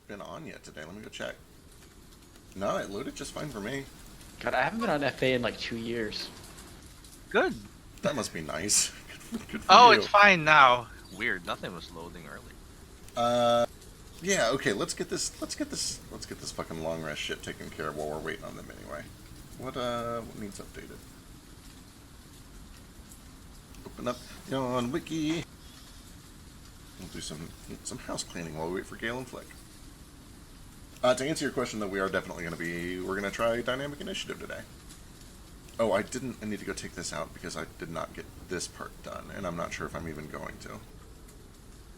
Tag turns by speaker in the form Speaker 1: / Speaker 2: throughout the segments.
Speaker 1: been on yet today. Let me go check. No, it loaded just fine for me.
Speaker 2: God, I haven't been on FA in like 2 years.
Speaker 3: Good.
Speaker 1: That must be nice. Good for
Speaker 3: Oh,
Speaker 1: you.
Speaker 3: it's fine now. Weird. Nothing was loading early.
Speaker 1: Yeah, okay, let's get this fucking long rest shit taken care of while we're waiting on them anyway. What needs updated? Open up on Wiki. We'll do some house cleaning while we wait for Gale and Flick. To answer your question, though, we're gonna try Dynamic Initiative today. Oh, I need to go take this out because I did not get this part done, and I'm not sure if I'm even going to.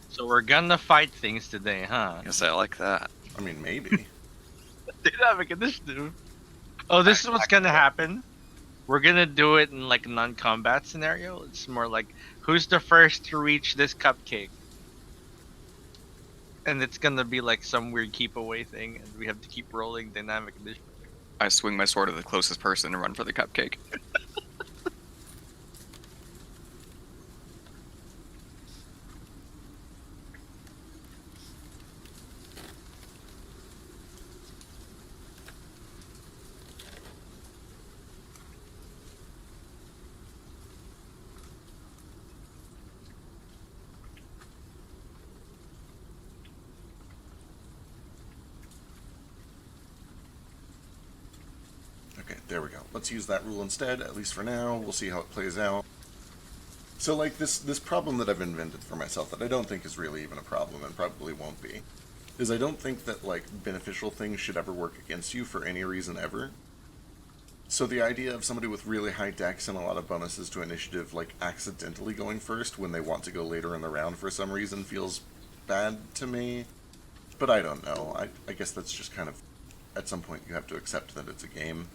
Speaker 3: So we're gonna fight things today, huh?
Speaker 4: Yes, I like that.
Speaker 1: I mean, maybe.
Speaker 3: Dynamic initiative. Oh, this is what's gonna happen. We're gonna do it in like a non-combat scenario. It's more like who's the first to reach this cupcake, and it's gonna be like some weird keep away thing, and we have to keep rolling dynamic initiative.
Speaker 4: I swing my sword at the closest person and run for the cupcake.
Speaker 1: Okay, there we go. Let's use that rule instead, at least for now. We'll see how it plays out. So, like, this problem that I've invented for myself that I don't think is really even a problem and probably won't be, is I don't think that, like, beneficial things should ever work against you for any reason ever. So the idea of somebody with really high dex and a lot of bonuses to initiative, like, accidentally going first when they want to go later in the round for some reason feels bad to me. But I don't know. I guess that's just kind of, at some point you have to accept that it's a game.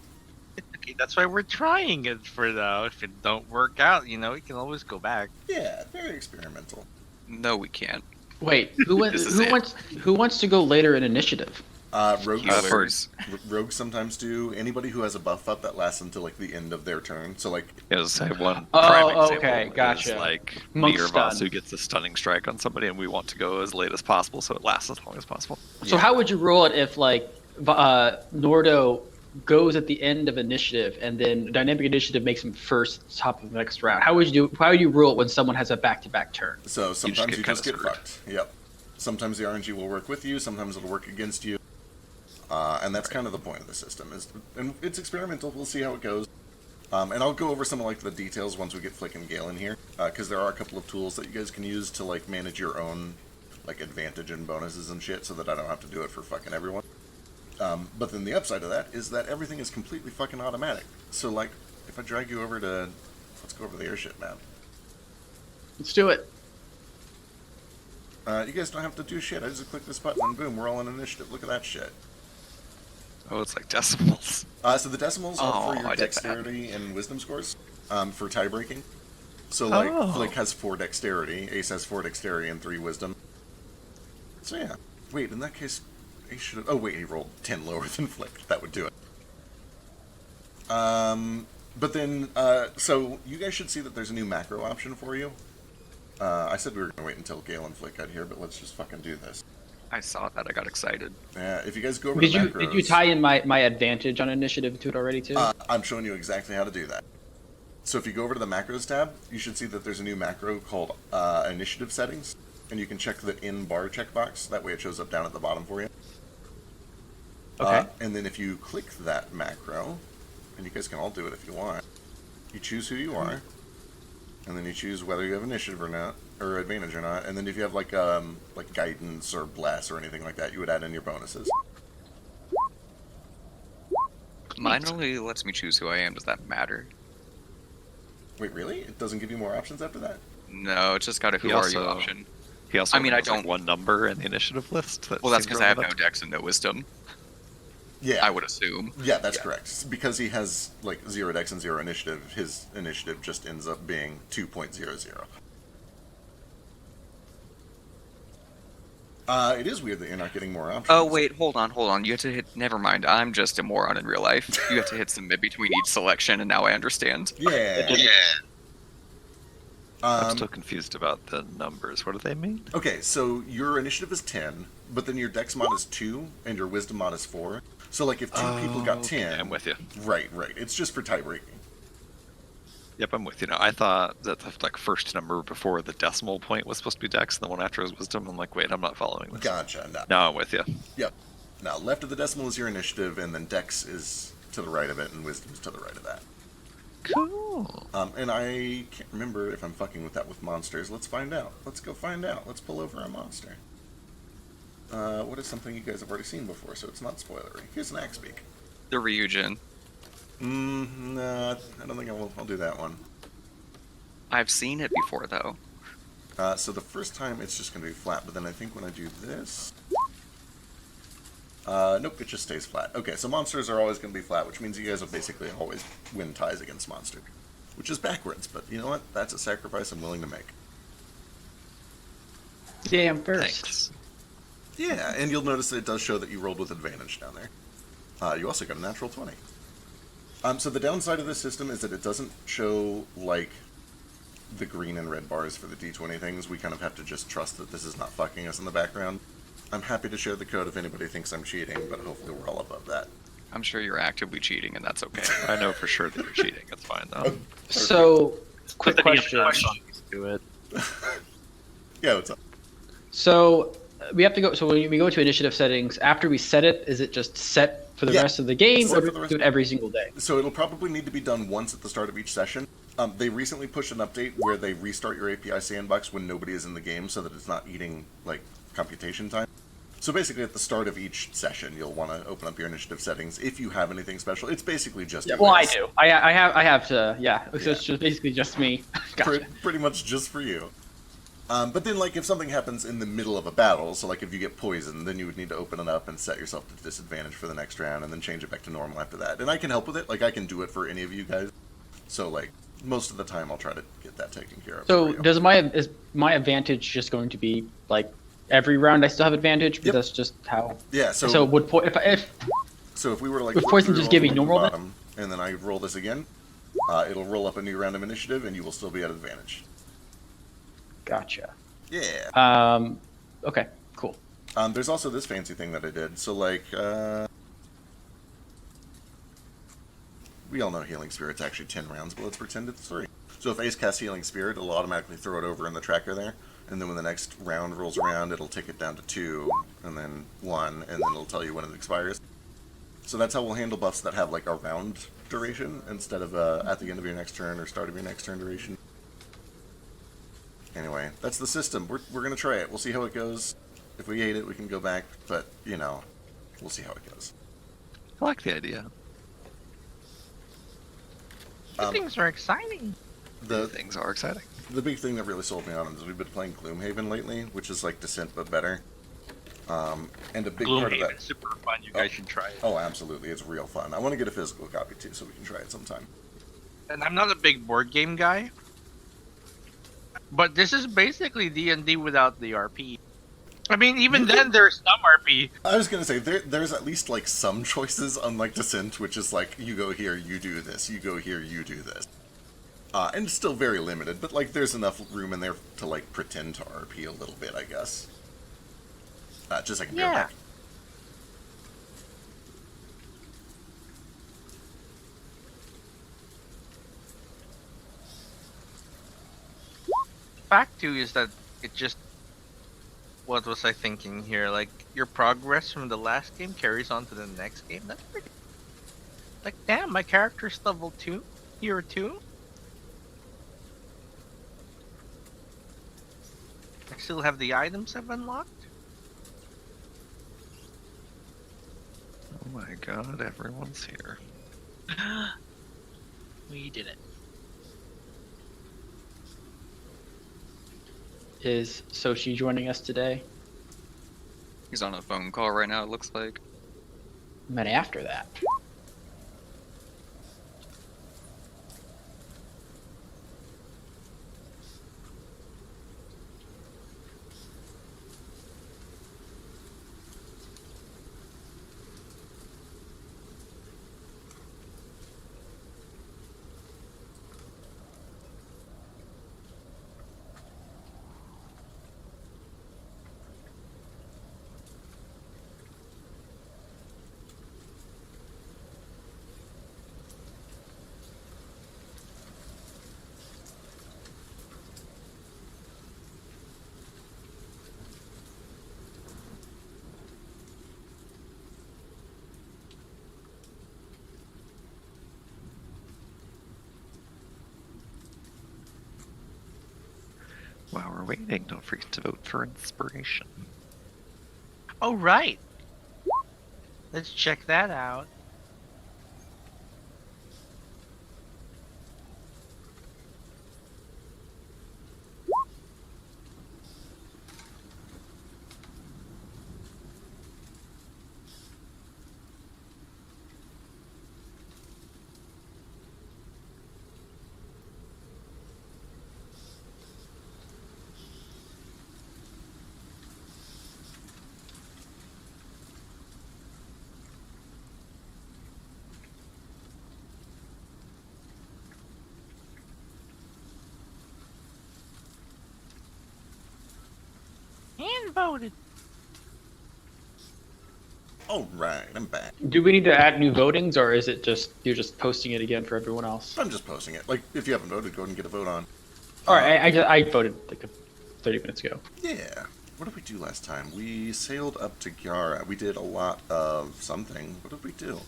Speaker 3: Okay, that's why we're trying it for now. If it don't work out, you know, we can always go back.
Speaker 1: Yeah, very experimental.
Speaker 4: No, we can't.
Speaker 2: Wait, who
Speaker 4: This is
Speaker 2: who wants to go later in initiative?
Speaker 1: Rogues sometimes do. Anybody who has a buff up that lasts until like the end of their turn. So like,
Speaker 4: Yes, I have one
Speaker 2: Oh,
Speaker 4: prime example.
Speaker 2: okay, gotcha.
Speaker 4: Is like
Speaker 2: Monk
Speaker 4: me or
Speaker 2: stun.
Speaker 4: Vasu gets a stunning strike on somebody, and we want to go as late as possible, so it lasts as long as possible.
Speaker 2: So how would you roll it if like Nordo goes at the end of initiative and then dynamic initiative makes him first top of the next round? How would you rule it when someone has a back-to-back turn?
Speaker 1: so sometimes you just get
Speaker 4: screwed.
Speaker 1: fucked. Yep. Sometimes the RNG will work with you. Sometimes it'll work against you. And that's kind of the point of the system. And it's experimental. We'll see how it goes. And I'll go over some of like the details once we get Flick and Gale in here, because there are a couple of tools that you guys can use to like manage your own like advantage and bonuses and shit, so that I don't have to do it for fucking everyone. But then the upside of that is that everything is completely fucking automatic. So like, if I drag you over to, let's go over the airship map.
Speaker 2: Let's do it.
Speaker 1: You guys don't have to do shit. I just click this button and boom, we're all in initiative. Look at that shit.
Speaker 4: Oh, it's like decimals.
Speaker 1: So the decimals are for
Speaker 4: I
Speaker 1: your
Speaker 4: did that.
Speaker 1: dexterity and wisdom scores, for tie breaking. So like,
Speaker 4: Oh.
Speaker 1: Flick has 4 dexterity, Ace has 4 dexterity and 3 wisdom. So yeah. Wait, in that case, Ace should have... Oh wait, he rolled 10 lower than Flick. That would do it. But then, so you guys should see that there's a new macro option for you. I said we were going to wait until Gale and Flick got here, but let's just fucking do this.
Speaker 4: I saw that. I got excited.
Speaker 1: Yeah, if you guys go over
Speaker 2: Did
Speaker 1: to
Speaker 2: you
Speaker 1: macros...
Speaker 2: tie in my advantage on initiative to it already too?
Speaker 1: I'm showing you exactly how to do that. So if you go over to the macros tab, you should see that there's a new macro called initiative settings, and you can check the in bar checkbox. That way it shows up down at the bottom for you.
Speaker 2: Okay.
Speaker 1: And then if you click that macro, and you guys can all do it if you want, you choose who you are, and then you choose whether you have initiative or not, or advantage or not, and then if you have like guidance or bless or anything like that, you would add in your bonuses.
Speaker 4: Mine only lets me choose who I am. Does that matter?
Speaker 1: Wait, really? It doesn't give you more options after that?
Speaker 4: No, it's just got a who
Speaker 5: He
Speaker 4: are you
Speaker 5: also-
Speaker 4: option.
Speaker 5: He also
Speaker 4: I mean,
Speaker 5: only
Speaker 4: I
Speaker 5: has, like,
Speaker 4: don't-
Speaker 5: one number in the initiative list.
Speaker 4: Well, that's
Speaker 5: seems
Speaker 4: because I have no
Speaker 5: relevant.
Speaker 4: dex and no wisdom.
Speaker 1: Yeah.
Speaker 4: I would assume.
Speaker 1: Yeah, that's correct. Because he has like 0 dex and 0 initiative, his initiative just ends up being 2.00. It is weird that you're not getting more options.
Speaker 4: Oh wait, hold on. You have to hit. Never mind. I'm just a moron in real life. You have to hit submit between each selection, and now I understand.
Speaker 1: Yeah.
Speaker 4: I'm still confused about the numbers. What do they mean?
Speaker 1: Okay, so your initiative is 10, but then your dex mod is 2, and your wisdom mod is 4. So, like, if two people got 10...
Speaker 4: I'm with you.
Speaker 1: Right. It's just for tie breaking.
Speaker 4: Yep, I'm with you now. I thought that the first number before the decimal point was supposed to be dex, and the one after was wisdom. I'm like, wait, I'm not following this.
Speaker 1: Gotcha. No.
Speaker 4: Now I'm with you.
Speaker 1: Yep. Now, left of the decimal is your initiative, and then dex is to the right of it, and wisdom is to the right of that.
Speaker 4: Cool.
Speaker 1: And I can't remember if I'm fucking with that with monsters. Let's find out. Let's go find out. Let's pull over a monster. What is something you guys have already seen before, so it's not spoilery? Here's an axe beak.
Speaker 5: The Ryujin.
Speaker 1: Nah, I don't think I'll do that one.
Speaker 5: I've seen it before though.
Speaker 1: So the first time it's just going to be flat, but then I think when I do this... nope, it just stays flat. Okay, so monsters are always going to be flat, which means you guys will basically always win ties against monster. Which is backwards, but you know what? That's a sacrifice I'm willing to make.
Speaker 2: Damn first.
Speaker 4: Thanks.
Speaker 1: Yeah, and you'll notice that it does show that you rolled with advantage down there. You also got a natural 20. So the downside of this system is that it doesn't show, like, the green and red bars for the D20 things. We kind of have to just trust that this is not fucking us in the background. I'm happy to share the code if anybody thinks I'm cheating, but hopefully we're all above that.
Speaker 5: I'm sure you're actively cheating, and that's okay.
Speaker 4: I know for sure that you're cheating. It's fine though.
Speaker 2: So, quick question.
Speaker 3: Do it.
Speaker 1: Yeah, what's up?
Speaker 2: So we have to go. So when we go to initiative settings, after we set it, is it just set for the
Speaker 1: Yeah,
Speaker 2: rest of the game,
Speaker 1: set
Speaker 2: or
Speaker 1: for
Speaker 2: do
Speaker 1: the
Speaker 2: we
Speaker 1: rest-
Speaker 2: do it every single day?
Speaker 1: So it'll probably need to be done once at the start of each session. They recently pushed an update where they restart your API sandbox when nobody is in the game so that it's not eating, like, computation time. So basically at the start of each session, you'll want to open up your initiative settings if you have anything special. It's basically just you
Speaker 2: Well, I
Speaker 1: guys.
Speaker 2: do. I have to. Yeah. So
Speaker 1: Yeah.
Speaker 2: it's just basically just me. Gotcha.
Speaker 1: Pretty much just for you. But then, like, if something happens in the middle of a battle, so, like, if you get poisoned, then you would need to open it up and set yourself to disadvantage for the next round, and then change it back to normal after that. And I can help with it. Like, I can do it for any of you guys. So, like, most of the time I'll try to get that taken care of.
Speaker 2: So
Speaker 1: for you.
Speaker 2: is my advantage just going to be like every round I still have advantage? Because
Speaker 1: Yep.
Speaker 2: that's just how.
Speaker 1: Yeah,
Speaker 2: So would
Speaker 1: So if we were to, like,
Speaker 2: Would
Speaker 1: flip
Speaker 2: poison
Speaker 1: through
Speaker 2: just
Speaker 1: all
Speaker 2: give
Speaker 1: the
Speaker 2: me
Speaker 1: way to the
Speaker 2: normal then?
Speaker 1: bottom, and then I roll this again, it'll roll up a new round of initiative, and you will still be at advantage.
Speaker 2: Gotcha.
Speaker 1: Yeah.
Speaker 2: Okay. Cool.
Speaker 1: There's also this fancy thing that I did. So, like, we all know Healing Spirit's actually 10 rounds, but let's pretend it's 3. So if Ace casts Healing Spirit, it'll automatically throw it over in the tracker there, and then when the next round rolls around, it'll take it down to 2, and then 1, and then it'll tell you when it expires. So that's how we'll handle buffs that have, like, a round duration, instead of at the end of your next turn or start of your next turn duration. Anyway, that's the system. We're going to try it. We'll see how it goes. If we hate it, we can go back, but, you know, we'll see how it goes.
Speaker 4: I like the idea.
Speaker 3: Things are exciting.
Speaker 1: The
Speaker 5: Things are exciting.
Speaker 1: the big thing that really sold me on it is we've been playing Gloomhaven lately, which is like Descent but better. And a big part of
Speaker 3: Gloomhaven,
Speaker 1: that.
Speaker 3: super fun. You guys should try it.
Speaker 1: Oh, absolutely, it's real fun. I want to get a physical copy too, so we can try it sometime.
Speaker 3: And I'm not a big board game guy, but this is basically D&D without the RP. I mean, even then there's some RP.
Speaker 1: I was gonna say there's at least like some choices, unlike Descent, which is like you go here, you do this, you go here, you do this. And it's still very limited, but like there's enough room in there to like pretend to RP a little bit, I guess. Just like
Speaker 3: Yeah.
Speaker 1: back.
Speaker 3: Fact too is that it just. What was I thinking here? Like your progress from the last game carries on to the next game. That's pretty. Like damn, my character's level 2, year 2. I still have the items I've unlocked.
Speaker 4: Oh my god, everyone's here.
Speaker 3: We did it.
Speaker 2: Is Sochi joining us today?
Speaker 5: He's on a phone call right now, it looks like.
Speaker 2: And then after that.
Speaker 4: While we're waiting, don't forget to vote for inspiration.
Speaker 3: Oh, right. Let's check that out. And voted.
Speaker 1: All right, I'm back.
Speaker 2: Do we need to add new votings, or is it just you're just posting it again for everyone else?
Speaker 1: I'm just posting it. Like, if you haven't voted, go ahead and get a vote on.
Speaker 2: All right, I voted like 30 minutes ago.
Speaker 1: Yeah. What did we do last time? We sailed up to Gyara. We did a lot of something. What did we do?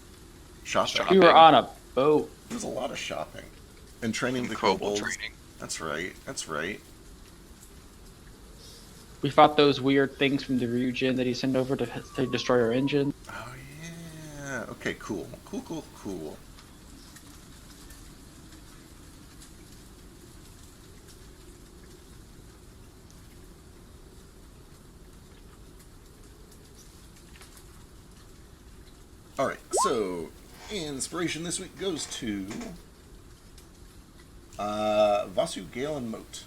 Speaker 1: Shopping.
Speaker 2: We were on a boat.
Speaker 1: There was a lot of shopping. And training the
Speaker 5: Kobold
Speaker 1: kobolds.
Speaker 5: training.
Speaker 1: That's right. That's right.
Speaker 2: We fought those weird things from the Ryujin that he sent over to destroy our engine.
Speaker 1: Oh, yeah. Okay, cool. Cool. Alright, so inspiration this week goes to Vasu, Gale, and Moat.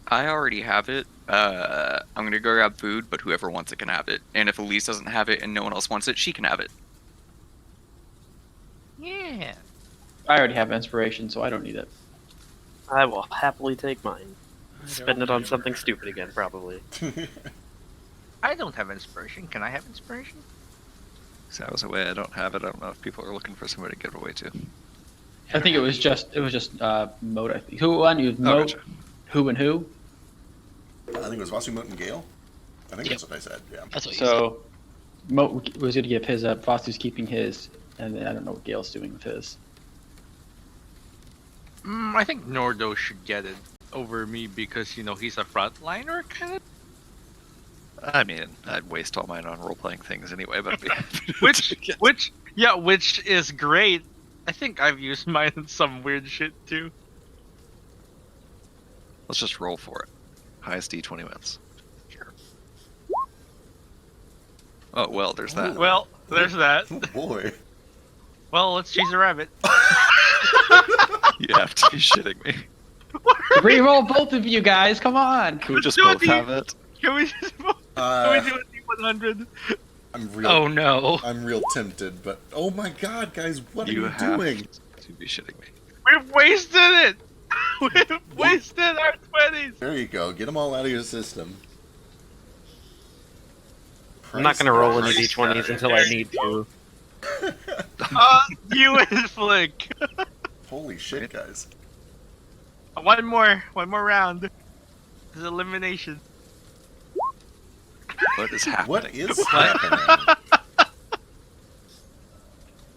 Speaker 5: I already have it. I'm gonna go grab food, but whoever wants it can have it. And if Elise doesn't have it and no one else wants it, she can have it.
Speaker 3: Yeah.
Speaker 2: I already have inspiration, so I don't need it.
Speaker 6: I will happily take mine. Spend it on something stupid again, probably.
Speaker 3: I don't have inspiration. Can I have inspiration?
Speaker 4: So I was away. I don't have it. I don't know if people are looking for somebody to give it away to.
Speaker 2: I think it was just Moat. I think who won? You Moat,
Speaker 4: gotcha.
Speaker 2: who and who?
Speaker 1: I think it was Vasu, Moat, and Gale. I think that's what I said, yeah.
Speaker 7: That's what you said.
Speaker 2: So Moat was going to give his up. Vasu's keeping his, and then I don't know what Gale's doing with his.
Speaker 3: I think Nordo should get it over me because, he's a frontliner, kind of.
Speaker 4: I mean, I'd waste all mine on role-playing things anyway, but
Speaker 3: Which is great. I think I've used mine in some weird shit, too.
Speaker 4: let's just roll for it. Highest D20 wins.
Speaker 3: Sure.
Speaker 4: Oh, well, there's that.
Speaker 3: Well, there's that.
Speaker 1: Oh, boy.
Speaker 3: Well, let's chase a rabbit.
Speaker 4: You have to be shitting me.
Speaker 2: Reroll both of you guys. Come on.
Speaker 4: Can we just
Speaker 3: Do it,
Speaker 4: both
Speaker 3: Dean.
Speaker 4: have it?
Speaker 3: Can we just can we do a D100?
Speaker 1: I'm real.
Speaker 7: Oh no.
Speaker 1: I'm real tempted, but oh my god, guys, what
Speaker 4: You
Speaker 1: are you
Speaker 4: have
Speaker 1: doing?
Speaker 4: to be shitting me.
Speaker 3: We've wasted it! We've wasted our 20s!
Speaker 1: There you go. Get them all out of your system.
Speaker 6: I'm not gonna roll any
Speaker 1: Christ.
Speaker 6: d20s until I need to.
Speaker 3: You and Flick.
Speaker 1: Holy shit, guys.
Speaker 3: One more round. This is elimination.
Speaker 4: What is happening?
Speaker 1: What is happening?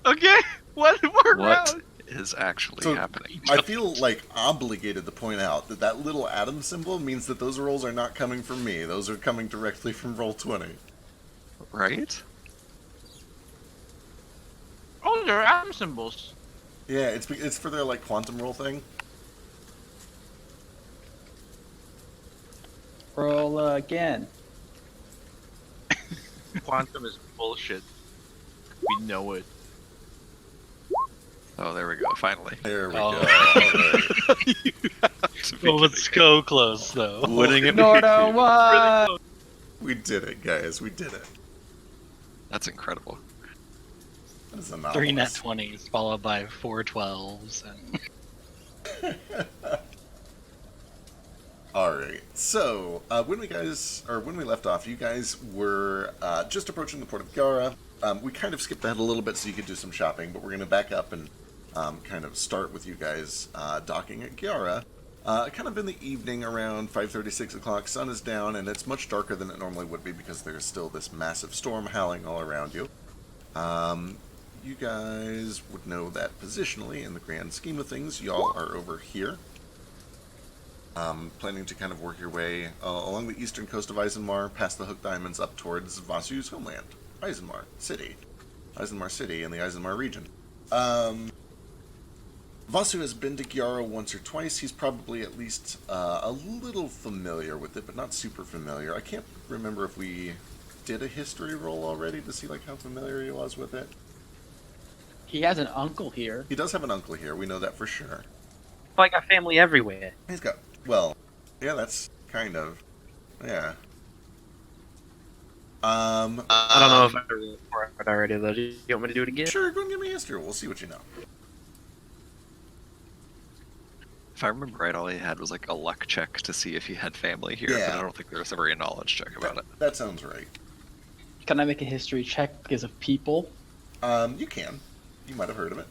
Speaker 3: Okay, one more
Speaker 4: What
Speaker 3: round.
Speaker 4: is actually
Speaker 1: So-
Speaker 4: happening?
Speaker 1: I feel like obligated to point out that that little atom symbol means that those rolls are not coming from me. Those are coming directly from Roll20.
Speaker 4: Right?
Speaker 3: Oh, they're atom symbols.
Speaker 1: Yeah, it's for their like quantum roll thing.
Speaker 2: Roll again.
Speaker 3: Quantum is bullshit. We know it.
Speaker 4: Oh, there we go. Finally.
Speaker 1: There we
Speaker 7: Oh.
Speaker 1: go. All right.
Speaker 7: Well, let's go close though.
Speaker 4: Winning it.
Speaker 2: Nordo won.
Speaker 1: We did it, guys. We did it.
Speaker 4: That's incredible.
Speaker 1: That is
Speaker 7: 3 nat
Speaker 1: anomalous.
Speaker 7: 20s followed by 4 12s and
Speaker 1: Alright, so when we left off, you guys were just approaching the port of Gyara. We kind of skipped ahead a little bit so you could do some shopping, but we're going to back up and kind of start with you guys docking at Gyara. Kind of in the evening around 5:30, 6 o'clock, sun is down, and it's much darker than it normally would be because there's still this massive storm howling all around you. You guys would know that positionally, in the grand scheme of things, y'all are over here. planning to kind of work your way along the eastern coast of Eisenmar, past the Hooked Diamonds up towards Vasu's homeland, Eisenmar City in the Eisenmar region. Vasu has been to Gyara once or twice. He's probably at least a little familiar with it, but not super familiar. I can't remember if we did a history roll already to see like how familiar he was with it.
Speaker 2: He has an uncle here.
Speaker 1: He does have an uncle here. We know that for sure.
Speaker 6: I got family everywhere.
Speaker 1: He's got, well, yeah, that's kind of, yeah.
Speaker 6: I don't know if I rolled for it already, though. Do you want me to do it again?
Speaker 1: Sure, go and give me a history. We'll see what you know.
Speaker 4: If I remember right, all he had was like a luck check to see if he had family here,
Speaker 1: Yeah.
Speaker 4: but I don't think there was ever a knowledge check about it.
Speaker 1: That sounds right.
Speaker 2: Can I make a history check because of people?
Speaker 1: You can. You might have heard of it.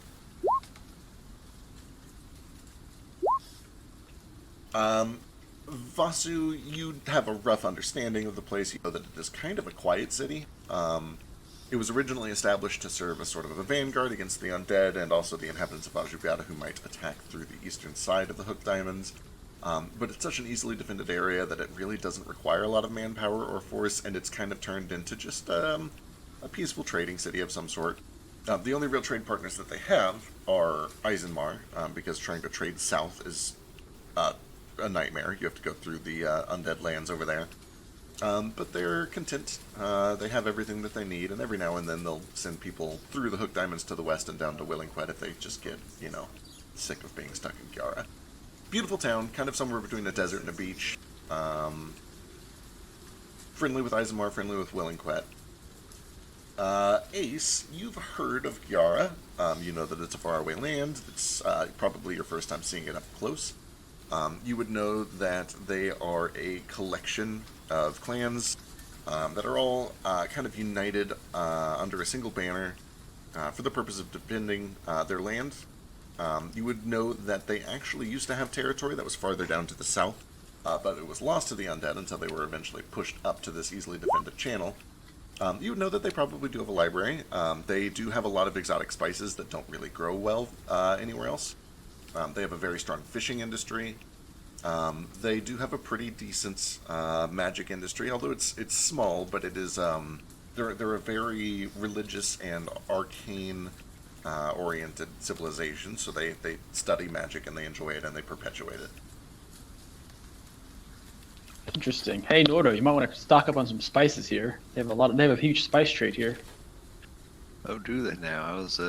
Speaker 1: Vasu, you have a rough understanding of the place. You know that it is kind of a quiet city. It was originally established to serve as sort of a vanguard against the undead and also the inhabitants of Ajubiata who might attack through the eastern side of the Hooked Diamonds. But it's such an easily defended area that it really doesn't require a lot of manpower or force, and it's kind of turned into just a peaceful trading city of some sort. The only real trade partners that they have are Eisenmar, because trying to trade south is a nightmare. You have to go through the undead lands over there. But they're content. They have everything that they need, and every now and then they'll send people through the Hooked Diamonds to the west and down to Willingquet if they just get, sick of being stuck in Gyara. Beautiful town, kind of somewhere between a desert and a beach. Friendly with Eisenmar, friendly with Willingquet. Ace, you've heard of Gyara. You know that it's a faraway land. It's probably your first time seeing it up close. You would know that they are a collection of clans that are all kind of united under a single banner for the purpose of defending their land. You would know that they actually used to have territory that was farther down to the south, but it was lost to the undead until they were eventually pushed up to this easily defended channel. You would know that they probably do have a library. They do have a lot of exotic spices that don't really grow well anywhere else. They have a very strong fishing industry. They do have a pretty decent magic industry, although it's small, but it is they're a very religious and arcane oriented civilization, so they study magic and they enjoy it and they perpetuate it.
Speaker 2: Interesting. Hey, Nordo, you might want to stock up on some spices here. They have a huge spice trade here.
Speaker 4: Oh, do they now? I was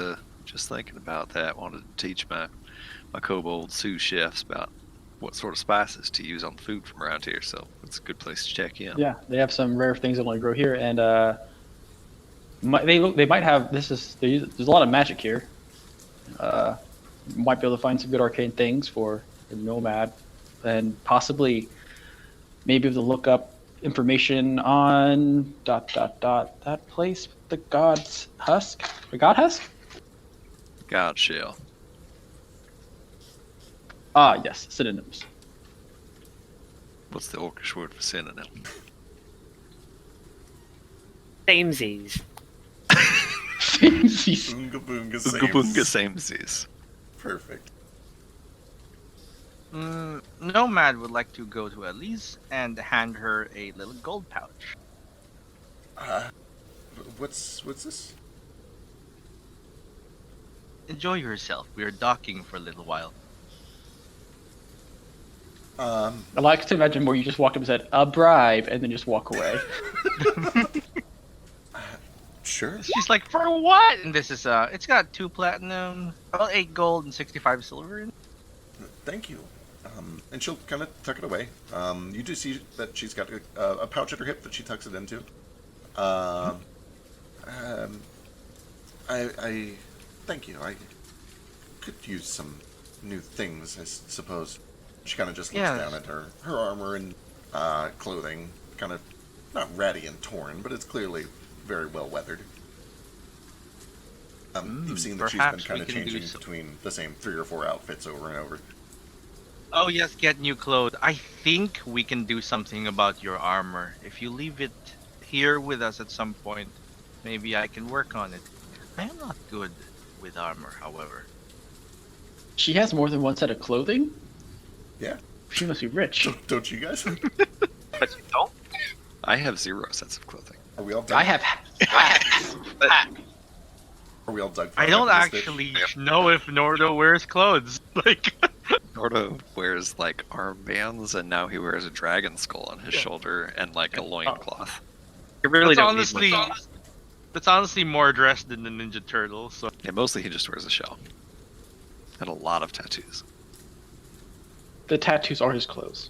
Speaker 4: just thinking about that. Wanted to teach my kobold sous chefs about what sort of spices to use on food from around here, so it's a good place to check in.
Speaker 2: Yeah, they have some rare things that only grow here, and they might have there's a lot of magic here. Might be able to find some good arcane things for the nomad, and possibly maybe able to look up information on ... that place, the god's husk, the god husk.
Speaker 4: God shell.
Speaker 2: Ah, yes, synonyms.
Speaker 4: What's the Orcish word for synonym?
Speaker 6: Samesies.
Speaker 1: Oonga boonga
Speaker 4: Oogabunga
Speaker 1: sames.
Speaker 4: samesies.
Speaker 1: Perfect.
Speaker 3: Nomad would like to go to Elise and hand her a little gold pouch.
Speaker 1: What's this?
Speaker 3: Enjoy yourself. We are docking for a little while.
Speaker 2: I like to imagine where you just walked up and said, "A bribe," and then just walk away.
Speaker 1: Sure.
Speaker 3: She's like, for what? And this is it's got 2 platinum, about 8 gold and 65 silver in it.
Speaker 1: Thank you. And she'll kind of tuck it away. You do see that she's got a pouch at her hip that she tucks it into. I thank you. I could use some new things, I suppose. She kind of just looks down at her armor and clothing, kind of not ratty and torn, but it's clearly very well weathered. You've seen that she's been kind of changing between the same 3 or 4 outfits over and over.
Speaker 3: Oh yes, get new clothes. I think we can do something about your armor. If you leave it here with us at some point, maybe I can work on it. I am not good with armor, however.
Speaker 2: She has more than one set of clothing?
Speaker 1: Yeah.
Speaker 2: She must be rich.
Speaker 1: Don't you guys?
Speaker 6: But you don't.
Speaker 4: I have 0 sets of clothing.
Speaker 1: Are we all dug?
Speaker 2: I have hats.
Speaker 1: Are we all dug? for
Speaker 3: I
Speaker 1: a
Speaker 3: don't
Speaker 1: happiness
Speaker 3: actually know if Nordo wears clothes. Like,
Speaker 4: Nordo wears like armbands, and now he wears a dragon skull on his shoulder and like a loincloth.
Speaker 6: You really
Speaker 3: that's
Speaker 6: don't
Speaker 3: honestly,
Speaker 6: need much.
Speaker 3: that's honestly more dressed than the Ninja Turtle. So
Speaker 4: Yeah, mostly he just wears a shell. And a lot of tattoos.
Speaker 2: The tattoos are his clothes.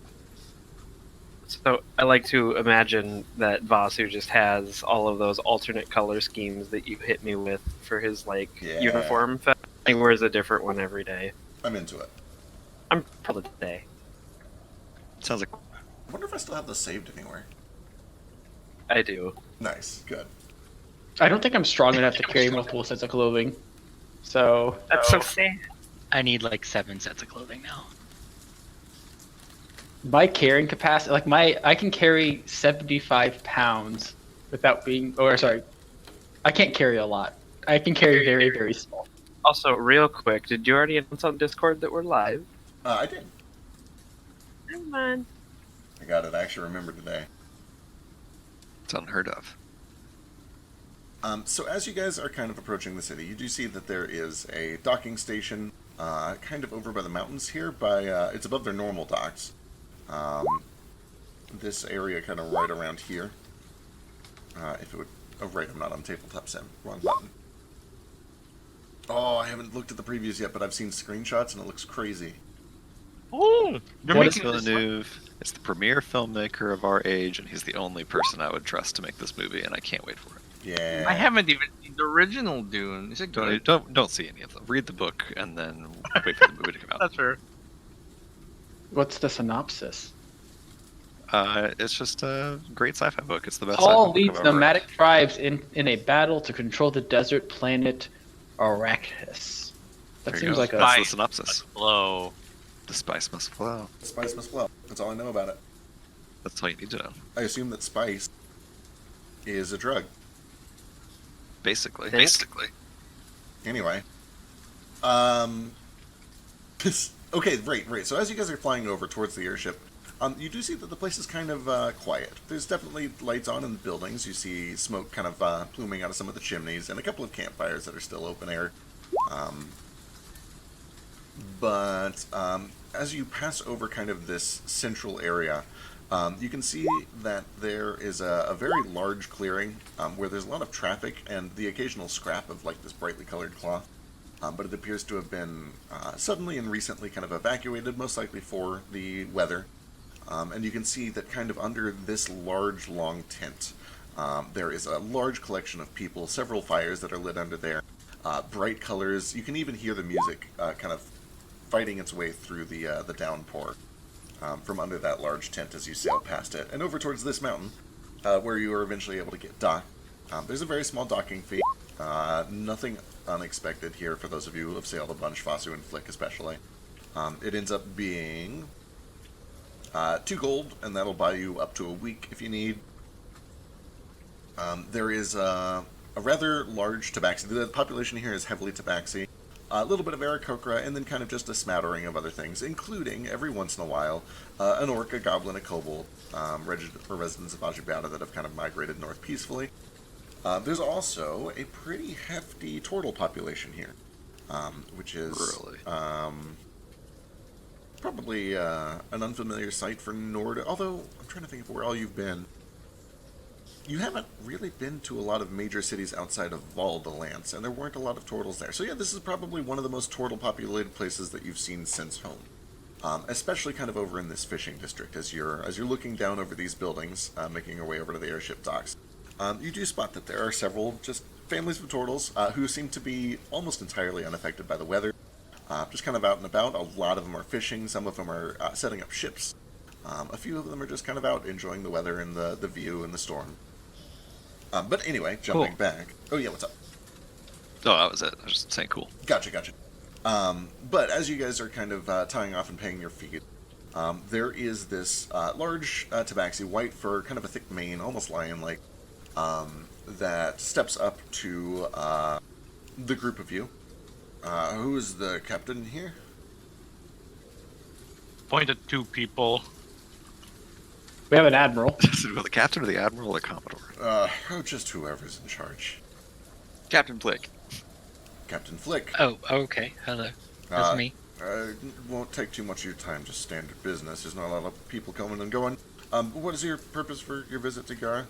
Speaker 6: So I like to imagine that Vasu just has all of those alternate color schemes that you hit me with for his like
Speaker 1: Yeah.
Speaker 6: uniform. He wears a different one every day.
Speaker 1: I'm into it.
Speaker 6: I'm probably today.
Speaker 4: Sounds like
Speaker 1: I wonder if I still have those saved anywhere.
Speaker 6: I do.
Speaker 1: Nice, good.
Speaker 2: I don't think I'm strong enough to carry multiple sets of clothing. So
Speaker 6: That's so sad.
Speaker 7: I need like 7 sets of clothing now.
Speaker 2: my carrying capacity, I can carry 75 pounds without being, I can't carry a lot. I can carry very, very small.
Speaker 6: Also, real quick, did you already announce on Discord that we're live?
Speaker 1: I did.
Speaker 6: Never mind.
Speaker 1: I got it. I actually remember today.
Speaker 4: it's unheard of.
Speaker 1: So as you guys are kind of approaching the city, you do see that there is a docking station kind of over by the mountains here. It's above their normal docks. This area kind of right around here. If it would... Oh, right, I'm not on tabletop sim. Wrong button. Oh, I haven't looked at the previews yet, but I've seen screenshots and it looks crazy.
Speaker 3: ooh, you're
Speaker 2: What is
Speaker 3: making this
Speaker 4: Villeneuve is the premier filmmaker of our age, and he's the only person I would trust to make this movie, and I can't wait for it.
Speaker 1: Yeah.
Speaker 3: I haven't even seen the original Dune. Is it good?
Speaker 4: Don't see any of them. Read the book and then wait for the movie to come out.
Speaker 3: That's fair.
Speaker 2: What's the synopsis?
Speaker 4: It's just a great sci-fi book. It's the best.
Speaker 2: Paul
Speaker 4: sci-fi book
Speaker 2: leads
Speaker 4: I've ever read.
Speaker 2: nomadic tribes in a battle to control the desert planet Arrakis. That
Speaker 4: There you
Speaker 2: seems
Speaker 4: go.
Speaker 2: like a...
Speaker 4: That's the
Speaker 3: Spice.
Speaker 4: synopsis.
Speaker 3: Hello.
Speaker 4: The spice must flow.
Speaker 1: Spice must flow. That's all I know about it.
Speaker 4: That's all you need to know.
Speaker 1: I assume that spice is a drug.
Speaker 4: Basically.
Speaker 1: Anyway. Okay, right. So as you guys are flying over towards the airship, you do see that the place is kind of quiet. There's definitely lights on in the buildings. You see smoke kind of pluming out of some of the chimneys, and a couple of campfires that are still open air. But as you pass over kind of this central area, you can see that there is a very large clearing where there's a lot of traffic and the occasional scrap of like this brightly colored cloth. But it appears to have been suddenly and recently kind of evacuated, most likely for the weather. And you can see that kind of under this large, long tent, there is a large collection of people, several fires that are lit under there, bright colors. You can even hear the music kind of fighting its way through the downpour from under that large tent as you sail past it. And over towards this mountain, where you are eventually able to get docked. There's a very small docking fee. Nothing unexpected here for those of you who have sailed a bunch, Fasu and Flick especially. It ends up being 2 gold, and that'll buy you up to a week if you need. There is a rather large tabaxi. The population here is heavily tabaxi. A little bit of Aarakocra, and then kind of just a smattering of other things, including, every once in a while, an orc, a goblin, a kobold, residents of Ajibata that have kind of migrated north peacefully. There's also a pretty hefty turtle population here, which is
Speaker 4: Really?
Speaker 1: probably an unfamiliar sight for Nord. Although, I'm trying to think of where all you've been. You haven't really been to a lot of major cities outside of Val de Lance, and there weren't a lot of turtles there. So yeah, this is probably one of the most turtle-populated places that you've seen since home. Especially kind of over in this fishing district, as you're looking down over these buildings, making your way over to the airship docks. You do spot that there are several just families of turtles who seem to be almost entirely unaffected by the weather. Just kind of out and about. A lot of them are fishing. Some of them are setting up ships. A few of them are just kind of out enjoying the weather and the view and the storm. But anyway, jumping back. Oh yeah, what's up?
Speaker 4: Oh, that was it. I was just saying cool.
Speaker 1: Gotcha. But as you guys are kind of tying off and paying your fee, there is this large tabaxi, white fur, kind of a thick mane, almost lion-like, that steps up to the group of you. Who is the captain here?
Speaker 3: Point at 2 people.
Speaker 2: We have an admiral.
Speaker 4: Well, the captain or the admiral or the commodore?
Speaker 1: Just whoever's in charge.
Speaker 5: Captain Flick.
Speaker 1: Captain Flick.
Speaker 7: Oh, okay. Hello. That's me.
Speaker 1: Won't take too much of your time, just standard business. There's not a lot of people coming and going. What is your purpose for your visit to Gara?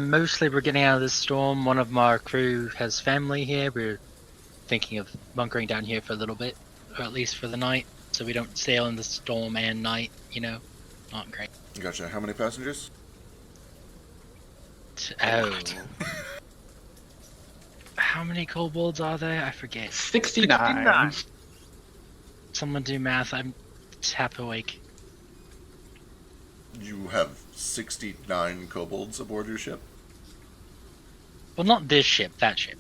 Speaker 7: Mostly we're getting out of this storm. One of my crew has family here. We're thinking of bunkering down here for a little bit, or at least for the night, so we don't sail in the storm and night, Not great.
Speaker 1: Gotcha. How many passengers?
Speaker 7: Oh. How many kobolds are there? I forget.
Speaker 2: 69.
Speaker 7: Someone do math. I'm half awake.
Speaker 1: You have 69 kobolds aboard your ship?
Speaker 7: Well, not this ship, that ship.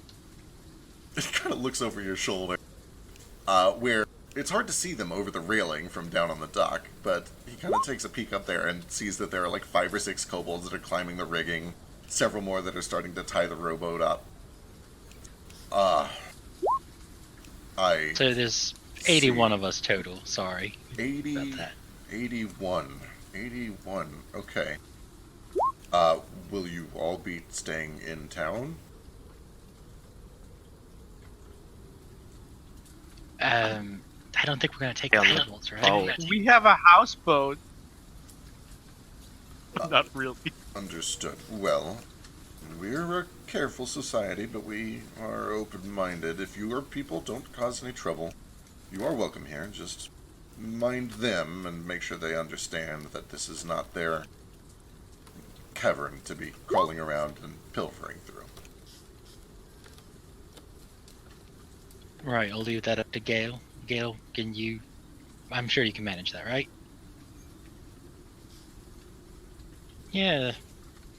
Speaker 1: It kind of looks over your shoulder, where it's hard to see them over the railing from down on the dock, but he kind of takes a peek up there and sees that there are like 5 or 6 kobolds that are climbing the rigging, several more that are starting to tie the rowboat up.
Speaker 7: So there's 81 of us total, sorry.
Speaker 1: 80,
Speaker 7: about that.
Speaker 1: 81, okay. Will you all be staying in town?
Speaker 7: I don't think we're gonna take the animals, right?
Speaker 6: Oh.
Speaker 3: We have a houseboat. Not really.
Speaker 1: Understood. Well, we're a careful society, but we are open-minded. If your people don't cause any trouble, you are welcome here. Just mind them and make sure they understand that this is not their cavern to be crawling around and pilfering through.
Speaker 7: Right, I'll leave that up to Gale. Gale, can you... I'm sure you can manage that, right? Yeah,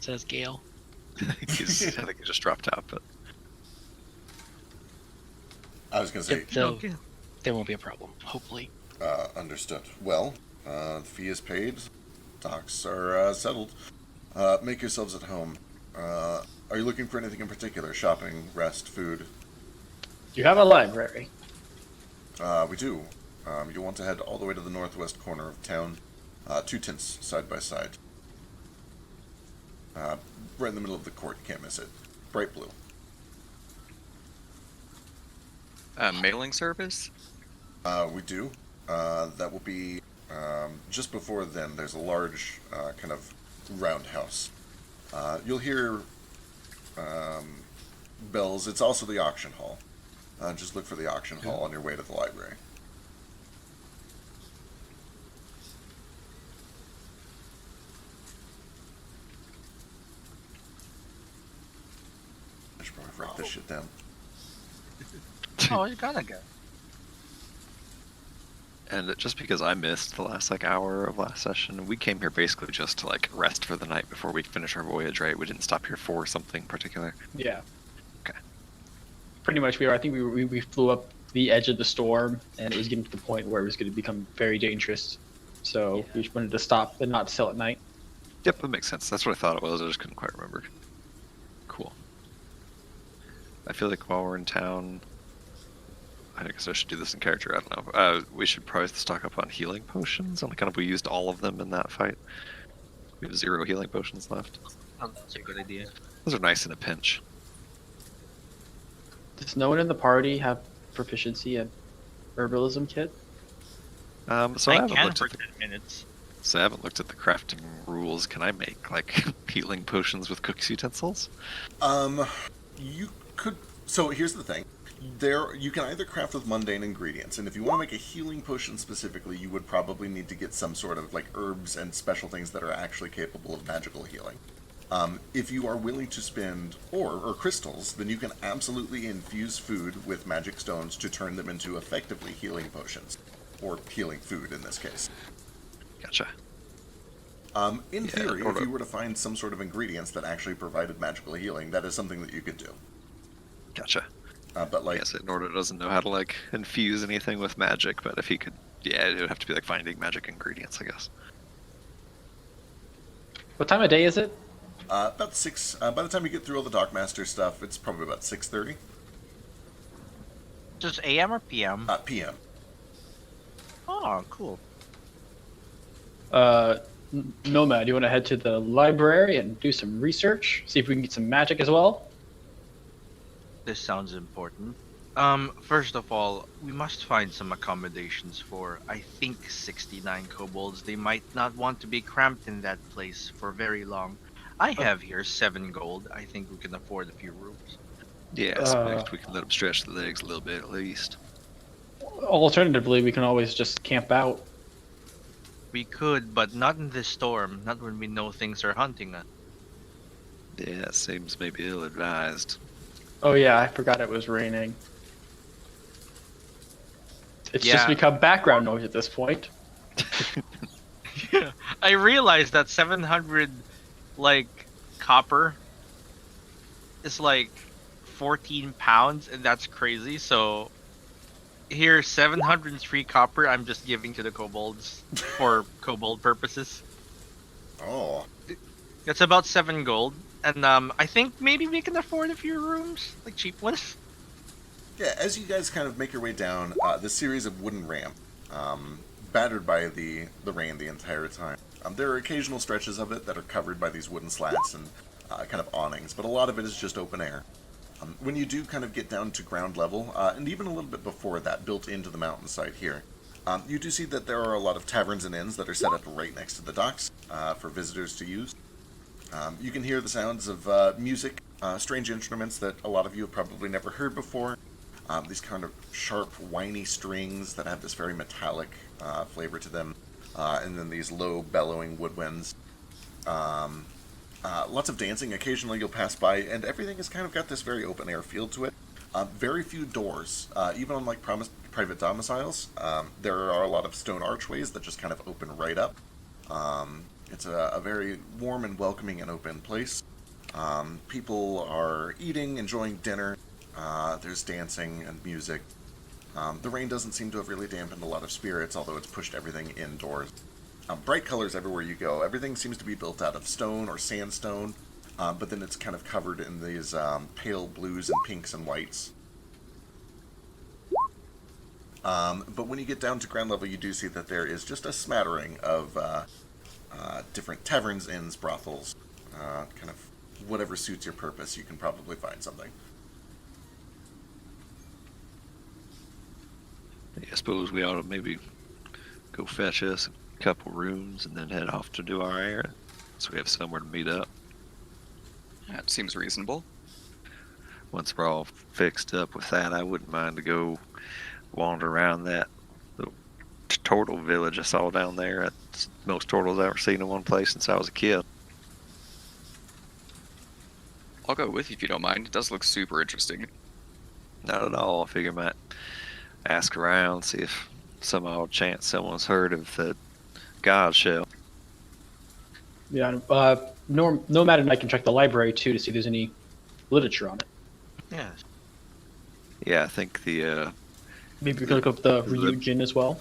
Speaker 7: says Gale.
Speaker 4: I think he just dropped out, but
Speaker 1: I was going to say,
Speaker 7: Yep, so there won't be a problem, hopefully.
Speaker 1: understood. Well, the fee is paid. Docks are settled. Make yourselves at home. Are you looking for anything in particular? Shopping, rest, food?
Speaker 2: You have a library.
Speaker 1: We do. You'll want to head all the way to the northwest corner of town. 2 tents side by side. Right in the middle of the court, can't miss it. Bright blue.
Speaker 5: Mailing service?
Speaker 1: We do. That will be just before then. There's a large kind of roundhouse. You'll hear bells. It's also the auction hall. Just look for the auction hall on your way to the library. I should probably write this shit down.
Speaker 3: Oh, you gotta go.
Speaker 4: and just because I missed the last hour of last session, we came here basically just to rest for the night before we finish our voyage, right? We didn't stop here for something particular.
Speaker 2: Yeah.
Speaker 4: Okay.
Speaker 2: Pretty much, I think we flew up the edge of the storm, and it was getting to the point where it was going to become very dangerous. So we just wanted to stop and not sail at night.
Speaker 4: Yep, that makes sense. That's what I thought it was. I just couldn't quite remember. Cool. I feel like while we're in town, I guess I should do this in character. I don't know. We should probably stock up on healing potions. And we used all of them in that fight. We have 0 healing potions left.
Speaker 3: Oh, that's a good idea.
Speaker 4: Those are nice in a pinch.
Speaker 2: Does no one in the party have proficiency in herbalism kit?
Speaker 4: So I
Speaker 3: I
Speaker 4: haven't
Speaker 3: can
Speaker 4: looked
Speaker 3: for
Speaker 4: at the
Speaker 3: 10 minutes.
Speaker 4: So I haven't looked at the crafting rules. Can I make healing potions with cook's utensils?
Speaker 1: You could. So here's the thing. You can either craft with mundane ingredients, and if you want to make a healing potion specifically, you would probably need to get some sort of herbs and special things that are actually capable of magical healing. If you are willing to spend or crystals, then you can absolutely infuse food with magic stones to turn them into effectively healing potions, or healing food in this case.
Speaker 4: Gotcha.
Speaker 1: In theory, if you were to find some sort of ingredients that actually provided magical healing, that is something that you could do.
Speaker 4: Gotcha.
Speaker 1: But
Speaker 4: I guess Norda doesn't know how to infuse anything with magic, but if he could, yeah, it would have to be finding magic ingredients, I guess.
Speaker 2: What time of day is it?
Speaker 1: About 6. By the time you get through all the Dockmaster stuff, it's probably about 6:30
Speaker 3: Just AM or PM?
Speaker 1: p.m.
Speaker 3: Oh, cool.
Speaker 2: Nomad, you want to head to the library and do some research? See if we can get some magic as well?
Speaker 3: This sounds important. First of all, we must find some accommodations for, I think, 69 kobolds. They might not want to be cramped in that place for very long. I have here 7 gold. I think we can afford a few rooms.
Speaker 4: Yeah, so maybe we can let them stretch the legs a little bit at least.
Speaker 2: Alternatively, we can always just camp out.
Speaker 3: We could, but not in this storm. Not when we know things are hunting us.
Speaker 4: Yeah, it seems maybe ill-advised.
Speaker 2: Oh yeah, I forgot it was raining. It's just
Speaker 3: Yeah.
Speaker 2: become background noise at this point.
Speaker 3: I realized that 700, like, copper is like 14 pounds, and that's crazy. So here, 703 copper I'm just giving to the kobolds for kobold purposes.
Speaker 1: Oh,
Speaker 3: That's about 7 gold. And I think maybe we can afford a few rooms, like cheap ones.
Speaker 1: yeah. As you guys kind of make your way down this series of wooden ramp, battered by the rain the entire time. There are occasional stretches of it that are covered by these wooden slats and kind of awnings, but a lot of it is just open air. When you do kind of get down to ground level, and even a little bit before that, built into the mountainside here, you do see that there are a lot of taverns and inns that are set up right next to the docks for visitors to use. You can hear the sounds of music, strange instruments that a lot of you have probably never heard before. These kind of sharp, whiny strings that have this very metallic flavor to them, and then these low, bellowing woodwinds. Lots of dancing. Occasionally you'll pass by, and everything has kind of got this very open-air feel to it. Very few doors. Even on like private domiciles, there are a lot of stone archways that just kind of open right up. It's a very warm and welcoming and open place. People are eating, enjoying dinner. There's dancing and music. The rain doesn't seem to have really dampened a lot of spirits, although it's pushed everything indoors. Bright colors everywhere you go. Everything seems to be built out of stone or sandstone, but then it's kind of covered in these pale blues and pinks and whites. But when you get down to ground level, you do see that there is just a smattering of different taverns, inns, brothels, kind of whatever suits your purpose. You can probably find something.
Speaker 4: Yeah, I suppose we ought to maybe go fetch us a couple rooms and then head off to do our errand, so we have somewhere to meet up.
Speaker 5: That seems reasonable.
Speaker 4: Once we're all fixed up with that, I wouldn't mind to go wander around that little turtle village I saw down there. That's the most turtles I've ever seen in one place since I was a kid.
Speaker 5: I'll go with you if you don't mind. It does look super interesting.
Speaker 4: Not at all. I figure I might ask around, see if some odd chance someone's heard of the God Shell.
Speaker 2: Yeah, Nomad and I can check the library too to see if there's any literature on it.
Speaker 3: Yeah.
Speaker 4: Yeah, I think the
Speaker 2: Maybe we can look up the Ryujin as well.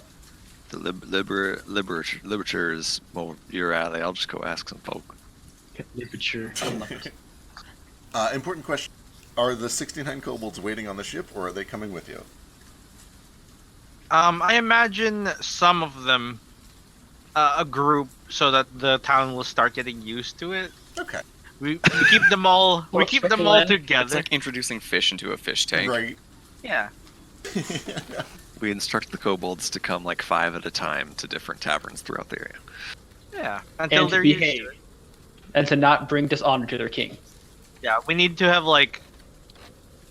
Speaker 4: literature is more your alley. I'll just go ask some folk.
Speaker 2: Literature. I love it.
Speaker 1: Important question. Are the 69 kobolds waiting on the ship, or are they coming with you?
Speaker 3: I imagine some of them, a group, so that the town will start getting used to it.
Speaker 1: Okay.
Speaker 3: We keep them all. We keep them all
Speaker 5: It's
Speaker 3: together.
Speaker 5: like introducing fish into a fish tank.
Speaker 1: Right.
Speaker 3: Yeah.
Speaker 4: We instruct the kobolds to come like 5 at a time to different taverns throughout the area.
Speaker 3: Yeah. Until
Speaker 2: And to
Speaker 3: they're used
Speaker 2: behave.
Speaker 3: to it.
Speaker 2: And to not bring dishonor to their king.
Speaker 3: Yeah. We need to have like,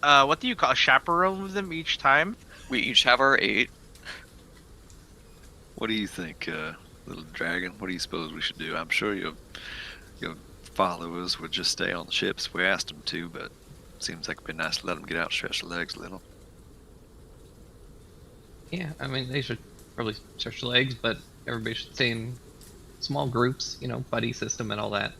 Speaker 3: what do you call a chaperone with them each time?
Speaker 5: We each have our 8.
Speaker 4: What do you think, little dragon? What do you suppose we should do? I'm sure your followers would just stay on the ships if we asked them to, but it seems like it'd be nice to let them get out and stretch their legs a little.
Speaker 8: Yeah, I mean, they should probably stretch their legs, but everybody should stay in small groups, you know, buddy system and all that.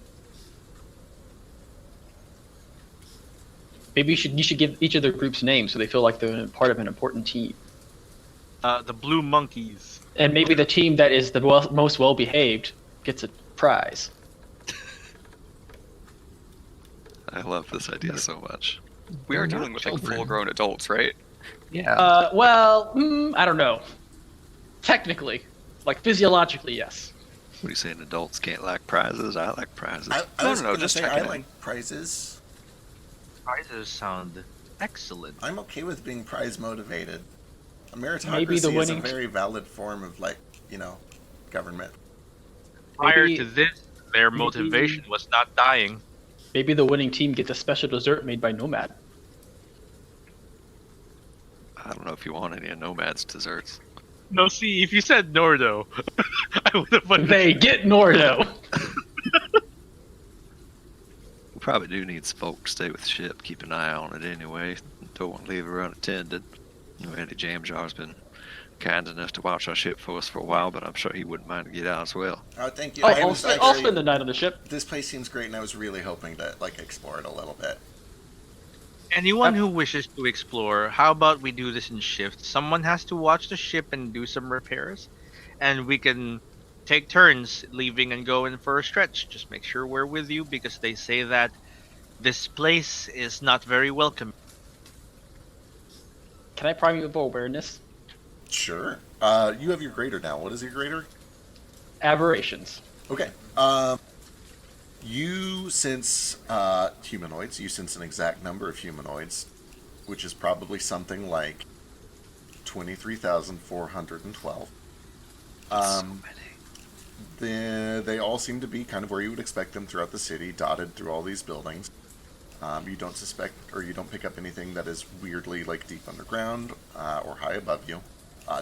Speaker 2: Maybe you should give each of their groups names so they feel like they're part of an important team.
Speaker 3: The blue monkeys.
Speaker 2: And maybe the team that is the most well-behaved gets a prize.
Speaker 4: I love this idea so much.
Speaker 5: We are
Speaker 8: They're
Speaker 5: dealing
Speaker 8: not
Speaker 5: with like
Speaker 8: children.
Speaker 5: full-grown adults, right?
Speaker 8: Yeah.
Speaker 2: Well, I don't know. Technically, like physiologically, yes.
Speaker 4: What are you saying? Adults can't like prizes? I like prizes.
Speaker 1: I
Speaker 5: No,
Speaker 1: was
Speaker 5: no,
Speaker 1: gonna
Speaker 5: just
Speaker 1: say
Speaker 5: checking
Speaker 1: I
Speaker 5: in.
Speaker 1: like prizes.
Speaker 3: Prizes sound excellent.
Speaker 1: I'm okay with being prize motivated.
Speaker 2: Maybe the
Speaker 1: Meritocracy is a
Speaker 2: winning-
Speaker 1: very valid form of, like, government.
Speaker 3: Prior
Speaker 2: Maybe-
Speaker 3: to this, their
Speaker 2: maybe-
Speaker 3: motivation was not dying.
Speaker 2: Maybe the winning team gets a special dessert made by Nomad.
Speaker 4: I don't know if you want any of Nomad's desserts.
Speaker 3: No, see, if you said Nordo, I would have
Speaker 2: They get Nordo.
Speaker 4: We probably do need some folk to stay with the ship, keep an eye on it anyway. Don't want to leave her unattended. Eddie Jamjar's been kind enough to watch our ship for us for a while, but I'm sure he wouldn't mind to get out as well.
Speaker 1: Oh, thank you.
Speaker 2: Oh,
Speaker 1: I
Speaker 2: I'll,
Speaker 1: was
Speaker 2: spend, I'll
Speaker 1: actually-
Speaker 2: spend the night on the ship.
Speaker 1: This place seems great, and I was really hoping to explore it a little bit.
Speaker 3: Anyone who wishes to explore, how about we do this in shifts? Someone has to watch the ship and do some repairs, and we can take turns leaving and going for a stretch. Just make sure we're with you, because they say that this place is not very welcome.
Speaker 2: Can I prime you with awareness?
Speaker 1: Sure. You have your grader now. What is your grader?
Speaker 2: Aberrations.
Speaker 1: Okay. You sense humanoids. You sense an exact number of humanoids, which is probably something like 23,412.
Speaker 4: So many.
Speaker 1: They all seem to be kind of where you would expect them throughout the city, dotted through all these buildings. You don't suspect, or you don't pick up anything that is weirdly deep underground or high above you.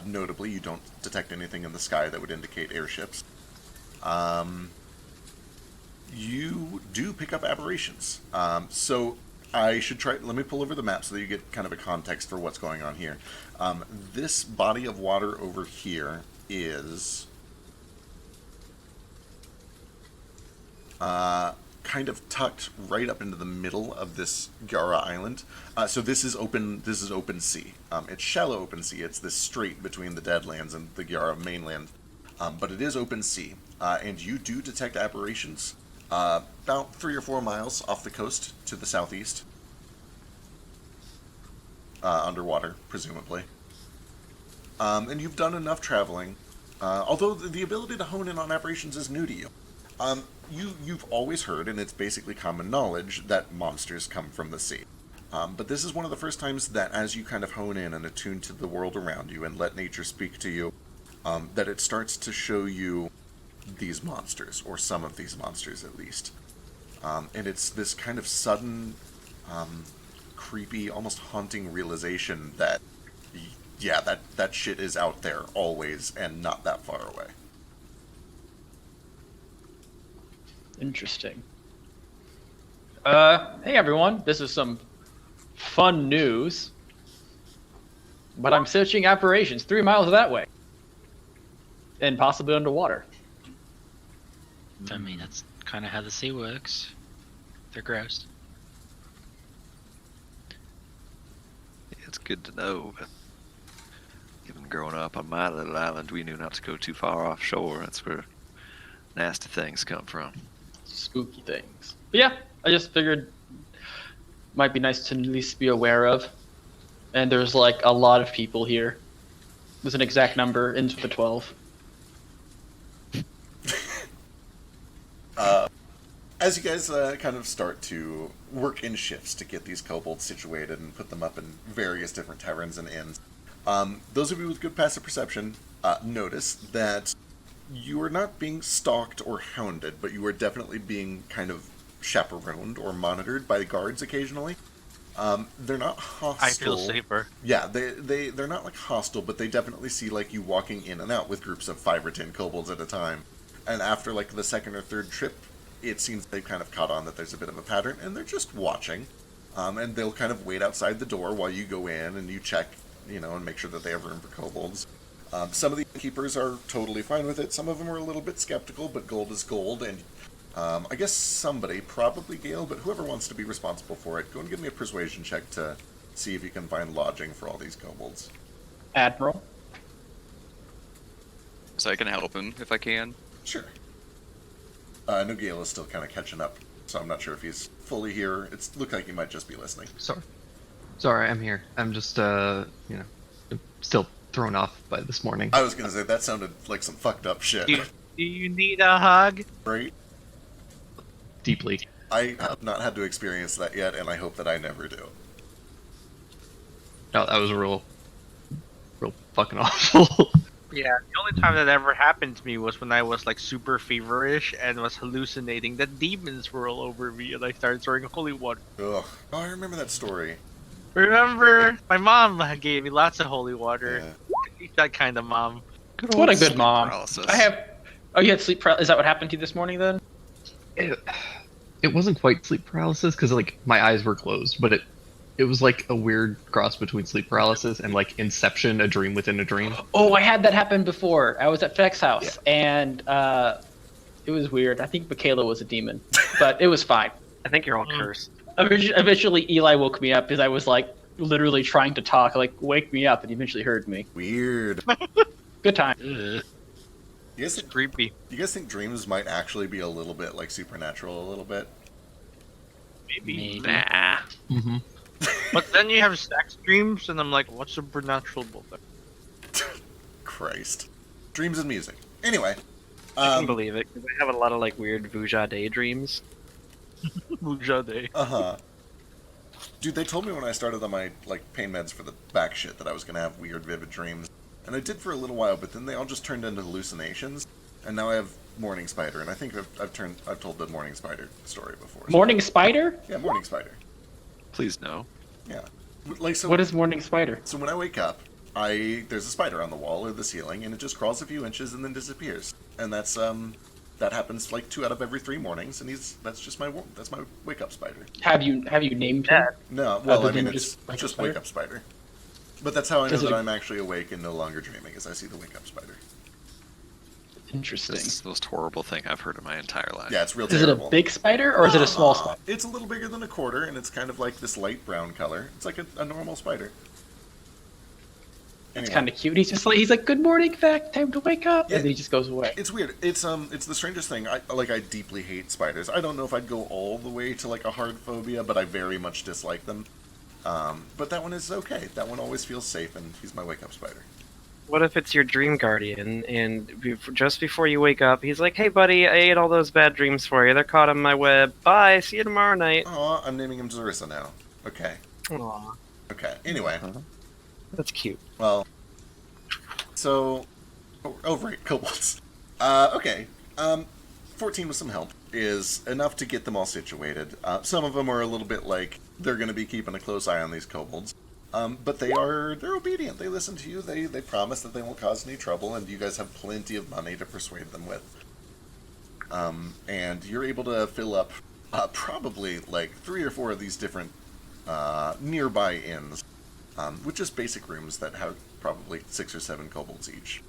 Speaker 1: Notably, you don't detect anything in the sky that would indicate airships. You do pick up aberrations. So I should try. Let me pull over the map so that you get kind of a context for what's going on here. This body of water over here is kind of tucked right up into the middle of this Gara Island. So this is open. This is open sea. It's shallow open sea. It's this strait between the Deadlands and the Gara mainland. But it is open sea, and you do detect aberrations about 3 or 4 miles off the coast to the southeast, underwater, presumably. And you've done enough traveling, although the ability to hone in on aberrations is new to you. You've always heard, and it's basically common knowledge, that monsters come from the sea. But this is one of the first times that as you kind of hone in and attune to the world around you and let nature speak to you, that it starts to show you these monsters, or some of these monsters at least. And it's this kind of sudden, creepy, almost haunting realization that, yeah, that shit is out there always and not that far away.
Speaker 2: Interesting. Hey everyone, this is some fun news. But I'm searching aberrations 3 miles that way. And possibly underwater.
Speaker 7: I mean, that's kind of how the sea works. They're gross.
Speaker 4: It's good to know, but even growing up on my little island, we knew not to go too far offshore. That's where nasty things come from.
Speaker 2: Spooky things. But yeah, I just figured might be nice to at least be aware of. And there's like a lot of people here. There's an exact number, ends with a 12.
Speaker 1: As you guys kind of start to work in shifts to get these kobolds situated and put them up in various different taverns and inns, those of you with good passive perception notice that you are not being stalked or hounded, but you are definitely being kind of chaperoned or monitored by guards occasionally. They're not hostile.
Speaker 3: I feel safer.
Speaker 1: Yeah, they're not hostile, but they definitely see you walking in and out with groups of 5 or 10 kobolds at a time. And after the second or third trip, it seems they've kind of caught on that there's a bit of a pattern, and they're just watching. And they'll kind of wait outside the door while you go in and you check, and make sure that they have room for kobolds. Some of the keepers are totally fine with it. Some of them are a little bit skeptical, but gold is gold, and I guess somebody, probably Gale, but whoever wants to be responsible for it, go and give me a persuasion check to see if you can find lodging for all these kobolds.
Speaker 2: Admiral?
Speaker 5: So I can help him if I can.
Speaker 1: Sure. I know Gale is still kind of catching up, so I'm not sure if he's fully here. It looks like he might just be listening.
Speaker 8: Sorry, I'm here. I'm just, still thrown off by this morning.
Speaker 1: I was gonna say that sounded like some fucked up shit.
Speaker 3: Do you need a hug?
Speaker 1: Right?
Speaker 8: Deeply.
Speaker 1: I have not had to experience that yet, and I hope that I never do.
Speaker 8: No, that was real fucking awful.
Speaker 3: Yeah, the only time that ever happened to me was when I was like super feverish and was hallucinating that demons were all over me, and I started throwing holy water.
Speaker 1: Ugh. Oh, I remember that story.
Speaker 3: Remember, my mom gave me lots of holy water.
Speaker 1: Yeah.
Speaker 3: She's that kind of mom.
Speaker 2: What a good
Speaker 4: Sleep
Speaker 2: mom.
Speaker 4: paralysis.
Speaker 2: I have. Oh, you had sleep paralysis. Is that what happened to you this morning then?
Speaker 8: It wasn't quite sleep paralysis because like my eyes were closed, but it was like a weird cross between sleep paralysis and like Inception, a dream within a dream.
Speaker 2: Oh, I had that happen before. I was at Feck's house, and it was weird. I think Michaela was a demon, but it was fine.
Speaker 6: I think you're all cursed.
Speaker 2: Eventually, Eli woke me up because I was like literally trying to talk, like wake me up, and he eventually heard me.
Speaker 1: Weird.
Speaker 2: Good time.
Speaker 1: You guys,
Speaker 3: It's creepy.
Speaker 1: you guys think dreams might actually be a little bit like supernatural, a little bit?
Speaker 3: Maybe.
Speaker 6: Nah.
Speaker 8: Mm-hmm.
Speaker 3: But then you have sex dreams, and I'm like, what's supernatural about that?
Speaker 1: Christ. Dreams and music. Anyway.
Speaker 6: I can believe it, because I have a lot of like weird Vuja daydreams.
Speaker 3: Mujade.
Speaker 1: Uh-huh. Dude, they told me when I started on my like pain meds for the back shit that I was gonna have weird, vivid dreams. And I did for a little while, but then they all just turned into hallucinations. And now I have Morning Spider, and I think I've told the Morning Spider story before.
Speaker 2: Morning Spider?
Speaker 1: Yeah, Morning Spider.
Speaker 4: Please no.
Speaker 1: Yeah. Like so.
Speaker 2: What is Morning Spider?
Speaker 1: So when I wake up, there's a spider on the wall or the ceiling, and it just crawls a few inches and then disappears. And that's that happens like 2 out of every 3 mornings, and that's my wake up spider.
Speaker 2: Have you named him?
Speaker 1: No, well,
Speaker 2: Other
Speaker 1: I mean
Speaker 2: than
Speaker 1: it's
Speaker 2: just
Speaker 1: just
Speaker 2: wake
Speaker 1: wake
Speaker 2: up
Speaker 1: up spider. But that's how I know
Speaker 2: Does
Speaker 1: that
Speaker 2: it-
Speaker 1: I'm actually awake and no longer dreaming, is I see the wake up spider.
Speaker 2: Interesting.
Speaker 4: This is the most horrible thing I've heard in my entire life.
Speaker 1: Yeah, it's real
Speaker 2: Is it a
Speaker 1: terrible.
Speaker 2: big spider or is it a small spider?
Speaker 1: It's a little bigger than a quarter, and it's kind of like this light brown color. It's like a normal spider.
Speaker 2: It's
Speaker 1: Anyway.
Speaker 2: kind of cute. He's like, "Good morning, Feck. Time to wake up,"
Speaker 1: Yeah.
Speaker 2: and then he just goes away.
Speaker 1: It's weird. It's the strangest thing. I deeply hate spiders. I don't know if I'd go all the way to like a hard phobia, but I very much dislike them. But that one is okay. That one always feels safe, and he's my wake up spider.
Speaker 6: What if it's your dream guardian, and just before you wake up, he's like, "Hey, buddy, I ate all those bad dreams for you. They're caught on my web. Bye. See you tomorrow night."
Speaker 1: Aw, I'm naming him Zarissa now. Okay.
Speaker 6: Aw,
Speaker 1: Okay. Anyway,
Speaker 6: that's cute.
Speaker 1: well, so right, kobolds. Okay. 14 with some help is enough to get them all situated. Some of them are a little bit like they're going to be keeping a close eye on these kobolds. But they're obedient. They listen to you. They promise that they won't cause any trouble, and you guys have plenty of money to persuade them with. And you're able to fill up probably like 3 or 4 of these different nearby inns with just basic rooms that have probably 6 or 7 kobolds each.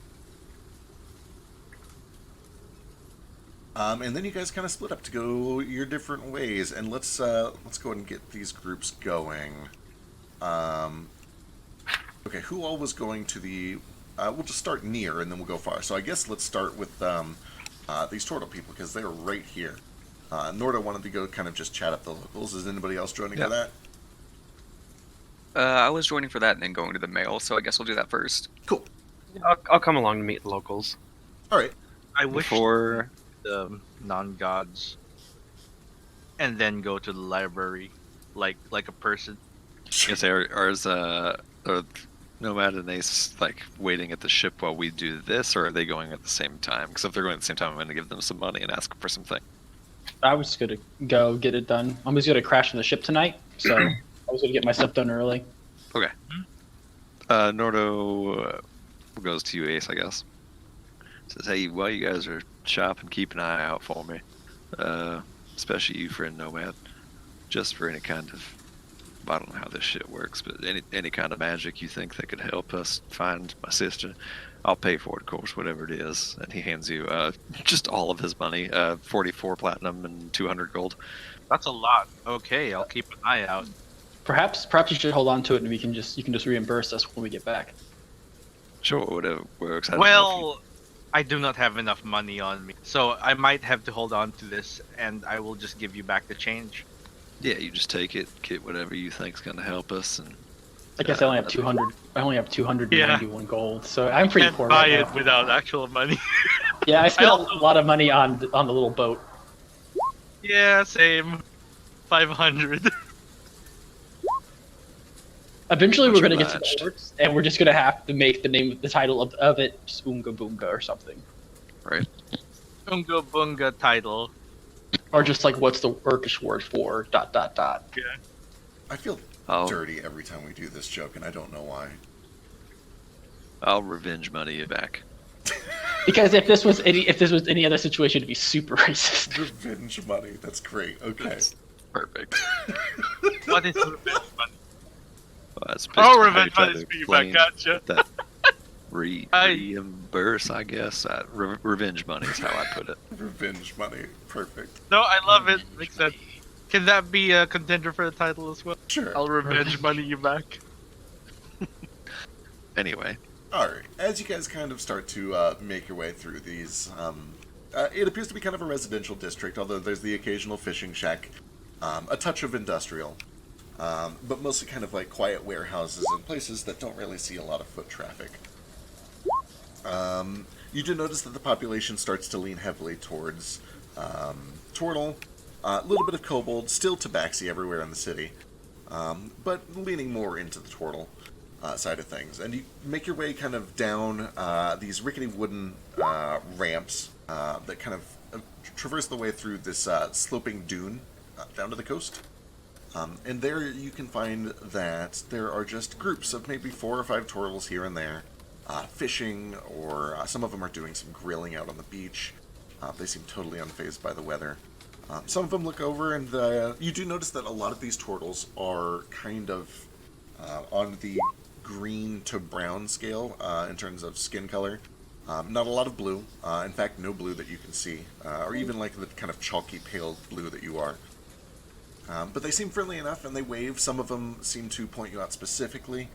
Speaker 1: And then you guys kind of split up to go your different ways, and let's go ahead and get these groups going. Okay, who all was going to the... we'll just start near, and then we'll go far. So I guess let's start with these turtle people, because they're right here. Norda wanted to go kind of just chat up the locals. Is anybody else joining for that?
Speaker 5: I was joining for that and then going to the mail, so I guess we'll do that first.
Speaker 1: Cool.
Speaker 6: I'll come along to meet the locals.
Speaker 1: All right.
Speaker 3: I wish
Speaker 5: Before
Speaker 3: the non-gods, and then go to the library, like a person.
Speaker 4: Is are Nomad and Ace like waiting at the ship while we do this, or are they going at the same time? Because if they're going at the same time, I'm going to give them some money and ask them for something.
Speaker 2: I was just gonna go get it done. I'm just gonna crash on the ship tonight, so I was gonna get my stuff done early.
Speaker 4: Okay. Nordo goes to you, Ace, I guess. Says, "Hey, while you guys are shopping, keep an eye out for me. Especially you, friend Nomad. Just for any kind of, I don't know how this shit works, but any kind of magic you think that could help us find my sister, I'll pay for it, of course, whatever it is." And he hands you just all of his money, 44 platinum and 200 gold.
Speaker 3: That's a lot. Okay, I'll keep an eye out.
Speaker 2: Perhaps you should hold on to it, and you can just reimburse us when we get back.
Speaker 4: Sure, whatever works. I don't know if you-
Speaker 3: Well, I do not have enough money on me, so I might have to hold on to this, and I will just give you back the change.
Speaker 4: yeah, you just take it, get whatever you think's going to help us, and
Speaker 2: I guess I only have 200. I only have 291 gold, so I'm pretty
Speaker 9: Can't
Speaker 2: poor
Speaker 9: buy
Speaker 2: right
Speaker 9: it
Speaker 2: now.
Speaker 9: without actual money.
Speaker 2: Yeah, I spent
Speaker 9: also-
Speaker 2: a lot of money on the little boat.
Speaker 9: Yeah, same. 500.
Speaker 2: Eventually,
Speaker 4: Much
Speaker 2: we're gonna get to
Speaker 4: obliged.
Speaker 2: the orcs, and we're just gonna have to make the title of it just Oonga Boonga or something,
Speaker 4: Right.
Speaker 3: Unga Bunga title.
Speaker 2: or just like what's the Orcish word for ...
Speaker 1: I feel
Speaker 4: I'll
Speaker 1: dirty every time we do this joke, and I don't know why.
Speaker 4: I'll revenge money you back.
Speaker 2: Because if this was any other situation, it'd be super racist.
Speaker 1: Revenge money. That's great. Okay.
Speaker 5: Perfect.
Speaker 3: What is revenge money?
Speaker 4: Well, that's
Speaker 9: Oh,
Speaker 4: basically how
Speaker 9: revenge
Speaker 4: you try
Speaker 9: money's
Speaker 4: to
Speaker 9: for you back,
Speaker 4: explain
Speaker 9: gotcha.
Speaker 4: That
Speaker 3: I-
Speaker 4: reimburse, I guess. Revenge money is how I put it.
Speaker 1: Revenge money. Perfect.
Speaker 9: No, I love it. Makes sense. Can that be a contender for the title as well?
Speaker 1: Sure.
Speaker 9: I'll revenge money you back.
Speaker 4: Anyway,
Speaker 1: Alright, as you guys kind of start to make your way through these, it appears to be kind of a residential district, although there's the occasional fishing shack, a touch of industrial, but mostly kind of like quiet warehouses and places that don't really see a lot of foot traffic. You do notice that the population starts to lean heavily towards Turtle, a little bit of Kobold, still Tabaxi everywhere in the city, but leaning more into the Turtle side of things. And you make your way kind of down these rickety wooden ramps that kind of traverse the way through this sloping dune down to the coast. And there you can find that there are just groups of maybe 4 or 5 turtles here and there, fishing, or some of them are doing some grilling out on the beach. They seem totally unfazed by the weather. Some of them look over, and you do notice that a lot of these turtles are kind of on the green to brown scale in terms of skin color. Not a lot of blue. In fact, no blue that you can see, or even like the kind of chalky pale blue that you are. But they seem friendly enough, and they wave. Some of them seem to point you out specifically,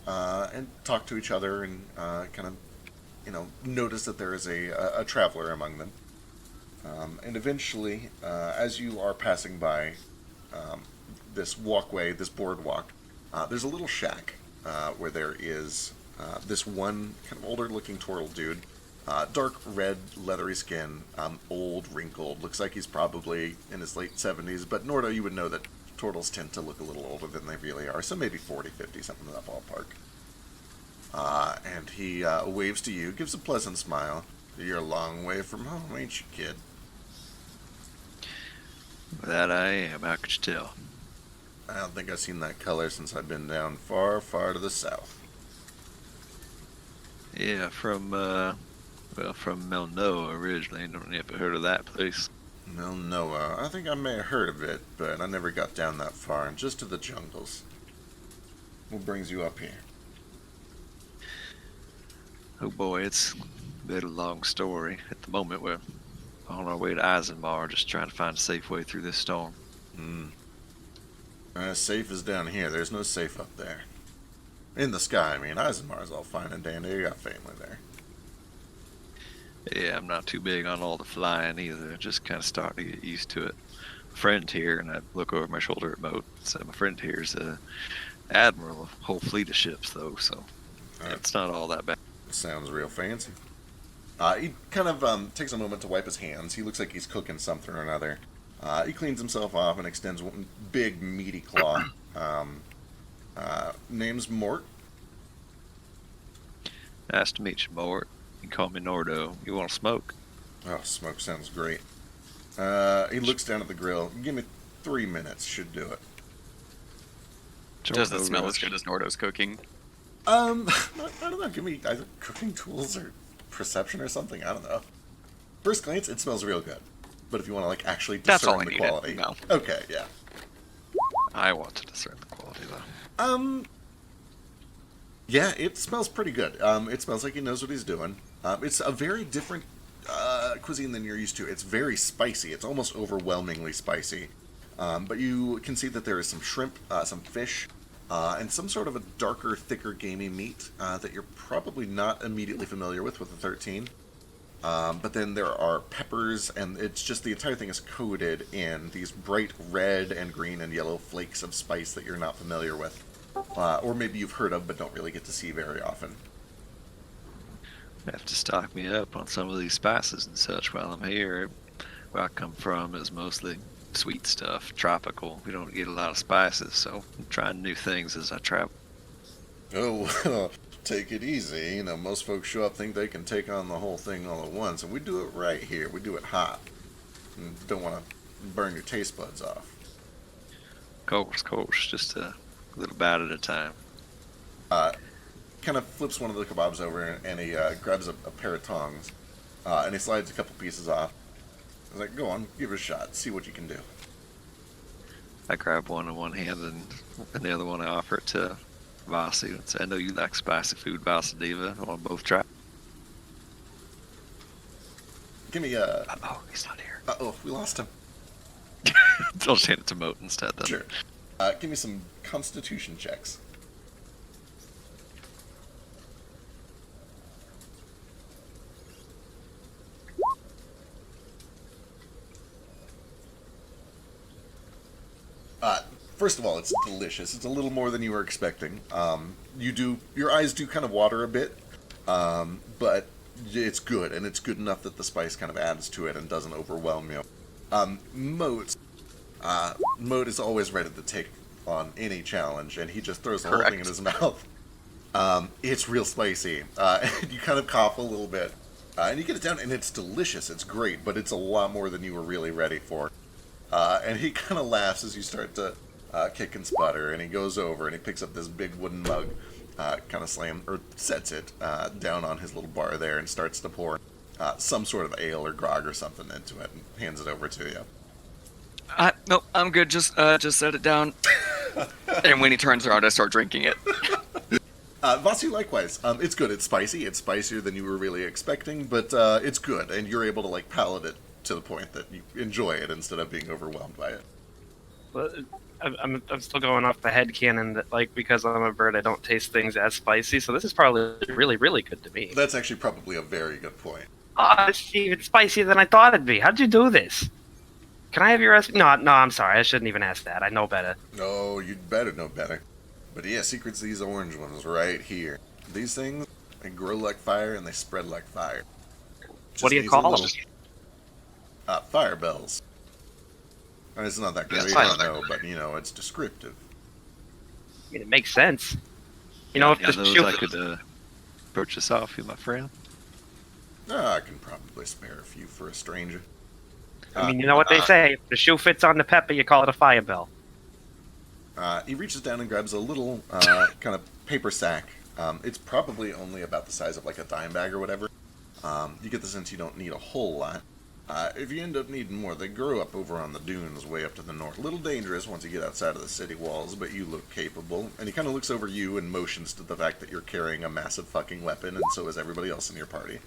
Speaker 1: and talk to each other, and kind of, notice that there is a traveler among them. And eventually, as you are passing by this walkway, this boardwalk, there's a little shack where there is this one kind of older-looking turtle dude, dark red, leathery skin, old, wrinkled. Looks like he's probably in his late 70s, but Nordo, you would know that turtles tend to look a little older than they really are, so maybe 40, 50, something in that ballpark. And he waves to you, gives a pleasant smile. You're a long way from home, ain't you, kid?
Speaker 4: that I am. How could you tell?
Speaker 1: I don't think I've seen that color since I've been down far, far to the south.
Speaker 4: Yeah, from Melnoa originally. Don't know if you heard of that place.
Speaker 1: No, Noah. I think I may have heard of it, but I never got down that far, and just to the jungles. What brings you up here?
Speaker 4: Oh boy, it's a bit of a long story. At the moment, we're on our way to Eisenbar, just trying to find a safe way through this storm.
Speaker 1: Safe is down here. There's no safe up there. In the sky, I mean. Eisenmar's all fine and dandy. You got family there.
Speaker 4: Yeah, I'm not too big on all the flying either. Just kind of starting to get used to it. A friend here, and I look over my shoulder at Moat. So my friend here's a admiral of a whole fleet of ships, though. So it's not all that bad.
Speaker 1: Sounds real fancy. He kind of takes a moment to wipe his hands. He looks like he's cooking something or another. He cleans himself off and extends one big, meaty claw. Name's Mort.
Speaker 4: Nice to meet you, Mort. You can call me Nordo. You want to smoke?
Speaker 1: Oh, smoke sounds great. He looks down at the grill. Give me 3 minutes. Should do it.
Speaker 5: Does it
Speaker 4: No
Speaker 5: smell as
Speaker 4: rush.
Speaker 5: good as Nordo's cooking?
Speaker 1: I don't know. Give me either cooking tools or perception or something. I don't know. First glance, it smells real good. But if you want to like actually
Speaker 5: That's all
Speaker 1: discern
Speaker 5: I
Speaker 1: the
Speaker 5: needed.
Speaker 1: quality,
Speaker 5: No.
Speaker 1: Okay, yeah.
Speaker 4: I want to discern the quality, though.
Speaker 1: Yeah, it smells pretty good. It smells like he knows what he's doing. It's a very different cuisine than you're used to. It's very spicy. It's almost overwhelmingly spicy. But you can see that there is some shrimp, some fish, and some sort of a darker, thicker, gamey meat that you're probably not immediately familiar with the 13. But then there are peppers, and it's just the entire thing is coated in these bright red and green and yellow flakes of spice that you're not familiar with. or maybe you've heard of but don't really get to see very often.
Speaker 4: Have to stock me up on some of these spices and such while I'm here. Where I come from is mostly sweet stuff, tropical. We don't get a lot of spices, so I'm trying new things as I travel.
Speaker 1: Oh, well, take it easy. You know, most folks show up think they can take on the whole thing all at once, and we do it right here. We do it hot. And don't want to burn your taste buds off.
Speaker 4: Of course, just a little bite at a time.
Speaker 1: Kind of flips one of the kebabs over and he grabs a pair of tongs and he slides a couple pieces off. He's like, go on, give it a shot, see what you can do.
Speaker 4: I grab one in one hand and the other one I offer it to Vasi and say, I know you like spicy food, Vasi Diva. I want to both try.
Speaker 1: Give me
Speaker 4: Oh, he's not here.
Speaker 1: Uh-oh, we lost him.
Speaker 4: I'll just hand it to Moat instead then.
Speaker 1: Sure. Give me some constitution checks. First of all, it's delicious. It's a little more than you were expecting. Your eyes do kind of water a bit, but it's good, and it's good enough that the spice kind of adds to it and doesn't overwhelm you. Moat is always ready to take on any challenge, and he just throws the whole thing in his mouth. It's real spicy. You kind of cough a little bit, and you get it down, and it's delicious. It's great, but it's a lot more than you were really ready for. And he kind of laughs as you start to kick and sputter, and he goes over and he picks up this big wooden mug, kind of sets it down on his little bar there and starts to pour some sort of ale or grog or something into it and hands it over to you.
Speaker 5: No, I'm good. Just set it down. And when he turns around, I start drinking it.
Speaker 1: Vasi, likewise. It's good. It's spicy. It's spicier than you were really expecting, but it's good, and you're able to like palate it to the point that you enjoy it instead of being overwhelmed by it.
Speaker 6: But I'm still going off the headcanon that, like, because I'm a bird, I don't taste things as spicy, so this is probably really, really good to me.
Speaker 1: That's actually probably a very good point.
Speaker 6: Oh, it's even spicier than I thought it'd be. How'd you do this? Can I have your recipe? No, I'm sorry. I shouldn't even ask that. I know better.
Speaker 1: No, you'd better know better. But yeah, secret's these orange ones right here. These things, they grow like fire and they spread like fire.
Speaker 6: What do you call them?
Speaker 1: Fire bells. And it's not that great,
Speaker 6: Yes,
Speaker 1: I know, but you know, it's descriptive.
Speaker 6: I mean, it makes sense. You know, if the
Speaker 4: those
Speaker 6: shoe...
Speaker 4: I could purchase off you, my friend.
Speaker 1: I can probably spare a few for a stranger.
Speaker 6: I mean, you know what they say. If the shoe fits on the pepper, you call it a fire bell.
Speaker 1: He reaches down and grabs a little kind of paper sack. It's probably only about the size of like a dime bag or whatever. You get the sense you don't need a whole lot. If you end up needing more, they grow up over on the dunes way up to the north. A little dangerous once you get outside of the city walls, but you look capable. And he kind of looks over you and motions to the fact that you're carrying a massive fucking weapon, and so is everybody else in your party.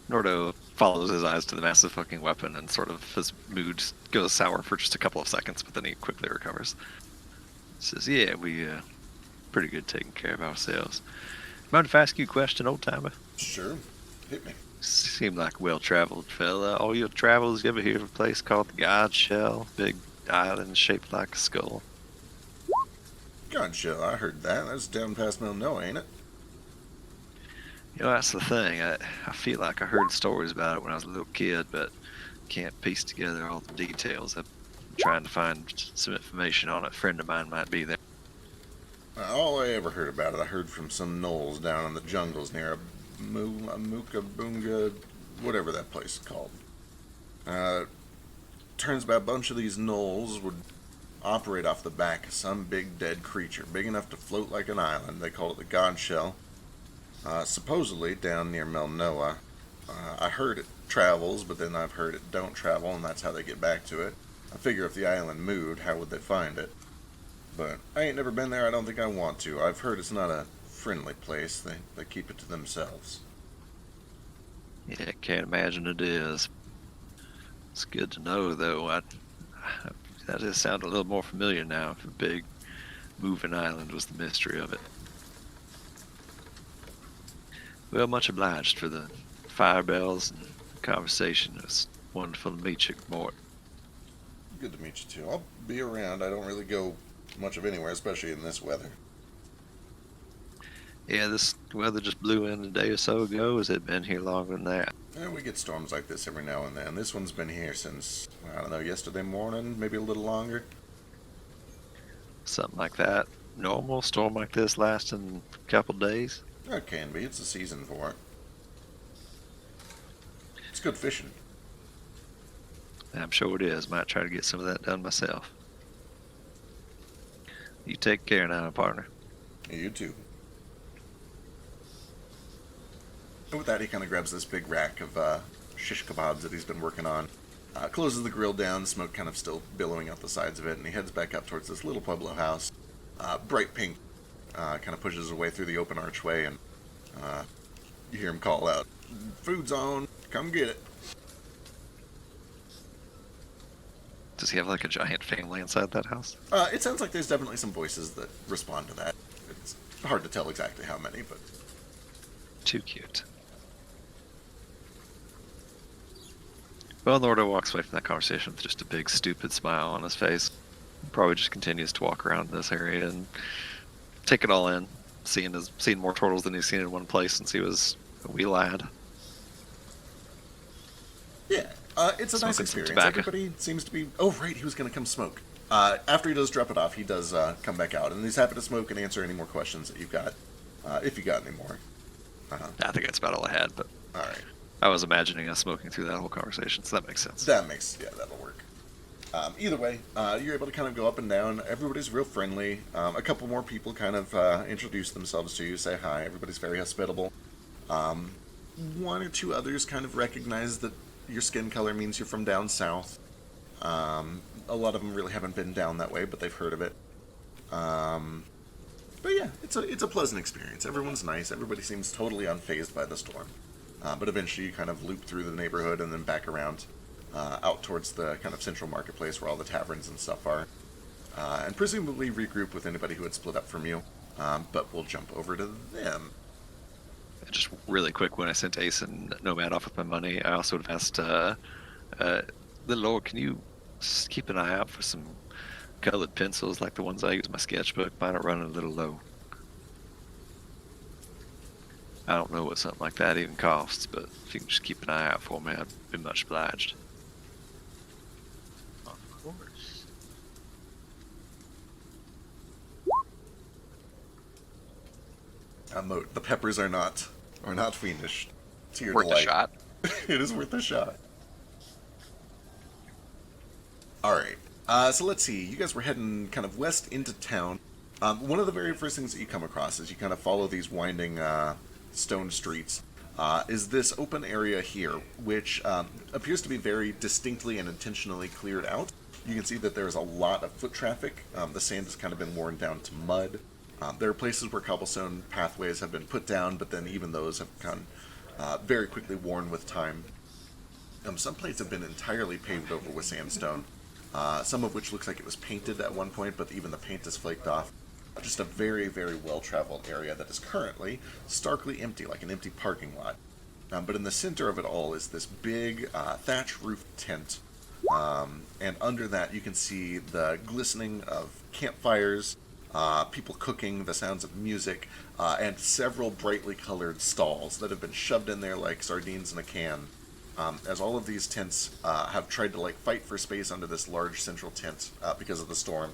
Speaker 4: Nordo follows his eyes to the massive fucking weapon and sort of his mood goes sour for just a couple of seconds, but then he quickly recovers. Says, yeah, we pretty good taking care of ourselves. Mind if I ask you a question, old timer?
Speaker 1: Sure. Hit me.
Speaker 4: Seem like a well-traveled fella. All your travels, you ever hear of a place called the God Shell? Big island shaped like a skull.
Speaker 1: God, Shell, I heard that. That's down past Milnoa, ain't it?
Speaker 4: You know, that's the thing. I feel like I heard stories about it when I was a little kid, but can't piece together all the details. I'm trying to find some information on it. A friend of mine might be there.
Speaker 1: All I ever heard about it, I heard from some gnolls down in the jungles near Amuka Bunga, whatever that place is called. Turns out a bunch of these gnolls would operate off the back of some big dead creature, big enough to float like an island. They call it the God Shell. Supposedly down near Milnoa. I heard it travels, but then I've heard it don't travel, and that's how they get back to it. I figure if the island moved, how would they find it? But I ain't never been there. I don't think I want to. I've heard it's not a friendly place. They keep it to themselves.
Speaker 4: Yeah, can't imagine it is. It's good to know, though. That does sound a little more familiar now. If a big moving island was the mystery of it. Well, much obliged for the fire bells and conversation. It was wonderful to meet you, Mort.
Speaker 1: Good to meet you too. I'll be around. I don't really go much of anywhere, especially in this weather.
Speaker 4: Yeah, this weather just blew in a day or so ago. Has it been here longer than that?
Speaker 1: Yeah, we get storms like this every now and then. This one's been here since, I don't know, yesterday morning, maybe a little longer.
Speaker 4: Something like that. Normal storm like this lasting a couple days?
Speaker 1: It can be. It's the season for it. It's good fishing.
Speaker 4: I'm sure it is. Might try to get some of that done myself. You take care now, partner.
Speaker 1: You too. And with that, he kind of grabs this big rack of shish kebabs that he's been working on, closes the grill down, smoke kind of still billowing out the sides of it, and he heads back up towards this little Pueblo house. Bright pink, kind of pushes his way through the open archway, and you hear him call out, "Food's on, come get it."
Speaker 4: Does he have like a giant family inside that house?
Speaker 1: It sounds like there's definitely some voices that respond to that. It's hard to tell exactly how many, but...
Speaker 4: Too cute. Well, Nordo walks away from that conversation with just a big, stupid smile on his face. Probably just continues to walk around this area and take it all in, seeing more turtles than he's seen in one place since he was a wee lad.
Speaker 1: Yeah, it's a nice
Speaker 4: Smoking some
Speaker 1: experience.
Speaker 4: tobacco.
Speaker 1: Everybody seems to be... Oh, right, he was going to come smoke. After he does drop it off, he does come back out, and he's happy to smoke and answer any more questions that you've got, if you got any more.
Speaker 4: I think that's about all I had, but
Speaker 1: All right.
Speaker 4: I was imagining us smoking through that whole conversation, so that makes sense.
Speaker 1: That'll work. Either way, you're able to kind of go up and down. Everybody's real friendly. A couple more people kind of introduce themselves to you, say hi. Everybody's very hospitable. One or two others kind of recognize that your skin color means you're from down south. A lot of them really haven't been down that way, but they've heard of it. But yeah, it's a pleasant experience. Everyone's nice. Everybody seems totally unfazed by the storm. But eventually you kind of loop through the neighborhood and then back around out towards the kind of central marketplace where all the taverns and stuff are. And presumably regroup with anybody who had split up from you. But we'll jump over to them.
Speaker 4: Just really quick, when I sent Ace and Nomad off with my money, I also would have asked, Little Lord, can you keep an eye out for some colored pencils like the ones I use in my sketchbook? Mine are running a little low. I don't know what something like that even costs, but if you can just keep an eye out for me, I'd be much obliged.
Speaker 3: Of course.
Speaker 1: The peppers are not fiendish. To your
Speaker 5: Worth a
Speaker 1: delight.
Speaker 5: shot.
Speaker 1: It is worth a shot. Alright, so let's see. You guys were heading kind of west into town. One of the very first things that you come across as you kind of follow these winding stone streets is this open area here, which appears to be very distinctly and intentionally cleared out. You can see that there's a lot of foot traffic. The sand has kind of been worn down to mud. There are places where cobblestone pathways have been put down, but then even those have gone very quickly worn with time. Some places have been entirely paved over with sandstone, some of which looks like it was painted at one point, but even the paint is flaked off. Just a very, very well-traveled area that is currently starkly empty, like an empty parking lot. But in the center of it all is this big thatch-roofed tent, and under that you can see the glistening of campfires, people cooking, the sounds of music, and several brightly colored stalls that have been shoved in there like sardines in a can. As all of these tents have tried to fight for space under this large central tent because of the storm,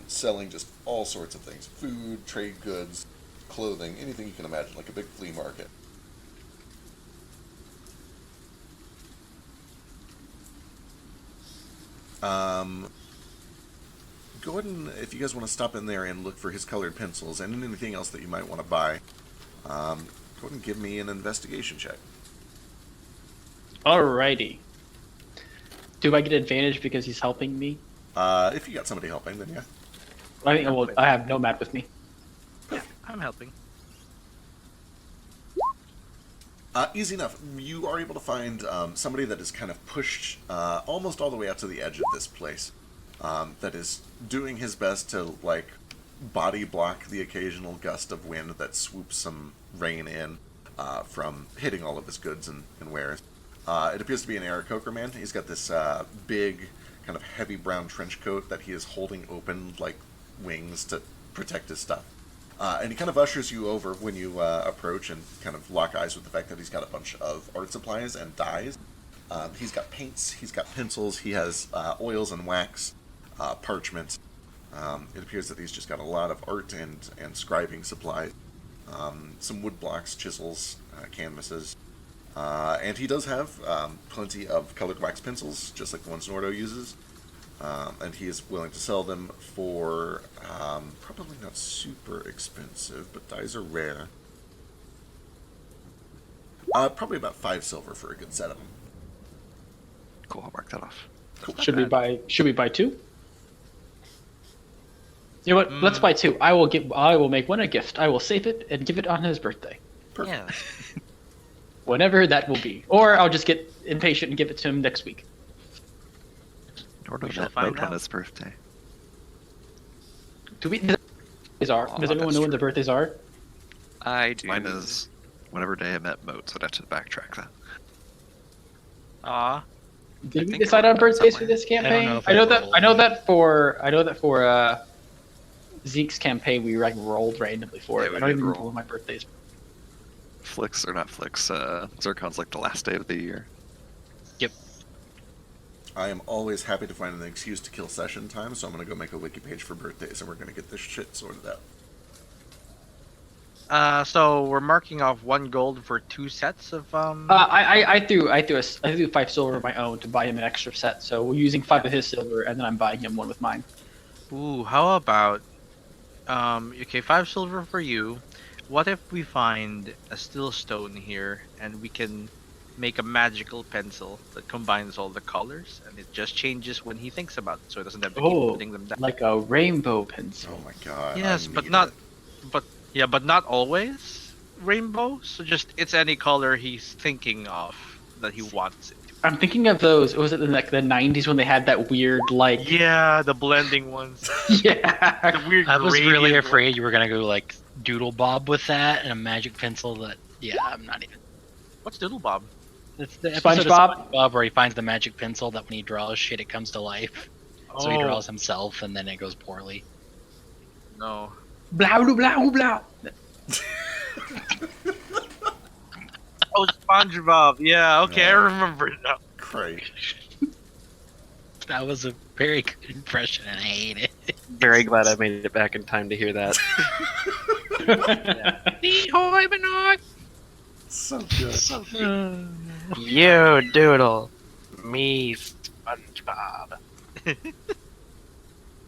Speaker 1: selling just all sorts of things: food, trade goods, clothing, anything you can imagine, like a big flea market. Go ahead and, if you guys want to stop in there and look for his colored pencils and anything else that you might want to buy, go ahead and give me an investigation check.
Speaker 2: Alrighty. Do I get advantage because he's helping me?
Speaker 1: If you got somebody helping, then yeah.
Speaker 2: I think I have Nomad with me.
Speaker 3: Yeah, I'm helping.
Speaker 1: Easy enough. You are able to find somebody that is kind of pushed almost all the way out to the edge of this place. That is doing his best to body block the occasional gust of wind that swoops some rain in from hitting all of his goods and wares. It appears to be an Aarakocra man. He's got this big, kind of heavy brown trench coat that he is holding open like wings to protect his stuff. And he kind of ushers you over when you approach and kind of lock eyes with the fact that he's got a bunch of art supplies and dyes. He's got paints, he's got pencils, he has oils and wax, parchment. It appears that he's just got a lot of art and scribing supplies. Some wood blocks, chisels, canvases. And he does have plenty of colored wax pencils, just like the ones Nordo uses. And he is willing to sell them for probably not super expensive, but dyes are rare. Probably about 5 silver for a good set of them.
Speaker 4: Cool, I'll mark that off.
Speaker 1: Cool.
Speaker 2: Should we buy 2? You know what? Let's buy 2. I will make one a gift. I will save it and give it on his birthday.
Speaker 1: Perfect.
Speaker 3: Yeah.
Speaker 2: Whenever that will be. Or I'll just get impatient and give it to him next week.
Speaker 4: Nordo
Speaker 3: shall
Speaker 4: met
Speaker 3: find
Speaker 4: Moat on
Speaker 3: out.
Speaker 4: his birthday.
Speaker 2: Does anyone know when the birthdays are?
Speaker 5: I do.
Speaker 4: Mine is whenever day I met Moat, so I'd have to backtrack that.
Speaker 3: Aw.
Speaker 2: Did we
Speaker 5: think
Speaker 2: decide
Speaker 5: I
Speaker 2: on
Speaker 5: wrote down
Speaker 2: birthdays for
Speaker 5: somewhere.
Speaker 2: this campaign?
Speaker 7: know if
Speaker 2: I know
Speaker 7: I
Speaker 2: that for Zeke's campaign we rolled randomly for
Speaker 4: Yeah,
Speaker 2: it.
Speaker 4: we
Speaker 2: I don't
Speaker 4: did
Speaker 2: even
Speaker 4: roll.
Speaker 2: remember when my birthday's.
Speaker 4: Flicks, or not Flicks, Zircon's like the last day of the year.
Speaker 1: I am always happy to find an excuse to kill session time, so I'm going to go make a wiki page for birthdays, and we're going to get this shit sorted out.
Speaker 9: So we're marking off 1 gold for 2 sets of
Speaker 2: I threw 5 silver of my own to buy him an extra set. So we're using 5 of his silver, and then I'm buying him 1 with mine.
Speaker 9: Ooh, how about okay, 5 silver for you. What if we find a still stone here and we can make a magical pencil that combines all the colors and it just changes when he thinks about it, so he doesn't have to keep putting them down.
Speaker 2: Like a rainbow pencil.
Speaker 1: Oh my god.
Speaker 9: Yes,
Speaker 1: I
Speaker 9: but
Speaker 1: need
Speaker 9: not
Speaker 1: it.
Speaker 9: but not always rainbow. So just it's any color he's thinking of that he wants it.
Speaker 2: I'm thinking of those. Was it in like the 90s when they had that weird like?
Speaker 9: Yeah, the blending ones.
Speaker 2: Yeah.
Speaker 9: The weird
Speaker 7: I was really
Speaker 9: gradient
Speaker 7: afraid you were gonna go like Doodle Bob with that and a magic pencil that. Yeah, I'm not even.
Speaker 9: What's Doodle Bob?
Speaker 7: It's the episode
Speaker 2: SpongeBob?
Speaker 7: of SpongeBob where he finds the magic pencil that when he draws shit, it comes to life. So he
Speaker 9: Oh.
Speaker 7: draws himself, and then it goes poorly.
Speaker 9: No.
Speaker 2: Blah blah blah blah.
Speaker 9: Oh, SpongeBob. Yeah, okay, I
Speaker 1: Yeah.
Speaker 9: remember it now.
Speaker 1: Great.
Speaker 7: That was a very good impression, and I hate it.
Speaker 6: Very glad I made it back in time to hear that.
Speaker 1: So good.
Speaker 6: So you doodle, me SpongeBob.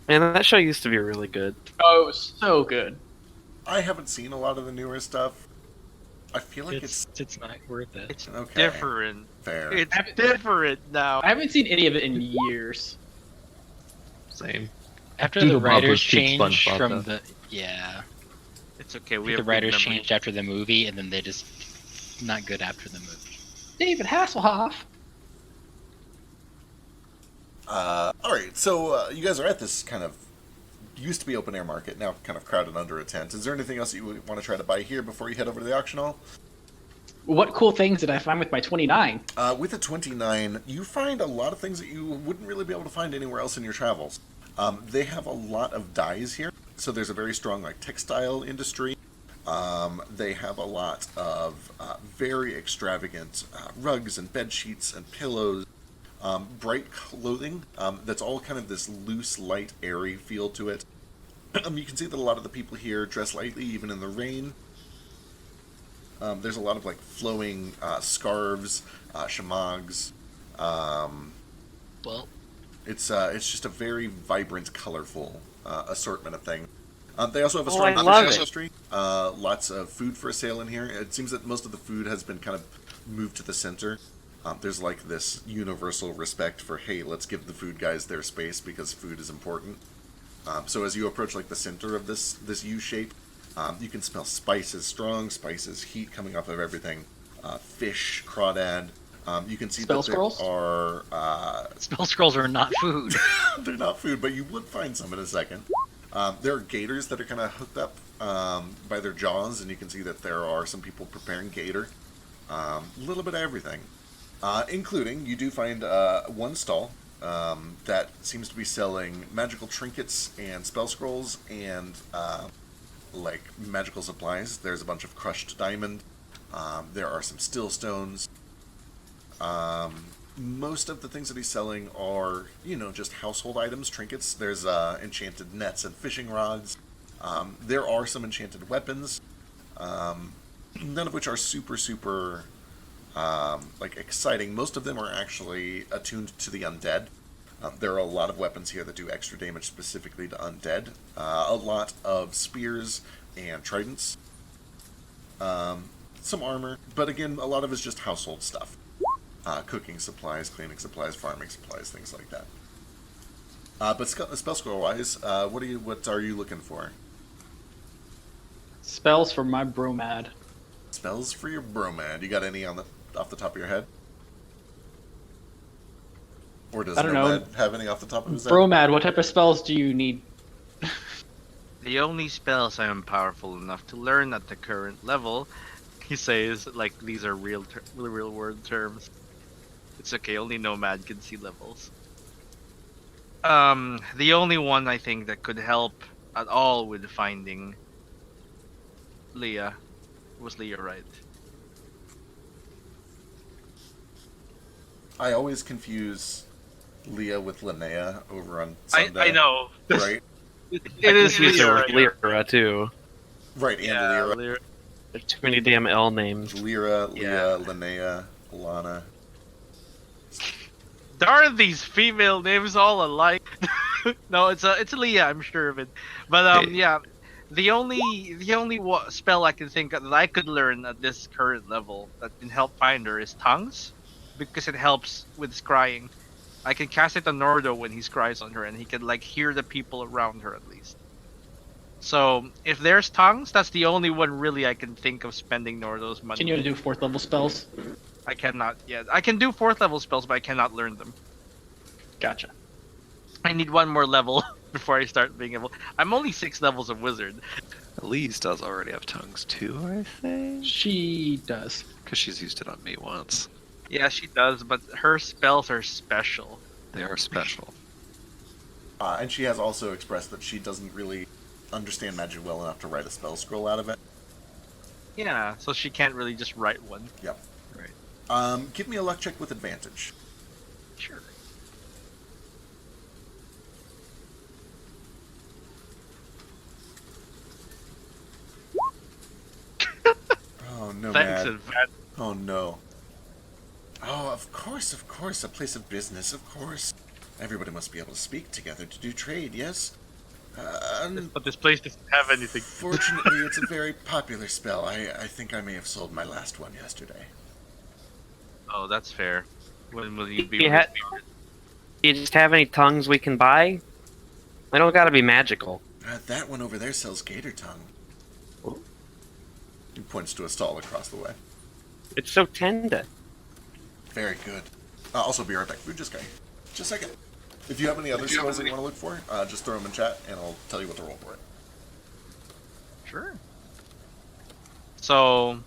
Speaker 6: Man, that show used to be really good.
Speaker 2: Oh, it was so good.
Speaker 1: I haven't seen a lot of the newer stuff. I feel like
Speaker 7: It's not worth it.
Speaker 9: It's
Speaker 1: okay.
Speaker 9: different.
Speaker 1: Fair.
Speaker 9: It's different now.
Speaker 2: I haven't seen any of it in years.
Speaker 8: Same.
Speaker 7: After
Speaker 8: Doodle
Speaker 7: the
Speaker 8: Bob
Speaker 7: writers
Speaker 8: was cheap
Speaker 7: changed
Speaker 8: SpongeBob,
Speaker 7: from
Speaker 8: though.
Speaker 7: the
Speaker 9: It's okay. We
Speaker 7: the
Speaker 9: have
Speaker 7: writers
Speaker 9: good memory.
Speaker 7: changed after the movie, and then they just not good after the movie.
Speaker 2: David Hasselhoff.
Speaker 1: Alright, so you guys are at this kind of used to be open air market, now kind of crowded under a tent. Is there anything else that you would want to try to buy here before you head over to the auction hall?
Speaker 2: What cool things did I find with my 29?
Speaker 1: With a 29, you find a lot of things that you wouldn't really be able to find anywhere else in your travels. They have a lot of dyes here, so there's a very strong like textile industry. They have a lot of very extravagant rugs and bed sheets and pillows, bright clothing that's all kind of this loose, light, airy feel to it. You can see that a lot of the people here dress lightly, even in the rain. There's a lot of like flowing scarves, shamags.
Speaker 7: Well,
Speaker 1: It's just a very vibrant, colorful assortment of things. They also have a
Speaker 6: Oh,
Speaker 1: strong
Speaker 6: I love
Speaker 1: food
Speaker 6: it.
Speaker 1: industry. Lots of food for sale in here. It seems that most of the food has been kind of moved to the center. There's like this universal respect for, hey, let's give the food guys their space because food is important. So as you approach like the center of this U shape, you can smell spices, strong spices, heat coming off of everything. Fish, crawdad. You can see
Speaker 2: Spell
Speaker 1: that there
Speaker 2: scrolls?
Speaker 1: are
Speaker 7: spell scrolls are not food.
Speaker 1: they're not food, but you would find some in a second. There are gators that are kind of hooked up by their jaws, and you can see that there are some people preparing gator. A little bit of everything. Including, you do find one stall that seems to be selling magical trinkets and spell scrolls and like magical supplies. There's a bunch of crushed diamond. There are some still stones. Most of the things that he's selling are, just household items, trinkets. There's enchanted nets and fishing rods. There are some enchanted weapons, none of which are super exciting. Most of them are actually attuned to the undead. There are a lot of weapons here that do extra damage specifically to undead. A lot of spears and tridents. Some armor, but again, a lot of it's just household stuff. Cooking supplies, cleaning supplies, farming supplies, things like that. But spell scroll wise, what are you looking for?
Speaker 2: Spells for my bromad.
Speaker 1: Spells for your bromad. You got any off the top of your head? Or does
Speaker 2: I don't
Speaker 1: Nomad
Speaker 2: know.
Speaker 1: have any off the top of his head?
Speaker 2: Bromad, what type of spells do you need?
Speaker 9: The only spells I am powerful enough to learn at the current level, he says, like these are real world terms. It's okay, only Nomad can see levels. The only one I think that could help at all with finding Leah was Leah, right?
Speaker 1: I always confuse Leah with Linnea over on Sunday.
Speaker 9: I know.
Speaker 1: Right?
Speaker 9: It is Leah, right?
Speaker 6: Lyra too.
Speaker 1: Right, and
Speaker 9: Yeah,
Speaker 1: Lyra.
Speaker 9: Lyra.
Speaker 6: There's too many damn L names.
Speaker 1: Lyra,
Speaker 9: Yeah.
Speaker 1: Leah, Linnea, Alana.
Speaker 9: Darn these female names all alike. No, it's Leah, I'm sure of it. But
Speaker 4: Hey.
Speaker 9: yeah, the only spell I can think of that I could learn at this current level that can help find her is tongues, because it helps with scrying. I can cast it on Nordo when he scries on her, and he can hear the people around her at least. So if there's tongues, that's the only one really I can think of spending Nordo's money.
Speaker 2: Can you do 4th level spells?
Speaker 9: I cannot yet. I can do 4th level spells, but I cannot learn them.
Speaker 2: Gotcha.
Speaker 9: I need one more level before I start being able. I'm only 6 levels of wizard.
Speaker 4: Elise does already have tongues too, I think.
Speaker 2: She does.
Speaker 4: Because she's used it on me once.
Speaker 9: Yeah, she does, but her spells are special.
Speaker 4: They are special.
Speaker 1: And she has also expressed that she doesn't really understand magic well enough to write a spell scroll out of it.
Speaker 9: Yeah, so she can't really just write one.
Speaker 1: Yep.
Speaker 4: Right.
Speaker 1: Give me a luck check with advantage.
Speaker 9: Sure.
Speaker 1: Oh no,
Speaker 9: Thanks,
Speaker 1: man.
Speaker 9: advance.
Speaker 1: Oh no. Oh, of course, a place of business, of course. Everybody must be able to speak together to do trade, yes?
Speaker 9: But this place doesn't have anything.
Speaker 1: Fortunately, it's a very popular spell. I think I may have sold my last one yesterday.
Speaker 9: Oh, that's fair. When will you be?
Speaker 6: You, ha- you just have any tongues we can buy? They don't gotta be magical.
Speaker 1: That one over there sells gator tongue. He points to a stall across the way.
Speaker 6: It's so tender.
Speaker 1: Very good. Also, be right back. Food just guy. Just a second. If you have any other spells that you want to look for, just throw them in chat, and I'll tell you what to roll for it.
Speaker 9: Sure. So,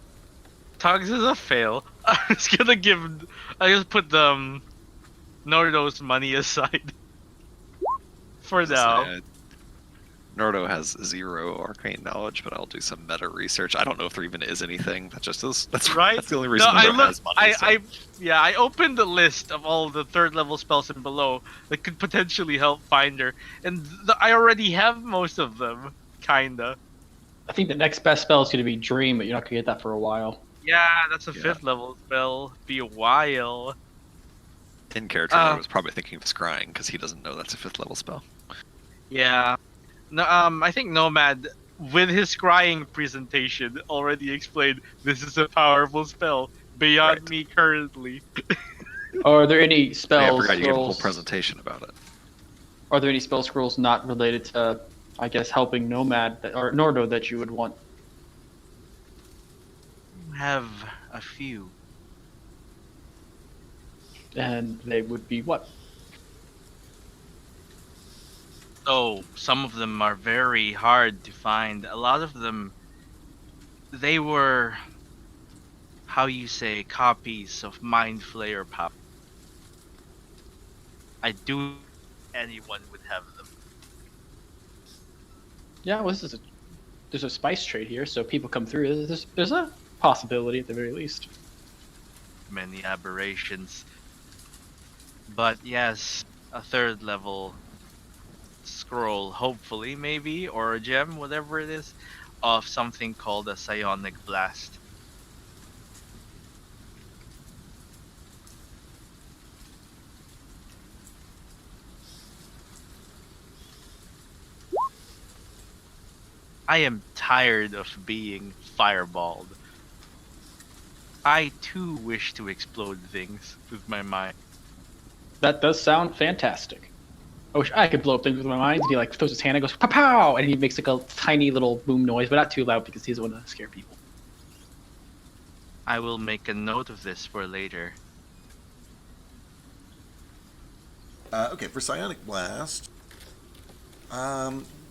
Speaker 9: Tugs is a fail. I'm just gonna give. I just put Nordo's money aside for now.
Speaker 4: Nordo has 0 arcane knowledge, but I'll do some meta research. I don't know if there even is anything. That just is. That's
Speaker 9: Right?
Speaker 4: That's the only reason
Speaker 9: No, I
Speaker 4: Nordo
Speaker 9: looked.
Speaker 4: has money. So.
Speaker 9: I opened the list of all the 3rd level spells and below that could potentially help find her, and I already have most of them, kinda.
Speaker 2: I think the next best spell is going to be Dream, but you're not going to get that for a while.
Speaker 9: Yeah, that's a
Speaker 4: Yeah.
Speaker 9: 5th level spell. Be a while.
Speaker 4: In character, I was probably thinking of scrying because he doesn't know that's a 5th level spell.
Speaker 9: Yeah. No, I think Nomad, with his scrying presentation, already explained this is a powerful spell beyond
Speaker 4: Right.
Speaker 9: me currently.
Speaker 2: Are there any
Speaker 4: I
Speaker 2: spell
Speaker 4: forgot you gave a whole
Speaker 2: scrolls?
Speaker 4: presentation about it.
Speaker 2: Are there any spell scrolls not related to, I guess, helping Nomad or Nordo that you would want?
Speaker 9: Have a few.
Speaker 2: And they would be what?
Speaker 9: Oh, some of them are very hard to find. A lot of them, they were, how you say, copies of Mind Flayer power. I do. Anyone would have them.
Speaker 2: Yeah, well, there's a spice trade here, so people come through. There's a possibility at the very least.
Speaker 9: Many aberrations. But yes, a third level scroll, hopefully, maybe, or a gem, whatever it is, of something called a psionic blast. I am tired of being fireballed. I too wish to explode things with my mind.
Speaker 2: That does sound fantastic. I wish I could blow up things with my mind. He like throws his hand and goes pow pow, and he makes like a tiny little boom noise, but not too loud because he's the one to scare people.
Speaker 9: I will make a note of this for later.
Speaker 1: Okay, for Psionic Blast,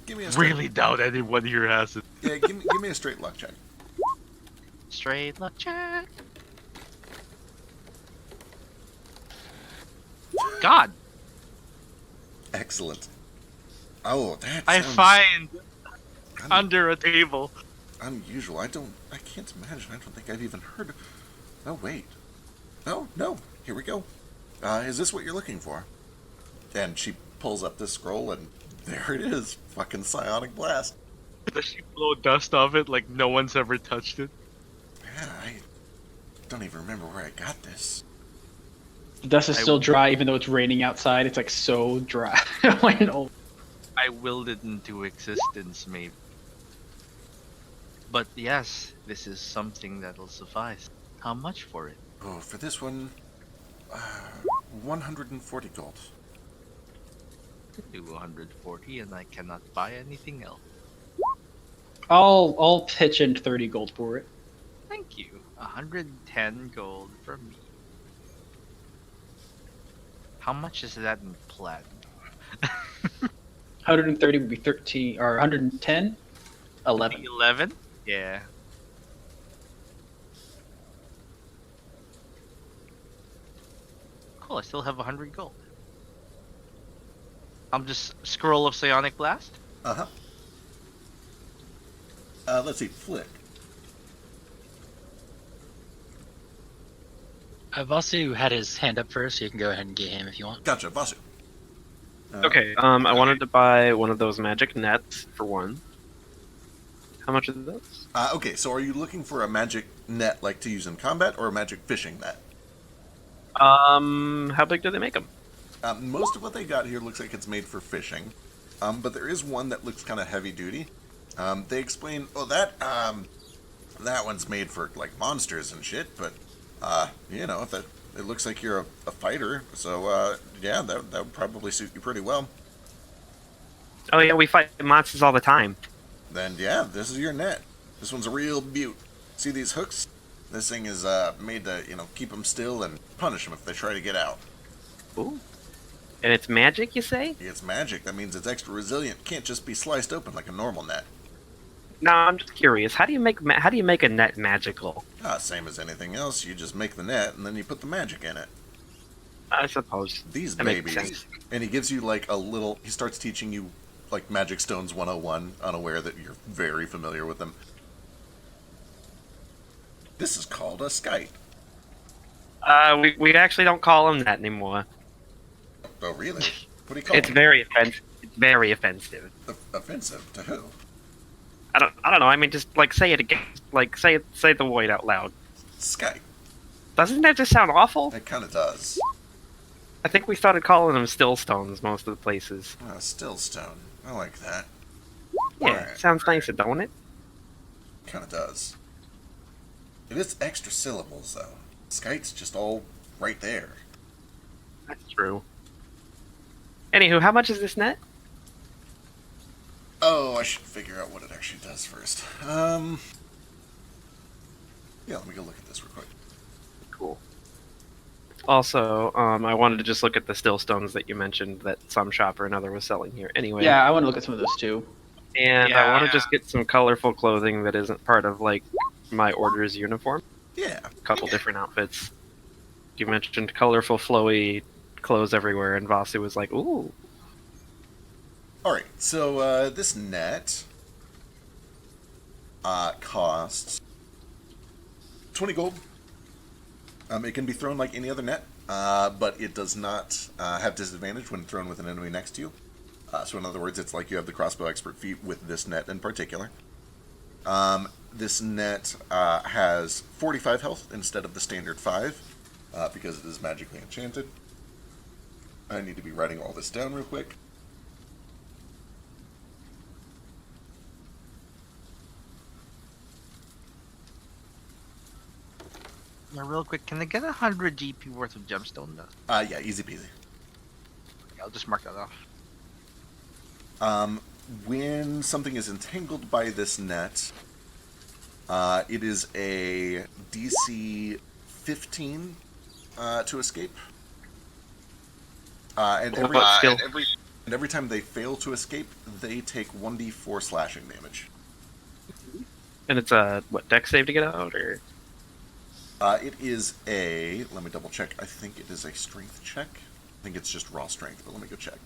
Speaker 1: give me a straight,
Speaker 9: Really doubt anyone here has it.
Speaker 1: yeah, give me a straight luck check.
Speaker 9: Straight luck check. God,
Speaker 1: Excellent. Oh, that
Speaker 9: I
Speaker 1: sounds
Speaker 9: find
Speaker 1: un-
Speaker 9: under a table.
Speaker 1: unusual. I can't imagine. I don't think I've even heard of... Oh, wait. No. Here we go. Is this what you're looking for? And she pulls up this scroll, and there it is. Fucking Psionic Blast.
Speaker 9: Does she blow dust off it like no one's ever touched it?
Speaker 1: Yeah, I don't even remember where I got this.
Speaker 2: The dust is still dry, even though it's raining outside. It's like so dry.
Speaker 9: I willed it into existence, maybe. But yes, this is something that'll suffice. How much for it?
Speaker 1: Oh, for this one, 140 gold.
Speaker 9: 240, and I cannot buy anything else.
Speaker 2: I'll pitch in 30 gold for it.
Speaker 9: Thank you. 110 gold from me. How much is that in platinum?
Speaker 2: 130 would be 13, or 110, 11.
Speaker 9: 11? Yeah. Cool, I still have 100 gold. I'm just scroll of Psionic Blast.
Speaker 1: Uh-huh. Let's see, Flick.
Speaker 7: Vasu had his hand up first, so you can go ahead and get him if you want.
Speaker 1: Gotcha, Vasu.
Speaker 6: Okay, I wanted to buy one of those magic nets for one. How much are those?
Speaker 1: Okay, so are you looking for a magic net like to use in combat, or a magic fishing net?
Speaker 6: How big do they make them?
Speaker 1: Most of what they got here looks like it's made for fishing, but there is one that looks kind of heavy duty. They explain, that one's made for like monsters and shit, but if it looks like you're a fighter, so yeah, that would probably suit you pretty well.
Speaker 6: Oh yeah, we fight monsters all the time.
Speaker 1: Then yeah, this is your net. This one's a real beaut. See these hooks? This thing is made to keep them still and punish them if they try to get out.
Speaker 6: Ooh. And it's magic, you say?
Speaker 1: It's magic. That means it's extra resilient. Can't just be sliced open like a normal net.
Speaker 6: No, I'm just curious. How do you make a net magical?
Speaker 1: Same as anything else. You just make the net and then you put the magic in it.
Speaker 6: I suppose.
Speaker 1: These
Speaker 6: That makes
Speaker 1: babies.
Speaker 6: sense.
Speaker 1: And he gives you like a little. He starts teaching you like Magic Stones 101, unaware that you're very familiar with them. This is called a skite.
Speaker 6: We actually don't call them that anymore.
Speaker 1: Oh, really? What do you call
Speaker 6: It's
Speaker 1: them?
Speaker 6: very offensive. It's very offensive.
Speaker 1: Offensive to who?
Speaker 6: I don't know. I mean, just like say it again. Like say the word out loud.
Speaker 1: Skite.
Speaker 6: Doesn't that just sound awful?
Speaker 1: It kind of does.
Speaker 6: I think we started calling them stillstones most of the places.
Speaker 1: Stillstone. I like that.
Speaker 6: Yeah,
Speaker 1: Alright.
Speaker 6: sounds nicer, don't it?
Speaker 1: Kind of does. It is extra syllables, though. Skite's just all right there.
Speaker 6: That's true. Anywho, how much is this net?
Speaker 1: Oh, I should figure out what it actually does first. Yeah, let me go look at this real quick.
Speaker 6: Cool. Also, I wanted to just look at the stillstones that you mentioned that some shop or another was selling here. Anyway.
Speaker 2: Yeah, I want to look at some of those too.
Speaker 6: And I want to just get some colorful clothing that isn't part of like my order's uniform.
Speaker 1: Yeah.
Speaker 6: A couple different outfits. You mentioned colorful, flowy clothes everywhere, and Vasu was like, "Ooh."
Speaker 1: Alright, so this net costs 20 gold. It can be thrown like any other net, but it does not have disadvantage when thrown with an enemy next to you. So in other words, it's like you have the crossbow expert feat with this net in particular. This net has 45 health instead of the standard 5, because it is magically enchanted. I need to be writing all this down real quick.
Speaker 9: Now, real quick, can I get 100 GP worth of gemstone though?
Speaker 1: Yeah, easy peasy.
Speaker 9: I'll just mark that off.
Speaker 1: When something is entangled by this net, it is a DC 15 to escape. And every time they fail to escape, they take 1d4 slashing damage.
Speaker 6: And it's a dex save to get out, or
Speaker 1: It is a, let me double check, I think it is a strength check. I think it's just raw strength, but let me go check.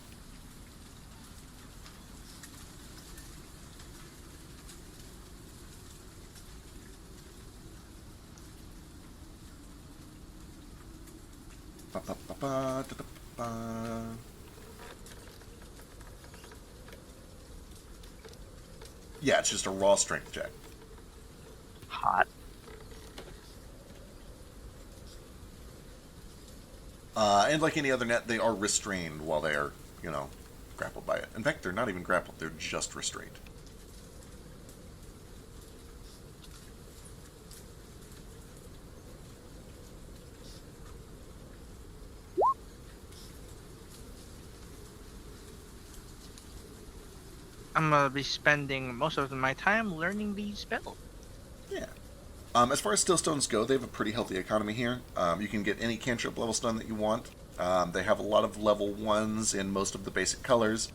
Speaker 1: Yeah, it's just a raw strength check.
Speaker 6: hot.
Speaker 1: And like any other net, they are restrained while they are, grappled by it. In fact, they're not even grappled, they're just restrained.
Speaker 9: I'm gonna be spending most of my time learning these spells.
Speaker 1: Yeah. As far as still stones go, they have a pretty healthy economy here. You can get any cantrip level stone that you want. They have a lot of level 1s in most of the basic colors.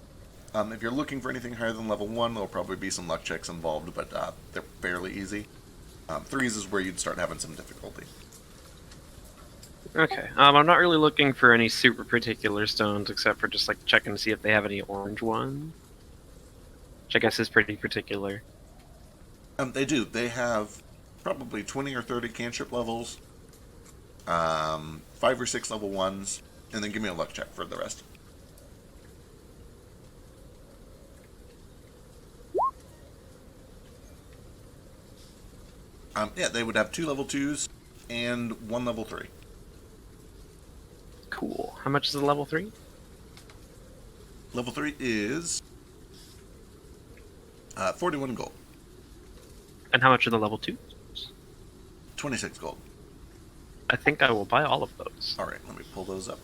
Speaker 1: If you're looking for anything higher than level 1, there'll probably be some luck checks involved, but they're fairly easy. 3s is where you'd start having some difficulty.
Speaker 6: Okay. I'm not really looking for any super particular stones, except for just like checking to see if they have any orange ones, which I guess is pretty particular.
Speaker 1: They do. They have probably 20 or 30 cantrip levels, 5 or 6 level 1s, and then give me a luck check for the rest. Yeah, they would have 2 level 2s and 1 level 3.
Speaker 6: Cool. How much is the level 3?
Speaker 1: Level 3 is 41 gold.
Speaker 6: And how much are the level 2?
Speaker 1: 26 gold.
Speaker 6: I think I will buy all of those.
Speaker 1: Alright, let me pull those up.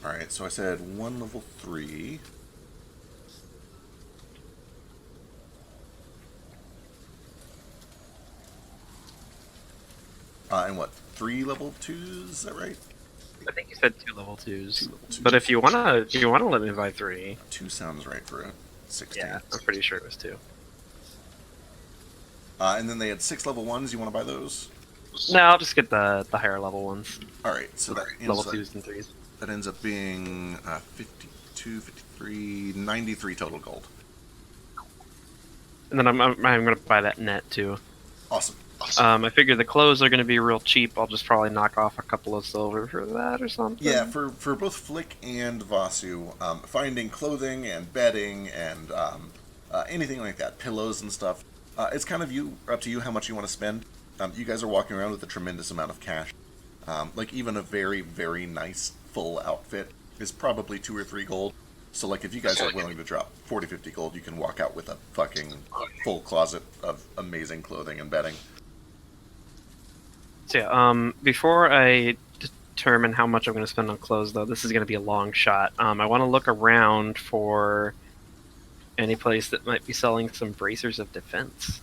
Speaker 1: Alright, so I said 1 level 3. And what, 3 level 2s, is that right?
Speaker 6: I think you said 2 level 2s.
Speaker 1: 2 level 2s.
Speaker 6: But if you wanna let me buy 3.
Speaker 1: 2 sounds right for a 16.
Speaker 6: Yeah, I'm pretty sure it was 2.
Speaker 1: And then they had 6 level 1s, you want to buy those?
Speaker 6: No, I'll just get the higher level ones.
Speaker 1: Alright, so that
Speaker 6: Level
Speaker 1: ends,
Speaker 6: 2s and 3s.
Speaker 1: that ends up being 52, 53, 93 total gold.
Speaker 6: And then I'm gonna buy that net too.
Speaker 1: Awesome.
Speaker 6: I figure the clothes are gonna be real cheap. I'll just probably knock off a couple of silver for that or something.
Speaker 1: Yeah, for both Flick and Vasu, finding clothing and bedding and anything like that, pillows and stuff, it's kind of up to you how much you want to spend. You guys are walking around with a tremendous amount of cash. Like even a very, very nice full outfit is probably 2 or 3 gold. So like if you guys are willing to drop 40, 50 gold, you can walk out with a fucking full closet of amazing clothing and bedding.
Speaker 6: So yeah, before I determine how much I'm going to spend on clothes, though, this is going to be a long shot. I want to look around for any place that might be selling some bracers of defense.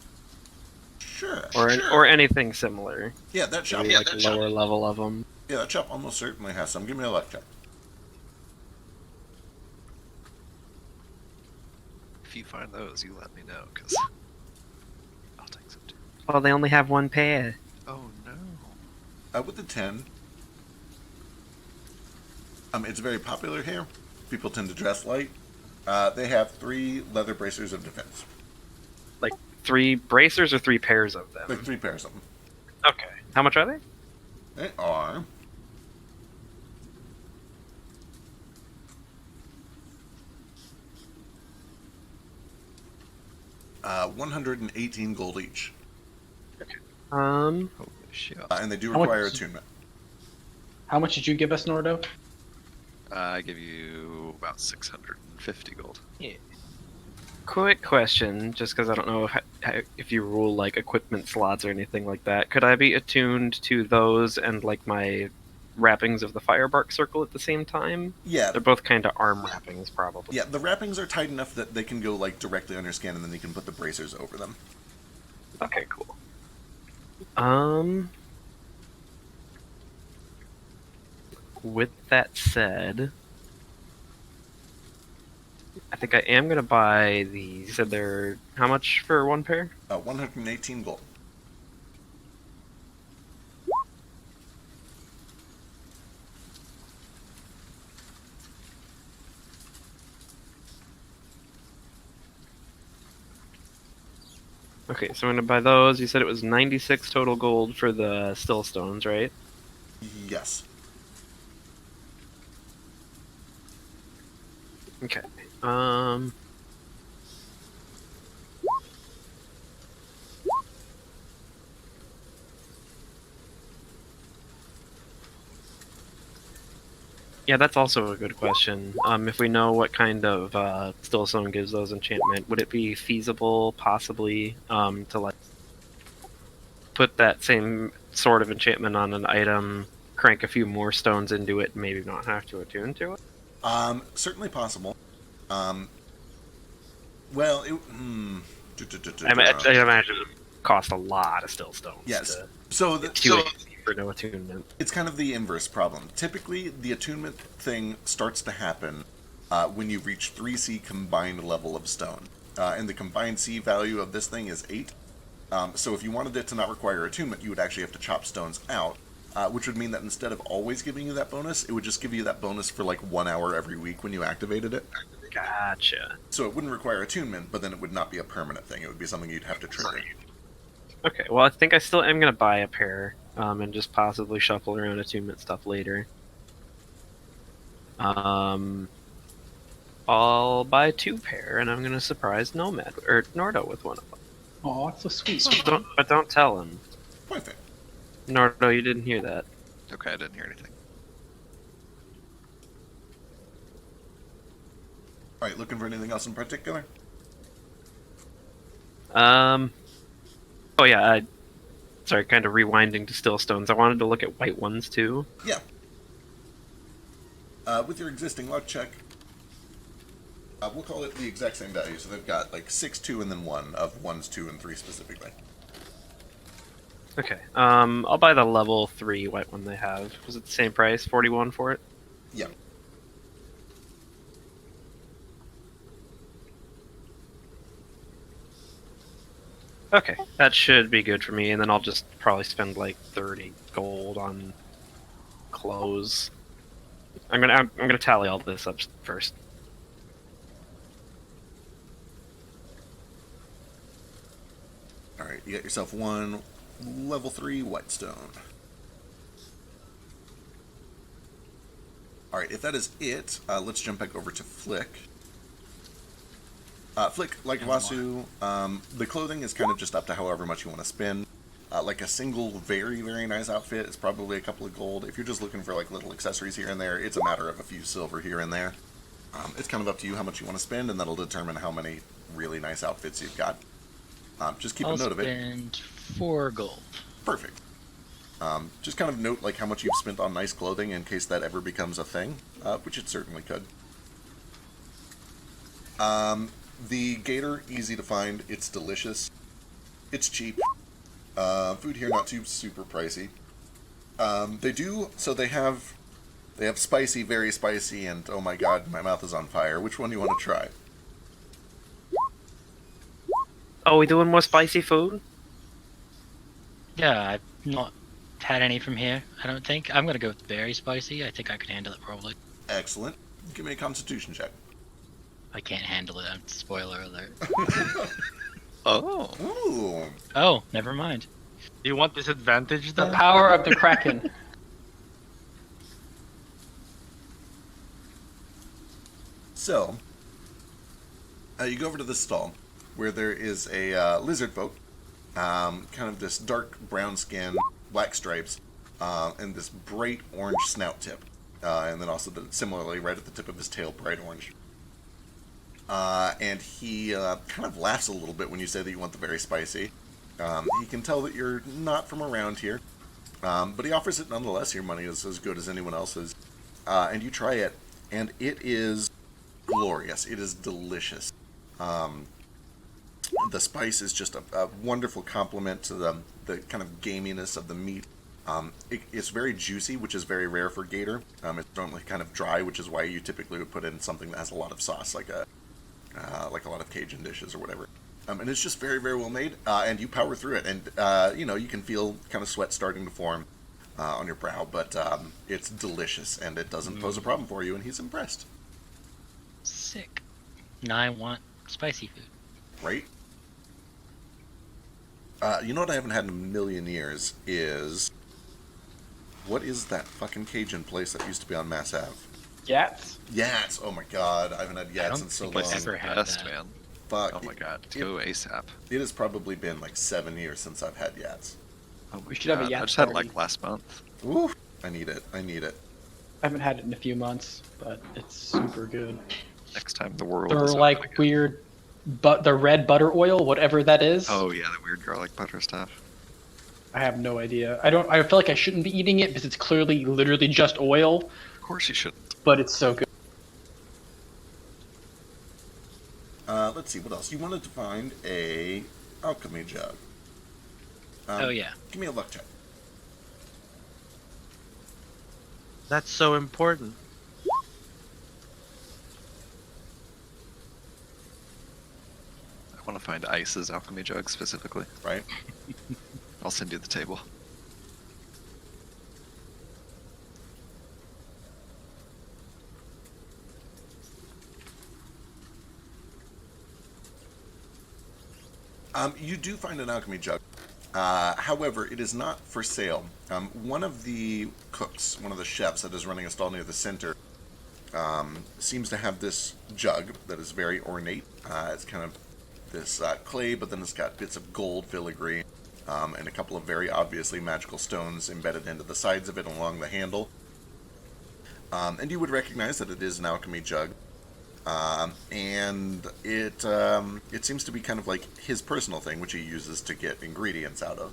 Speaker 1: Sure.
Speaker 6: Or anything similar.
Speaker 1: Yeah, that shop.
Speaker 6: Maybe like a lower level of them.
Speaker 1: Yeah, that shop almost certainly has some. Give me a luck check.
Speaker 4: if you find those, you let me know, because I'll take some too.
Speaker 6: Oh, they only have one pair.
Speaker 4: Oh no.
Speaker 1: With the 10, it's very popular here. People tend to dress light. They have 3 leather bracers of defense.
Speaker 6: Like 3 bracers or 3 pairs of them?
Speaker 1: Like 3 pairs of them.
Speaker 6: Okay. How much are they?
Speaker 1: They are... $118 gold each.
Speaker 6: Um,
Speaker 4: Holy shit.
Speaker 1: And they do
Speaker 2: How much-
Speaker 1: require attunement.
Speaker 2: How much did you give us, Nordo?
Speaker 4: I give you about 650 gold.
Speaker 6: quick question, just because I don't know if you rule like equipment slots or anything like that. Could I be attuned to those and like my wrappings of the Firebark Circle at the same time?
Speaker 1: Yeah.
Speaker 6: They're both kind of arm wrappings, probably.
Speaker 1: Yeah, the wrappings are tight enough that they can go like directly on your skin, and then you can put the bracers over them.
Speaker 6: Okay, cool. With that said, I think I am gonna buy these. You said they're how much for one pair?
Speaker 1: 118 gold.
Speaker 6: Okay, so I'm gonna buy those. You said it was 96 total gold for the still stones, right?
Speaker 1: Yes.
Speaker 6: Okay. Yeah, that's also a good question. If we know what kind of Stillstone gives those enchantment, would it be feasible, possibly, to like put that same sort of enchantment on an item, crank a few more stones into it, and maybe not have to attune to it?
Speaker 1: Certainly possible. Well, it.
Speaker 6: I imagine it would cost a lot of Stillstones.
Speaker 1: Yes.
Speaker 6: To
Speaker 1: So
Speaker 6: for no attunement.
Speaker 1: it's kind of the inverse problem. Typically, the attunement thing starts to happen when you reach 3C combined level of stone. And the combined C value of this thing is 8. So if you wanted it to not require attunement, you would actually have to chop stones out, which would mean that instead of always giving you that bonus, it would just give you that bonus for like 1 hour every week when you activated it.
Speaker 6: Gotcha.
Speaker 1: So it wouldn't require attunement, but then it would not be a permanent thing. It would be something you'd have to trigger.
Speaker 6: Okay, well, I think I still am going to buy a pair, and just possibly shuffle around attunement stuff later. I'll buy 2 pair, and I'm going to surprise Nomad, or Nordo with one of them.
Speaker 2: Oh, that's so sweet.
Speaker 6: But don't tell him.
Speaker 1: Perfect.
Speaker 6: Nordo, you didn't hear that.
Speaker 4: Okay, I didn't hear anything.
Speaker 1: Alright, looking for anything else in particular?
Speaker 6: Oh yeah, sorry, kind of rewinding to Stillstones. I wanted to look at white ones too.
Speaker 1: Yeah. With your existing luck check, we'll call it the exact same value. So they've got like 6, 2, and then 1 of 1s, 2, and 3 specifically.
Speaker 6: Okay, I'll buy the level 3 white one they have. Was it the same price, 41 for it?
Speaker 1: Yeah.
Speaker 6: Okay, that should be good for me, and then I'll just probably spend like 30 gold on clothes. I'm gonna tally all this up first.
Speaker 1: Alright, you got yourself 1 level 3 white stone. Alright, if that is it, let's jump back over to Flick. Flick, like Vasu, the clothing is kind of just up to however much you want to spend. Like a single very, very nice outfit is probably a couple of gold. If you're just looking for like little accessories here and there, it's a matter of a few silver here and there. It's kind of up to you how much you want to spend, and that'll determine how many really nice outfits you've got. Just keep a note of it.
Speaker 7: I'll spend 4 gold.
Speaker 1: Perfect. Just kind of note like how much you've spent on nice clothing in case that ever becomes a thing, which it certainly could. The gator, easy to find. It's delicious. It's cheap. Food here not too super pricey. They have spicy, very spicy, and oh my god, my mouth is on fire. Which one do you want to try?
Speaker 6: Oh, we doing more spicy food?
Speaker 7: Yeah, I've not had any from here, I don't think. I'm gonna go with very spicy. I think I can handle it probably.
Speaker 1: Excellent. Give me a Constitution check.
Speaker 7: I can't handle it. Spoiler alert.
Speaker 4: Oh.
Speaker 1: Ooh.
Speaker 7: Oh, never mind.
Speaker 9: Do you want disadvantage
Speaker 2: The
Speaker 9: then?
Speaker 2: power of the Kraken.
Speaker 1: So, you go over to the stall where there is a lizard folk, kind of this dark brown skin, black stripes, and this bright orange snout tip. And then also, similarly, right at the tip of his tail, bright orange. And he kind of laughs a little bit when you say that you want the very spicy. He can tell that you're not from around here, but he offers it nonetheless. Your money is as good as anyone else's. And you try it, and it is glorious. It is delicious. The spice is just a wonderful complement to the kind of gaminess of the meat. It's very juicy, which is very rare for gator. It's normally kind of dry, which is why you typically would put in something that has a lot of sauce, like a lot of Cajun dishes or whatever. And it's just very, very well made, and you power through it. And, you can feel kind of sweat starting to form on your brow, but it's delicious, and it doesn't pose a problem for you, and he's impressed.
Speaker 7: Sick. Now I want spicy food.
Speaker 1: Right? You know what I haven't had in a million years is... What is that fucking Cajun place that used to be on Mass Ave?
Speaker 2: Yats.
Speaker 1: Yats! Oh my god, I haven't had Yats in so long.
Speaker 7: I've ever had
Speaker 4: Best,
Speaker 7: that.
Speaker 4: man.
Speaker 1: Fuck.
Speaker 4: Oh my god, go ASAP.
Speaker 1: It has probably been like 7 years since I've had Yats.
Speaker 4: Oh my
Speaker 2: We should have a
Speaker 4: god, I
Speaker 2: Yats
Speaker 4: just had it
Speaker 2: party.
Speaker 4: like last month.
Speaker 1: Ooh, I need it. I need it.
Speaker 2: I haven't had it in a few months, but it's super good.
Speaker 4: Next time the world
Speaker 2: They're
Speaker 4: is
Speaker 2: like
Speaker 4: open again.
Speaker 2: weird, but the red butter oil, whatever that is.
Speaker 4: Oh yeah, the weird garlic butter stuff.
Speaker 2: I have no idea. I feel like I shouldn't be eating it because it's clearly literally just oil,
Speaker 4: Of course you shouldn't.
Speaker 2: but it's so good.
Speaker 1: Let's see, what else? You wanted to find a alchemy jug.
Speaker 7: Oh yeah.
Speaker 1: Give me a luck check.
Speaker 9: That's so important.
Speaker 4: I want to find Ice's alchemy jug specifically.
Speaker 1: Right?
Speaker 4: I'll send you the table.
Speaker 1: You do find an alchemy jug. However, it is not for sale. One of the cooks, one of the chefs that is running a stall near the center, seems to have this jug that is very ornate. It's kind of this clay, but then it's got bits of gold filigree and a couple of very obviously magical stones embedded into the sides of it along the handle. And you would recognize that it is an alchemy jug. And it seems to be kind of like his personal thing, which he uses to get ingredients out of.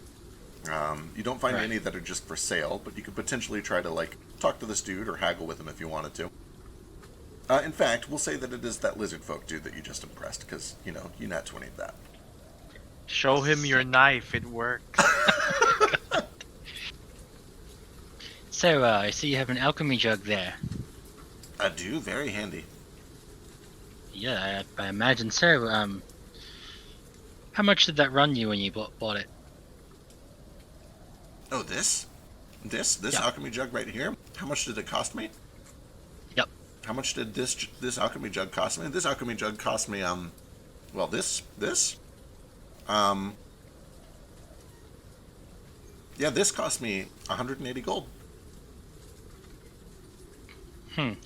Speaker 1: You don't find
Speaker 7: Right.
Speaker 1: any that are just for sale, but you could potentially try to like talk to this dude or haggle with him if you wanted to. In fact, we'll say that it is that lizard folk dude that you just impressed, because you nat 20'd that.
Speaker 9: Show him your knife. It works.
Speaker 7: So, I see you have an alchemy jug there.
Speaker 1: I do, very handy.
Speaker 7: Yeah, I imagine so. How much did that run you when you bought it?
Speaker 1: Oh, this
Speaker 7: Yeah.
Speaker 1: alchemy jug right here. How much did it cost me?
Speaker 7: Yep.
Speaker 1: How much did this alchemy jug cost me? This alchemy jug cost me well, this this cost me 180 gold.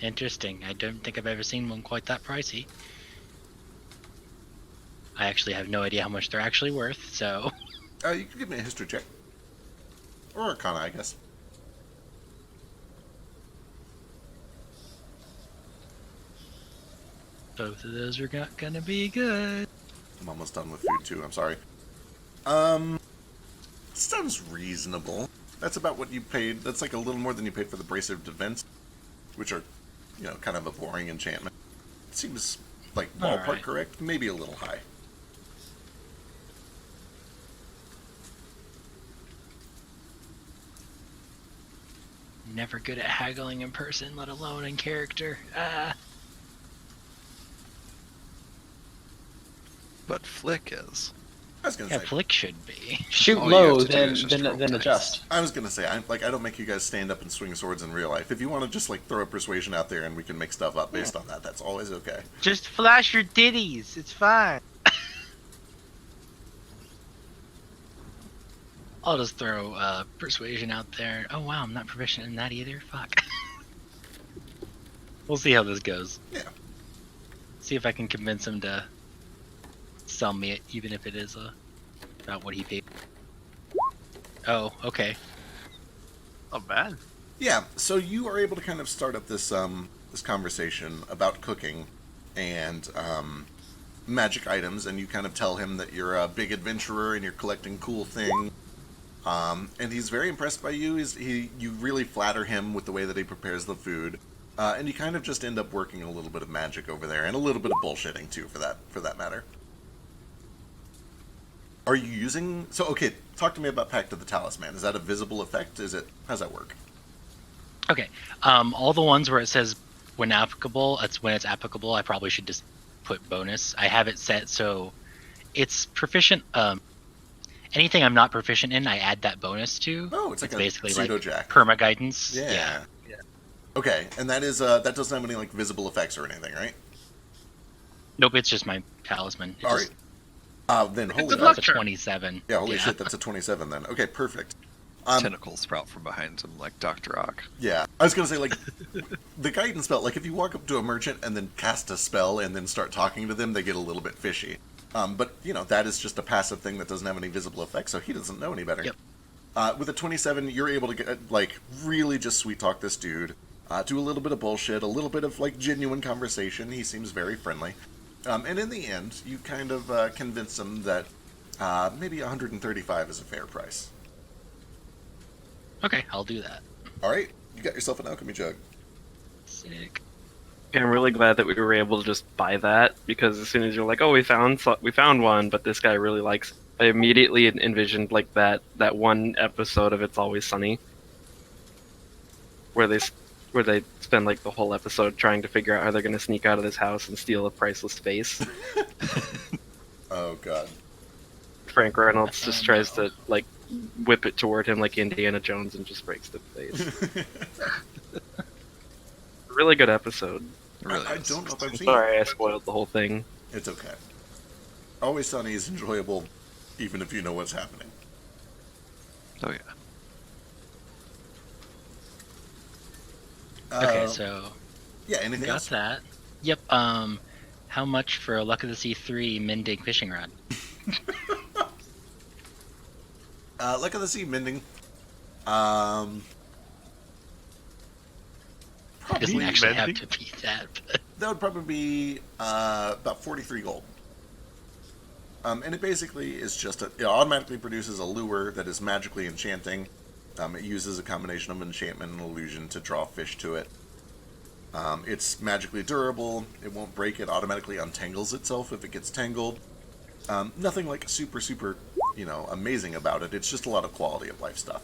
Speaker 7: Interesting. I don't think I've ever seen one quite that pricey. I actually have no idea how much they're actually worth, so...
Speaker 1: You can give me a history check. Or Arcana, I guess.
Speaker 7: Both of those are not gonna be good.
Speaker 1: I'm almost done with food too, I'm sorry. Sounds reasonable. That's about what you paid. That's like a little more than you paid for the Bracer of Defense, which are, kind of a boring enchantment. Seems like ballpark
Speaker 7: Alright.
Speaker 1: correct, maybe a little high.
Speaker 7: Never good at haggling in person, let alone in character.
Speaker 4: But Flick is.
Speaker 1: I was gonna
Speaker 7: Yeah,
Speaker 1: say.
Speaker 7: flick should be.
Speaker 2: Shoot
Speaker 4: All you have
Speaker 2: low,
Speaker 4: to do
Speaker 2: then
Speaker 4: is just roll dice.
Speaker 2: adjust.
Speaker 1: I was gonna say. I don't make you guys stand up and swing swords in real life. If you want to just like throw a persuasion out there and we can make stuff up based on that, that's always okay.
Speaker 9: Just flash your ditties. It's fine.
Speaker 7: I'll just throw persuasion out there. Oh wow, I'm not proficient in that either. Fuck. We'll see how this goes.
Speaker 1: Yeah.
Speaker 7: See if I can convince him to sell me it, even if it is about what he paid. Oh, okay.
Speaker 9: Not bad.
Speaker 1: Yeah, so you are able to kind of start up this this conversation about cooking and magic items, and you kind of tell him that you're a big adventurer and you're collecting cool things. And he's very impressed by you. You really flatter him with the way that he prepares the food, and you kind of just end up working a little bit of magic over there, and a little bit of bullshitting too, for that matter. Are you using? So okay, talk to me about Pact of the Talisman. Is that a visible effect? How's that work?
Speaker 7: Okay. All the ones where it says when applicable, that's when it's applicable. I probably should just put bonus. I have it set so it's proficient. Anything I'm not proficient in, I add that bonus to.
Speaker 1: Oh, it's like a
Speaker 7: basically
Speaker 1: pseudo
Speaker 7: like
Speaker 1: jack.
Speaker 7: perma guidance.
Speaker 1: Yeah. Okay, and that is that doesn't have any like visible effects or anything, right?
Speaker 7: Nope, it's just my talisman. It
Speaker 1: All
Speaker 7: just-
Speaker 1: right. Then holy
Speaker 9: Good
Speaker 7: That's
Speaker 9: luck.
Speaker 7: a 27.
Speaker 1: yeah, holy shit, that's a 27 then. Okay, perfect.
Speaker 4: Tentacles sprout from behind him like Dr. Ock.
Speaker 1: Yeah, I was gonna say like the guidance spell. Like if you walk up to a merchant and then cast a spell and then start talking to them, they get a little bit fishy. But you know that is just a passive thing that doesn't have any visible effects, so he doesn't know any better.
Speaker 7: Yep.
Speaker 1: With a 27, you're able to get like really just sweet talk this dude, do a little bit of bullshit, a little bit of like genuine conversation. He seems very friendly, and in the end, you kind of convince him that maybe 135 is a fair price.
Speaker 7: Okay, I'll do that.
Speaker 1: All right, you got yourself an alchemy jug.
Speaker 7: Sick.
Speaker 6: Yeah, I'm really glad that we were able to just buy that, because as soon as you're like, oh, we found one, but this guy really likes it, I immediately envisioned like that one episode of It's Always Sunny, where they spend like the whole episode trying to figure out how they're going to sneak out of this house and steal a priceless vase.
Speaker 1: Oh god.
Speaker 6: Frank Reynolds just
Speaker 7: Oh,
Speaker 6: tries
Speaker 7: no.
Speaker 6: to like whip it toward him like Indiana Jones and just breaks the vase. Really good episode.
Speaker 4: It really
Speaker 1: I
Speaker 4: is.
Speaker 1: don't know if I've
Speaker 6: I'm
Speaker 1: seen
Speaker 6: sorry
Speaker 1: it.
Speaker 6: I spoiled the whole thing.
Speaker 1: It's okay. Always Sunny is enjoyable, even if you know what's happening.
Speaker 4: Oh yeah.
Speaker 7: Okay, so
Speaker 1: Yeah, anything
Speaker 7: got
Speaker 1: else?
Speaker 7: that. Yep. How much for a Luck of the Sea 3 Mindig fishing rod?
Speaker 1: Luck of the Sea mending.
Speaker 7: It doesn't
Speaker 1: Probably
Speaker 7: actually have
Speaker 9: mending?
Speaker 7: to be that, but
Speaker 1: that would probably be about 43 gold. And it basically is just it automatically produces a lure that is magically enchanting. It uses a combination of enchantment and illusion to draw fish to it. It's magically durable. It won't break. It automatically untangles itself if it gets tangled. Nothing like super, amazing about it. It's just a lot of quality of life stuff.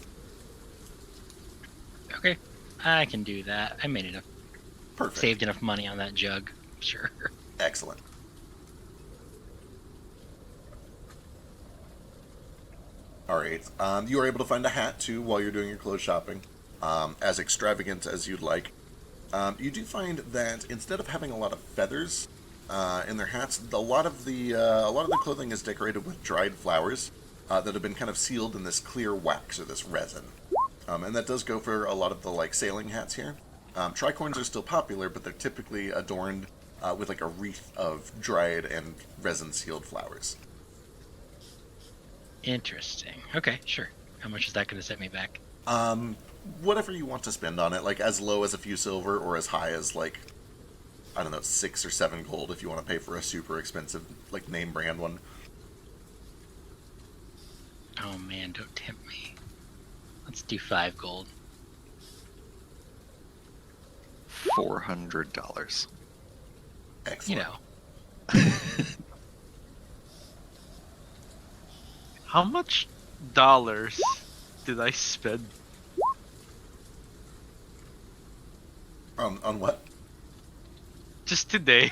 Speaker 7: okay. I can do that. I made enough,
Speaker 1: Perfect.
Speaker 7: saved enough money on that jug. Sure.
Speaker 1: Excellent. All right. You are able to find a hat too while you're doing your clothes shopping, as extravagant as you'd like. You do find that instead of having a lot of feathers in their hats, a lot of the clothing is decorated with dried flowers that have been kind of sealed in this clear wax or this resin, and that does go for a lot of the like sailing hats here. Tricorns are still popular, but they're typically adorned with like a wreath of dried and resin sealed flowers.
Speaker 7: Interesting. Okay, sure. How much is that going to set me back?
Speaker 1: Whatever you want to spend on it, like as low as a few silver or as high as like, I don't know, 6 or 7 gold if you want to pay for a super expensive like name brand one.
Speaker 7: Oh man, don't tempt me. Let's do 5 gold.
Speaker 4: $400.
Speaker 1: Excellent.
Speaker 7: You know.
Speaker 9: How much dollars did I spend?
Speaker 1: On what?
Speaker 9: Just today.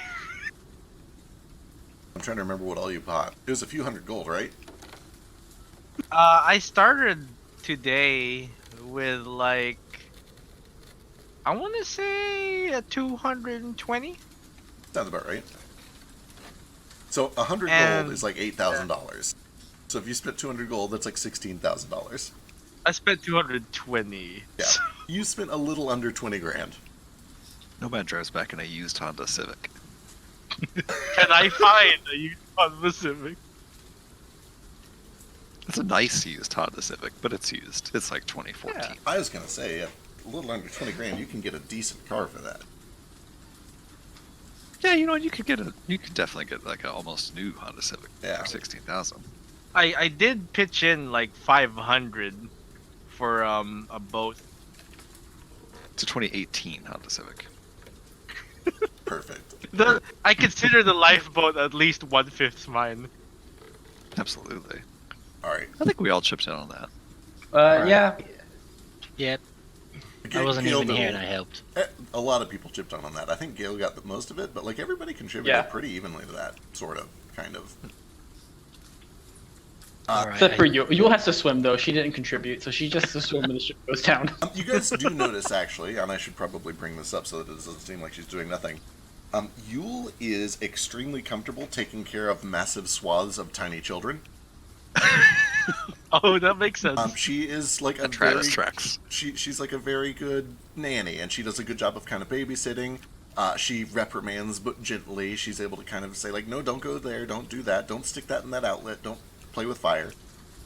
Speaker 1: I'm trying to remember what all you bought. It was a few hundred gold, right?
Speaker 9: I started today with like I want to say a 220.
Speaker 1: Sounds about right. So 100
Speaker 9: And-
Speaker 1: gold is like $8,000. So if you spent 200 gold, that's like $16,000.
Speaker 9: I spent 220.
Speaker 1: Yeah. You spent a little under 20 grand.
Speaker 4: No man drives back in a used Honda Civic.
Speaker 9: Can I find a used Honda Civic?
Speaker 4: It's a nice used Honda Civic, but it's used. It's like 2014.
Speaker 9: Yeah.
Speaker 1: I was going to say, a little under 20 grand, you can get a decent car for that.
Speaker 4: Yeah, you know, you could definitely get like an almost new Honda Civic
Speaker 1: Yeah.
Speaker 4: for 16,000.
Speaker 9: I did pitch in like 500 for a boat.
Speaker 4: It's a 2018 Honda Civic.
Speaker 1: Perfect.
Speaker 9: I consider the lifeboat at least 1/5 mine.
Speaker 4: Absolutely.
Speaker 1: All right.
Speaker 4: I think we all chipped in on that.
Speaker 2: Yeah.
Speaker 7: Yep. I
Speaker 1: Gail
Speaker 7: wasn't
Speaker 1: did
Speaker 7: even
Speaker 1: a
Speaker 7: here,
Speaker 1: little-
Speaker 7: and I helped.
Speaker 1: A lot of people chipped on that. I think Gail got most of it, but like everybody contributed
Speaker 2: Yeah.
Speaker 1: pretty evenly to that, sort of, kind of.
Speaker 7: Alright,
Speaker 2: Except for Yule. Yule has to swim though. She didn't contribute, so she just has to swim when the ship goes down.
Speaker 1: You guys do notice, actually, and I should probably bring this up so that it doesn't seem like she's doing nothing. Yule is extremely comfortable taking care of massive swaths of tiny children.
Speaker 9: Oh, that makes sense.
Speaker 1: She is like a
Speaker 4: Travis
Speaker 1: very,
Speaker 4: tracks.
Speaker 1: she's like a very good nanny, and she does a good job of kind of babysitting. She reprimands, but gently. She's able to kind of say like, no, don't go there, don't do that, don't stick that in that outlet, don't play with fire.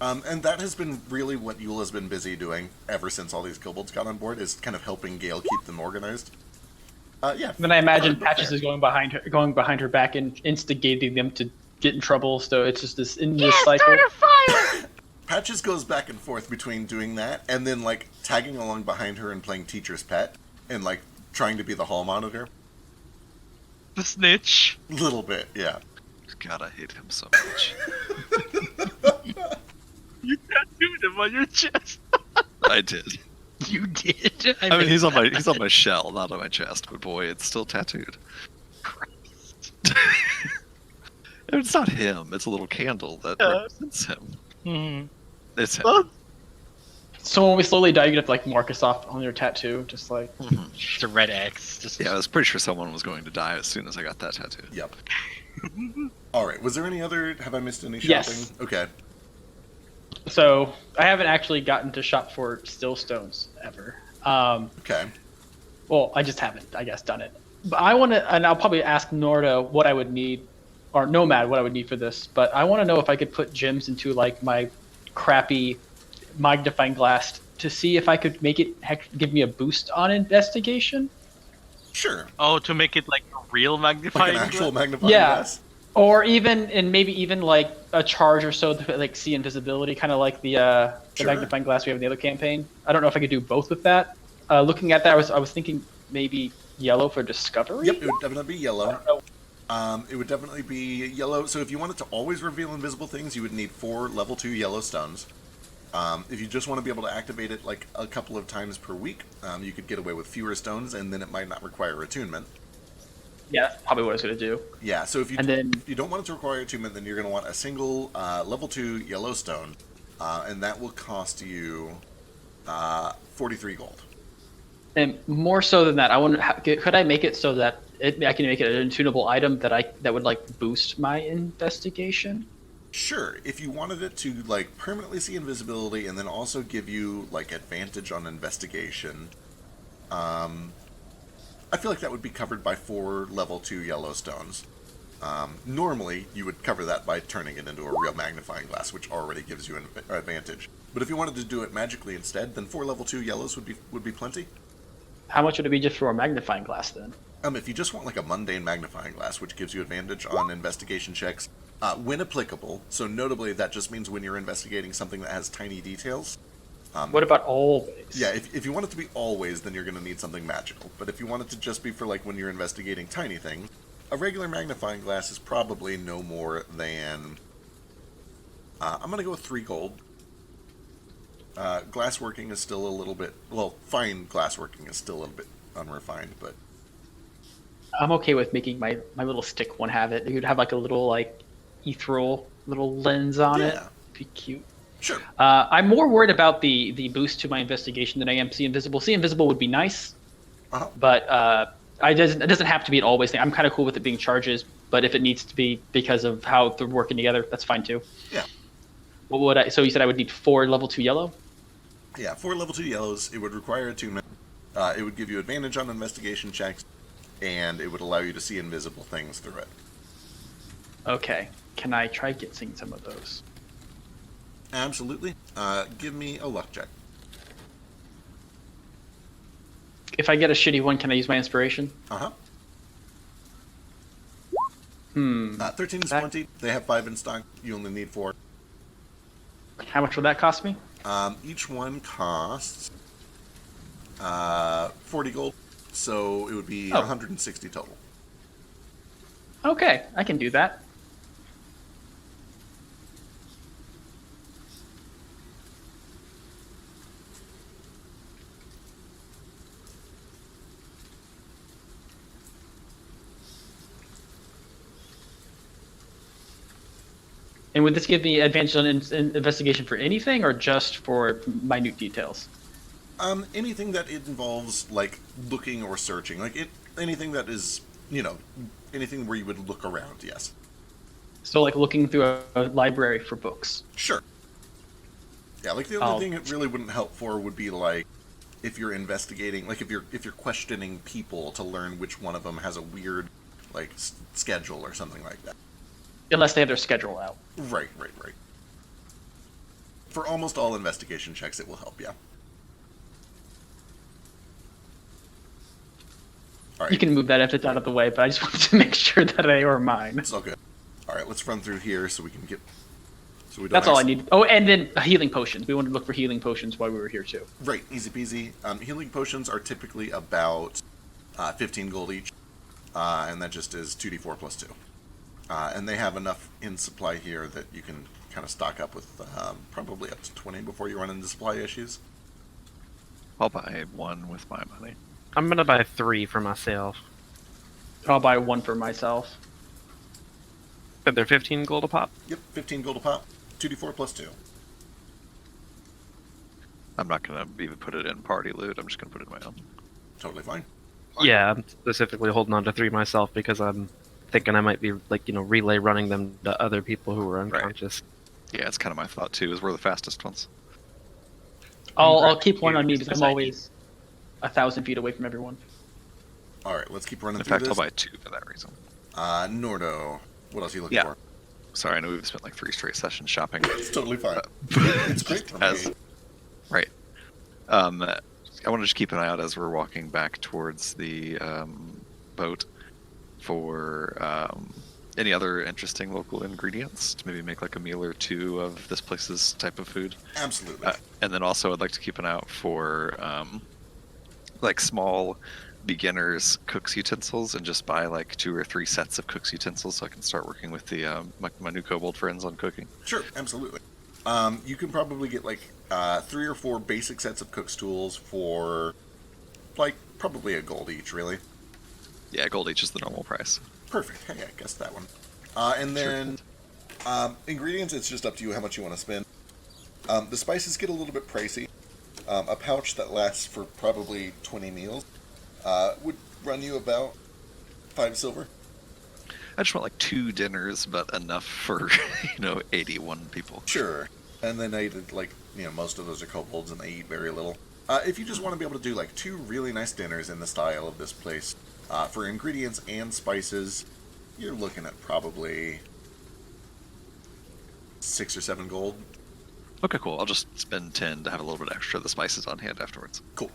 Speaker 1: And that has been really what Yule has been busy doing ever since all these kobolds got on board, is kind of helping Gale keep them organized. Yeah.
Speaker 2: Then I imagine
Speaker 1: but
Speaker 2: Patches
Speaker 1: fair.
Speaker 2: is going behind her back and instigating them to get in trouble. So it's just this endless cycle.
Speaker 1: Patches goes back and forth between doing that and then like tagging along behind her and playing teacher's pet and like trying to be the hall monitor.
Speaker 9: The snitch.
Speaker 1: Little bit, yeah.
Speaker 4: God, I hate him so much.
Speaker 9: You tattooed him on your chest.
Speaker 4: I did.
Speaker 7: You did?
Speaker 4: I mean, he's on my shell, not on my chest. But boy, it's still tattooed. It's not him. It's a little candle that represents him.
Speaker 7: Hmm.
Speaker 4: It's him.
Speaker 9: Oh.
Speaker 2: So when we slowly die, you get to like mark us off on your tattoo, just like.
Speaker 7: Just a red X. Just
Speaker 4: Yeah, I was pretty sure someone was going to die as soon as I got that tattoo.
Speaker 1: Yep. Alright, was there any other, have I missed any shopping?
Speaker 2: Yes.
Speaker 1: Okay.
Speaker 2: So I haven't actually gotten to shop for stillstones ever.
Speaker 1: Okay.
Speaker 2: Well, I just haven't, I guess, done it. But I want to, and I'll probably ask Norda what I would need, or Nomad what I would need for this. But I want to know if I could put gems into like my crappy magnifying glass to see if I could make it give me a boost on investigation.
Speaker 1: Sure.
Speaker 9: Oh, to make it like a real
Speaker 1: Like
Speaker 9: magnifying
Speaker 1: an actual
Speaker 9: glass?
Speaker 1: magnifying
Speaker 2: Yeah.
Speaker 1: glass?
Speaker 2: Or even, and maybe even like a charge or so to like see invisibility, kind of like the
Speaker 1: Sure.
Speaker 2: magnifying glass we have in the other campaign. I don't know if I could do both with that. Looking at that, I was thinking maybe yellow for discovery.
Speaker 1: Yep, it would definitely be
Speaker 2: I
Speaker 1: yellow.
Speaker 2: don't know.
Speaker 1: It would definitely be yellow. So if you wanted to always reveal invisible things, you would need 4 level 2 yellow stones. If you just want to be able to activate it like a couple of times per week, you could get away with fewer stones, and then it might not require attunement.
Speaker 2: Yeah, that's probably what I was gonna do.
Speaker 1: Yeah, so if you
Speaker 2: And then-
Speaker 1: if you don't want it to require attunement, then you're going to want a single level 2 yellow stone, and that will cost you 43 gold.
Speaker 2: And more so than that, I wonder, could I make it so that I can make it an attunable item that would like boost my investigation?
Speaker 1: Sure, if you wanted it to like permanently see invisibility and then also give you like advantage on investigation, I feel like that would be covered by 4 level 2 yellow stones. Normally, you would cover that by turning it into a real magnifying glass, which already gives you an advantage. But if you wanted to do it magically instead, then 4 level 2 yellows would be plenty.
Speaker 2: How much would it be just for a magnifying glass then?
Speaker 1: If you just want like a mundane magnifying glass, which gives you advantage on investigation checks, when applicable, so notably that just means when you're investigating something that has tiny details.
Speaker 2: What about always?
Speaker 1: Yeah, if you want it to be always, then you're going to need something magical. But if you want it to just be for like when you're investigating tiny things, a regular magnifying glass is probably no more than... I'm going to go with 3 gold. Glassworking is still a little bit... Well, fine glassworking is still a little bit unrefined, but...
Speaker 2: I'm okay with making my little stick one have it. You'd have like a little like ethereal little lens on it.
Speaker 1: Yeah.
Speaker 2: Be cute.
Speaker 1: Sure.
Speaker 2: I'm more worried about the boost to my investigation than I am See Invisible. See Invisible would be nice,
Speaker 1: Uh-huh.
Speaker 2: but it doesn't have to be an always thing. I'm kind of cool with it being charges, but if it needs to be because of how they're working together, that's fine too.
Speaker 1: Yeah.
Speaker 2: What would I? So you said I would need 4 level 2 yellow.
Speaker 1: Yeah, 4 level 2 yellows. It would require attunement. It would give you advantage on investigation checks, and it would allow you to see invisible things through it.
Speaker 2: Okay. Can I try getting some of those?
Speaker 1: Absolutely. Give me a luck check.
Speaker 2: If I get a shitty one, can I use my inspiration?
Speaker 1: Uh-huh. 13 is
Speaker 2: That-
Speaker 1: plenty. They have 5 in stock. You only need 4.
Speaker 2: How much would that cost me?
Speaker 1: Each one costs 40 gold, so it would be 160 total.
Speaker 2: Okay, I can do that. And would this give me advantage on investigation for anything, or just for minute details?
Speaker 1: Anything that involves, like, looking or searching. Like, anything that is, anything where you would look around, yes.
Speaker 2: So, like looking through a library for books.
Speaker 1: Sure. Yeah, like, the only thing it really wouldn't help for would be, like, if you're investigating, like, if you're questioning people to learn which one of them has a weird, like, schedule or something like that.
Speaker 2: Unless they have their schedule out.
Speaker 1: Right. For almost all investigation checks, it will help, yeah. All right.
Speaker 2: You can move that if it's out of the way, but I just wanted to make sure that they were mine.
Speaker 1: It's all good. All right, let's run through here so we can get. So we don't.
Speaker 2: That's all I need. Oh, and then healing potions. We wanted to look for healing potions while we were here too.
Speaker 1: Right, easy peasy. Healing potions are typically about 15 gold each, and that just is 2d4 plus 2. And they have enough in supply here that you can kind of stock up with probably up to 20 before you run into supply issues.
Speaker 4: I'll buy 1 with my money.
Speaker 6: I'm gonna buy 3 for myself.
Speaker 2: I'll buy 1 for myself.
Speaker 6: But they're 15 gold a pop.
Speaker 1: Yep, 15 gold a pop, 2d4 plus 2.
Speaker 4: I'm not gonna even put it in party loot. I'm just gonna put it in my own.
Speaker 1: Totally fine.
Speaker 6: Yeah, I'm specifically holding on to 3 myself because I'm thinking I might be relay running them to other people who are unconscious.
Speaker 4: Yeah, it's kind of my thought too. Is we're the fastest ones.
Speaker 2: I'll keep 1 on me because I'm always 1,000 feet away from everyone.
Speaker 1: All right, let's keep running
Speaker 4: In
Speaker 1: through
Speaker 4: fact,
Speaker 1: this.
Speaker 4: I'll buy 2 for that reason.
Speaker 1: Nordo, what else are you looking
Speaker 4: Yeah.
Speaker 1: for?
Speaker 4: Sorry, I know we've spent like 3 straight sessions shopping.
Speaker 1: It's totally fine. It's great for me.
Speaker 4: Right. I want to just keep an eye out as we're walking back towards the boat for any other interesting local ingredients to maybe make like a meal or 2 of this place's type of food.
Speaker 1: Absolutely.
Speaker 4: And then also I'd like to keep an eye out for like small beginners cook's utensils and just buy like 2 or 3 sets of cook's utensils so I can start working with the my new kobold friends on cooking.
Speaker 1: Sure, absolutely. You can probably get like 3 or 4 basic sets of cook's tools for like probably a gold each, really.
Speaker 4: Yeah, gold each is the normal price.
Speaker 1: Perfect. Hey, I guessed that one. And then ingredients, it's just up to you how much you want to spend. The spices get a little bit pricey. A pouch that lasts for probably 20 meals would run you about 5 silver.
Speaker 4: I just want like 2 dinners, but enough for 81 people.
Speaker 1: Sure. And then they did, like, most of those are kobolds and they eat very little. If you just want to be able to do like 2 really nice dinners in the style of this place, for ingredients and spices, you're looking at probably 6 or 7 gold.
Speaker 4: Okay, cool. I'll just spend 10 to have a little bit extra of the spices on hand afterwards.
Speaker 1: Cool.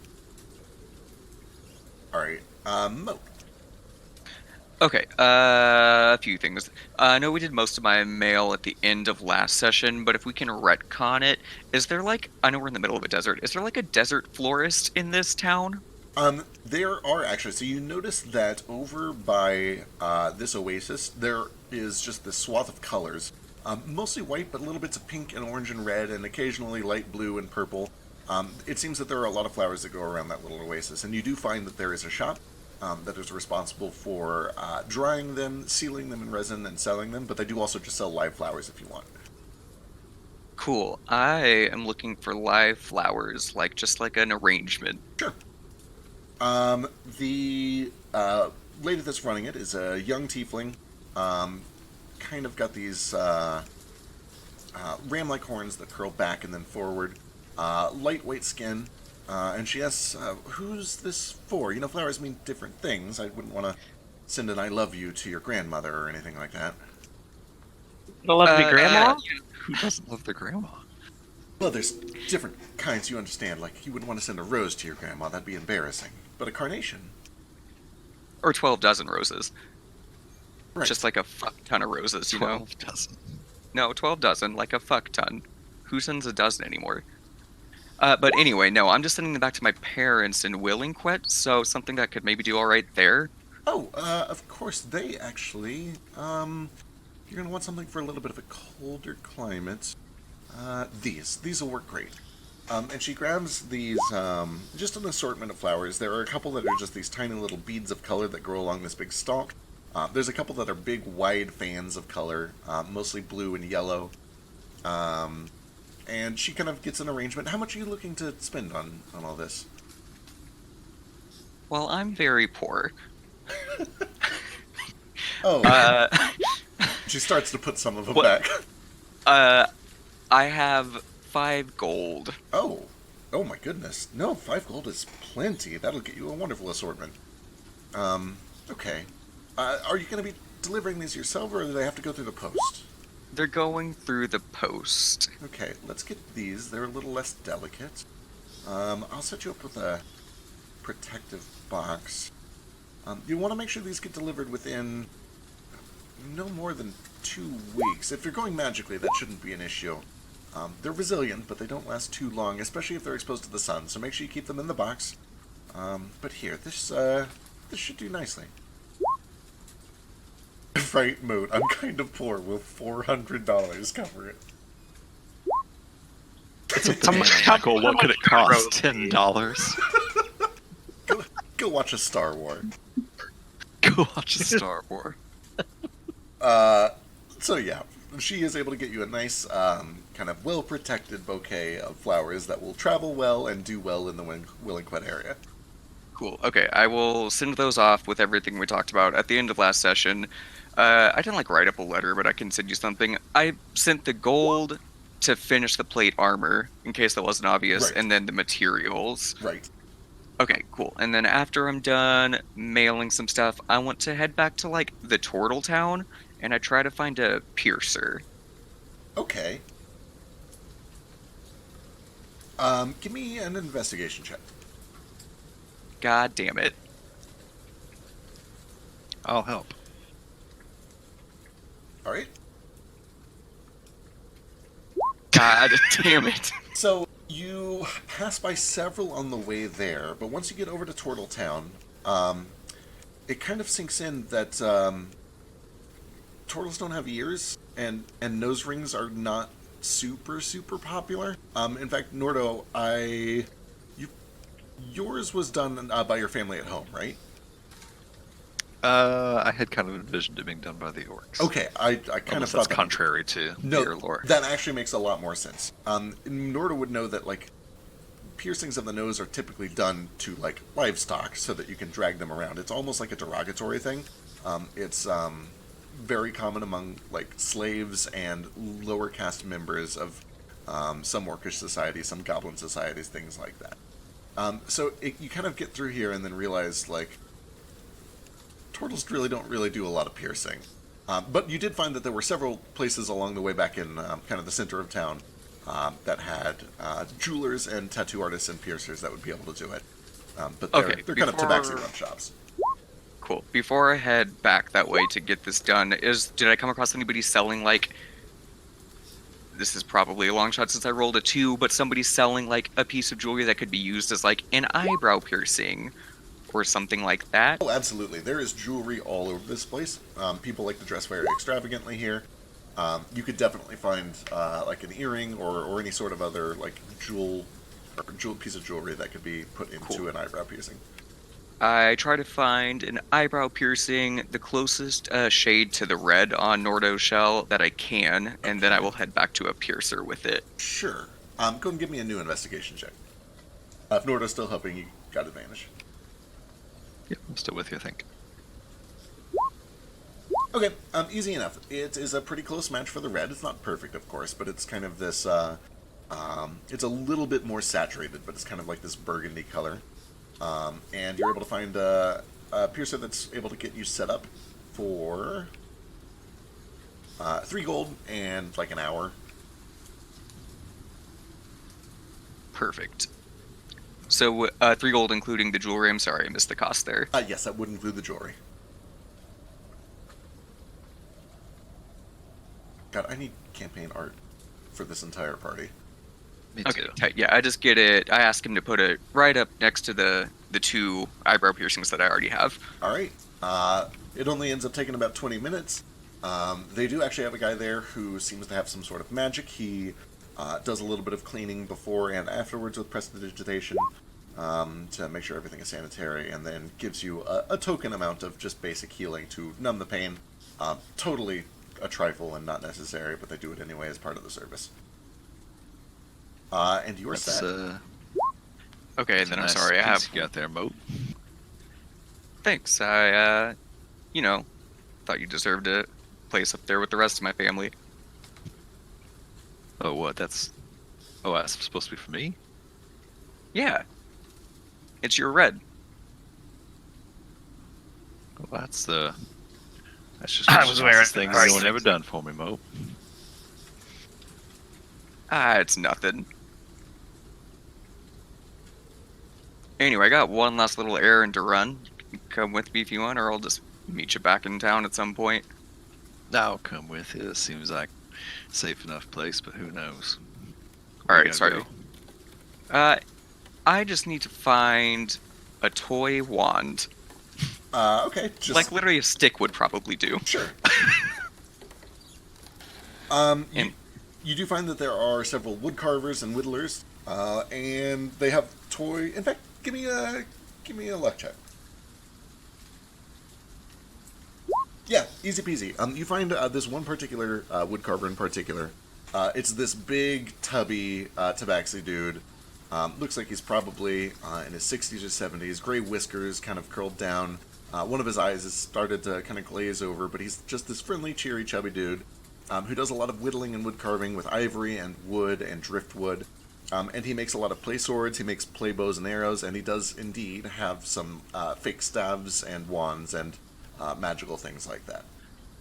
Speaker 1: Alright, Mo.
Speaker 5: Okay, a few things. I know we did most of my mail at the end of last session, but if we can retcon it, is there like, I know we're in the middle of a desert, is there like a desert florist in this town?
Speaker 1: There are actually, so you notice that over by this oasis, there is just this swath of colors. Mostly white, but little bits of pink and orange and red, and occasionally light blue and purple. It seems that there are a lot of flowers that go around that little oasis, and you do find that there is a shop that is responsible for drying them, sealing them in resin, and selling them, but they do also just sell live flowers if you want.
Speaker 5: Cool. I am looking for live flowers, like just like an arrangement.
Speaker 1: Sure. The lady that's running it is a young tiefling. Kind of got these ram-like horns that curl back and then forward. Lightweight skin. And she asks, who's this for? You know, flowers mean different things. I wouldn't want to send an I love you to your grandmother or anything like that.
Speaker 6: The lovely grandma?
Speaker 4: Who doesn't love their grandma?
Speaker 1: Well, there's different kinds, you understand. Like, you wouldn't want to send a rose to your grandma. That'd be embarrassing. But a carnation.
Speaker 5: Or 12 dozen roses.
Speaker 1: Right.
Speaker 5: Just like a fuck ton of roses, you know?
Speaker 4: 12 dozen.
Speaker 5: No, 12 dozen, like a fuck ton. Who sends a dozen anymore? But anyway, no, I'm just sending them back to my parents in Willingquet, so something that could maybe do alright there.
Speaker 1: Oh, of course, they actually, you're going to want something for a little bit of a colder climate. These will work great. And she grabs these, just an assortment of flowers. There are a couple that are just these tiny little beads of color that grow along this big stalk. There's a couple that are big, wide fans of color, mostly blue and yellow. And she kind of gets an arrangement. How much are you looking to spend on all this?
Speaker 5: Well, I'm very poor.
Speaker 1: Oh, she starts to put some of them
Speaker 5: What?
Speaker 1: back.
Speaker 5: I have 5 gold.
Speaker 1: Oh my goodness. No, 5 gold is plenty. That'll get you a wonderful assortment. Okay. Are you going to be delivering these yourself, or do they have to go through the post?
Speaker 5: They're going through the post.
Speaker 1: Okay, let's get these. They're a little less delicate. I'll set you up with a protective box. You want to make sure these get delivered within no more than 2 weeks. If you're going magically, that shouldn't be an issue. They're resilient, but they don't last too long, especially if they're exposed to the sun, so make sure you keep them in the box. But here, this should do nicely. Right, Moot, I'm kind of poor. Will $400 cover it?
Speaker 4: It's a botanical. What could it cost? $10.
Speaker 1: Go watch a Star Wars.
Speaker 4: Go watch a Star Wars.
Speaker 1: So yeah, she is able to get you a nice, kind of well-protected bouquet of flowers that will travel well and do well in the Willingquet area.
Speaker 5: Cool. Okay, I will send those off with everything we talked about at the end of last session. I didn't write up a letter, but I can send you something. I sent the gold to finish the plate armor, in case that wasn't obvious,
Speaker 1: Right.
Speaker 5: and then the materials.
Speaker 1: Right.
Speaker 5: Okay, cool. And then after I'm done mailing some stuff, I want to head back to, the Turtle Town, and I try to find a piercer.
Speaker 1: Okay. Give me an investigation check.
Speaker 5: God damn it.
Speaker 4: I'll help.
Speaker 1: All right.
Speaker 5: God damn it.
Speaker 1: So you pass by several on the way there, but once you get over to Turtle Town, it kind of sinks in that turtles don't have ears, and nose rings are not super popular. In fact, Nordo, yours was done by your family at home, right?
Speaker 4: I had kind of envisioned it being done by the orcs.
Speaker 1: Okay, I kind of
Speaker 4: Unless
Speaker 1: thought
Speaker 4: that's
Speaker 1: that.
Speaker 4: contrary to your lore.
Speaker 1: That actually makes a lot more sense. Norda would know that piercings of the nose are typically done to livestock so that you can drag them around. It's almost like a derogatory thing. It's very common among slaves and lower caste members of some orcish societies, some goblin societies, things like that. So you kind of get through here and then realize turtles don't really do a lot of piercing. But you did find that there were several places along the way back in kind of the center of town that had jewelers and tattoo artists and piercers that would be able to do it. But they're kind of tabaxi run shops.
Speaker 5: Cool. Before I head back that way to get this done, did I come across anybody selling this is probably a long shot since I rolled a 2, but somebody selling a piece of jewelry that could be used as an eyebrow piercing or something like that?
Speaker 1: Oh, absolutely. There is jewelry all over this place. People like to dress very extravagantly here. You could definitely find an earring or any sort of other jewel piece of jewelry that could be put into an eyebrow piercing.
Speaker 5: I try to find an eyebrow piercing, the closest shade to the red on Nordo's shell that I can, and then I will head back to a piercer with it.
Speaker 1: Sure. Go and give me a new investigation check. If Nordo's still helping, you got advantage.
Speaker 4: Yep, I'm still with you, I think.
Speaker 1: Okay, easy enough. It is a pretty close match for the red. It's not perfect, of course, but it's kind of this, it's a little bit more saturated, but it's kind of like this burgundy color. And you're able to find a piercer that's able to get you set up for 3 gold and like an hour.
Speaker 5: Perfect. So 3 gold including the jewelry. I'm sorry, I missed the cost there.
Speaker 1: Yes, that would include the jewelry. God, I need campaign art for this entire party.
Speaker 4: Me
Speaker 5: Okay,
Speaker 4: too.
Speaker 5: tight. Yeah, I just get it. I ask him to put it right up next to the 2 eyebrow piercings that I already have.
Speaker 1: All right. It only ends up taking about 20 minutes. They do actually have a guy there who seems to have some sort of magic. He does a little bit of cleaning before and afterwards with prestidigitation to make sure everything is sanitary, and then gives you a token amount of just basic healing to numb the pain. Totally a trifle and not necessary, but they do it anyway as part of the service. And you're
Speaker 4: That's,
Speaker 1: set.
Speaker 5: Okay,
Speaker 4: that's a
Speaker 5: then I'm
Speaker 4: nice
Speaker 5: sorry. I
Speaker 4: piece
Speaker 5: have.
Speaker 4: you got there, Moat.
Speaker 5: Thanks. I, thought you deserved a place up there with the rest of my family.
Speaker 4: Oh, what? That's supposed to be for me?
Speaker 5: Yeah. It's your red.
Speaker 4: Well, that's just
Speaker 6: I
Speaker 4: the
Speaker 6: was wearing
Speaker 4: nicest thing
Speaker 6: it.
Speaker 4: anyone ever done for me, Mo.
Speaker 5: It's nothing. Anyway, I got one last little errand to run. You can come with me if you want, or I'll just meet you back in town at some point.
Speaker 4: I'll come with you. It seems like a safe enough place, but who knows?
Speaker 5: All
Speaker 4: Where
Speaker 5: right,
Speaker 4: you
Speaker 5: sorry.
Speaker 4: gotta
Speaker 5: I just need to find a toy wand.
Speaker 1: Okay, just
Speaker 5: Like literally a stick would probably do.
Speaker 1: sure.
Speaker 5: And-
Speaker 1: You do find that there are several wood carvers and whittlers, and they have toy. In fact, give me a luck check. Yeah, easy peasy. You find this one particular wood carver in particular. It's this big, tubby tabaxi dude. Looks like he's probably in his 60s or 70s. Gray whiskers, kind of curled down. One of his eyes has started to kind of glaze over, but he's just this friendly, cheery, chubby dude who does a lot of whittling and wood carving with ivory and wood and driftwood. And he makes a lot of play swords, he makes play bows and arrows, and he does indeed have some fake staves and wands and magical things like that.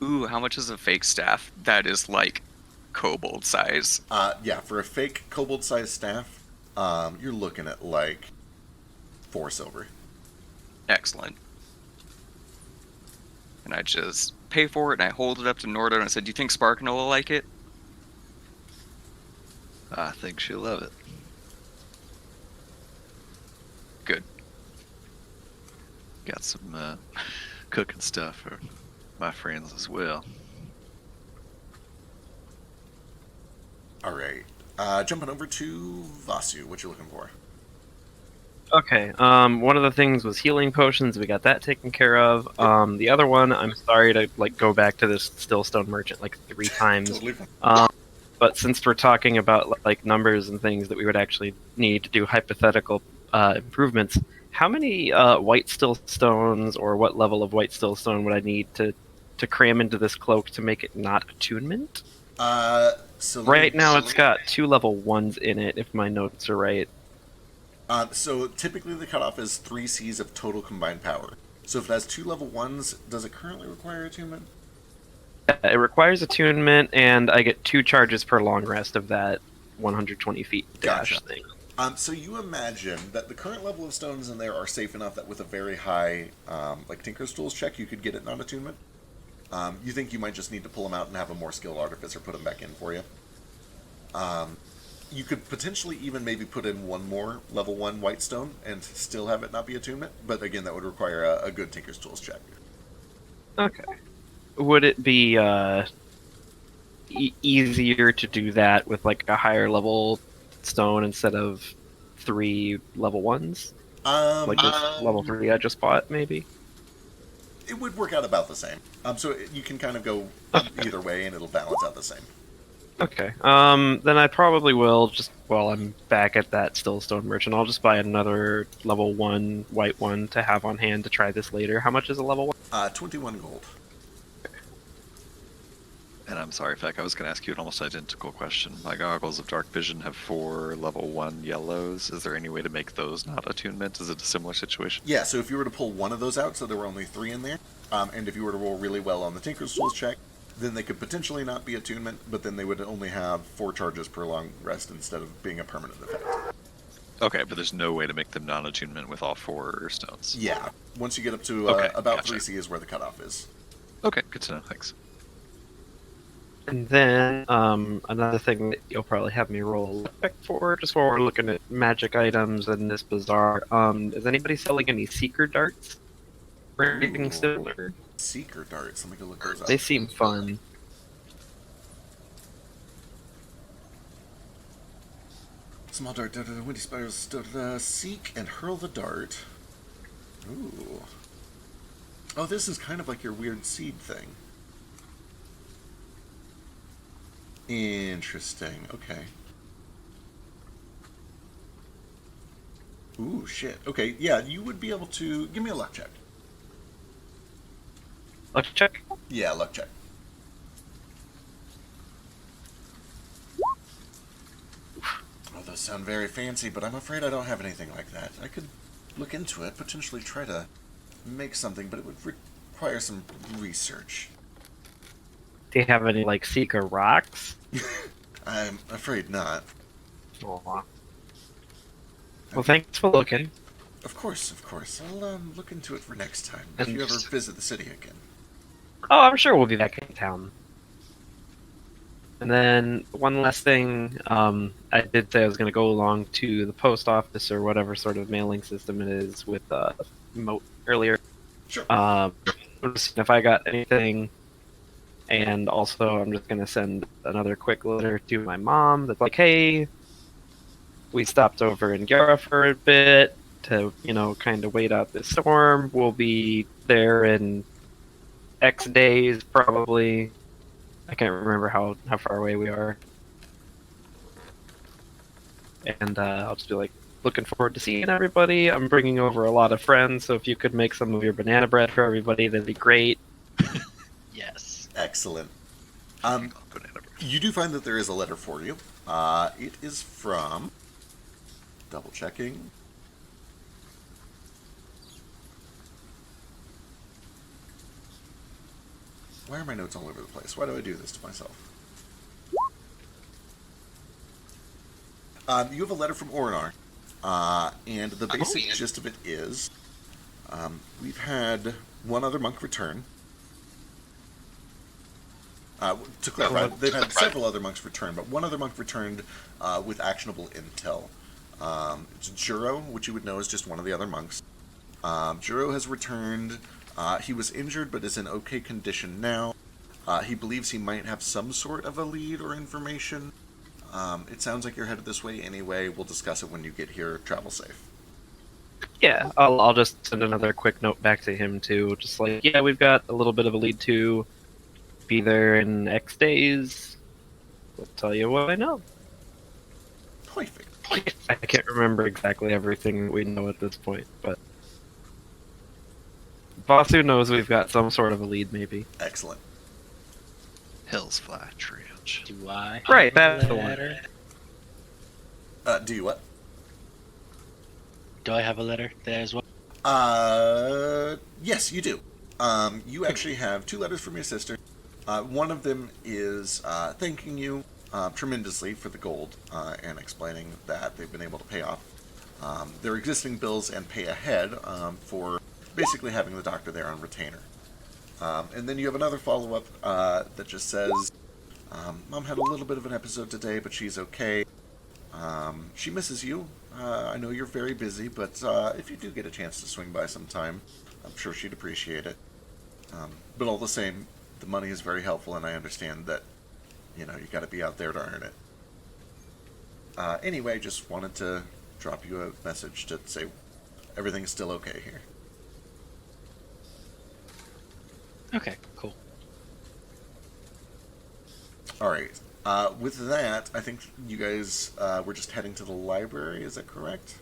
Speaker 5: Ooh, how much is a fake staff? That is like kobold size.
Speaker 1: Yeah, for a fake kobold-sized staff, you're looking at like 4 silver.
Speaker 5: Excellent. And I just pay for it, and I hold it up to Nordo, and I said, "Do you think Sparkno will like it?"
Speaker 4: I think she'll love it.
Speaker 5: Good.
Speaker 4: Got some cooking stuff for my friends as well.
Speaker 1: All right. Jumping over to Vasu, what you looking for?
Speaker 6: Okay. One of the things was healing potions. We got that taken care of. The other one, I'm sorry to go back to this Stillstone Merchant 3 times.
Speaker 1: Totally fine.
Speaker 6: But since we're talking about numbers and things that we would actually need to do hypothetical improvements, how many white stillstones or what level of white stillstone would I need to cram into this cloak to make it not attunement?
Speaker 1: So
Speaker 6: Right now it's got 2 level 1s in it, if my notes are right.
Speaker 1: So typically the cutoff is 3 Cs of total combined power. So if it has 2 level 1s, does it currently require attunement?
Speaker 6: It requires attunement, and I get 2 charges per long rest of that 120 feet dash
Speaker 1: Gotcha.
Speaker 6: thing.
Speaker 1: So you imagine that the current level of stones in there are safe enough that with a very high, Tinker's Tools check, you could get it non-attunement. You think you might just need to pull them out and have a more skilled artificer put them back in for you. You could potentially even maybe put in one more level 1 white stone and still have it not be attunement, but again, that would require a good Tinker's Tools check.
Speaker 6: Okay. Would it be easier to do that with a higher level stone instead of 3 level 1s? Like this level 3 I just bought, maybe?
Speaker 1: It would work out about the same. You can kind of go either way, and it'll balance out the same.
Speaker 6: Okay. Then I probably will, just while I'm back at that Stillstone Merchant, I'll just buy another level 1 white one to have on hand to try this later. How much is a level 1?
Speaker 1: 21 gold.
Speaker 4: And I'm sorry, Feck, I was going to ask you an almost identical question. My goggles of dark vision have 4 level 1 yellows. Is there any way to make those not attunement? Is it a similar situation?
Speaker 1: Yeah, so if you were to pull one of those out, so there were only 3 in there, and if you were to roll really well on the Tinker's Tools check, then they could potentially not be attunement, but then they would only have 4 charges per long rest instead of being a permanent effect.
Speaker 4: Okay, but there's no way to make them non-attunement with all 4 stones.
Speaker 1: Yeah, once you get up to
Speaker 4: Okay,
Speaker 1: about
Speaker 4: gotcha.
Speaker 1: 3C is where the cutoff is.
Speaker 4: Okay, good to know. Thanks.
Speaker 6: And then another thing that you'll probably have me roll a check for, just while we're looking at magic items in this bazaar. Is anybody selling any seeker darts? Or anything
Speaker 1: Ooh.
Speaker 6: similar?
Speaker 1: Seeker darts, let me go look those up.
Speaker 6: They seem fun.
Speaker 1: Small dart, windy spirals, seek and hurl the dart. Ooh. Oh, this is kind of like your weird seed thing. Interesting, okay. Ooh, shit. Okay, yeah, you would be able to... Give me a luck check.
Speaker 6: Let's check.
Speaker 1: Yeah, luck check. Oh, those sound very fancy, but I'm afraid I don't have anything like that. I could look into it, potentially try to make something, but it would require some research.
Speaker 6: Do you have any, like, seeker rocks?
Speaker 1: I'm afraid not.
Speaker 6: Aw. Well, thanks for looking.
Speaker 1: Of course, of course. I'll look into it for next time, if
Speaker 6: And
Speaker 1: you ever
Speaker 6: just-
Speaker 1: visit the city again.
Speaker 6: Oh, I'm sure we'll be back in town. And then one last thing, I did say I was going to go along to the post office or whatever sort of mailing system it is with Moat earlier.
Speaker 1: Sure.
Speaker 6: Just seeing if I got anything, and also I'm just going to send another quick letter to my mom that's like, hey, we stopped over in Gyara for a bit to, kind of wait out this storm. We'll be there in X days, probably. I can't remember how far away we are. And I'll just be like, looking forward to seeing everybody. I'm bringing over a lot of friends, so if you could make some of your banana bread for everybody, that'd be great.
Speaker 7: Yes.
Speaker 1: Excellent.
Speaker 4: Banana bread.
Speaker 1: You do find that there is a letter for you. It is from... Double checking. Why are my notes all over the place? Why do I do this to myself? You have a letter from Orinar, and the basic gist of it is we've had one other monk return. To clarify, they've had several other monks return, but one other monk returned with actionable intel. It's Juro, which you would know is just one of the other monks. Juro has returned. He was injured, but is in okay condition now. He believes he might have some sort of a lead or information. It sounds like you're headed this way anyway. We'll discuss it when you get here. Travel safe.
Speaker 6: Yeah, I'll just send another quick note back to him too. Just like, yeah, we've got a little bit of a lead too. Be there in X days. We'll tell you what I know.
Speaker 1: Perfect.
Speaker 6: I can't remember exactly everything we know at this point, but Vasu knows we've got some sort of a lead, maybe.
Speaker 1: Excellent.
Speaker 4: Hills Fly Trench.
Speaker 7: Do I?
Speaker 6: Right,
Speaker 7: have
Speaker 6: that's
Speaker 7: a
Speaker 6: the one.
Speaker 7: letter?
Speaker 1: Do you what?
Speaker 7: Do I have a letter there as well?
Speaker 1: Yes, you do. You actually have 2 letters from your sister. One of them is thanking you tremendously for the gold and explaining that they've been able to pay off their existing bills and pay ahead for basically having the doctor there on retainer. And then you have another follow-up that just says, Mom had a little bit of an episode today, but she's okay. She misses you. I know you're very busy, but if you do get a chance to swing by sometime, I'm sure she'd appreciate it. But all the same, the money is very helpful, and I understand that, you gotta be out there to earn it. Anyway, just wanted to drop you a message to say everything's still okay here.
Speaker 7: Okay, cool.
Speaker 1: All right. With that, I think you guys were just heading to the library. Is that correct?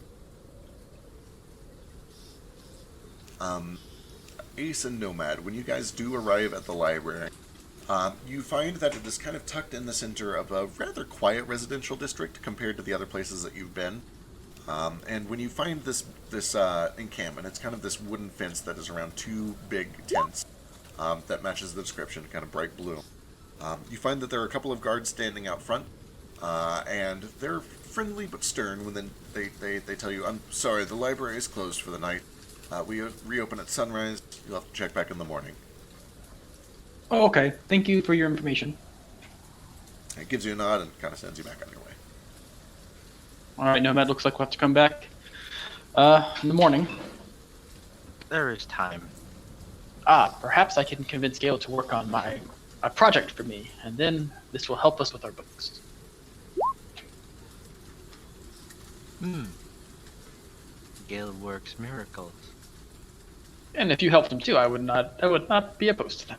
Speaker 1: Ace and Nomad, when you guys do arrive at the library, you find that it is kind of tucked in the center of a rather quiet residential district compared to the other places that you've been. And when you find this encampment, it's kind of this wooden fence that is around two big tents that matches the description, kind of bright blue. You find that there are a couple of guards standing out front, and they're friendly but stern when they tell you, "I'm sorry, the library is closed for the night. We reopen at sunrise. You'll have to check back in the morning."
Speaker 2: Oh, okay. Thank you for your information.
Speaker 1: It gives you a nod and kind of sends you back on your way.
Speaker 2: All right, Nomad. Looks like we'll have to come back in the morning.
Speaker 9: There is time.
Speaker 2: Perhaps I can convince Gale to work on a project for me, and then this will help us with our books.
Speaker 9: Gale works miracles.
Speaker 2: And if you helped him too, I would not be opposed to that.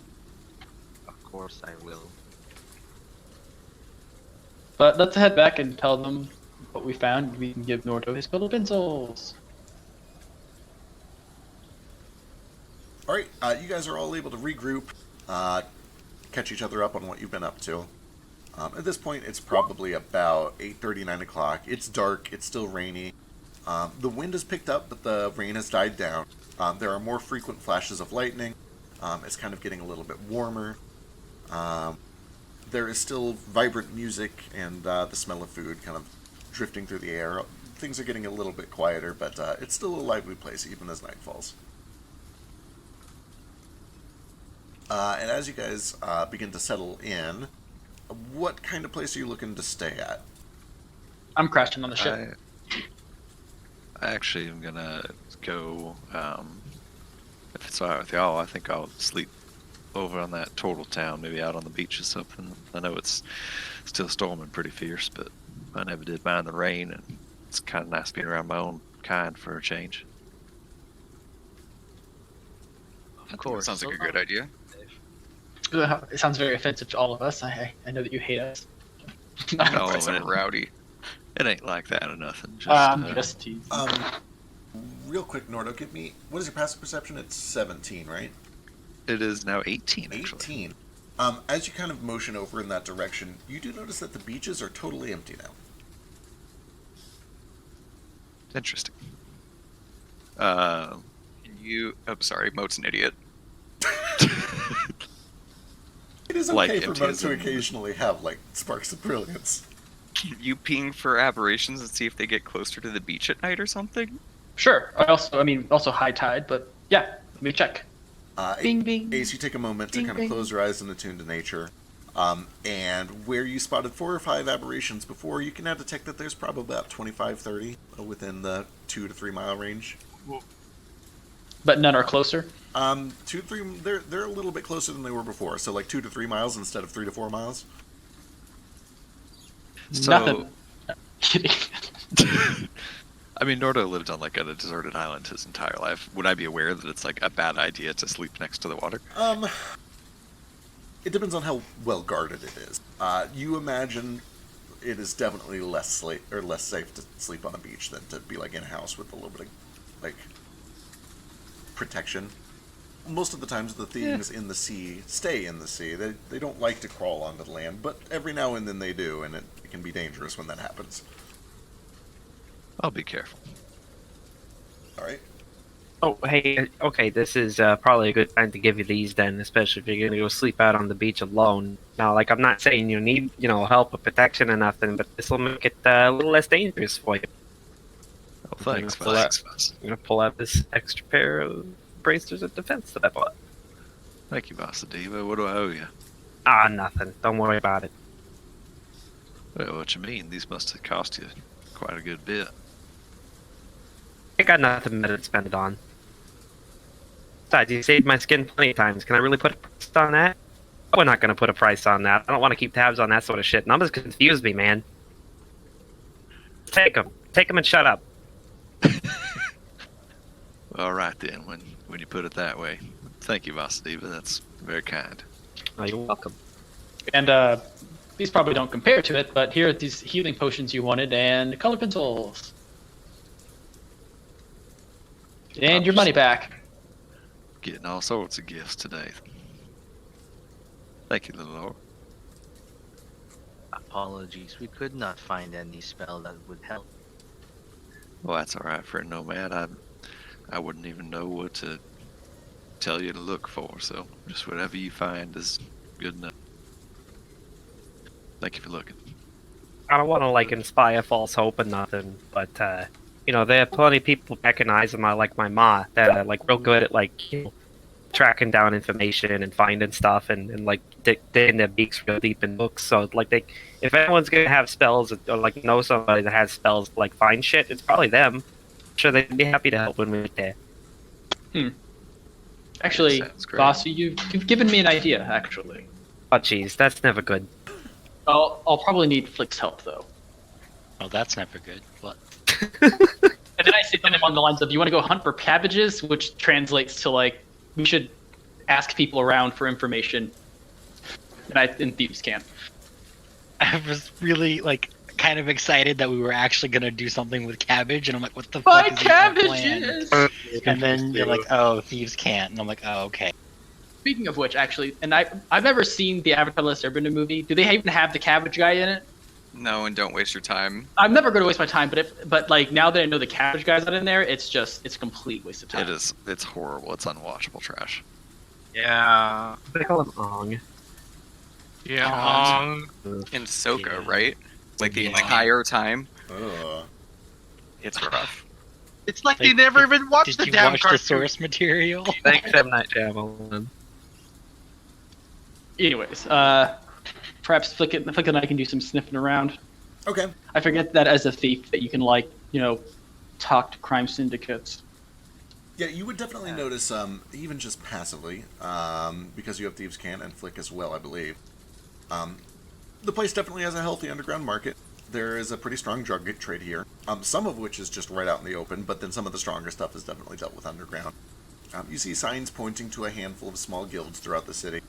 Speaker 9: Of course I will.
Speaker 2: But let's head back and tell them what we found. We can give Nordo his little pencils.
Speaker 1: All right, you guys are all able to regroup, catch each other up on what you've been up to. At this point, it's probably about 8:30, 9 o'clock. It's dark. It's still rainy. The wind has picked up, but the rain has died down. There are more frequent flashes of lightning. It's kind of getting a little bit warmer. There is still vibrant music and the smell of food kind of drifting through the air. Things are getting a little bit quieter, but it's still a lively place even as night falls. And as you guys begin to settle in, what kind of place are you looking to stay at?
Speaker 2: I'm crashing on the ship.
Speaker 4: I actually am gonna go. If it's alright with y'all, I think I'll sleep over on that Turtle Town, maybe out on the beach or something. I know it's still storming pretty fierce, but I never did mind the rain, and it's kind of nice being around my own kind for a change.
Speaker 5: Of course. Sounds like a good idea.
Speaker 2: It sounds very offensive to all of us. I know that you hate us.
Speaker 4: No,
Speaker 5: Nice and rowdy.
Speaker 4: It ain't like that or nothing. Just,
Speaker 2: I'm just teasing.
Speaker 1: Real quick, Nordo, give me, what is your passive perception? It's 17, right?
Speaker 4: it is now 18, actually.
Speaker 1: 18. As you kind of motion over in that direction, you do notice that the beaches are totally empty now.
Speaker 4: Interesting.
Speaker 5: Oh, sorry, Moat's an idiot.
Speaker 1: It is
Speaker 4: Like
Speaker 1: okay for Moat to
Speaker 4: emptyism.
Speaker 1: occasionally have, like, sparks of brilliance.
Speaker 5: Can you ping for aberrations and see if they get closer to the beach at night or something?
Speaker 2: Sure. Also high tide, but yeah, let me check. Bing, bing.
Speaker 1: Ace, you take a moment to
Speaker 2: Bing,
Speaker 1: kind of
Speaker 2: bing.
Speaker 1: close your eyes and attune to nature. And where you spotted 4 or 5 aberrations before, you can now detect that there's probably about 25, 30 within the 2 to 3 mile range.
Speaker 2: But none are closer.
Speaker 1: 2 to 3, they're a little bit closer than they were before. So like 2 to 3 miles instead of 3 to 4 miles.
Speaker 4: So,
Speaker 2: Nothing. Kidding.
Speaker 4: I mean, Nordo lived on like a deserted island his entire life. Would I be aware that it's like a bad idea to sleep next to the water?
Speaker 1: It depends on how well guarded it is. You imagine it is definitely less safe to sleep on a beach than to be like in a house with a little bit of like protection. Most of the times, the things in the sea stay in the sea. They don't like to crawl onto the land, but every now and then they do, and it can be dangerous when that happens.
Speaker 4: I'll be careful.
Speaker 1: All right.
Speaker 6: Oh, hey, okay, this is probably a good time to give you these then, especially if you're gonna go sleep out on the beach alone. Now, like, I'm not saying you need, help or protection or nothing, but this will make it a little less dangerous for you.
Speaker 4: Oh, thanks,
Speaker 6: Pull
Speaker 4: Buzz.
Speaker 6: I'm gonna pull out this extra pair of bracers of defense that I bought.
Speaker 4: Thank you, Boss Diva. What do I owe you?
Speaker 6: Ah, nothing. Don't worry about it.
Speaker 4: Well, what you mean? These must have cost you quite a good bit.
Speaker 6: I got nothing better to spend it on. Besides, you saved my skin plenty of times. Can I really put a price on that? We're not gonna put a price on that. I don't want to keep tabs on that sort of shit. Numbers confuse me, man. Take them and shut up.
Speaker 4: All right then, when you put it that way. Thank you, Vasudeva. That's very kind.
Speaker 6: You're welcome.
Speaker 2: And these probably don't compare to it, but here are these healing potions you wanted and color pencils. And your money back.
Speaker 4: Getting all sorts of gifts today. Thank you, little Lord.
Speaker 9: Apologies, we could not find any spell that would help.
Speaker 4: Well, that's all right for a nomad. I wouldn't even know what to tell you to look for, so just whatever you find is good enough. Thank you for looking.
Speaker 6: I don't want to like inspire false hope or nothing, but there are plenty of people recognizing my ma that are like real good at tracking down information and finding stuff and like digging their beaks real deep in books. So like if anyone's gonna have spells or like know somebody that has spells to, like find shit, it's probably them. I'm sure they'd be happy to help when we get there.
Speaker 2: Actually,
Speaker 4: Sounds great.
Speaker 2: Boss, you've given me an idea. Actually,
Speaker 6: Oh jeez, that's never good.
Speaker 2: I'll probably need Flick's help though.
Speaker 7: Oh, that's never good. What?
Speaker 2: And then I say something along the lines of, "You want to go hunt for cabbages," which translates to like, we should ask people around for information. And thieves can't.
Speaker 7: I was really kind of excited that we were actually gonna do something with cabbage, and I'm like, what the
Speaker 2: Buy
Speaker 7: fuck is the plan?
Speaker 2: cabbages!
Speaker 7: And then you're like, oh, thieves can't, and I'm like, oh, okay.
Speaker 2: Speaking of which, actually, and I've never seen the Avatar: The Last Airbender movie. Do they even have the cabbage guy in it?
Speaker 5: No, and don't waste your time.
Speaker 2: I'm never going to waste my time, but like now that I know the cabbage guy's not in there, it's a complete waste of time.
Speaker 4: It is. It's horrible. It's unwatchable trash.
Speaker 9: Yeah.
Speaker 6: They call them Ong.
Speaker 9: Yeah.
Speaker 5: In Soka,
Speaker 7: Yeah.
Speaker 5: right? Like the
Speaker 7: Yeah.
Speaker 5: entire time.
Speaker 1: Ugh.
Speaker 5: It's rough.
Speaker 9: It's like they never even watched
Speaker 7: Did
Speaker 9: the
Speaker 7: you
Speaker 9: damn
Speaker 7: watch
Speaker 9: cartoon.
Speaker 7: the source material?
Speaker 6: Thanks, M. Night Shyamalan.
Speaker 2: Anyways, perhaps Flick and I can do some sniffing around.
Speaker 1: Okay.
Speaker 2: I forget that as a thief that you can talk to crime syndicates.
Speaker 1: Yeah, you would definitely notice, even just passively, because you have Thieves' Cant and Flick as well, I believe. The place definitely has a healthy underground market. There is a pretty strong drug trade here, some of which is just right out in the open, but then some of the stronger stuff is definitely dealt with underground. You see signs pointing to a handful of small guilds throughout the city.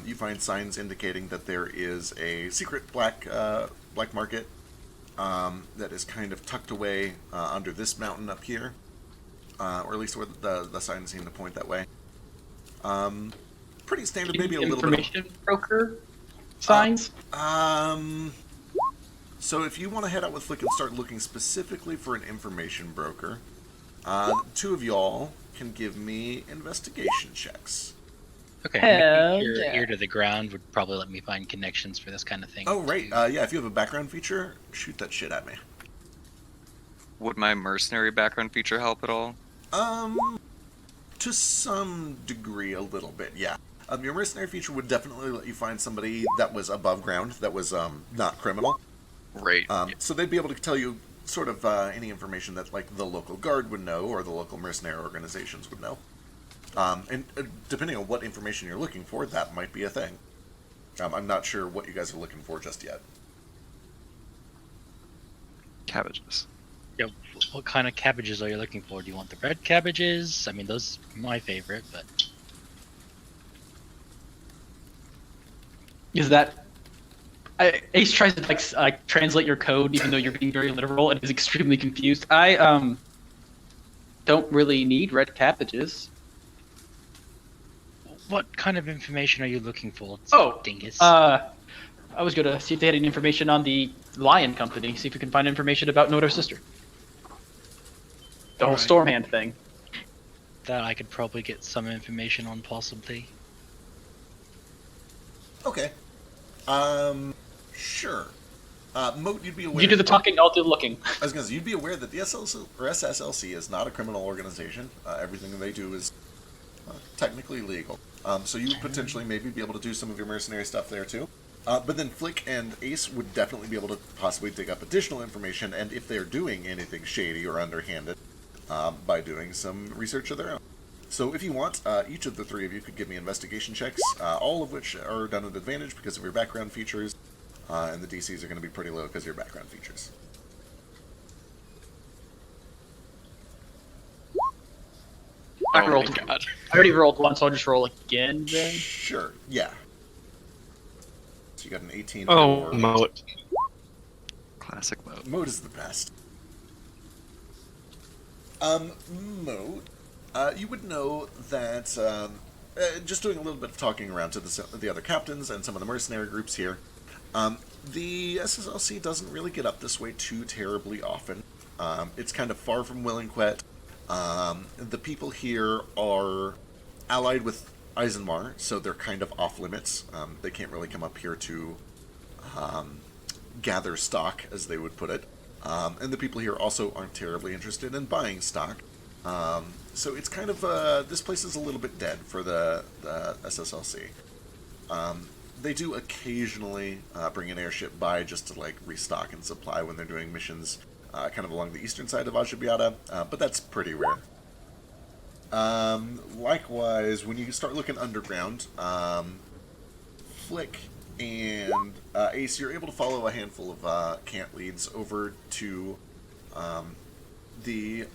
Speaker 1: You find signs indicating that there is a secret black market that is kind of tucked away under this mountain up here. Or at least where the signs seem to point that way. Pretty standard, maybe a little bit.
Speaker 2: Information broker signs.
Speaker 1: So if you want to head out with Flick and start looking specifically for an information broker, two of y'all can give me investigation checks.
Speaker 7: Okay,
Speaker 2: Hell
Speaker 7: your
Speaker 2: yeah.
Speaker 7: ear to the ground would probably let me find connections for this kind of thing.
Speaker 1: Oh, right. Yeah, if you have a background feature, shoot that shit at me.
Speaker 5: Would my mercenary background feature help at all?
Speaker 1: To some degree, a little bit, yeah. Your mercenary feature would definitely let you find somebody that was above ground, that was not criminal.
Speaker 5: Right.
Speaker 1: So they'd be able to tell you sort of any information that like the local guard would know or the local mercenary organizations would know. And depending on what information you're looking for, that might be a thing. I'm not sure what you guys are looking for just yet.
Speaker 4: Cabbages.
Speaker 7: Yeah, what kind of cabbages are you looking for? Do you want the red cabbages? I mean, those are my favorite, but
Speaker 2: Is that Ace tries to translate your code, even though you're being very literal and is extremely confused. I don't really need red cabbages.
Speaker 7: what kind of information are you looking for?
Speaker 2: Oh,
Speaker 7: dingus.
Speaker 2: I was going to see if they had any information on the Lion Company, see if we can find information about Nordo's sister. The whole
Speaker 7: Alright.
Speaker 2: Stormhand thing.
Speaker 7: That I could probably get some information on, possibly.
Speaker 1: Okay. Sure. Moat, you'd be aware.
Speaker 2: You do the talking, I'll do the looking.
Speaker 1: I was going to say, you'd be aware that the SLC, or SSLC is not a criminal organization. Everything that they do is technically legal. So you would potentially maybe be able to do some of your mercenary stuff there too. But then Flick and Ace would definitely be able to possibly dig up additional information, and if they're doing anything shady or underhanded, by doing some research of their own. So if you want, each of the three of you could give me investigation checks, all of which are done with advantage because of your background features, and the DCs are going to be pretty low because of your background features.
Speaker 2: I
Speaker 5: Oh
Speaker 2: rolled.
Speaker 5: my god.
Speaker 2: I already rolled once, so I'll just roll again then.
Speaker 1: Sure. Yeah. So you got an 18.
Speaker 6: Oh,
Speaker 1: for
Speaker 6: moat.
Speaker 4: Classic mode.
Speaker 1: Mode is the best. Mode. You would know that just doing a little bit of talking around to the other captains and some of the mercenary groups here. The SSLC doesn't really get up this way too terribly often. It's kind of far from Willingquet. The people here are allied with Eisenmar, so they're kind of off limits. They can't really come up here to gather stock, as they would put it. And the people here also aren't terribly interested in buying stock. So it's kind of, this place is a little bit dead for the SSLC. They do occasionally bring an airship by just to like restock and supply when they're doing missions kind of along the eastern side of Ajabiata, but that's pretty rare. Likewise, when you start looking underground, Flick and Ace, you're able to follow a handful of cant leads over to the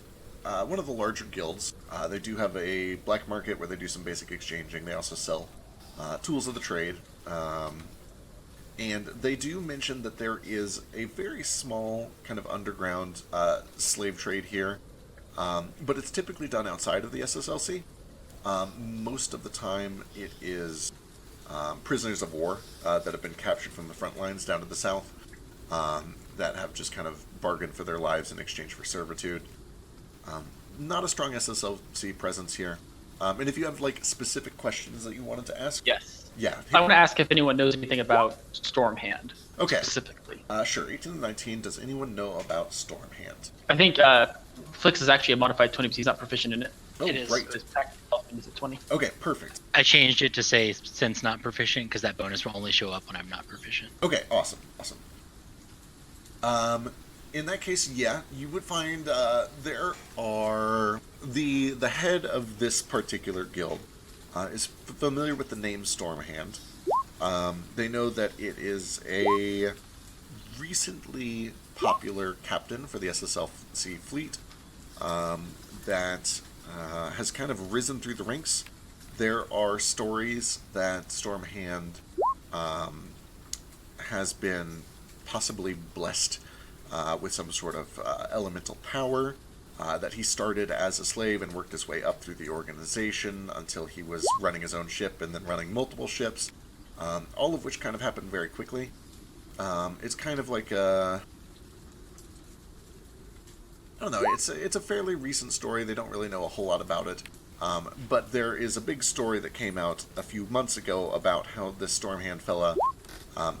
Speaker 1: one of the larger guilds. They do have a black market where they do some basic exchanging. They also sell tools of the trade. And they do mention that there is a very small kind of underground slave trade here, but it's typically done outside of the SSLC. Most of the time it is prisoners of war that have been captured from the front lines down to the south that have just kind of bargained for their lives in exchange for servitude. Not a strong SSLC presence here. And if you have like specific questions that you wanted to ask,
Speaker 2: Yes.
Speaker 1: yeah,
Speaker 2: I want to ask if anyone knows anything about Stormhand.
Speaker 1: Okay.
Speaker 2: Specifically.
Speaker 1: Sure. 18 to 19. Does anyone know about Stormhand?
Speaker 2: I think Flix is actually a modified 20 because he's not proficient in it.
Speaker 1: Oh,
Speaker 7: It is.
Speaker 1: right.
Speaker 2: So his tactical is at 20.
Speaker 1: Okay, perfect.
Speaker 7: I changed it to say since not proficient because that bonus will only show up when I'm not proficient.
Speaker 1: Okay, awesome. In that case, yeah, you would find there are the head of this particular guild is familiar with the name Stormhand. They know that it is a recently popular captain for the SSLC fleet that has kind of risen through the ranks. There are stories that Stormhand has been possibly blessed with some sort of elemental power, that he started as a slave and worked his way up through the organization until he was running his own ship and then running multiple ships, all of which kind of happened very quickly. It's kind of like a... I don't know, it's a fairly recent story. They don't really know a whole lot about it. But there is a big story that came out a few months ago about how this Stormhand fella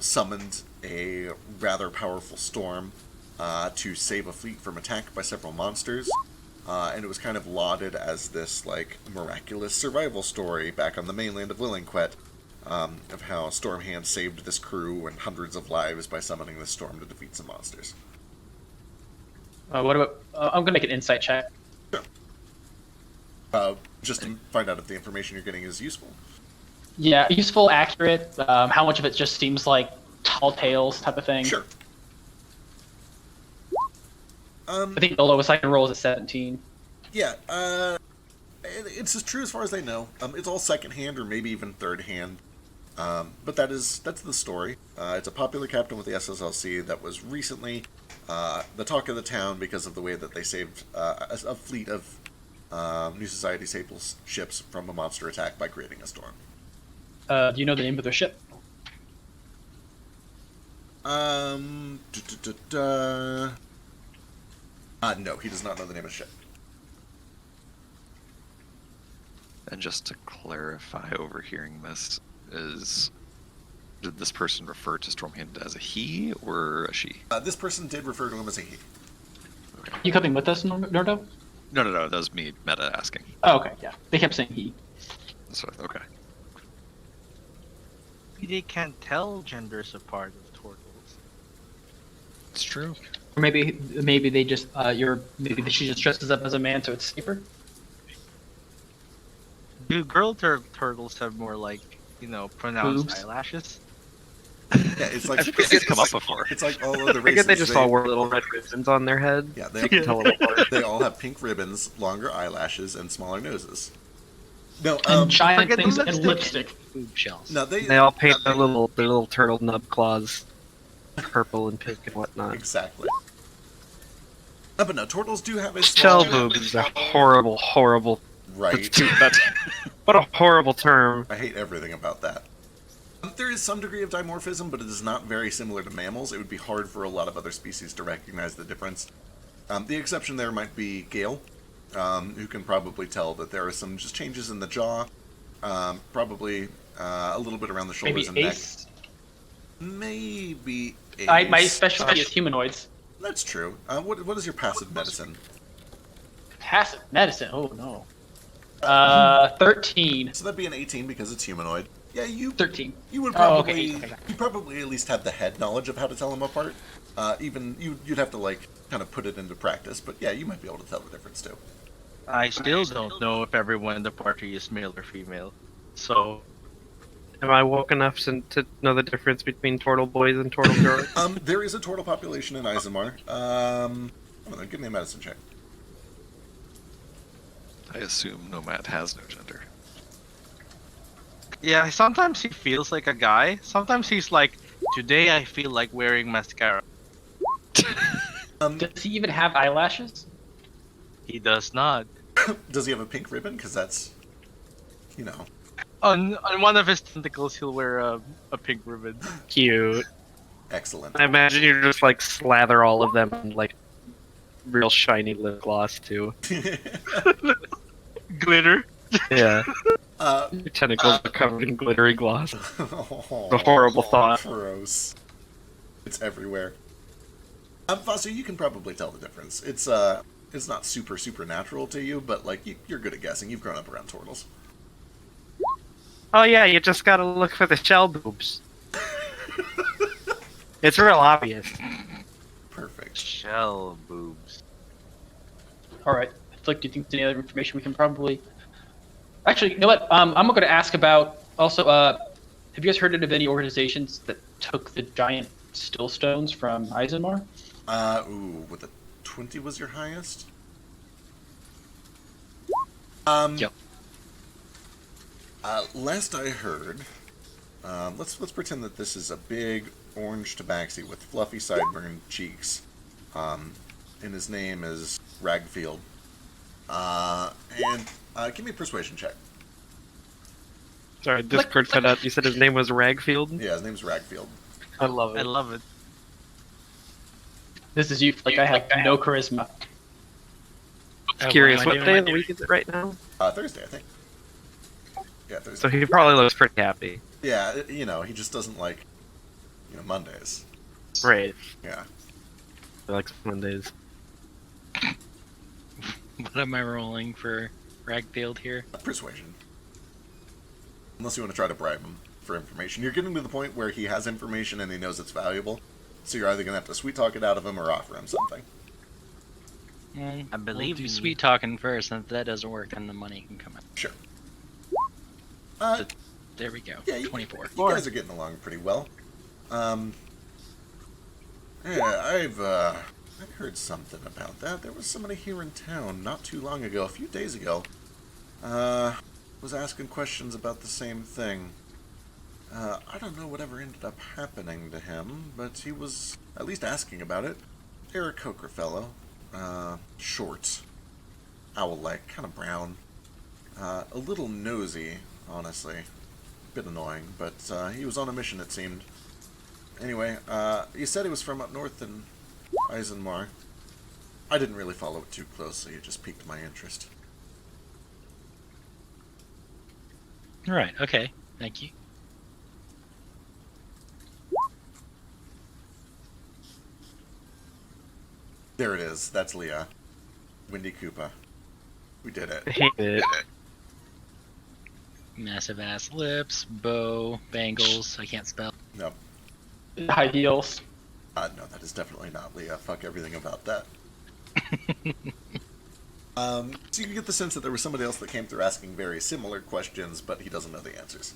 Speaker 1: summoned a rather powerful storm to save a fleet from attack by several monsters. And it was kind of lauded as this like miraculous survival story back on the mainland of Willingquet, of how Stormhand saved this crew and hundreds of lives by summoning this storm to defeat some monsters.
Speaker 2: What about... I'm going to make an insight check.
Speaker 1: Sure. Just to find out if the information you're getting is useful.
Speaker 2: Yeah, useful, accurate. How much of it just seems like tall tales type of thing?
Speaker 1: Sure.
Speaker 2: I think the lowest I can roll is a 17.
Speaker 1: Yeah, it's as true as far as they know. It's all secondhand or maybe even third hand. But that's the story. It's a popular captain with the SSLC that was recently the talk of the town because of the way that they saved a fleet of New Society Sable ships from a monster attack by creating a storm.
Speaker 2: Do you know the name of their ship?
Speaker 1: No, he does not know the name of the ship.
Speaker 4: And just to clarify, overhearing this, did this person refer to Stormhand as a he or a she?
Speaker 1: This person did refer to him as a he.
Speaker 4: Okay.
Speaker 2: You coming with us, Nordo?
Speaker 4: No, that was me meta asking.
Speaker 2: Oh, okay, yeah. They kept saying he.
Speaker 4: So, okay.
Speaker 9: They can't tell genders apart of turtles.
Speaker 4: It's true.
Speaker 2: Or maybe they just she just dresses up as a man, so it's safer.
Speaker 9: Do girl turtles have more like pronounced
Speaker 2: Boobs?
Speaker 9: eyelashes?
Speaker 1: Yeah, it's like
Speaker 4: I think it's come up before.
Speaker 1: it's like all other
Speaker 6: I
Speaker 1: races.
Speaker 6: guess they just all wear little red ribbons on their head.
Speaker 1: Yeah,
Speaker 6: So you can tell them apart.
Speaker 1: they all have pink ribbons, longer eyelashes, and smaller noses. No,
Speaker 2: And giant
Speaker 9: forget the
Speaker 2: things and
Speaker 9: lipstick.
Speaker 2: lipstick.
Speaker 7: Boob shells.
Speaker 1: no,
Speaker 6: They all paint their little turtle nub claws purple and pink and whatnot.
Speaker 1: exactly. But no, turtles do have a
Speaker 6: Shell
Speaker 1: small...
Speaker 6: boobs is a horrible.
Speaker 1: Right.
Speaker 6: What a horrible term.
Speaker 1: I hate everything about that. There is some degree of dimorphism, but it is not very similar to mammals. It would be hard for a lot of other species to recognize the difference. The exception there might be Gale, who can probably tell that there are some just changes in the jaw, probably a little bit around the shoulders
Speaker 2: Maybe
Speaker 1: and
Speaker 2: Ace.
Speaker 1: neck. Maybe Ace.
Speaker 2: My specialty is humanoids.
Speaker 1: That's true. What is your passive medicine?
Speaker 2: Passive medicine. Oh no. 13.
Speaker 1: So that'd be an 18 because it's humanoid. Yeah, you
Speaker 2: 13.
Speaker 1: You would
Speaker 2: Oh,
Speaker 1: probably
Speaker 2: okay.
Speaker 1: you probably at least have the head knowledge of how to tell them apart. Even you'd have to like kind of put it into practice, but yeah, you might be able to tell the difference too.
Speaker 9: I still don't know if everyone in the party is male or female. So
Speaker 6: Am I woke enough to know the difference between turtle boys and turtle girls?
Speaker 1: There is a turtle population in Eisenmar. Hold on, give me a medicine check.
Speaker 4: I assume Nomad has no gender.
Speaker 9: yeah, sometimes he feels like a guy. Sometimes he's like, today I feel like wearing mascara.
Speaker 2: Does he even have eyelashes?
Speaker 9: He does not.
Speaker 1: Does he have a pink ribbon? Because that's, you know.
Speaker 9: On one of his tentacles, he'll wear a pink ribbon.
Speaker 6: Cute.
Speaker 1: Excellent.
Speaker 6: I imagine you just like slather all of them in like real shiny lip gloss too.
Speaker 9: Glitter.
Speaker 6: Yeah.
Speaker 1: Uh,
Speaker 6: Your tentacles are covered in glittery gloss.
Speaker 1: oh,
Speaker 6: A horrible thought.
Speaker 1: Gross. It's everywhere. Foster, you can probably tell the difference. It's not super natural to you, but like you're good at guessing. You've grown up around turtles.
Speaker 6: Oh yeah, you just gotta look for the shell boobs. It's real obvious.
Speaker 1: Perfect.
Speaker 9: Shell boobs.
Speaker 2: All right. Flick, do you think there's any other information we can probably? Actually, you know what? I'm going to ask about also. Have you guys heard of any organizations that took the giant still stones from Eisenmar?
Speaker 1: With a 20 was your highest?
Speaker 7: Yep.
Speaker 1: Last I heard, let's pretend that this is a big orange tabaxi with fluffy sideburn cheeks, and his name is Ragfield. Give me a persuasion check.
Speaker 6: Sorry, Discord cut out. You said his name was Ragfield?
Speaker 1: Yeah, his name's Ragfield.
Speaker 6: I love
Speaker 9: I
Speaker 6: it.
Speaker 9: love it.
Speaker 2: This is you. Like I have no charisma.
Speaker 6: Curious,
Speaker 7: what am I
Speaker 6: what
Speaker 7: doing?
Speaker 6: day of the week is it right now?
Speaker 1: Thursday, I think. Yeah, Thursday.
Speaker 6: So he probably looks pretty happy.
Speaker 1: Yeah, he just doesn't like, Mondays.
Speaker 6: Right.
Speaker 1: Yeah.
Speaker 6: He likes Mondays.
Speaker 7: What am I rolling for Ragfield here?
Speaker 1: Persuasion. Unless you want to try to bribe him for information. You're getting to the point where he has information and he knows it's valuable, so you're either going to have to sweet talk it out of him or offer him something.
Speaker 9: I believe
Speaker 7: we'll
Speaker 9: me.
Speaker 7: do sweet talking first, and if that doesn't work, then the money can come out.
Speaker 1: Sure.
Speaker 7: There we go.
Speaker 1: Yeah,
Speaker 7: 24.
Speaker 1: You guys are getting along pretty well. Yeah, I've heard something about that. There was somebody here in town not too long ago, a few days ago, was asking questions about the same thing. I don't know whatever ended up happening to him, but he was at least asking about it. Eric Coker fellow. Short. Owl-like, kind of brown. A little nosy, honestly. Bit annoying, but he was on a mission, it seemed. Anyway, he said he was from up north in Eisenmar. I didn't really follow it too closely, it just piqued my interest.
Speaker 7: Right, okay. Thank you.
Speaker 1: There it is, that's Leah. Windy Koopa. We did it.
Speaker 6: I hate it.
Speaker 7: Massive ass lips, bow, bangles. I can't spell.
Speaker 1: Nope.
Speaker 2: High heels.
Speaker 1: No, that is definitely not Leah. Fuck everything about that. So you can get the sense that there was somebody else that came through asking very similar questions, but he doesn't know the answers.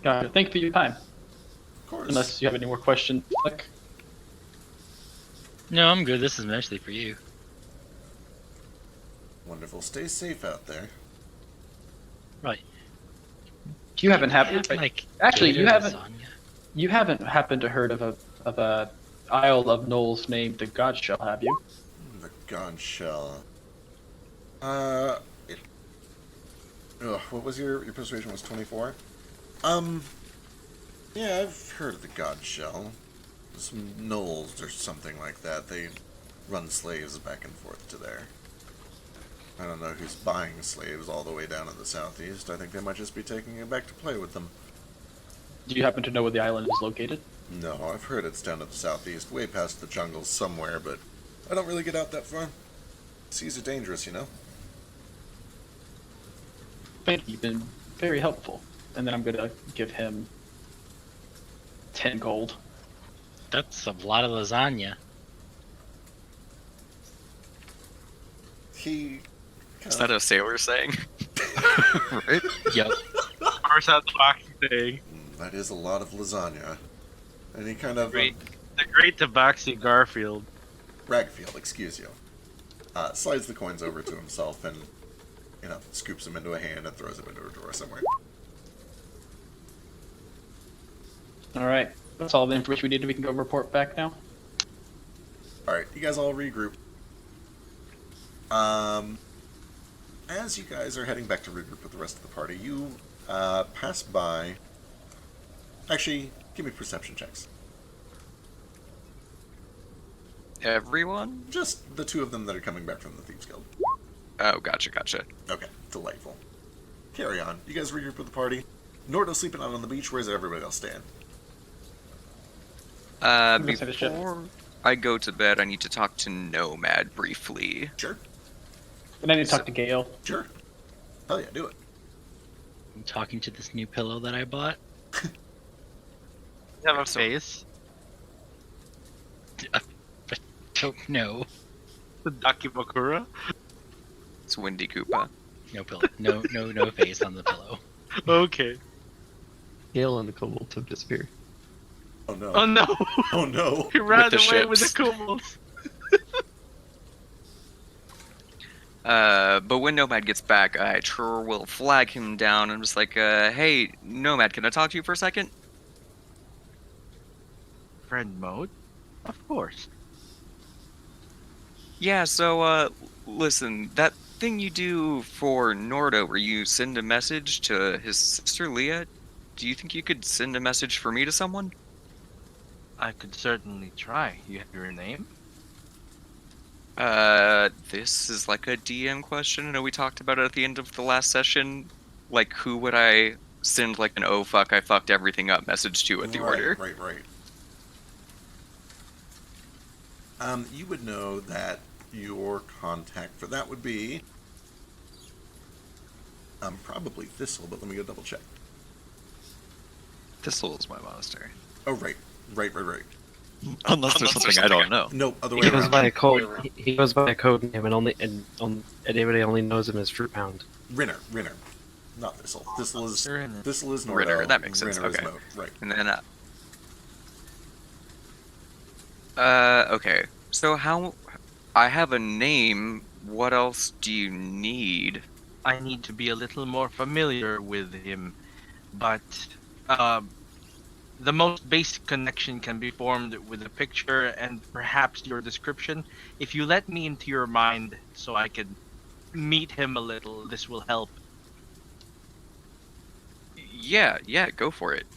Speaker 2: Gotcha. Thank you for your time.
Speaker 1: Of course.
Speaker 2: Unless you have any more questions, Flick.
Speaker 7: No, I'm good. This is mostly for you.
Speaker 1: Wonderful. Stay safe out there.
Speaker 7: Right.
Speaker 2: You haven't
Speaker 7: Have,
Speaker 2: happened.
Speaker 7: like,
Speaker 2: Actually,
Speaker 7: gator
Speaker 2: you haven't.
Speaker 7: lasagna?
Speaker 2: You haven't happened to heard of a Isle of Knolls named the Godshell, have you?
Speaker 1: The God Shell. What was your persuasion was 24? Yeah, I've heard of the God Shell. Some gnolls or something like that. They run slaves back and forth to there. I don't know who's buying slaves all the way down in the southeast. I think they might just be taking it back to play with them.
Speaker 2: Do you happen to know where the island is located?
Speaker 1: No, I've heard it's down to the southeast, way past the jungles somewhere, but I don't really get out that far. Seas are dangerous, you know?
Speaker 2: Thank you. You've been very helpful. And then I'm gonna give him 10 gold.
Speaker 7: That's a lot of lasagna.
Speaker 1: He...
Speaker 5: Is that a sailor saying?
Speaker 4: Right?
Speaker 7: Yep.
Speaker 9: First out the box thing.
Speaker 1: That is a lot of lasagna. And he kind of...
Speaker 9: Great. The great Tabaxi Garfield.
Speaker 1: Ragfield, excuse you. Slides the coins over to himself and, scoops them into a hand and throws them into a drawer somewhere.
Speaker 2: Alright. That's all the information we need. We can go report back now.
Speaker 1: Alright, you guys all regroup. As you guys are heading back to regroup with the rest of the party, you pass by... Actually, give me perception checks.
Speaker 5: Everyone?
Speaker 1: Just the two of them that are coming back from the Thieves Guild.
Speaker 5: Oh, gotcha.
Speaker 1: Okay, delightful. Carry on. You guys regroup with the party. Nordo's sleeping out on the beach. Where's everybody else stand?
Speaker 2: gonna finish it.
Speaker 5: Before I go to bed, I need to talk to Nomad briefly.
Speaker 1: Sure.
Speaker 2: And I need to talk to Gale.
Speaker 1: Sure. Hell yeah, do it.
Speaker 7: I'm talking to this new pillow that I bought.
Speaker 9: You have a
Speaker 5: So-
Speaker 9: face.
Speaker 7: Don't know.
Speaker 9: The Dakimakura.
Speaker 5: It's Windy Koopa.
Speaker 7: No pillow. No face on the pillow.
Speaker 9: Okay.
Speaker 8: Gale and the kobolds have disappeared.
Speaker 1: Oh no.
Speaker 9: Oh no!
Speaker 1: Oh no.
Speaker 9: He ran
Speaker 5: the
Speaker 9: away with the
Speaker 5: ships.
Speaker 9: kobolds.
Speaker 5: But when Nomad gets back, I sure will flag him down and just like, hey, Nomad, can I talk to you for a second?
Speaker 9: Friend mode? Of course.
Speaker 5: Yeah, so, listen, that thing you do for Nordo where you send a message to his sister Leah, do you think you could send a message for me to someone?
Speaker 9: I could certainly try. You have your name?
Speaker 5: This is like a DM question. I know we talked about it at the end of the last session. Like, who would I send, like, an oh fuck, I fucked everything up message to at the order?
Speaker 1: Right. You would know that your contact for that would be probably Thistle, but let me go double check.
Speaker 4: Thistle is my monastery.
Speaker 1: Oh, right.
Speaker 4: Unless there's something I don't know.
Speaker 1: No, other way
Speaker 6: He goes
Speaker 1: around.
Speaker 6: by a code. He goes by a code name, and anybody only knows him as Fruit Pound.
Speaker 1: Rinner. Not Thistle. Thistle is
Speaker 9: Rinner.
Speaker 1: Nordo.
Speaker 5: Rinner, that makes sense,
Speaker 1: Rinner is
Speaker 5: okay.
Speaker 1: Moat, right.
Speaker 5: And then, okay. So how... I have a name. What else do you need?
Speaker 9: I need to be a little more familiar with him, but the most basic connection can be formed with a picture and perhaps your description. If you let me into your mind so I can meet him a little, this will help.
Speaker 5: Yeah, go for it.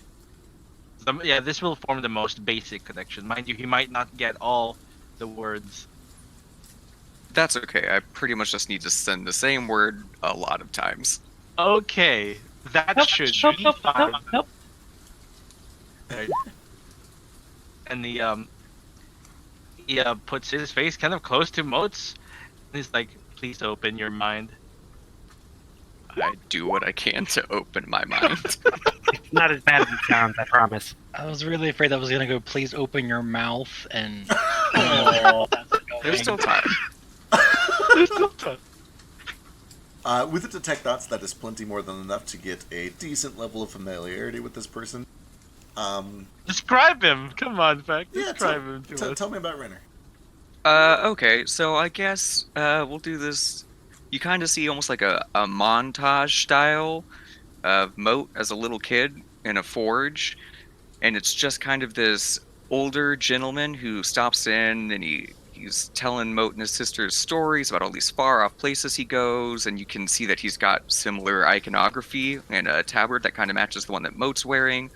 Speaker 9: Yeah, this will form the most basic connection. Mind you, he might not get all the words.
Speaker 5: That's okay. I pretty much just need to send the same word a lot of times.
Speaker 9: Okay, that should be fine. Right. And he puts his face kind of close to Moat's. And he's like, "Please open your mind."
Speaker 5: I do what I can to open my mind.
Speaker 6: It's not as bad as it sounds, I promise.
Speaker 7: I was really afraid that was gonna go. Please open your mouth and.
Speaker 5: There's still time.
Speaker 1: With the detect dots, that is plenty more than enough to get a decent level of familiarity with this person.
Speaker 9: Describe him. Come on, Beck.
Speaker 1: Yeah,
Speaker 9: Describe him to us.
Speaker 1: tell me about Renner.
Speaker 5: Okay, so I guess we'll do this. You kind of see almost like a montage style of Moat as a little kid in a forge, and it's just kind of this older gentleman who stops in and he's telling Moat and his sisters stories about all these far off places he goes, and you can see that he's got similar iconography and a tabard that kind of matches the one that Moat's wearing,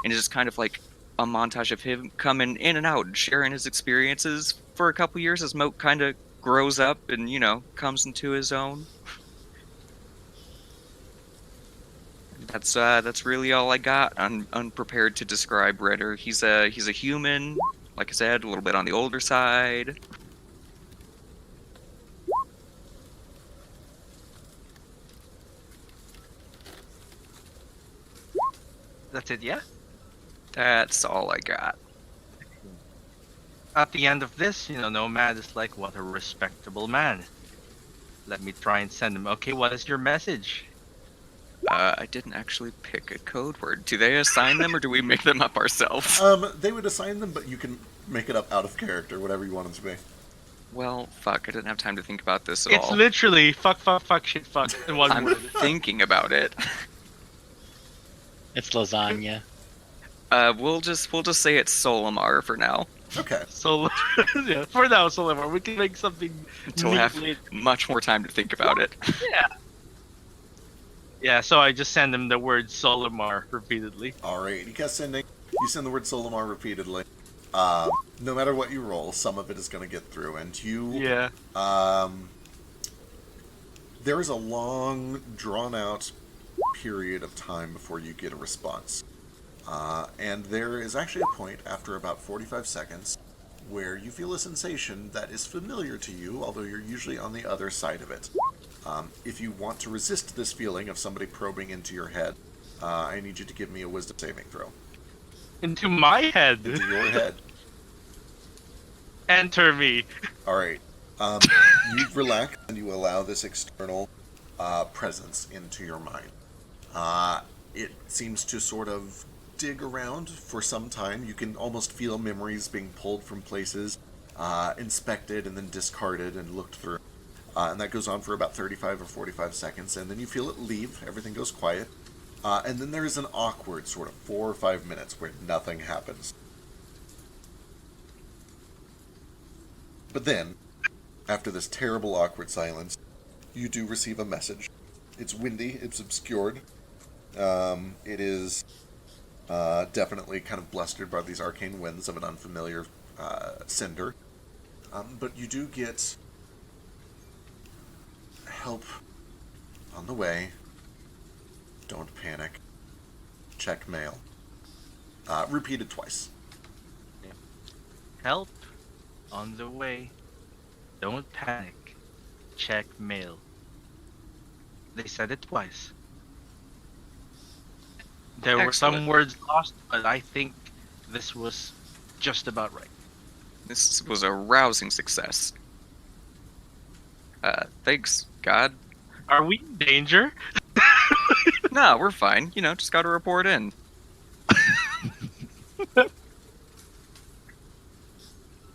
Speaker 5: and it's just kind of like a montage of him coming in and out and sharing his experiences for a couple years as Moat kind of grows up and, comes into his own. That's really all I got. I'm unprepared to describe Ritter. He's a human, like I said, a little bit on the older side.
Speaker 9: That's it, yeah?
Speaker 5: That's all I got.
Speaker 9: At the end of this, Nomad is like, what a respectable man. Let me try and send him. Okay, what is your message?
Speaker 5: I didn't actually pick a code word. Do they assign them or do we make them up ourselves?
Speaker 1: They would assign them, but you can make it up out of character, whatever you want them to be.
Speaker 5: Well, fuck, I didn't have time to think about this at
Speaker 9: It's
Speaker 5: all.
Speaker 9: literally fuck, shit, fuck in one
Speaker 5: I'm
Speaker 9: word.
Speaker 5: thinking about it.
Speaker 7: It's lasagna.
Speaker 5: We'll just say it's Solimar for now.
Speaker 1: Okay.
Speaker 9: So, yeah, for now, Solimar, we can make something
Speaker 5: Until I have
Speaker 9: neat.
Speaker 5: much more time to think about it.
Speaker 9: Yeah. Yeah, so I just send him the word Solimar repeatedly.
Speaker 1: Alright, you send the word Solimar repeatedly. No matter what you roll, some of it is going to get through, and
Speaker 9: Yeah.
Speaker 1: There is a long, drawn-out period of time before you get a response. And there is actually a point, after about 45 seconds, where you feel a sensation that is familiar to you, although you're usually on the other side of it. If you want to resist this feeling of somebody probing into your head, I need you to give me a wisdom saving throw.
Speaker 9: Into my head.
Speaker 1: Into your head.
Speaker 9: Enter me.
Speaker 1: Alright. You relax and you allow this external presence into your mind. It seems to sort of dig around for some time. You can almost feel memories being pulled from places, inspected and then discarded and looked through. And that goes on for about 35 or 45 seconds, and then you feel it leave, everything goes quiet, and then there is an awkward sort of 4 or 5 minutes where nothing happens. But then, after this terrible awkward silence, you do receive a message. It's windy, it's obscured, it is definitely kind of blustered by these arcane winds of an unfamiliar cinder, but you do get help on the way. Don't panic. Check mail. Repeated twice.
Speaker 9: Help on the way. Don't panic. Check mail. They said it twice. There were some
Speaker 5: Excellent.
Speaker 9: words lost, but I think this was just about right.
Speaker 5: This was a rousing success. Thanks, God.
Speaker 9: Are we in danger?
Speaker 5: No, we're fine. Just gotta report in.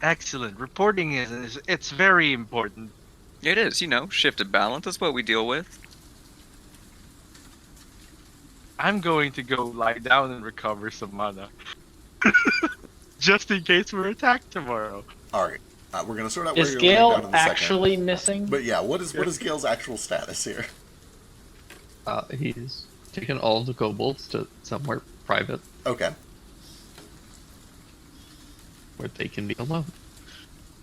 Speaker 9: Excellent. Reporting it's very important.
Speaker 5: It is, shifted balance. That's what we deal with.
Speaker 9: I'm going to go lie down and recover some mana. Just in case we're attacked tomorrow.
Speaker 1: Alright. We're going to sort out where
Speaker 2: Is
Speaker 1: you're laying down
Speaker 2: Gale
Speaker 1: in a second.
Speaker 2: actually missing?
Speaker 1: But yeah, what is Gale's actual status here?
Speaker 8: He's taken all of the kobolds to somewhere private
Speaker 1: Okay.
Speaker 8: where they can be alone.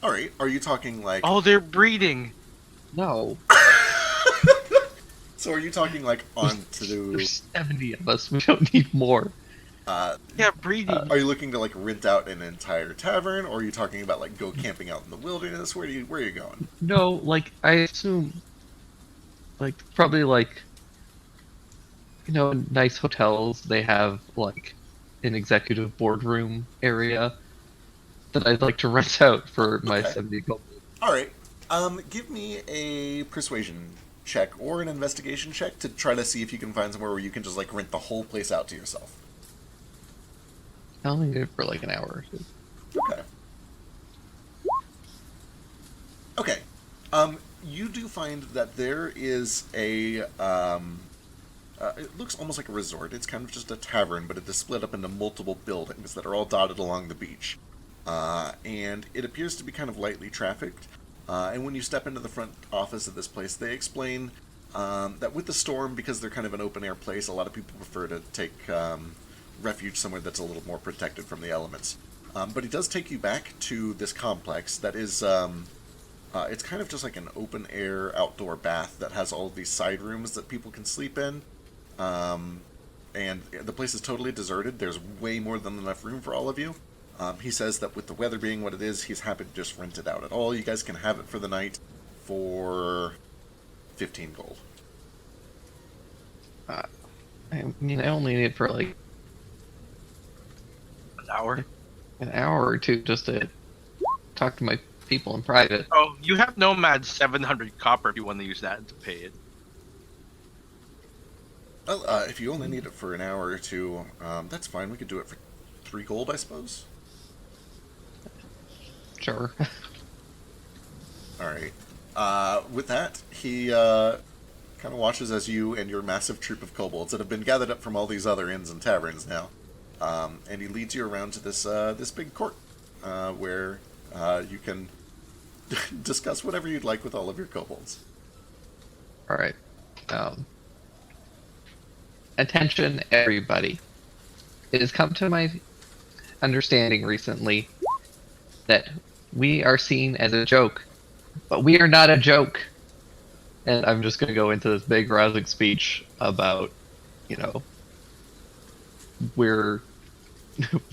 Speaker 1: Alright, are you talking like...
Speaker 9: Oh, they're breeding.
Speaker 8: No,
Speaker 1: So are you talking like onto...
Speaker 8: there's 70 of us. We don't need more.
Speaker 9: Yeah, breeding.
Speaker 1: Are you looking to like rent out an entire tavern, or are you talking about like go camping out in the wilderness? Where are you going?
Speaker 8: No, like, I assume, like, probably, like, nice hotels, they have, like, an executive boardroom area that I'd like to rent out for my
Speaker 1: Okay.
Speaker 8: 70 gold.
Speaker 1: All right. Give me a persuasion check or an investigation check to try to see if you can find somewhere where you can just like rent the whole place out to yourself.
Speaker 8: I only need it for like an hour or two.
Speaker 1: Okay. Okay. You do find that there is a, it looks almost like a resort. It's kind of just a tavern, but it is split up into multiple buildings that are all dotted along the beach. And it appears to be kind of lightly trafficked. And when you step into the front office of this place, they explain that with the storm, because they're kind of an open-air place, a lot of people prefer to take refuge somewhere that's a little more protected from the elements. But he does take you back to this complex that is... it's kind of just like an open-air outdoor bath that has all of these side rooms that people can sleep in. And the place is totally deserted. There's way more than enough room for all of you. He says that with the weather being what it is, he's happy to just rent it out at all. You guys can have it for the night for 15 gold.
Speaker 8: I mean, I only need it for like
Speaker 9: An hour.
Speaker 8: an hour or two just to talk to my people in private.
Speaker 9: Oh, you have Nomad's 700 copper if you want to use that to pay it.
Speaker 1: Well, if you only need it for an hour or two, that's fine. We could do it for 3 gold, I suppose.
Speaker 8: Sure.
Speaker 1: Alright. With that, he kind of watches as you and your massive troop of kobolds that have been gathered up from all these other inns and taverns now, and he leads you around to this this big court, where you can discuss whatever you'd like with all of your kobolds.
Speaker 8: All right. Attention, everybody. It has come to my understanding recently that we are seen as a joke, but we are not a joke. And I'm just going to go into this big rousing speech about, you know, we're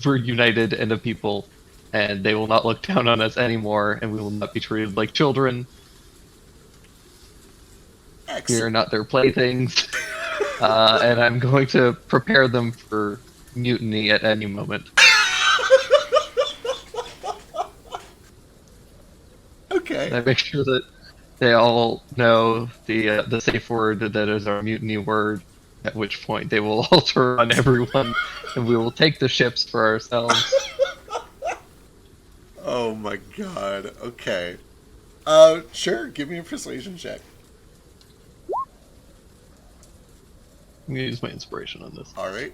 Speaker 8: united and a people, and they will not look down on us anymore, and we will not be treated like children. We are
Speaker 1: Excellent.
Speaker 8: not their playthings. And I'm going to prepare them for mutiny at any moment.
Speaker 1: Okay.
Speaker 8: I make sure that they all know the safe word that is our mutiny word, at which point they will all turn on everyone, and we will take the ships for ourselves.
Speaker 1: Oh my god. Okay. Sure. Give me a persuasion check.
Speaker 8: I'm going to use my inspiration on this.
Speaker 1: Alright.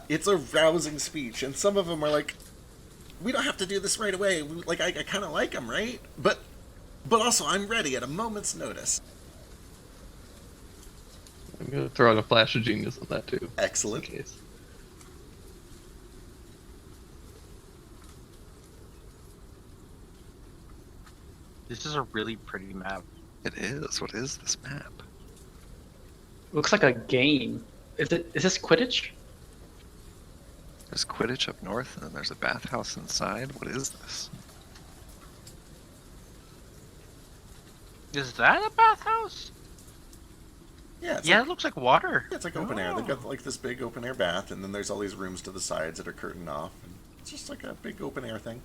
Speaker 1: It's a rousing speech, and some of them are like, we don't have to do this right away. Like, I kind of like him, right? But also, I'm ready at a moment's notice.
Speaker 8: I'm going to throw out a flash of genius on that, too.
Speaker 1: Excellent.
Speaker 8: In case.
Speaker 9: This is a really pretty map.
Speaker 4: It is. What is this map?
Speaker 2: Looks like a game. Is this Quidditch?
Speaker 4: There's Quidditch up north, and then there's a bathhouse inside. What is this?
Speaker 9: Is that a bathhouse?
Speaker 1: Yeah, it's
Speaker 9: Yeah,
Speaker 1: like,
Speaker 9: it looks like water.
Speaker 1: it's like open air. They've got like this big open air bath, and then there's all these rooms to the sides that are curtained off. And it's just like a big open air thing.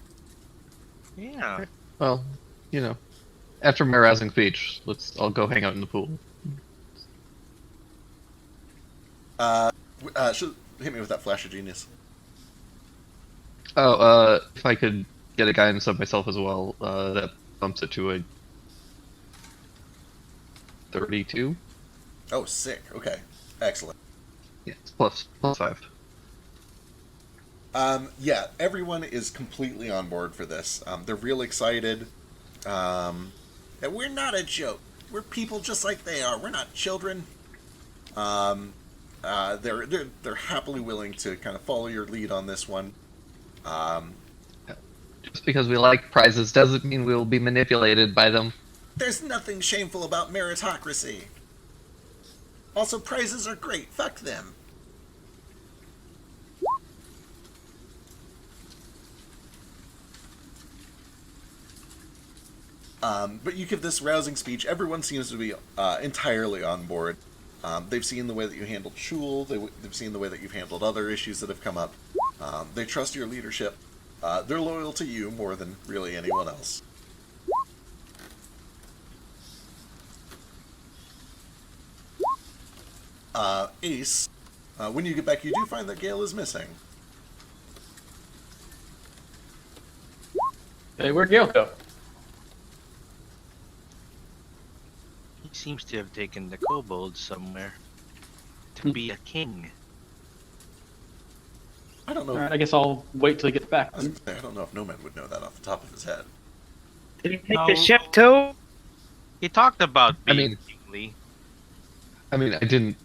Speaker 9: Yeah.
Speaker 8: Well, you know, after my rousing speech, I'll go hang out in the pool.
Speaker 1: Hit me with that flash of genius.
Speaker 8: Oh, if I could get a guidance of myself as well, that bumps it to a 32.
Speaker 1: Oh, sick. Okay. Excellent.
Speaker 8: Yeah, it's plus 5.
Speaker 1: Yeah, everyone is completely on board for this. They're real excited. And we're not a joke. We're people just like they are. We're not children. They're happily willing to kind of follow your lead on this one.
Speaker 8: Just because we like prizes doesn't mean we will be manipulated by them.
Speaker 1: There's nothing shameful about meritocracy. Also, prizes are great. Fuck them. But you give this rousing speech. Everyone seems to be entirely on board. They've seen the way that you handled Shul. They've seen the way that you've handled other issues that have come up. They trust your leadership. They're loyal to you more than really anyone else. Ace, when you get back, you do find that Gale is missing.
Speaker 2: Hey, where'd Gale go?
Speaker 9: He seems to have taken the kobold somewhere to be a king.
Speaker 1: I don't know.
Speaker 2: All right, I guess I'll wait till he gets back.
Speaker 1: I was gonna say, I don't know if Nomad would know that off the top of his head.
Speaker 6: Did he take
Speaker 9: No.
Speaker 6: the ship too?
Speaker 9: He talked about
Speaker 8: I
Speaker 9: being
Speaker 8: mean-
Speaker 9: kingly.
Speaker 8: I mean, I didn't.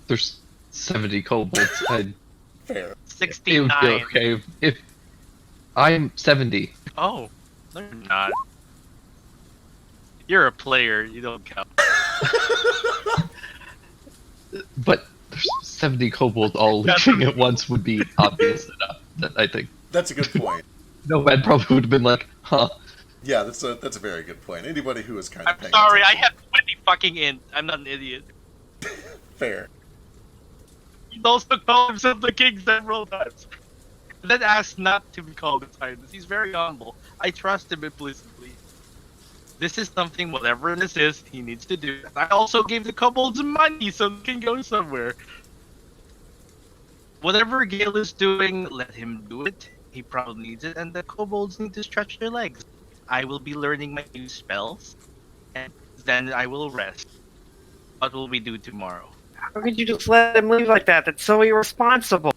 Speaker 8: There's 70 kobolds.
Speaker 1: Fair.
Speaker 8: It
Speaker 9: 69.
Speaker 8: would be okay if I'm 70.
Speaker 9: Oh, no, you're not. You're a player. You don't count.
Speaker 8: But there's 70 kobolds all leaving at once would be obvious enough. That I think
Speaker 1: That's a good point.
Speaker 8: Nomad probably would have been like, huh.
Speaker 1: Yeah, that's a very good point. Anybody who is kind of
Speaker 9: I'm
Speaker 1: paying
Speaker 9: sorry. I
Speaker 1: attention-
Speaker 9: have 20 fucking int. I'm not an idiot.
Speaker 1: Fair.
Speaker 9: He also called himself the king several times. And then asked not to be called His Highness. He's very humble. I trust him implicitly. This is something, whatever this is, he needs to do. I also gave the kobolds money so they can go somewhere. Whatever Gale is doing, let him do it. He probably needs it, and the kobolds need to stretch their legs. I will be learning my new spells, and then I will rest. What will we do tomorrow?
Speaker 6: How could you just let him leave like that? That's so irresponsible.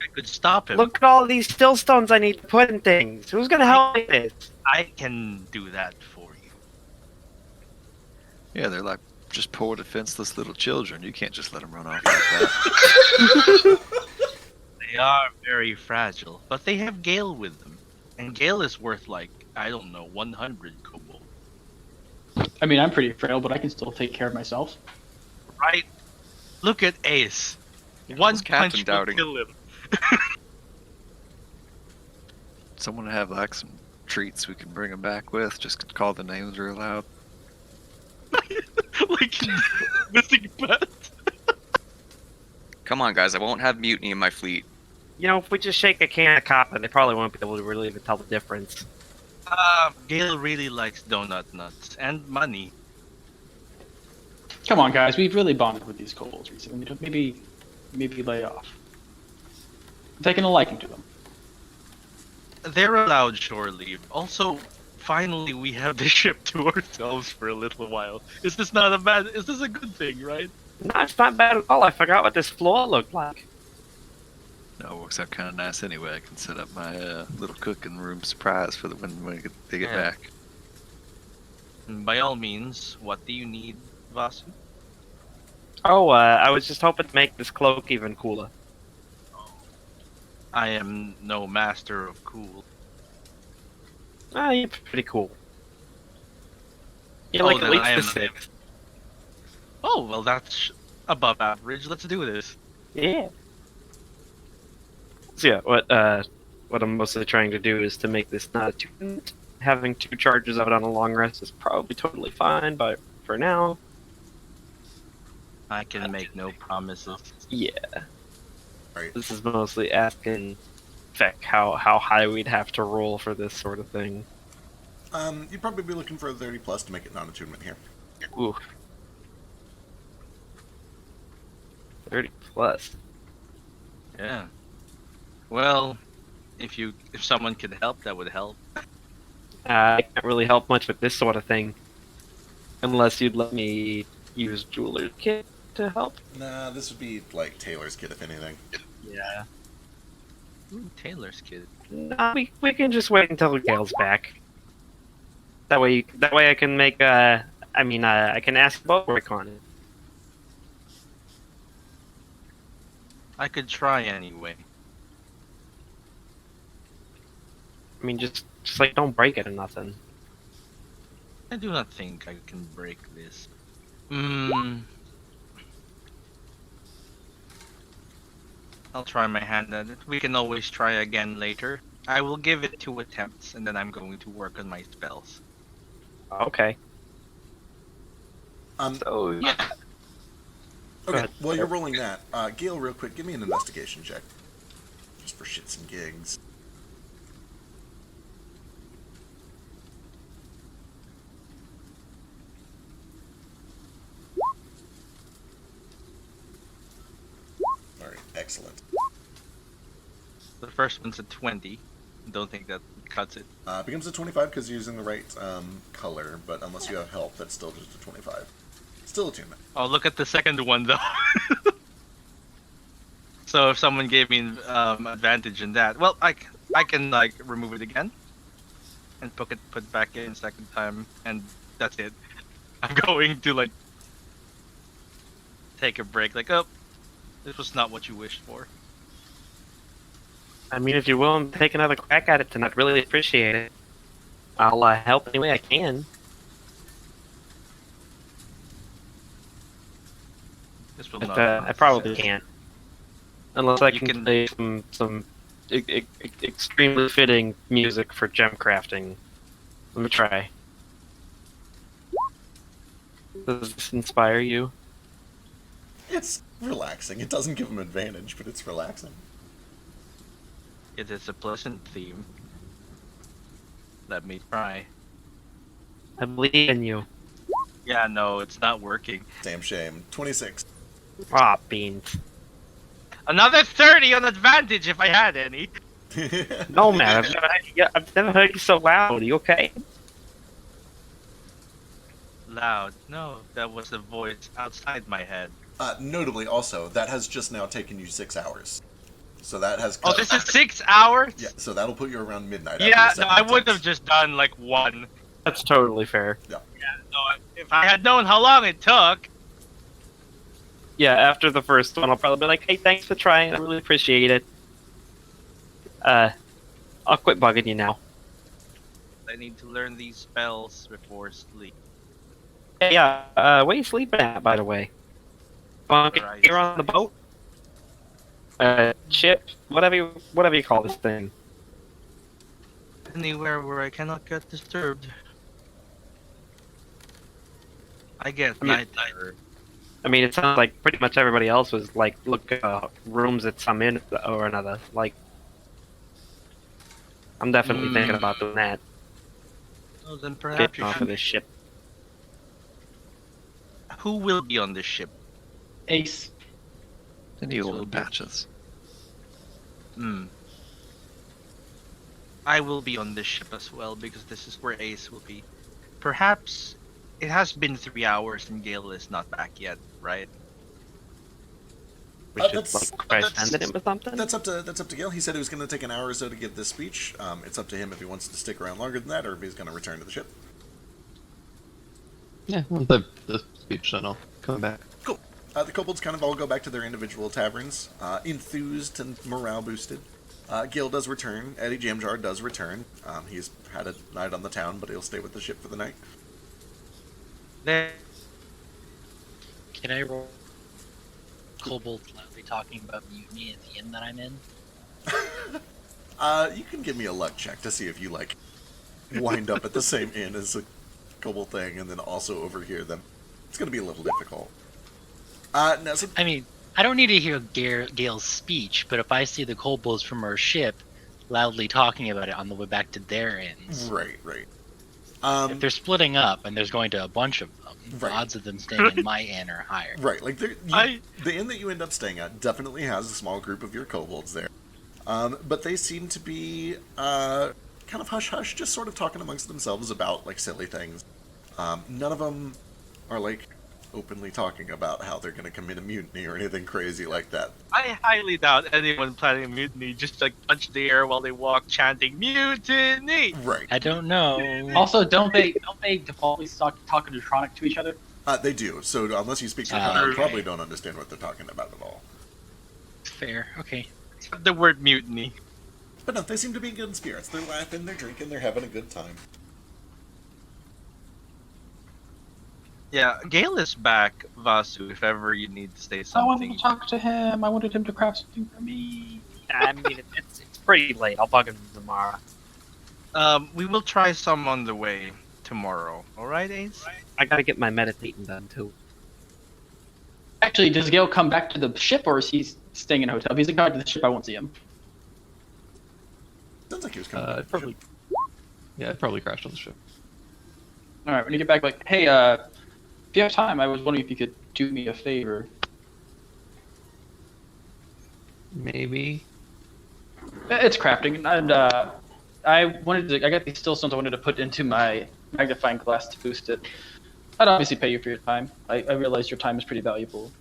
Speaker 9: I could stop him.
Speaker 6: Look at all these still stones I need to put in things. Who's gonna help me with this?
Speaker 9: I can do that for you.
Speaker 4: Yeah, they're like just poor defenseless little children. You can't just let them run off like that.
Speaker 9: They are very fragile, but they have Gale with them. And Gale is worth like, I don't know, 100 kobold.
Speaker 2: I mean, I'm pretty frail, but I can still take care of myself.
Speaker 9: Right? Look at Ace. One
Speaker 5: What's Captain
Speaker 9: punch
Speaker 5: doubting?
Speaker 9: will kill him.
Speaker 4: Someone have like some treats we can bring them back with. Just call the names real loud.
Speaker 9: Like missing pet.
Speaker 5: Come on, guys. I won't have mutiny in my fleet.
Speaker 6: You know, if we just shake a can of copper, they probably won't be able to really even tell the difference.
Speaker 9: Gale really likes donut nuts and money.
Speaker 2: Come on, guys. We've really bonded with these kobolds recently. You know, maybe lay off. I'm taking a liking to them.
Speaker 9: They're allowed shore leave. Also, finally we have the ship to ourselves for a little while. Is this a good thing, right?
Speaker 6: No, it's not bad at all. I forgot what this floor looked like.
Speaker 4: No, it works out kind of nice anyway. I can set up my little cooking room surprise for when they get
Speaker 9: Yeah.
Speaker 4: back.
Speaker 9: And by all means, what do you need, Vasu?
Speaker 6: Oh, I was just hoping to make this cloak even cooler.
Speaker 9: I am no master of cool.
Speaker 6: Ah, you're pretty cool. You're
Speaker 9: Oh,
Speaker 6: like at
Speaker 9: then
Speaker 6: least
Speaker 9: I
Speaker 6: the
Speaker 9: am-
Speaker 6: sixth.
Speaker 9: Oh, well, that's above average. Let's do this.
Speaker 6: Yeah. So yeah, what I'm mostly trying to do is to make this not a two. Having 2 charges out on a long rest is probably totally fine, but for now,
Speaker 9: I can make no promises.
Speaker 6: yeah.
Speaker 1: Right.
Speaker 6: This is mostly asking Feck how high we'd have to roll for this sort of thing.
Speaker 1: You'd probably be looking for a 30 plus to make it non-attunement here.
Speaker 6: Ooh. 30 plus.
Speaker 9: Yeah. Well, if someone could help, that would help.
Speaker 6: I can't really help much with this sort of thing. Unless you'd let me use Jeweler's Kit to help.
Speaker 1: Nah, this would be like Taylor's kid, if anything.
Speaker 6: Yeah.
Speaker 9: Ooh, Taylor's kid.
Speaker 6: Nah, we can just wait until Gale's back. That way I can make I can ask Bobrik on it.
Speaker 9: I could try anyway.
Speaker 6: I mean, just like don't break it or nothing.
Speaker 9: I do not think I can break this. I'll try my hand at it. We can always try again later. I will give it 2 attempts, and then I'm going to work on my spells.
Speaker 6: Okay.
Speaker 1: So
Speaker 6: yeah.
Speaker 1: okay.
Speaker 6: ahead.
Speaker 1: While you're rolling that, Gale, real quick, give me an investigation check, just for shits and gigs. Excellent.
Speaker 9: The first one's a 20. Don't think that cuts it.
Speaker 1: It becomes a 25 because you're using the right color, but unless you have help, that's still just a 25. Still attunement.
Speaker 9: Oh, look at the second one though. So if someone gave me advantage in that, well, I can like remove it again and put it back in second time, and that's it. I'm going to like take a break. Like, oh, this was not what you wished for.
Speaker 6: I mean, if you're willing to take another crack at it tonight, really appreciate it. I'll help any way I can.
Speaker 9: This will
Speaker 6: But,
Speaker 9: not.
Speaker 6: I probably can't. Unless I
Speaker 9: You
Speaker 6: can
Speaker 9: can-
Speaker 6: play some extremely fitting music for gem crafting. Let me try. Does this inspire you?
Speaker 1: It's relaxing. It doesn't give him advantage, but it's relaxing.
Speaker 9: It is a pleasant theme. Let me try.
Speaker 6: I believe in you.
Speaker 9: Yeah, no, it's not working.
Speaker 1: Damn shame. 26.
Speaker 6: Ah, beans.
Speaker 9: Another 30 on advantage if I had any.
Speaker 6: No, man, I've never heard you so loud. Are you okay?
Speaker 9: Loud. No, that was the voice outside my head.
Speaker 1: Notably, also, that has just now taken you 6 hours. So that has.
Speaker 9: Oh, this is 6 hours?
Speaker 1: Yeah, so that'll put you around midnight.
Speaker 9: Yeah,
Speaker 1: after
Speaker 9: no,
Speaker 1: your
Speaker 9: I
Speaker 1: second
Speaker 9: would have
Speaker 1: attempt.
Speaker 9: just done like one.
Speaker 6: That's totally fair.
Speaker 9: No, if I had known how long it took.
Speaker 6: Yeah, after the first one, I'll probably be like, hey, thanks for trying. I really appreciate it. I'll quit bugging you now.
Speaker 9: I need to learn these spells before sleep.
Speaker 6: Hey, where you sleeping at, by the way? Bunk
Speaker 9: Right.
Speaker 6: here on the boat? Ship? Whatever you call this thing.
Speaker 9: Anywhere where I cannot get disturbed. I get night terror.
Speaker 6: I mean, it sounds like pretty much everybody else was like, look, rooms at some inn or another. Like, I'm definitely thinking about doing that.
Speaker 9: Oh, then perhaps
Speaker 6: Getting
Speaker 9: you
Speaker 6: off of
Speaker 9: should.
Speaker 6: this ship.
Speaker 9: Who will be on this ship?
Speaker 2: Ace.
Speaker 4: The needle and patches.
Speaker 9: Hmm. I will be on this ship as well because this is where Ace will be. Perhaps it has been 3 hours and Gale is not back yet, right?
Speaker 6: We
Speaker 1: Uh,
Speaker 6: should
Speaker 1: that's-
Speaker 6: like try sending him or something.
Speaker 1: That's up to Gale. He said it was going to take an hour or so to give this speech. It's up to him if he wants to stick around longer than that, or if he's going to return to the ship.
Speaker 8: Yeah, well, the speech, then I'll come back.
Speaker 1: Cool. The kobolds kind of all go back to their individual taverns, enthused and morale boosted. Gil does return. Eddie Jamjar does return. He's had a night on the town, but he'll stay with the ship for the night.
Speaker 9: There.
Speaker 7: Can I roll kobold loudly talking about mutiny at the inn that I'm in?
Speaker 1: You can give me a luck check to see if you, like, wind up at the same inn as a kobold thing and then also overhear them. It's going to be a little difficult. No, so
Speaker 7: I mean, I don't need to hear Gale's speech, but if I see the kobolds from our ship loudly talking about it on the way back to their inns,
Speaker 1: right.
Speaker 7: if they're splitting up and there's going to a bunch of them, the
Speaker 1: Right.
Speaker 7: odds of them staying in my inn are higher.
Speaker 1: Right, like the inn that you end up staying at definitely has a small group of your kobolds there, but they seem to be kind of hush hush, just sort of talking amongst themselves about like silly things. None of them are like openly talking about how they're going to commit a mutiny or anything crazy like that.
Speaker 9: I highly doubt anyone planning a mutiny just like punch the air while they walk chanting mutiny.
Speaker 1: Right,
Speaker 7: I don't know.
Speaker 2: Also, don't they defaultly talk neutronic to each other?
Speaker 1: they do. So unless you speak to them, you probably don't understand what they're talking about at all.
Speaker 7: Fair. Okay.
Speaker 9: Except the word mutiny.
Speaker 1: But no, they seem to be in good spirits. They're laughing, they're drinking, they're having a good time.
Speaker 9: Yeah, Gale is back, Vasu, if ever you need to say
Speaker 2: I wanted
Speaker 9: something.
Speaker 2: to talk to him. I wanted him to craft something for me.
Speaker 6: I mean, it's pretty late. I'll bug him tomorrow.
Speaker 9: We will try some on the way tomorrow. Alright, Ace?
Speaker 6: I gotta get my meditating done too.
Speaker 2: Actually, does Gale come back to the ship, or is he staying in a hotel? If he's going to the ship, I won't see him.
Speaker 1: Sounds like he was coming.
Speaker 8: I'd probably, yeah, I'd probably crash on the ship.
Speaker 2: All right, when you get back, like, hey, if you have time, I was wondering if you could do me a favor.
Speaker 8: maybe.
Speaker 2: It's crafting, and I got these stillstones I wanted to put into my magnifying glass to boost it. I'd obviously pay you for your time. I realize your time is pretty valuable.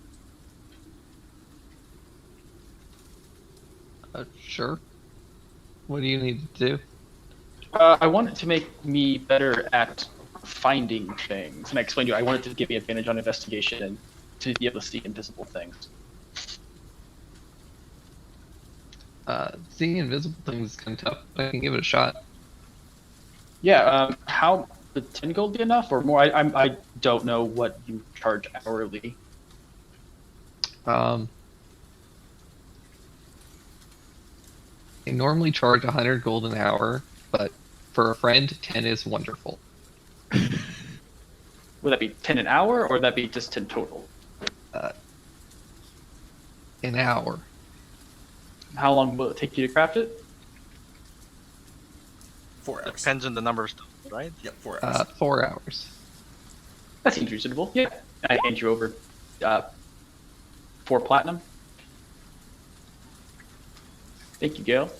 Speaker 8: Sure. What do you need to do?
Speaker 2: I want it to make me better at finding things, and I explained to you I wanted to give me advantage on investigation and to be able to see invisible things.
Speaker 8: Seeing invisible things is kind of tough, but I can give it a shot.
Speaker 2: Yeah. How would 10 gold be enough or more? I don't know what you charge hourly.
Speaker 8: I normally charge 100 gold an hour, but for a friend, 10 is wonderful.
Speaker 2: Would that be 10 an hour, or would that be just 10 total?
Speaker 8: An hour.
Speaker 2: How long will it take you to craft it?
Speaker 1: 4 hours.
Speaker 9: Depends on the number of stones, right?
Speaker 1: Yep, 4 hours.
Speaker 8: 4 hours.
Speaker 2: That seems reasonable. Yeah. I hand you over 4 platinum. Thank you, Gail.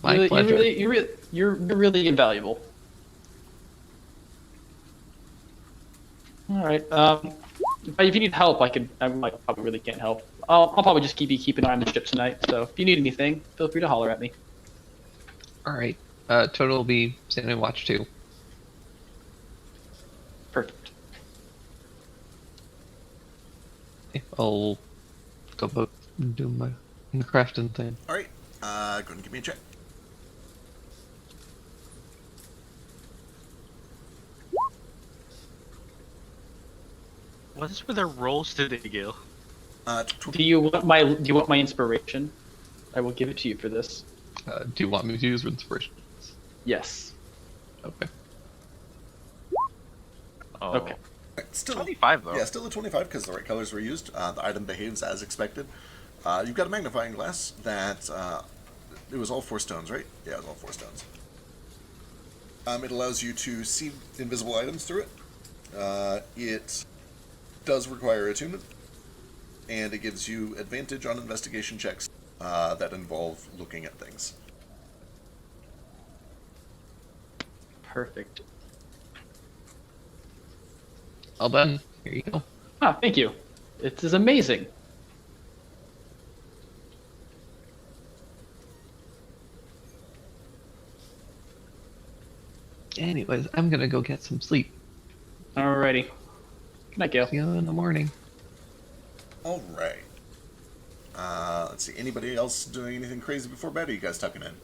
Speaker 8: My pleasure.
Speaker 2: You're really invaluable. All right. If you need help, I might probably really can't help. I'll probably just keep an eye on the ship tonight. So if you need anything, feel free to holler at me.
Speaker 8: All right. Total will be standing watch too.
Speaker 2: Perfect.
Speaker 8: I'll go do my crafting thing.
Speaker 1: All right, go ahead and give me a check.
Speaker 9: What is with their rolls today, Gil?
Speaker 2: Do you want my inspiration? I will give it to you for this.
Speaker 8: Do you want me to use inspiration?
Speaker 2: Yes.
Speaker 8: Okay.
Speaker 9: Oh.
Speaker 2: Okay.
Speaker 1: Still
Speaker 9: 25 though.
Speaker 1: Yeah, still a 25 because the right colors were used. The item behaves as expected. You've got a magnifying glass that it was all 4 stones, right? Yeah, it was all 4 stones. It allows you to see invisible items through it. It does require attunement, and it gives you advantage on investigation checks that involve looking at things.
Speaker 2: Perfect.
Speaker 8: All done. Here you go.
Speaker 2: Ah, thank you. It is amazing.
Speaker 8: Anyways, I'm gonna go get some sleep.
Speaker 2: Alrighty. Good night, Gail.
Speaker 8: See you in the morning.
Speaker 1: All right. Let's see. Anybody else doing anything crazy before bed? Or are you guys tucking in?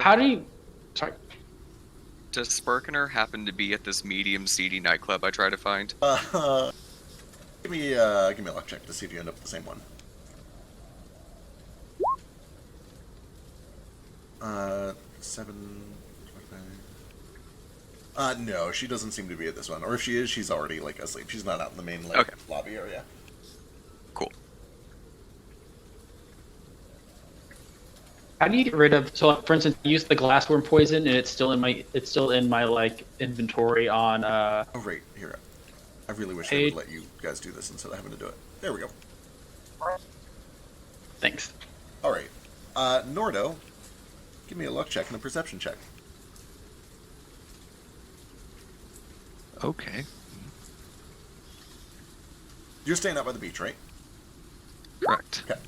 Speaker 2: How do you... Sorry.
Speaker 5: Does Sparkener happen to be at this medium seedy nightclub I try to find?
Speaker 1: Give me a luck check to see if you end up with the same one. 7. No, she doesn't seem to be at this one. Or if she is, she's already asleep. She's not out in the main lobby area.
Speaker 5: Cool.
Speaker 2: How do you get rid of? So, for instance, I use the glassworm poison, and it's still in my inventory on.
Speaker 1: Oh right, here. I really wish I would let you guys do this instead of having to do it. There we go.
Speaker 2: Thanks.
Speaker 1: All right, Nordo, give me a luck check and a perception check.
Speaker 4: Okay.
Speaker 1: You're staying out by the beach, right?
Speaker 4: Correct.
Speaker 1: Okay.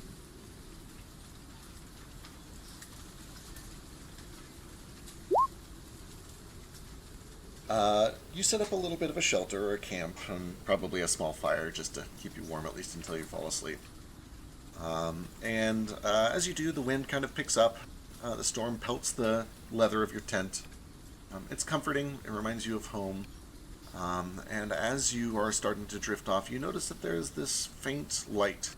Speaker 1: You set up a little bit of a shelter or a camp and probably a small fire just to keep you warm at least until you fall asleep. And as you do, the wind kind of picks up. The storm pelts the leather of your tent. It's comforting. It reminds you of home. And as you are starting to drift off, you notice that there's this faint light.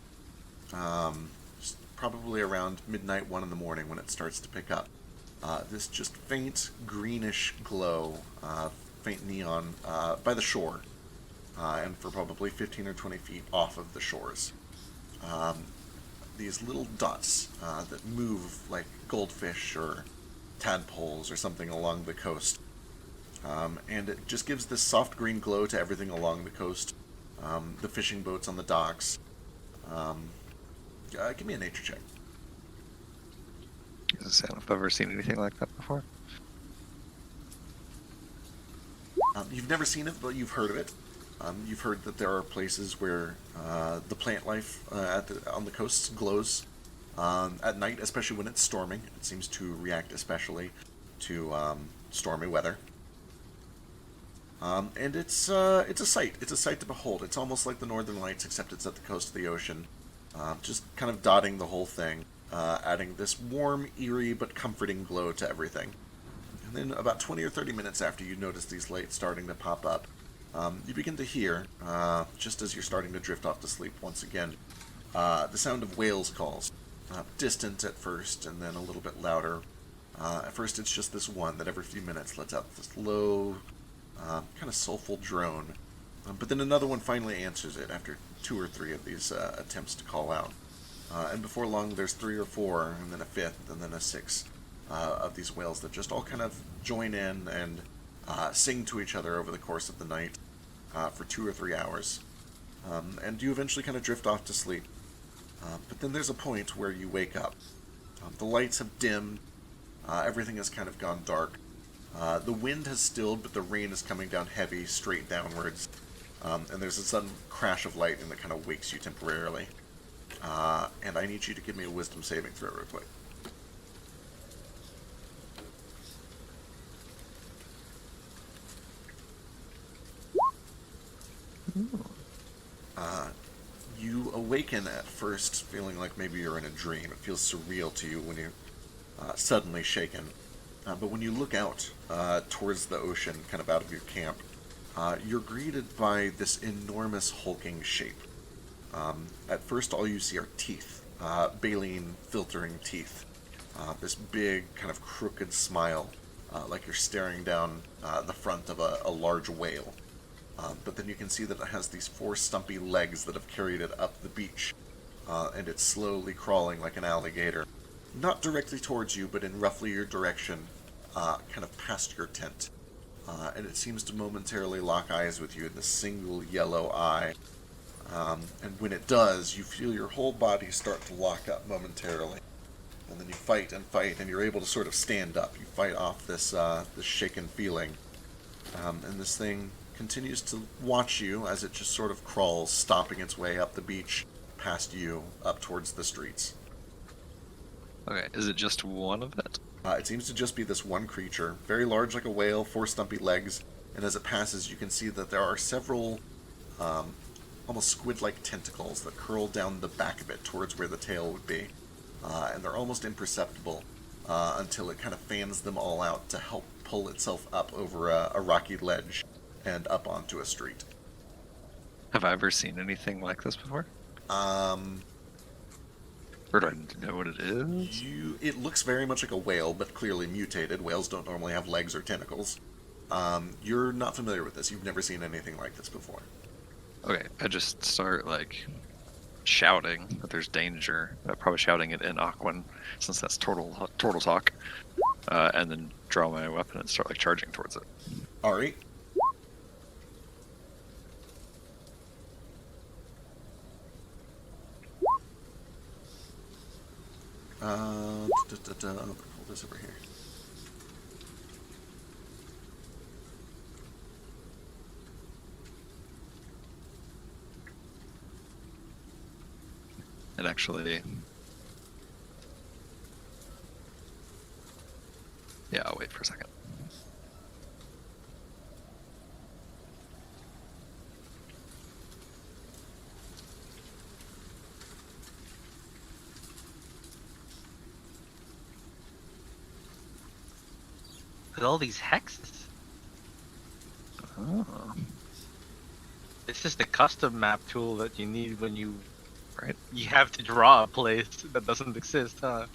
Speaker 1: Probably around midnight, 1 in the morning when it starts to pick up. This just faint greenish glow, faint neon, by the shore, and for probably 15 or 20 feet off of the shores. These little dots that move like goldfish or tadpoles or something along the coast. And it just gives this soft green glow to everything along the coast. the fishing boats on the docks. Give me a nature check.
Speaker 4: Does it sound if I've ever seen anything like that before?
Speaker 1: You've never seen it, but you've heard of it. You've heard that there are places where the plant life on the coasts glows at night, especially when it's storming. It seems to react especially to stormy weather. And it's a sight. It's a sight to behold. It's almost like the Northern Lights, except it's at the coast of the ocean. Just kind of dotting the whole thing, adding this warm, eerie, but comforting glow to everything. And then about 20 or 30 minutes after you notice these lights starting to pop up, you begin to hear, just as you're starting to drift off to sleep once again, the sound of whales calls. Distant at first, and then a little bit louder. At first it's just this one that every few minutes lets out this low, kind of soulful drone. But then another one finally answers it after 2 or 3 of these attempts to call out. And before long there's 3 or 4, and then a 5th, and then a 6th of these whales that just all kind of join in and sing to each other over the course of the night for 2 or 3 hours. And you eventually kind of drift off to sleep. But then there's a point where you wake up. The lights have dimmed, everything has kind of gone dark. The wind has stilled, but the rain is coming down heavy, straight downwards. And there's a sudden crash of lightning that kind of wakes you temporarily. And I need you to give me a wisdom saving throw real quick. You awaken at first feeling like maybe you're in a dream. It feels surreal to you when you're suddenly shaken. But when you look out towards the ocean, kind of out of your camp, you're greeted by this enormous hulking shape. At first, all you see are teeth, baleen filtering teeth. This big, kind of crooked smile, like you're staring down the front of a large whale. But then you can see that it has these 4 stumpy legs that have carried it up the beach, and it's slowly crawling like an alligator. Not directly towards you, but in roughly your direction, kind of past your tent. And it seems to momentarily lock eyes with you in this single yellow eye. And when it does, you feel your whole body start to lock up momentarily. And then you fight, and you're able to sort of stand up. You fight off this shaken feeling. And this thing continues to watch you as it just sort of crawls, stopping its way up the beach, past you, up towards the streets.
Speaker 4: Okay, is it just one of it?
Speaker 1: It seems to just be this one creature, very large like a whale, 4 stumpy legs, and as it passes you can see that there are several almost squid-like tentacles that curl down the back of it towards where the tail would be. And they're almost imperceptible until it kind of fans them all out to help pull itself up over a rocky ledge and up onto a street.
Speaker 4: Have I ever seen anything like this before? Or do I know what it is?
Speaker 1: It looks very much like a whale, but clearly mutated. Whales don't normally have legs or tentacles. You're not familiar with this. You've never seen anything like this before.
Speaker 4: Okay, I just start, like, shouting that there's danger. Probably shouting it in Aquan, since that's turtle talk. And then draw my weapon and start, like, charging towards it.
Speaker 1: Ari? I'll pull this over here.
Speaker 4: It actually... Yeah, I'll wait for a second.
Speaker 9: With all these hexes.
Speaker 4: Oh.
Speaker 9: It's just a custom map tool that you need when you
Speaker 4: Right.
Speaker 9: you have to draw a place that doesn't exist, huh?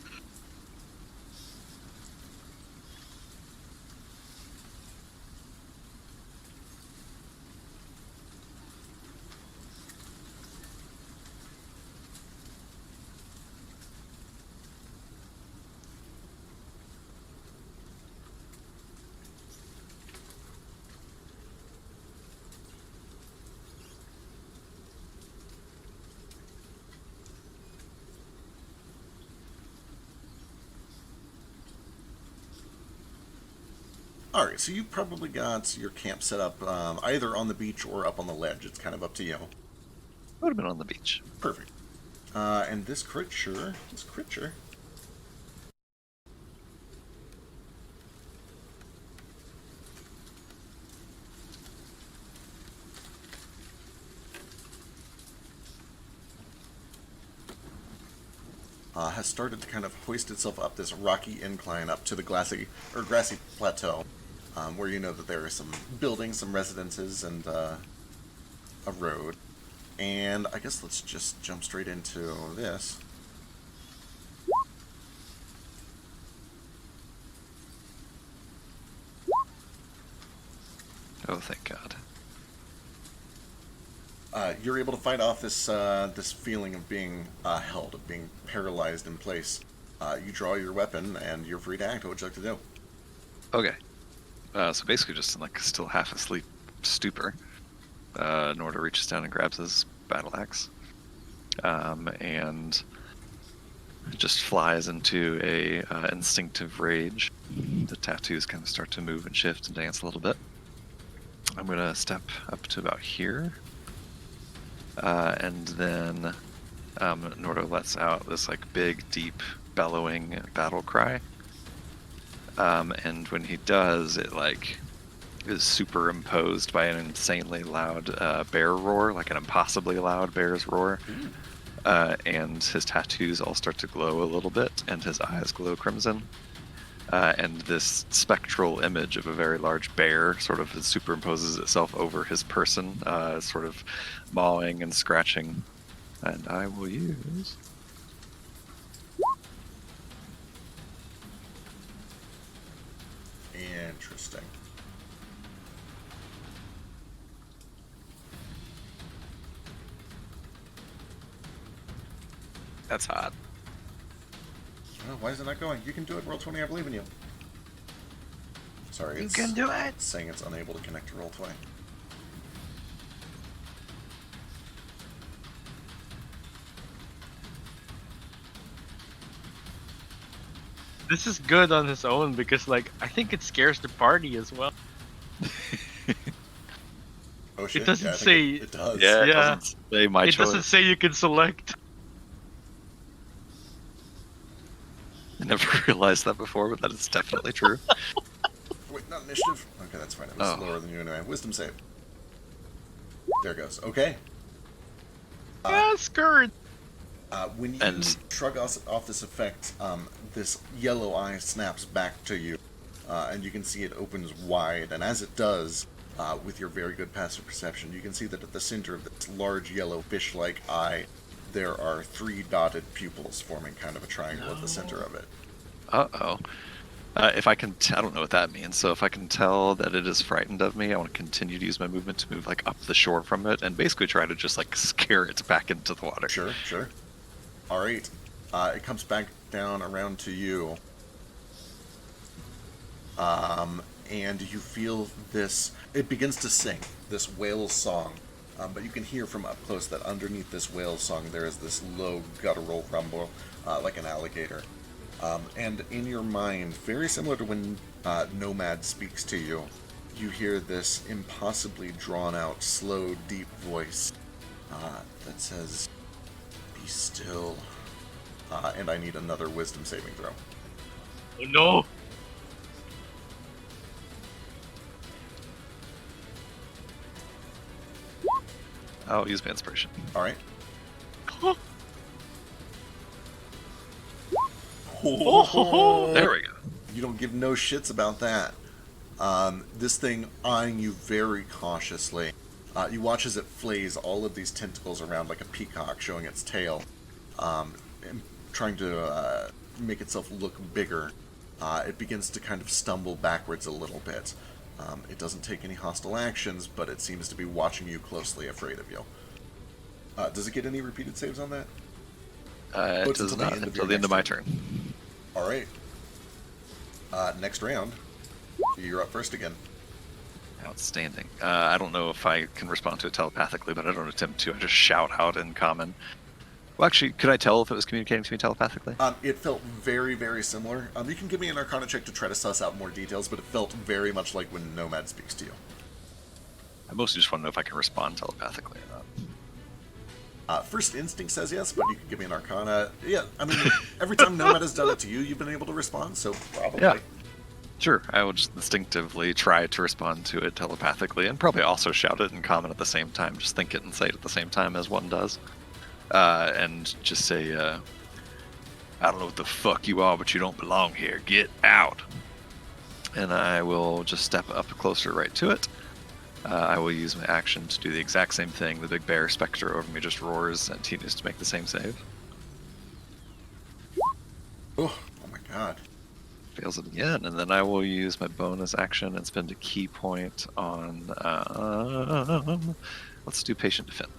Speaker 1: All right, so you probably got your camp set up either on the beach or up on the ledge. It's kind of up to you.
Speaker 4: Would have been on the beach.
Speaker 1: Perfect. And this creature. Has started to kind of hoist itself up this rocky incline up to the grassy plateau, where you know that there are some buildings, some residences, and a road. And I guess let's just jump straight into this.
Speaker 4: Oh, thank God.
Speaker 1: You're able to fight off this feeling of being held, of being paralyzed in place. You draw your weapon, and you're free to act. What would you like to do?
Speaker 4: Okay. So basically just like still half asleep stupor. Nordo reaches down and grabs his battle axe. And just flies into a instinctive rage. The tattoos kind of start to move and shift and dance a little bit. I'm going to step up to about here. And then Nordo lets out this like big, deep, bellowing battle cry. And when he does, it like is superimposed by an insanely loud bear roar, like an impossibly loud bear's roar. And his tattoos all start to glow a little bit, and his eyes glow crimson. And this spectral image of a very large bear sort of superimposes itself over his person, sort of mawing and scratching. And I will use...
Speaker 1: Interesting.
Speaker 5: That's hot.
Speaker 1: Oh, why is it not going? You can do it, Roll 20, I believe in you. Sorry,
Speaker 9: You
Speaker 1: it's
Speaker 9: can do it.
Speaker 1: saying it's unable to connect to Roll 20.
Speaker 9: This is good on its own because, like, I think it scares the party as well.
Speaker 1: Oh shit,
Speaker 9: doesn't
Speaker 1: yeah, I think
Speaker 9: say-
Speaker 1: it does.
Speaker 4: Yeah, it
Speaker 9: Yeah.
Speaker 4: doesn't say my
Speaker 9: It
Speaker 4: choice.
Speaker 9: doesn't say you can select.
Speaker 4: I never realized that before, but that is definitely true.
Speaker 1: Wait, not initiative? Okay, that's fine. It was
Speaker 4: Oh.
Speaker 1: lower than you anyway. Wisdom save. There it goes. Okay.
Speaker 9: Yeah, skirt.
Speaker 1: When you
Speaker 4: And-
Speaker 1: shrug off this effect, this yellow eye snaps back to you, and you can see it opens wide. And as it does, with your very good passive perception, you can see that at the center of this large yellow fish-like eye, there are 3 dotted pupils forming kind of a triangle at the center of it.
Speaker 4: Uh-oh. If I can, I don't know what that means. So if I can tell that it is frightened of me, I want to continue to use my movement to move like up the shore from it, and basically try to just like scare it back into the water.
Speaker 1: Sure, sure. All right. It comes back down around to you. And you feel this. It begins to sing this whale song. But you can hear from up close that underneath this whale song there is this low guttural rumble, like an alligator. And in your mind, very similar to when Nomad speaks to you, you hear this impossibly drawn out, slow, deep voice that says, "Be still." And I need another wisdom saving throw.
Speaker 9: Oh no!
Speaker 4: I'll use my inspiration.
Speaker 1: All right.
Speaker 4: There we go.
Speaker 1: You don't give no shits about that. This thing eyeing you very cautiously. You watch as it flays all of these tentacles around like a peacock showing its tail, and trying to make itself look bigger. It begins to kind of stumble backwards a little bit. It doesn't take any hostile actions, but it seems to be watching you closely, afraid of you. Does it get any repeated saves on that?
Speaker 4: It
Speaker 1: it's
Speaker 4: does
Speaker 1: until the
Speaker 4: not
Speaker 1: end of
Speaker 4: until
Speaker 1: your
Speaker 4: the end of
Speaker 1: next
Speaker 4: my
Speaker 1: turn.
Speaker 4: turn.
Speaker 1: All right. Next round. You're up first again.
Speaker 4: Outstanding. I don't know if I can respond to it telepathically, but I don't attempt to. I just shout out in common. Well, actually, could I tell if it was communicating to me telepathically?
Speaker 1: It felt very, very similar. You can give me an Arcana check to try to suss out more details, but it felt very much like when Nomad speaks to you.
Speaker 4: I mostly just want to know if I can respond telepathically or not.
Speaker 1: First instinct says yes, but you can give me an Arcana. Yeah, I mean, every time Nomad has done it to you, you've been able to respond, so probably.
Speaker 4: Yeah. Sure, I will just instinctively try to respond to it telepathically, and probably also shout it in common at the same time. Just think it and say it at the same time as one does. And just say, I don't know what the fuck you are, but you don't belong here. Get out! And I will just step up closer right to it. I will use my action to do the exact same thing. The big bear specter over me just roars, and he needs to make the same save.
Speaker 1: Oh my god.
Speaker 4: Fails it again, and then I will use my bonus action and spend a key point on. Let's do patient defense.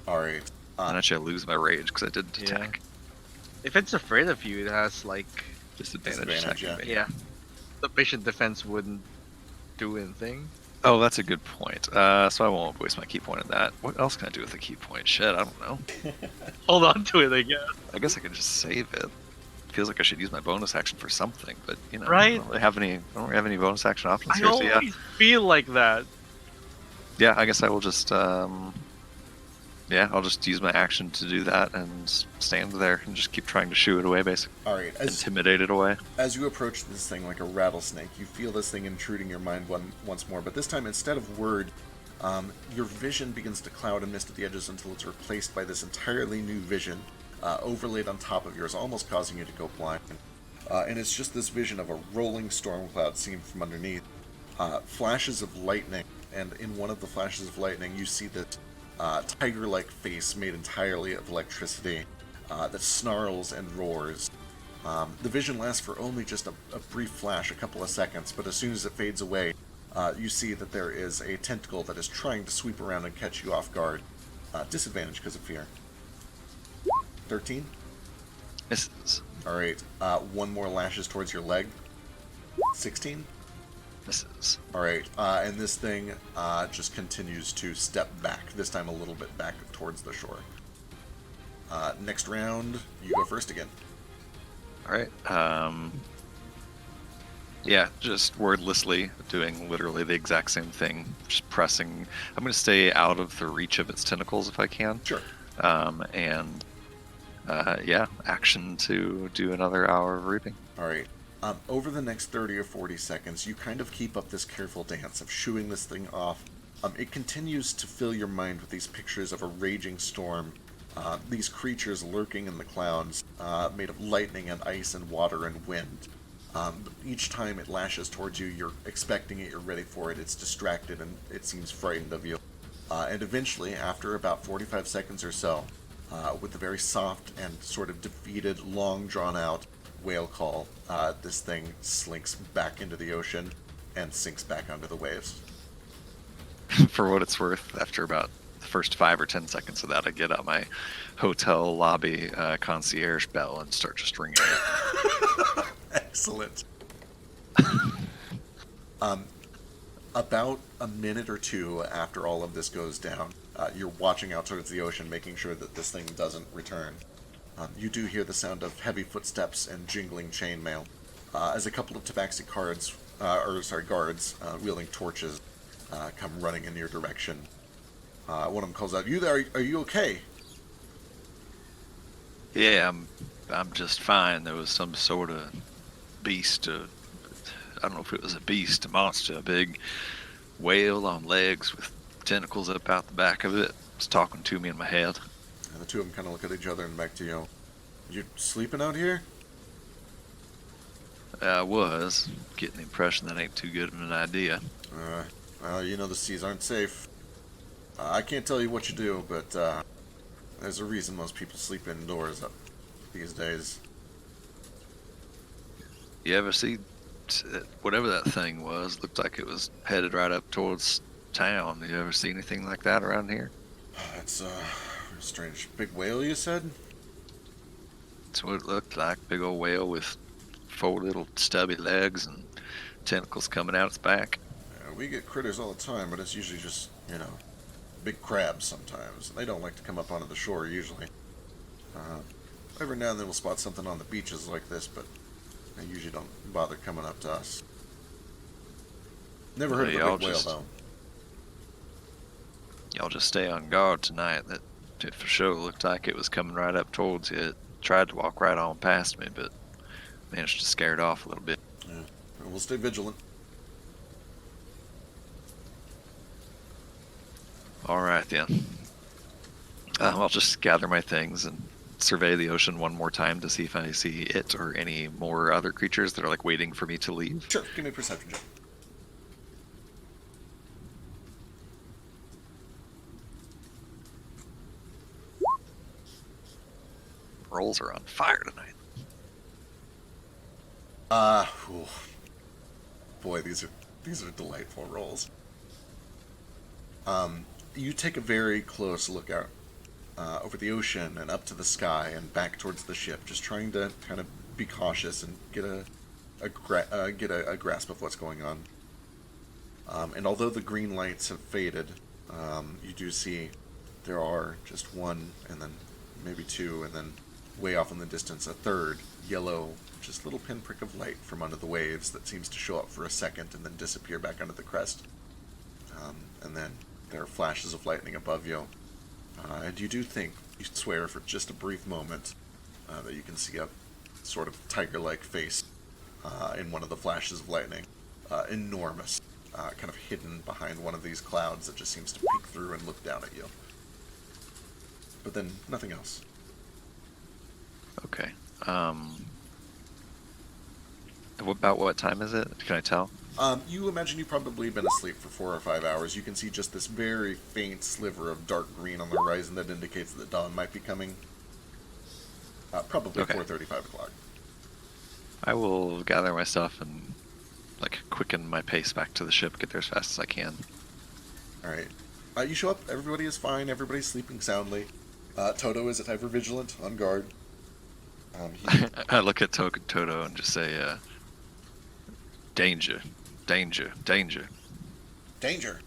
Speaker 1: Alright.
Speaker 4: And actually, I lose my rage because I didn't
Speaker 9: Yeah.
Speaker 4: attack.
Speaker 9: If it's afraid of you, it has like
Speaker 4: Disadvantage
Speaker 1: Disadvantage,
Speaker 4: attacking me.
Speaker 9: yeah, the patient defense wouldn't do anything.
Speaker 4: Oh, that's a good point. So I won't waste my key point on that. What else can I do with a key point? Shit, I don't know.
Speaker 9: Hold on to it, I guess.
Speaker 4: I guess I can just save it. Feels like I should use my bonus action for something, but you know,
Speaker 9: Right?
Speaker 4: I don't really have any bonus action options
Speaker 9: I
Speaker 4: here. So yeah,
Speaker 9: always feel like that.
Speaker 4: yeah, I guess I will just I'll just use my action to do that and stand there and just keep trying to shoo it away, basically.
Speaker 1: Alright,
Speaker 4: Intimidate it away.
Speaker 1: as you approach this thing like a rattlesnake, you feel this thing intruding your mind once more, but this time instead of word, your vision begins to cloud and mist at the edges until it's replaced by this entirely new vision, overlaid on top of yours, almost causing you to go blind. And it's just this vision of a rolling storm cloud seen from underneath. Flashes of lightning, and in one of the flashes of lightning, you see this tiger-like face made entirely of electricity that snarls and roars. The vision lasts for only just a brief flash, a couple of seconds, but as soon as it fades away, you see that there is a tentacle that is trying to sweep around and catch you off guard. Disadvantage because of fear. 13?
Speaker 4: Misses.
Speaker 1: Alright, one more lashes towards your leg. 16?
Speaker 4: Misses.
Speaker 1: Alright, and this thing just continues to step back, this time a little bit back towards the shore. Next round, you go first again.
Speaker 4: Alright. Yeah, just wordlessly doing literally the exact same thing. Just pressing. I'm going to stay out of the reach of its tentacles if I can.
Speaker 1: Sure.
Speaker 4: Action to do another hour of reaping.
Speaker 1: Alright. Over the next 30 or 40 seconds, you kind of keep up this careful dance of shooing this thing off. It continues to fill your mind with these pictures of a raging storm, these creatures lurking in the clouds, made of lightning and ice and water and wind. Each time it lashes towards you, you're expecting it, you're ready for it, it's distracted, and it seems frightened of you. And eventually, after about 45 seconds or so, with a very soft and sort of defeated, long drawn-out whale call, this thing slinks back into the ocean and sinks back under the waves.
Speaker 4: For what it's worth, after about the first 5 or 10 seconds of that, I get out my hotel lobby concierge bell and start just ringing it.
Speaker 1: Excellent. About a minute or two after all of this goes down, you're watching out towards the ocean, making sure that this thing doesn't return. You do hear the sound of heavy footsteps and jingling chainmail, as a couple of tabaxi guards wielding torches come running in your direction. One of them calls out, "You there? Are you okay?"
Speaker 4: Yeah, I'm just fine. There was some sort of beast. I don't know if it was a beast, a monster, a big whale on legs with tentacles up out the back of it. It's talking to me in my head.
Speaker 1: And the two of them kind of look at each other and back to you. "You sleeping out here?"
Speaker 4: I was getting the impression that ain't too good of an idea.
Speaker 1: Well, you know the seas aren't safe. I can't tell you what you do, but there's a reason most people sleep indoors these days.
Speaker 4: You ever see whatever that thing was? Looked like it was headed right up towards town. You ever see anything like that around here?
Speaker 1: It's a strange. Big whale, you said?
Speaker 4: That's what it looked like. Big old whale with 4 little stubby legs and tentacles coming out its back.
Speaker 1: We get critters all the time, but it's usually just, big crabs sometimes. They don't like to come up onto the shore usually. Every now and then we'll spot something on the beaches like this, but they usually don't bother coming up to us. Never heard of a
Speaker 4: Y'all
Speaker 1: big whale,
Speaker 4: just-
Speaker 1: though.
Speaker 4: Y'all just stay on guard tonight. That it for sure looked like it was coming right up towards you. It tried to walk right on past me, but managed to scare it off a little bit.
Speaker 1: Yeah. And we'll stay vigilant.
Speaker 4: All right, then. I'll just gather my things and survey the ocean one more time to see if I see it or any more other creatures that are like waiting for me to leave.
Speaker 1: Sure, give me a perception check.
Speaker 4: Rolls are on fire tonight.
Speaker 1: Ooh. Boy, these are delightful rolls. You take a very close look out over the ocean and up to the sky and back towards the ship, just trying to kind of be cautious and get a grasp of what's going on. And although the green lights have faded, you do see there are just one, and then maybe two, and then way off in the distance a third yellow, just little pinprick of light from under the waves that seems to show up for a second and then disappear back under the crest. And then there are flashes of lightning above you. And you do think, you swear for just a brief moment, that you can see a sort of tiger-like face in one of the flashes of lightning. Enormous, kind of hidden behind one of these clouds that just seems to peek through and look down at you. But then, nothing else.
Speaker 4: Okay. About what time is it? Can I tell?
Speaker 1: You imagine you've probably been asleep for 4 or 5 hours. You can see just this very faint sliver of dark green on the horizon that indicates that dawn might be coming. Probably
Speaker 4: Okay.
Speaker 1: 4:30, 5 o'clock.
Speaker 4: I will gather my stuff and like quicken my pace back to the ship, get there as fast as I can.
Speaker 1: Alright. You show up, everybody is fine, everybody's sleeping soundly. Toto is ever vigilant, on guard.
Speaker 4: I look at Toto and just say, danger, danger, danger.
Speaker 1: Danger!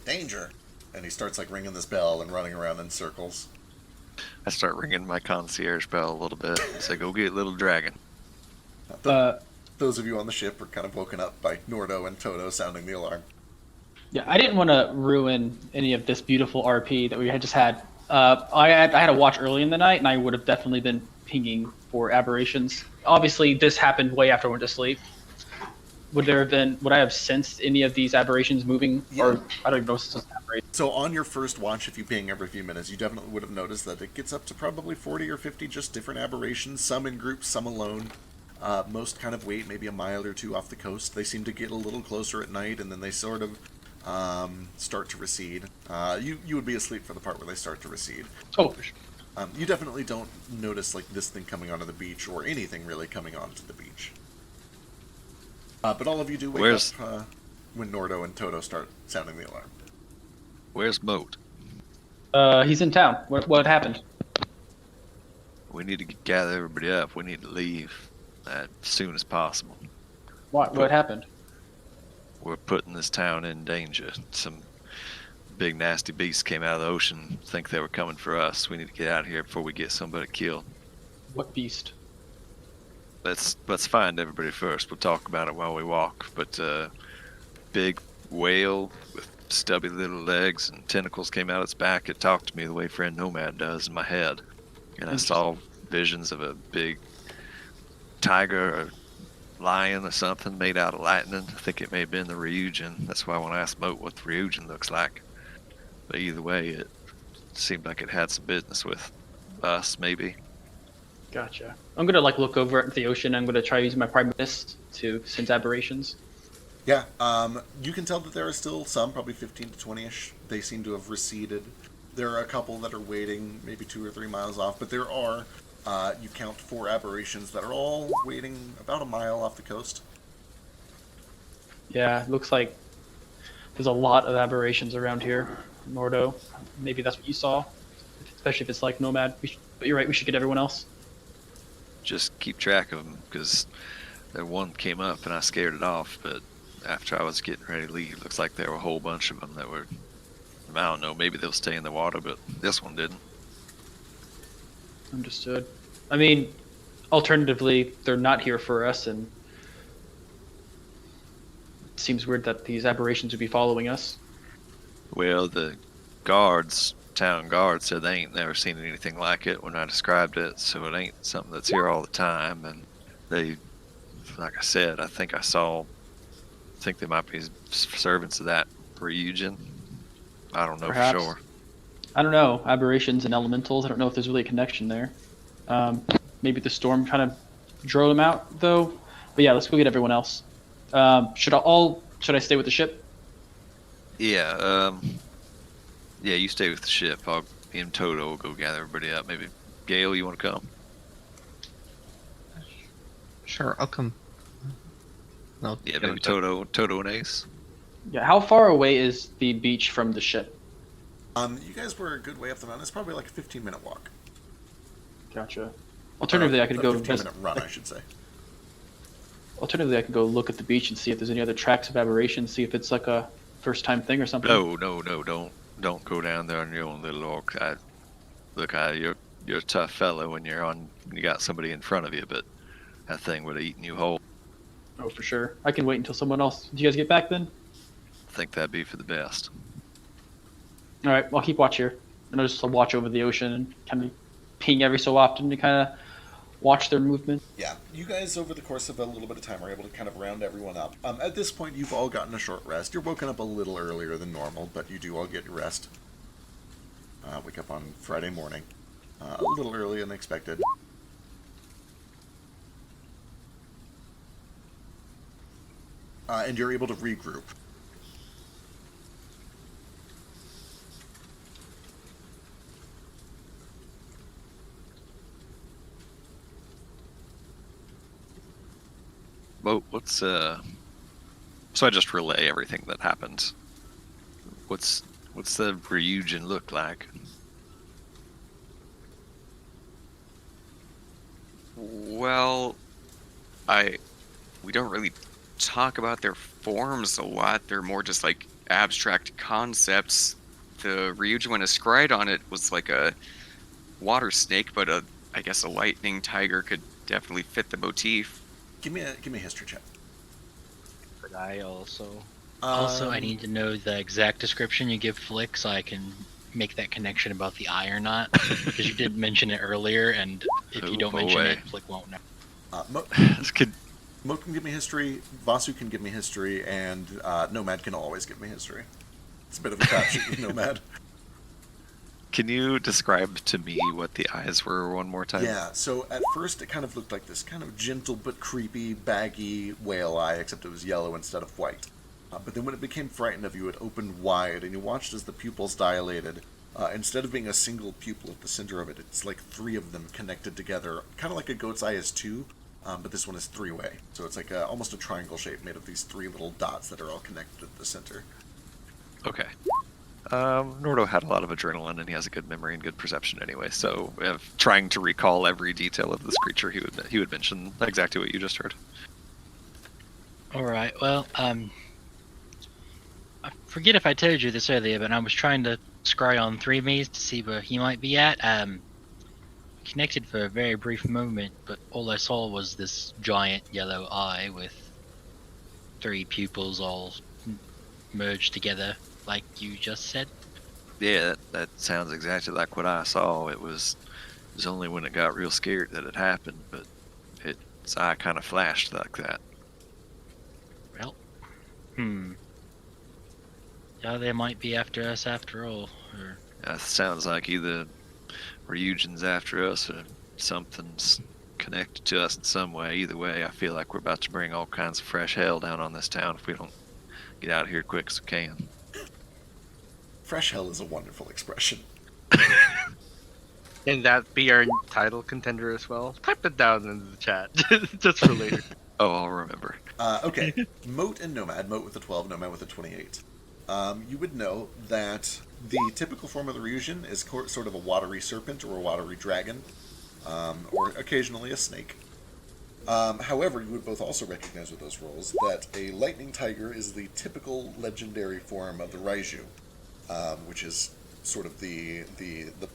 Speaker 1: Danger! And he starts like ringing this bell and running around in circles.
Speaker 4: I start ringing my concierge bell a little bit. Say, go get little dragon.
Speaker 1: Those of you on the ship are kind of woken up by Nordo and Toto sounding the alarm.
Speaker 2: Yeah, I didn't want to ruin any of this beautiful RP that we had just had. I had a watch early in the night, and I would have definitely been pinging for aberrations. Obviously, this happened way after I went to sleep. Would I have sensed any of these aberrations moving?
Speaker 1: Yeah.
Speaker 2: Or I don't even know if this is an aberration.
Speaker 1: So on your first watch, if you ping every few minutes, you definitely would have noticed that it gets up to probably 40 or 50 just different aberrations, some in groups, some alone. Most kind of wait maybe a mile or two off the coast. They seem to get a little closer at night, and then they sort of start to recede. You would be asleep for the part where they start to recede.
Speaker 2: Oh,
Speaker 1: You definitely don't notice like this thing coming onto the beach or anything really coming onto the beach. But all of you do wake up when Nordo and Toto start sounding the alarm.
Speaker 4: Where's Moat?
Speaker 2: he's in town. What happened?
Speaker 4: We need to gather everybody up. We need to leave as soon as possible.
Speaker 2: What happened?
Speaker 4: We're putting this town in danger. Some big nasty beasts came out of the ocean. Think they were coming for us. We need to get out of here before we get somebody killed.
Speaker 2: What beast?
Speaker 4: Let's find everybody first. We'll talk about it while we walk. But big whale with stubby little legs and tentacles came out its back. It talked to me the way Friend Nomad does in my head. And I saw visions of a big tiger or lion or something made out of lightning. I think it may have been the Ryujin. That's why I want to ask Moat what the Ryujin looks like. But either way, it seemed like it had some business with us, maybe.
Speaker 2: Gotcha. I'm gonna look over at the ocean. I'm gonna try using my prime mist to sense aberrations.
Speaker 1: Yeah, you can tell that there are still some, probably 15 to 20-ish. They seem to have receded. There are a couple that are waiting maybe 2 or 3 miles off, but there are, you count 4 aberrations that are all waiting about a mile off the coast.
Speaker 2: Yeah, it looks like there's a lot of aberrations around here. Nordo, maybe that's what you saw, especially if it's like Nomad. But you're right, we should get everyone else.
Speaker 4: Just keep track of them, because that one came up and I scared it off, but after I was getting ready to leave, looks like there were a whole bunch of them that were I don't know. Maybe they'll stay in the water, but this one didn't.
Speaker 2: Understood. I mean, alternatively, they're not here for us, and it seems weird that these aberrations would be following us.
Speaker 4: Well, the town guards, said they ain't never seen anything like it when I described it, so it ain't something that's here all the time. And they, like I said, I think they might be servants of that Ryujin. I don't know
Speaker 2: Perhaps.
Speaker 4: for sure.
Speaker 2: I don't know. Aberrations and elementals. I don't know if there's really a connection there. Maybe the storm kind of drove them out, though. But yeah, let's go get everyone else. Should I stay with the ship?
Speaker 4: Yeah, yeah, you stay with the ship. Me and Toto will go gather everybody up. Maybe Gale, you want to come?
Speaker 8: Sure, I'll come. No,
Speaker 4: Yeah, maybe Toto and Ace.
Speaker 2: Yeah. How far away is the beach from the ship?
Speaker 1: You guys were a good way up the mountain. It's probably like a 15-minute walk.
Speaker 2: Gotcha. Alternatively, I could
Speaker 1: a
Speaker 2: go.
Speaker 1: 15-minute run, I should say.
Speaker 2: Alternatively, I could go look at the beach and see if there's any other tracks of aberrations. See if it's like a first-time thing or something.
Speaker 4: No, don't go down there on your own little orc. You're a tough fellow when you got somebody in front of you, but that thing would have eaten you whole.
Speaker 2: Oh, for sure. I can wait until someone else. Do you guys get back then?
Speaker 4: I think that'd be for the best.
Speaker 2: All right, I'll keep watch here. And I'll just watch over the ocean and kind of ping every so often to kind of watch their movement.
Speaker 1: Yeah, you guys, over the course of a little bit of time, are able to kind of round everyone up. At this point, you've all gotten a short rest. You're woken up a little earlier than normal, but you do all get your rest. Wake up on Friday morning. A little earlier than expected. And you're able to regroup.
Speaker 4: What's so I just relay everything that happened. What's the Ryujin look like?
Speaker 5: Well, we don't really talk about their forms a lot. They're more just like abstract concepts. The Ryujin when inscribed on it was like a water snake, but I guess a lightning tiger could definitely fit the motif.
Speaker 1: Give me a history check.
Speaker 9: But I also.
Speaker 7: Also, I need to know the exact description you give Flick so I can make that connection about the eye or not. Because you did mention it earlier, and if you don't mention it, Flick won't know.
Speaker 1: Moat can give me history, Vasu can give me history, and Nomad can always give me history. It's a bit of a crapshoot with Nomad.
Speaker 4: Can you describe to me what the eyes were one more time?
Speaker 1: Yeah, so at first it kind of looked like this kind of gentle but creepy, baggy whale eye, except it was yellow instead of white. But then when it became frightened of you, it opened wide, and you watched as the pupils dilated. Instead of being a single pupil at the center of it, it's like three of them connected together, kind of like a goat's eye is two, but this one is three-way. So it's like almost a triangle shape made of these three little dots that are all connected at the center.
Speaker 4: Okay. Nordo had a lot of adrenaline, and he has a good memory and good perception anyway. So, trying to recall every detail of this creature, he would mention exactly what you just heard.
Speaker 7: All right. Well, I forget if I told you this earlier, but I was trying to scry on 3Ms to see where he might be at. Connected for a very brief moment, but all I saw was this giant yellow eye with three pupils all merged together, like you just said.
Speaker 4: Yeah, that sounds exactly like what I saw. It was only when it got real scared that it happened, but its eye kind of flashed like that.
Speaker 7: Well, yeah, they might be after us after all. Or...
Speaker 4: sounds like either Ryujin's after us or something's connected to us in some way. Either way, I feel like we're about to bring all kinds of fresh hell down on this town if we don't get out of here quick as we can.
Speaker 1: Fresh hell is a wonderful expression.
Speaker 9: Can that be our title contender as well? Type it down in the chat, just for later.
Speaker 4: Oh, I'll remember.
Speaker 1: Okay, Moat and Nomad, Moat with a 12, Nomad with a 28. You would know that the typical form of the Ryujin is sort of a watery serpent or a watery dragon, or occasionally a snake. However, you would both also recognize with those roles that a lightning tiger is the typical legendary form of the Raiju. which is sort of the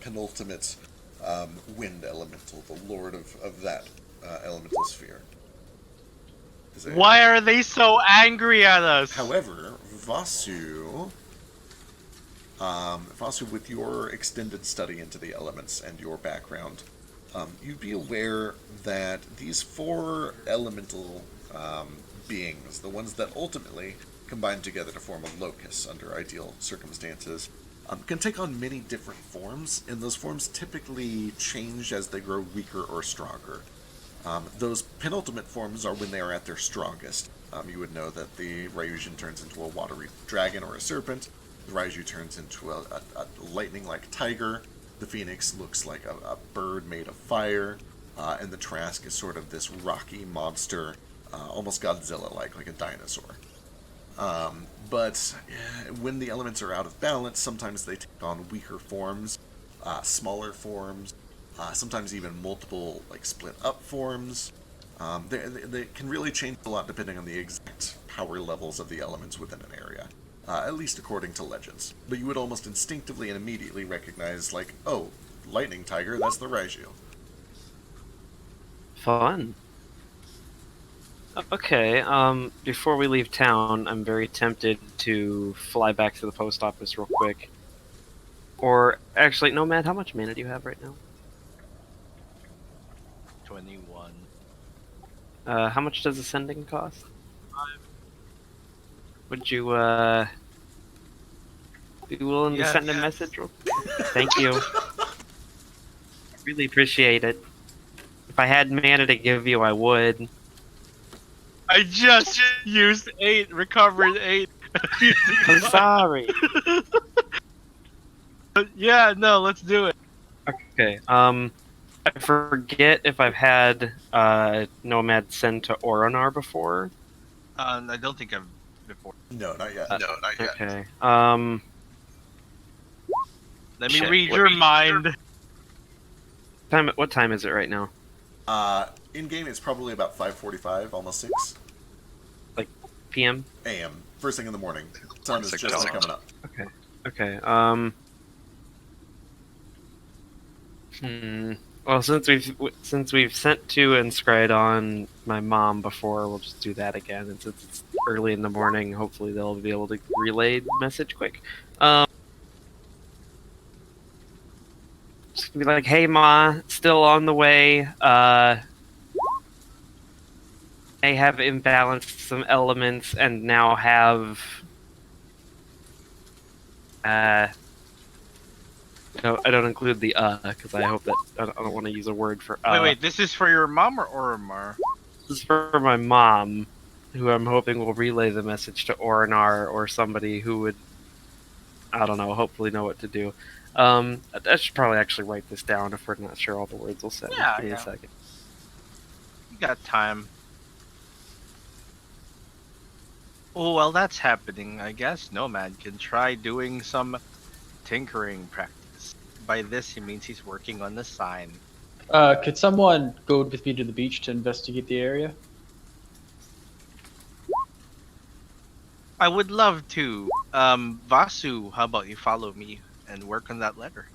Speaker 1: penultimate wind elemental, the lord of that elemental sphere.
Speaker 9: Why are they so angry at us?
Speaker 1: However, Vasu, with your extended study into the elements and your background, you'd be aware that these 4 elemental beings, the ones that ultimately combine together to form a locus under ideal circumstances, can take on many different forms, and those forms typically change as they grow weaker or stronger. Those penultimate forms are when they are at their strongest. You would know that the Ryujin turns into a watery dragon or a serpent. The Raiju turns into a lightning-like tiger. The Phoenix looks like a bird made of fire. And the Trask is sort of this rocky monster, almost Godzilla-like, like a dinosaur. But when the elements are out of balance, sometimes they take on weaker forms, smaller forms, sometimes even multiple, like, split-up forms. They can really change a lot depending on the exact power levels of the elements within an area, at least according to legends. But you would almost instinctively and immediately recognize, like, oh, Lightning Tiger, that's the Raiju.
Speaker 6: Fun. Okay, before we leave town, I'm very tempted to fly back to the post office real quick. Or, actually, no, Matt, how much mana do you have right now?
Speaker 9: 21.
Speaker 6: How much does ascending cost?
Speaker 9: 5.
Speaker 6: Would you, be willing to send a message real quick? Thank you. Really appreciate it. If I had mana to give you, I would.
Speaker 9: I just used 8, recovered 8.
Speaker 6: I'm sorry.
Speaker 9: Yeah, no, let's do it.
Speaker 6: Okay, I forget if I've had, Nomad send to Oronar before.
Speaker 9: I don't think I've before.
Speaker 1: No, not yet.
Speaker 6: Okay,
Speaker 9: Let me
Speaker 6: Shit,
Speaker 9: read
Speaker 6: what-
Speaker 9: your mind.
Speaker 6: what time is it right now?
Speaker 1: In game, it's probably about 5:45, almost 6
Speaker 6: PM?
Speaker 1: a.m. First thing in the morning. Sun is just coming up.
Speaker 6: Okay, well, since we've sent to and scryed on my mom before, we'll just do that again. And since it's early in the morning, hopefully they'll be able to relay the message quick. Just gonna be like, hey Ma, still on the way. I have imbalanced some elements and now have no, I don't include the because I hope that I don't want to use a word for
Speaker 9: Wait, this is for your mom or Oromar?
Speaker 6: This is for my mom, who I'm hoping will relay the message to Oronar or somebody who would, I don't know, hopefully know what to do. I should probably actually write this down if we're not sure all the words will say.
Speaker 9: Yeah,
Speaker 6: Give me
Speaker 9: yeah.
Speaker 6: a second.
Speaker 9: You got time. Oh, well, that's happening. I guess Nomad can try doing some tinkering practice. By this, he means he's working on the sign.
Speaker 2: Could someone go with me to the beach to investigate the area?
Speaker 9: I would love to. Vasu, how about you follow me and work on that letter?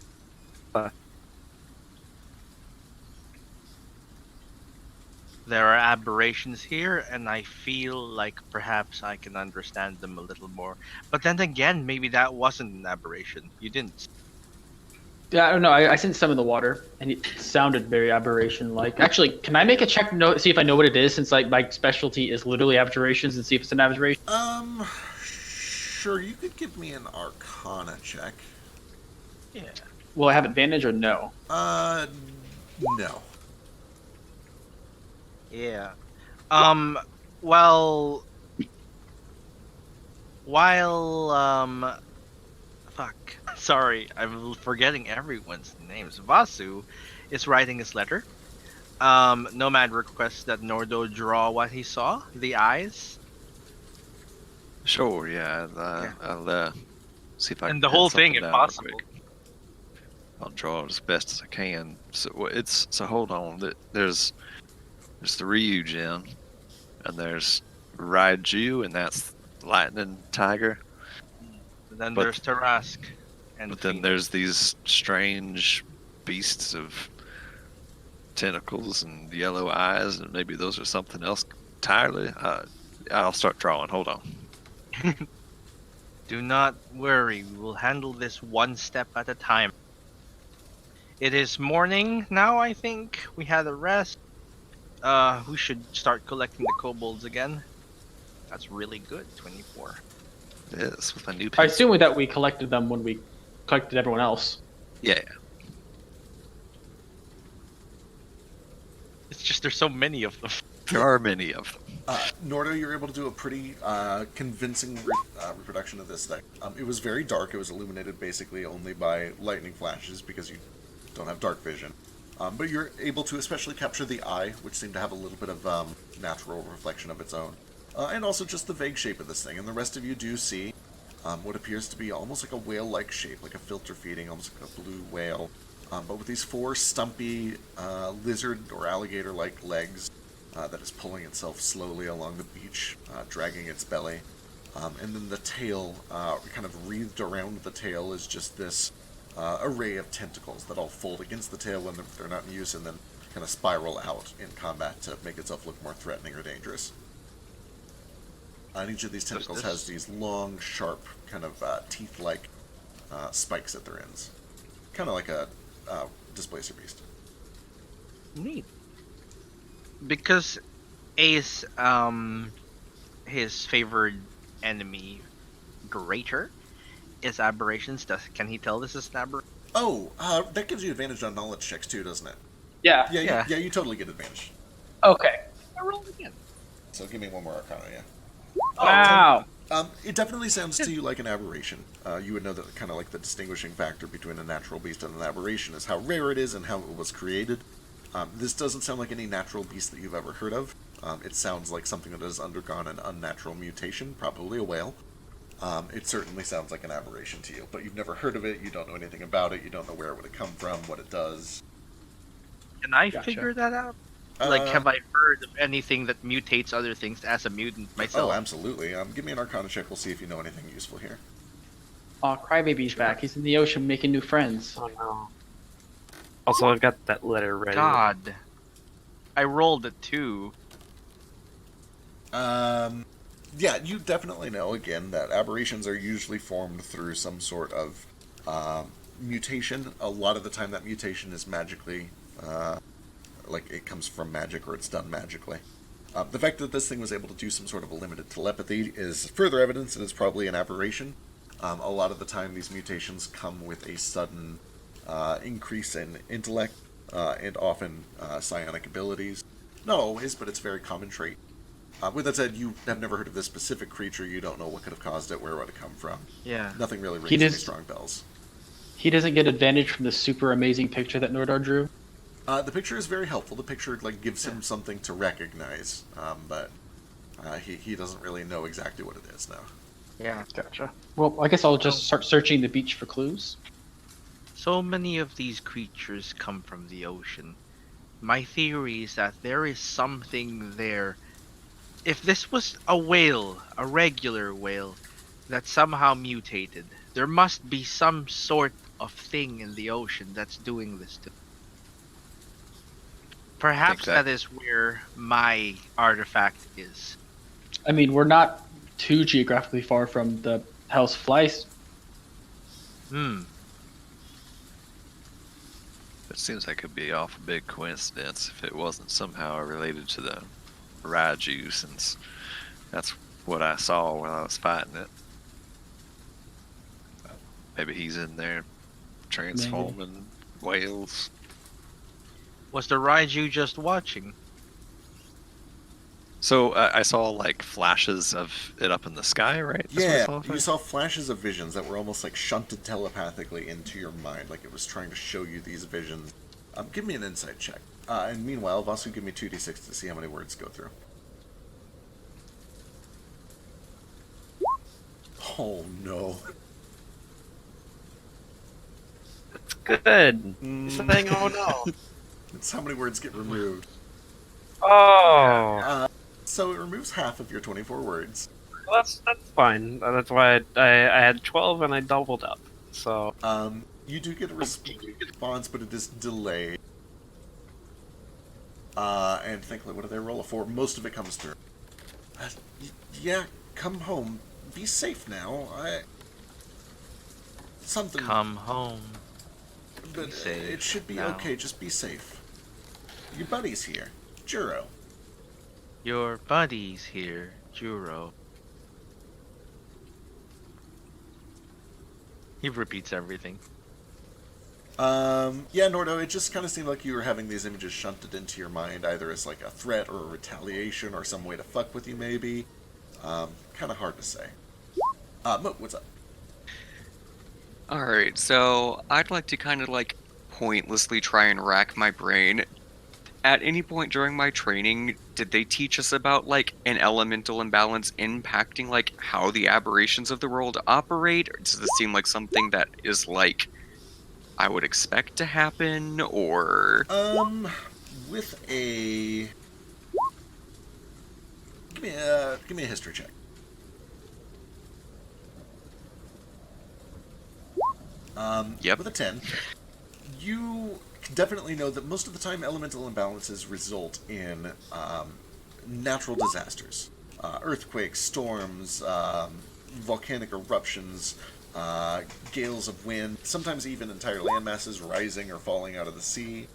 Speaker 9: There are aberrations here, and I feel like perhaps I can understand them a little more. But then again, maybe that wasn't an aberration. You didn't.
Speaker 2: Yeah, I don't know. I sent some in the water, and it sounded very aberration-like. Actually, can I make a check? See if I know what it is, since like my specialty is literally aberrations, and see if it's an aberration.
Speaker 1: Sure. You could give me an Arcana check.
Speaker 9: Yeah.
Speaker 2: Will I have advantage or no?
Speaker 1: No.
Speaker 9: Yeah. Well, while fuck. Sorry, I'm forgetting everyone's names. Vasu is writing his letter. Nomad requests that Nordo draw what he saw, the eyes.
Speaker 4: Sure, yeah. I'll see if I can.
Speaker 9: And the
Speaker 4: pin
Speaker 9: whole thing,
Speaker 4: something
Speaker 9: if
Speaker 4: down real
Speaker 9: possible.
Speaker 4: quick. I'll draw it as best as I can. So hold on. There's the Ryujin, and there's Raiju, and that's Lightning Tiger.
Speaker 9: Then
Speaker 4: But-
Speaker 9: there's Tarask. And
Speaker 4: But then
Speaker 9: Phoenix.
Speaker 4: there's these strange beasts of tentacles and yellow eyes, and maybe those are something else entirely. I'll start drawing. Hold on.
Speaker 9: Do not worry, we will handle this one step at a time. It is morning now, I think. We had a rest. We should start collecting the kobolds again. That's really good, 24.
Speaker 4: Yes, with my new
Speaker 2: I
Speaker 4: pencil.
Speaker 2: assume that we collected them when we collected everyone else.
Speaker 4: Yeah.
Speaker 9: It's just there's so many of them.
Speaker 4: There are many of them.
Speaker 1: Nordo, you're able to do a pretty convincing reproduction of this thing. It was very dark. It was illuminated basically only by lightning flashes because you don't have dark vision. But you're able to especially capture the eye, which seemed to have a little bit of natural reflection of its own. And also just the vague shape of this thing. And the rest of you do see what appears to be almost like a whale-like shape, like a filter feeding, almost like a blue whale. But with these four stumpy lizard or alligator-like legs that is pulling itself slowly along the beach, dragging its belly. And then the tail, kind of wreathed around the tail, is just this array of tentacles that all fold against the tail when they're not in use and then kind of spiral out in combat to make itself look more threatening or dangerous. And each of these tentacles has these long, sharp, kind of teeth-like spikes at their ends. Kind of like a displacer beast.
Speaker 9: Neat. Because Ace, his favored enemy, Greater, is aberrations. Can he tell this is an aberration?
Speaker 1: Oh, that gives you advantage on knowledge checks too, doesn't it?
Speaker 2: Yeah.
Speaker 1: Yeah, you totally get advantage.
Speaker 2: Okay.
Speaker 9: I rolled again.
Speaker 1: So give me one more Arcana, yeah.
Speaker 2: Wow.
Speaker 1: It definitely sounds to you like an aberration. You would know that kind of like the distinguishing factor between a natural beast and an aberration is how rare it is and how it was created. This doesn't sound like any natural beast that you've ever heard of. It sounds like something that has undergone an unnatural mutation, probably a whale. It certainly sounds like an aberration to you, but you've never heard of it, you don't know anything about it, you don't know where it would have come from, what it does.
Speaker 9: Can I
Speaker 2: Gotcha.
Speaker 9: figure that out? Like, have I heard of anything that mutates other things as a mutant myself?
Speaker 1: Oh, absolutely. Give me an Arcana check, we'll see if you know anything useful here.
Speaker 2: Aw, Crybaby's back. He's in the ocean making new friends.
Speaker 6: Oh no. Also, I've got that letter ready.
Speaker 9: God. I rolled a 2.
Speaker 1: Yeah, you definitely know, again, that aberrations are usually formed through some sort of mutation. A lot of the time that mutation is magically, like it comes from magic or it's done magically. The fact that this thing was able to do some sort of a limited telepathy is further evidence that it's probably an aberration. A lot of the time these mutations come with a sudden increase in intellect and often psionic abilities. Not always, but it's a very common trait. With that said, you have never heard of this specific creature, you don't know what could have caused it, where it would have come from.
Speaker 9: Yeah.
Speaker 1: Nothing really
Speaker 2: He
Speaker 1: rings any
Speaker 2: does-
Speaker 1: strong bells.
Speaker 2: He doesn't get advantage from the super amazing picture that Nordar drew.
Speaker 1: The picture is very helpful. The picture gives him something to recognize, but he doesn't really know exactly what it is now.
Speaker 9: Yeah.
Speaker 2: Gotcha. Well, I guess I'll just start searching the beach for clues.
Speaker 9: So many of these creatures come from the ocean. My theory is that there is something there. If this was a whale, a regular whale, that somehow mutated, there must be some sort of thing in the ocean that's doing this to. Perhaps
Speaker 4: that-
Speaker 9: that is where my artifact is.
Speaker 2: I mean, we're not too geographically far from the House Flies.
Speaker 9: Hmm.
Speaker 4: It seems like it'd be off a big coincidence if it wasn't somehow related to the Raiju, since that's what I saw when I was fighting it. Maybe he's in there transforming whales.
Speaker 9: Was the Raiju just watching?
Speaker 4: So I saw like flashes of it up in the sky, right? That's what I
Speaker 1: Yeah,
Speaker 4: saw,
Speaker 1: you saw flashes of visions that were almost like shunted telepathically into your mind, like it was trying to show you these visions. Give me an insight check. And meanwhile, Vasu, give me 2d6 to see how many words go through. Oh no.
Speaker 6: Good. He's saying, oh no.
Speaker 1: It's how many words get removed.
Speaker 6: Oh.
Speaker 1: So it removes half of your 24 words.
Speaker 6: Well, that's fine. That's why I had 12 and I doubled up. So
Speaker 1: You do get a response, but it is delayed. And think, like, what did they roll a 4? Most of it comes through. Yeah, come home. Be safe now. Something.
Speaker 9: Come home.
Speaker 1: But
Speaker 9: Be safe
Speaker 1: it should be
Speaker 9: now.
Speaker 1: okay. Just be safe. Your buddy's here, Juro.
Speaker 9: Your buddy's here, Juro. He repeats everything.
Speaker 1: Yeah, Nordo, it just kind of seemed like you were having these images shunted into your mind, either as like a threat or a retaliation or some way to fuck with you, maybe. Kind of hard to say. Mo, what's up?
Speaker 5: Alright, so I'd like to kind of like pointlessly try and rack my brain. At any point during my training, did they teach us about like an elemental imbalance impacting like how the aberrations of the world operate? Or does this seem like something that is like I would expect to happen, or
Speaker 1: With a give me a history check.
Speaker 5: Yep.
Speaker 1: With a 10, you definitely know that most of the time elemental imbalances result in natural disasters. Earthquakes, storms, volcanic eruptions, gales of wind, sometimes even entire land masses rising or falling out of the sea.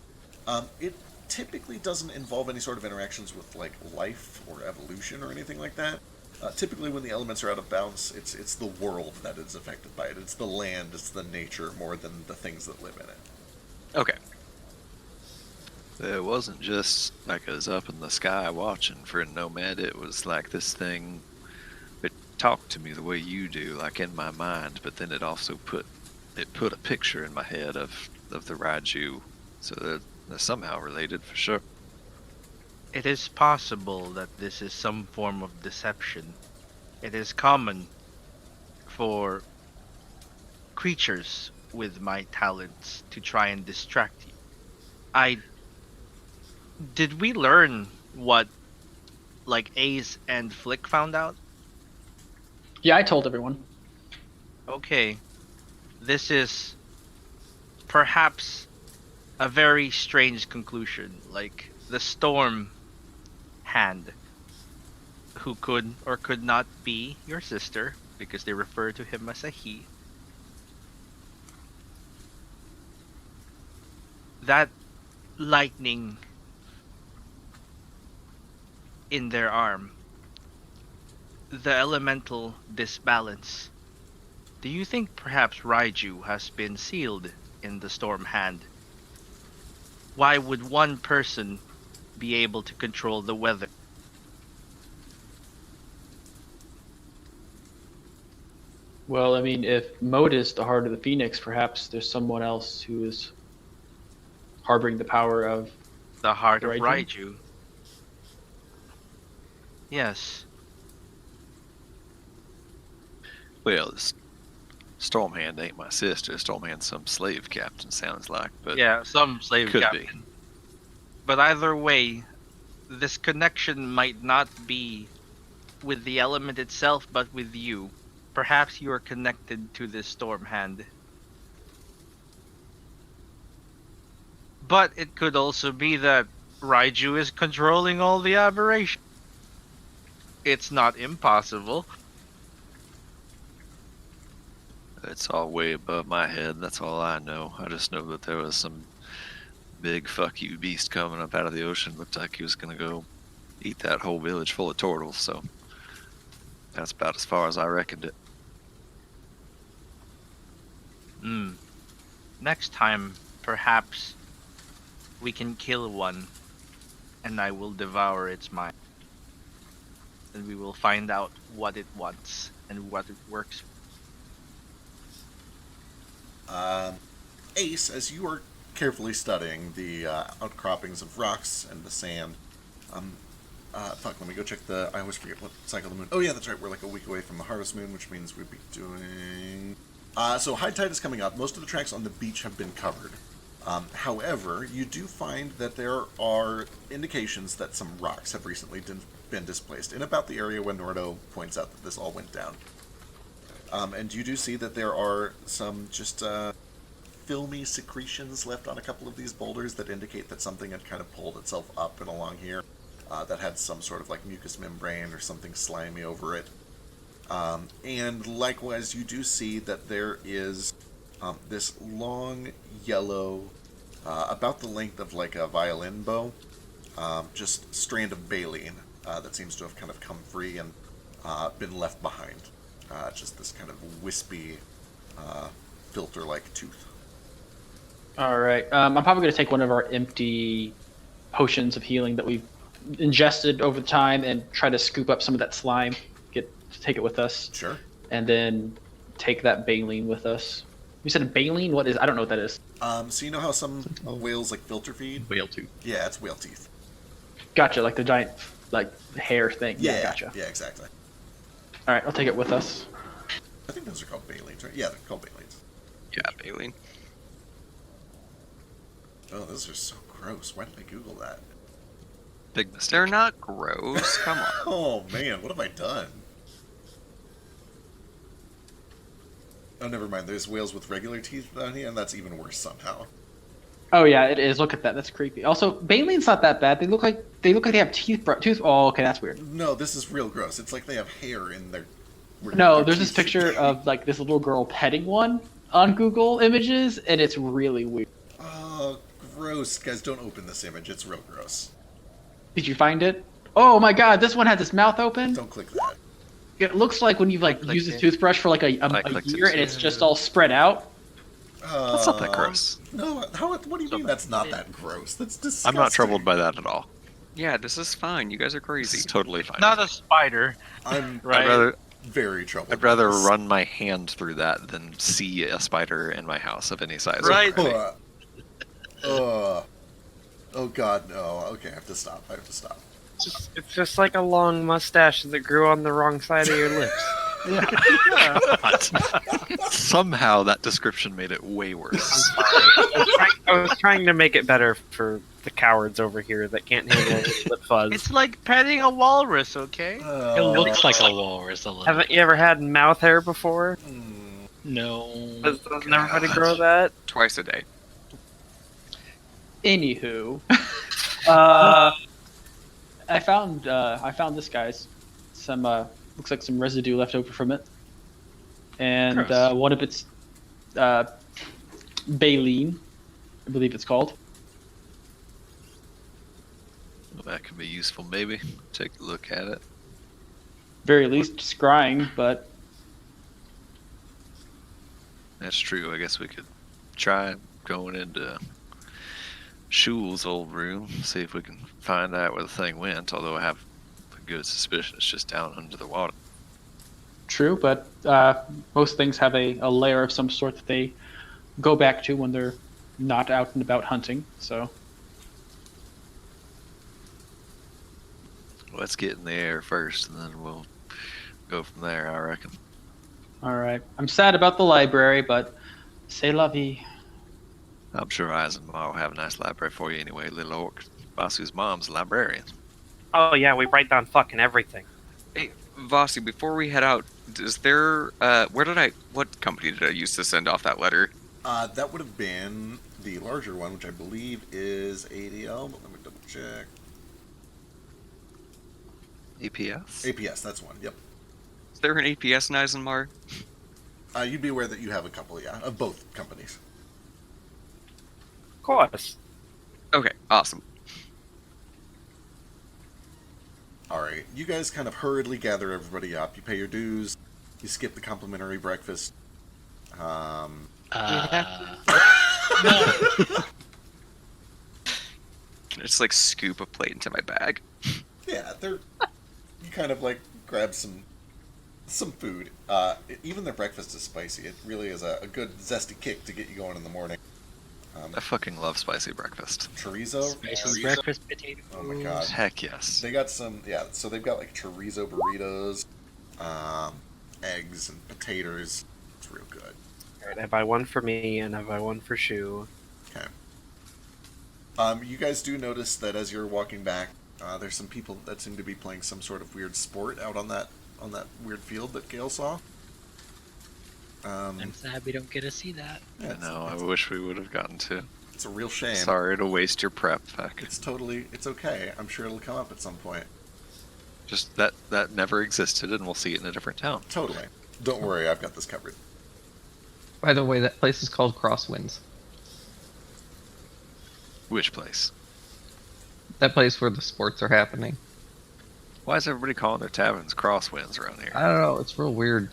Speaker 1: It typically doesn't involve any sort of interactions with like life or evolution or anything like that. Typically, when the elements are out of balance, it's the world that is affected by it. It's the land, it's the nature more than the things that live in it.
Speaker 5: okay.
Speaker 4: It wasn't just like I was up in the sky watching for a nomad. It was like this thing. It talked to me the way you do, like in my mind. But then it also put a picture in my head of the Raiju, so they're somehow related for sure.
Speaker 9: It is possible that this is some form of deception. It is common for creatures with my talents to try and distract you. Did we learn what like Ace and Flick found out?
Speaker 2: Yeah, I told everyone.
Speaker 9: Okay. This is perhaps a very strange conclusion. Like the storm hand, who could or could not be your sister, because they refer to him as a he. That lightning in their arm, the elemental disbalance. Do you think perhaps Raiju has been sealed in the storm hand? Why would one person be able to control the weather?
Speaker 2: Well, I mean, if Mode is the heart of the Phoenix, perhaps there's someone else who is harboring the power of
Speaker 9: The heart of
Speaker 2: Raiju?
Speaker 9: Raiju. Yes.
Speaker 4: Well, this Stormhand ain't my sister. Stormhand's some slave captain, sounds like. But
Speaker 9: Yeah, some slave
Speaker 4: could
Speaker 9: captain.
Speaker 4: be.
Speaker 9: But either way, this connection might not be with the element itself, but with you. Perhaps you are connected to this storm hand. But it could also be that Raiju is controlling all the aberration. It's not impossible.
Speaker 4: It's all way above my head. That's all I know. I just know that there was some big fuck you beast coming up out of the ocean. Looked like he was gonna go eat that whole village full of turtles. So that's about as far as I reckoned it.
Speaker 9: Next time, perhaps we can kill one, and I will devour its mind. And we will find out what it wants and what it works.
Speaker 1: Ace, as you are carefully studying the outcroppings of rocks and the sand, fuck, let me go check I always forget what cycle of the moon. Oh yeah, that's right, we're like a week away from the harvest moon, which means we'd be doing... so high tide is coming up. Most of the tracks on the beach have been covered. However, you do find that there are indications that some rocks have recently been displaced in about the area when Nordo points out that this all went down. And you do see that there are some just filmy secretions left on a couple of these boulders that indicate that something had kind of pulled itself up and along here that had some sort of like mucus membrane or something slimy over it. And likewise, you do see that there is this long yellow, about the length of like a violin bow, just strand of baleen that seems to have kind of come free and been left behind. Just this kind of wispy, filter-like tooth.
Speaker 2: All right. I'm probably going to take one of our empty potions of healing that we've ingested over time and try to scoop up some of that slime, take it with us.
Speaker 1: Sure.
Speaker 2: And then take that baleen with us. You said a baleen? What is? I don't know what that is.
Speaker 1: So you know how some whales like filter feed?
Speaker 8: Whale tooth.
Speaker 1: Yeah, it's whale teeth.
Speaker 2: Gotcha. Like the giant, like hair thing.
Speaker 1: Yeah,
Speaker 2: Gotcha.
Speaker 1: Yeah, exactly.
Speaker 2: All right. I'll take it with us.
Speaker 1: I think those are called baleens, right? Yeah, they're called baleens.
Speaker 5: Yeah, baleen.
Speaker 1: Oh, those are so gross. Why did I Google that?
Speaker 4: Big mistake.
Speaker 5: They're not gross. Come on.
Speaker 1: Oh man, what have I done? Oh, never mind. There's whales with regular teeth down here, and that's even worse somehow.
Speaker 2: Oh yeah, it is. Look at that. That's creepy. Also, baleen's not that bad. They look like they have teeth. Oh, okay, that's weird.
Speaker 1: No, this is real gross. It's like they have hair in their.
Speaker 2: No,
Speaker 1: their
Speaker 2: there's this
Speaker 1: teeth.
Speaker 2: picture of like this little girl petting one on Google Images, and it's really weird.
Speaker 1: Oh, gross! Guys, don't open this image. It's real gross.
Speaker 2: Did you find it? Oh my God, this one has its mouth open.
Speaker 1: Don't click that.
Speaker 2: It looks like when you've like used a toothbrush for like a
Speaker 4: clicked it
Speaker 2: year, and
Speaker 4: too.
Speaker 2: it's just all spread out.
Speaker 4: That's not that gross.
Speaker 1: No, what do you mean that's not that gross? That's disgusting.
Speaker 4: I'm not troubled by that at all.
Speaker 5: Yeah, this is fine. You guys are
Speaker 4: This
Speaker 5: crazy.
Speaker 4: is totally fine.
Speaker 9: Not a spider.
Speaker 1: I'm
Speaker 9: Right.
Speaker 4: I'd rather
Speaker 1: very troubled.
Speaker 4: I'd rather
Speaker 1: by this.
Speaker 4: run my hand through that than see a spider in my house of any size.
Speaker 9: Right.
Speaker 4: already.
Speaker 1: Oh God, no. Okay, I have to stop.
Speaker 6: It's just like a long mustache that grew on the wrong side of your lips.
Speaker 4: Somehow that description made it way worse.
Speaker 6: I was trying to make it better for the cowards over here that can't handle lip fuzz.
Speaker 9: It's like petting a walrus, okay?
Speaker 7: It looks like a walrus a little.
Speaker 6: Haven't you ever had mouth hair before?
Speaker 7: No.
Speaker 6: Doesn't everybody grow that?
Speaker 5: Twice a day.
Speaker 2: Anywho, I found this guy's some looks like some residue left over from it, and
Speaker 7: Gross.
Speaker 2: one of its baleen, I believe it's called.
Speaker 4: Well, that could be useful, maybe. Take a look at it.
Speaker 2: Very least scrying, but
Speaker 4: That's true. I guess we could try going into Shul's old room, see if we can find out where the thing went, although I have a good suspicion it's just down under the water.
Speaker 2: true. But most things have a layer of some sort that they go back to when they're not out and about hunting. So
Speaker 4: Let's get in the air first, and then we'll go from there, I reckon.
Speaker 2: all right, I'm sad about the library, but c'est la vie.
Speaker 4: I'm sure Eisenmar will have a nice library for you anyway, little orc. Basu's mom's a librarian.
Speaker 6: Oh yeah, we write down fucking everything.
Speaker 5: Hey, Vasi, before we head out, is there what company did I use to send off that letter?
Speaker 1: That would have been the larger one, which I believe is ADL, but let me double check.
Speaker 4: APS?
Speaker 1: APS, that's one. Yep.
Speaker 5: Is there an APS in Eisenmar?
Speaker 1: You'd be aware that you have a couple, yeah, of both companies.
Speaker 6: Of course.
Speaker 5: Okay, awesome.
Speaker 1: All right, you guys kind of hurriedly gather everybody up. You pay your dues. You skip the complimentary breakfast.
Speaker 5: Can I just like scoop a plate into my bag?
Speaker 1: Yeah, you kind of like grab some food. Even their breakfast is spicy. It really is a good zesty kick to get you going in the morning.
Speaker 4: I fucking love spicy breakfast.
Speaker 1: Chorizo.
Speaker 7: Spicy breakfast potato.
Speaker 1: Oh my god.
Speaker 4: Heck yes.
Speaker 1: They got some, yeah. So they've got like chorizo burritos, eggs and potatoes. It's real good.
Speaker 6: Alright, I buy one for me and I buy one for Shu.
Speaker 1: Okay. You guys do notice that as you're walking back, there's some people that seem to be playing some sort of weird sport out on that weird field that Gale saw.
Speaker 7: I'm sad we don't get to see that.
Speaker 1: Yeah,
Speaker 4: No, I wish we would have gotten to.
Speaker 1: it's a real shame.
Speaker 4: Sorry to waste your prep, Peck.
Speaker 1: It's okay. I'm sure it'll come up at some point.
Speaker 4: Just that never existed, and we'll see it in a different town.
Speaker 1: Totally. Don't worry, I've got this covered.
Speaker 8: By the way, that place is called Crosswinds.
Speaker 4: Which place?
Speaker 8: That place where the sports are happening.
Speaker 4: Why is everybody calling their taverns Crosswinds around here?
Speaker 8: I don't know. It's real weird.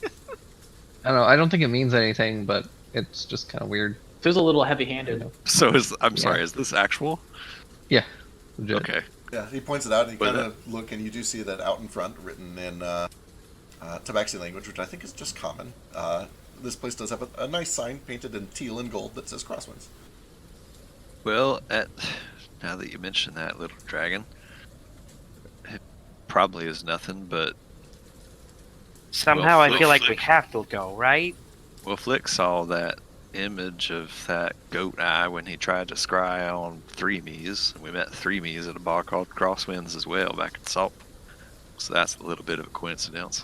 Speaker 8: I don't know. I don't think it means anything, but it's just kind of weird.
Speaker 2: Feels a little heavy-handed.
Speaker 4: So I'm
Speaker 8: Yeah.
Speaker 4: sorry, is this actual?
Speaker 8: Yeah. Legit.
Speaker 4: Okay.
Speaker 1: Yeah, he points it out, and you
Speaker 4: But
Speaker 1: kind of look, and you do see that out in front, written in Tabaxi language, which I think is just common. This place does have a nice sign painted in teal and gold that says Crosswinds.
Speaker 4: Well, now that you mention that, little dragon, it probably is nothing but.
Speaker 6: Somehow
Speaker 4: Well,
Speaker 6: I feel like we
Speaker 4: Flick-
Speaker 6: have to go, right?
Speaker 4: Well, Flick saw that image of that goat eye when he tried to scry on Three Me's. We met Three Me's at a bar called Crosswinds as well back in Salt. So that's a little bit of a coincidence.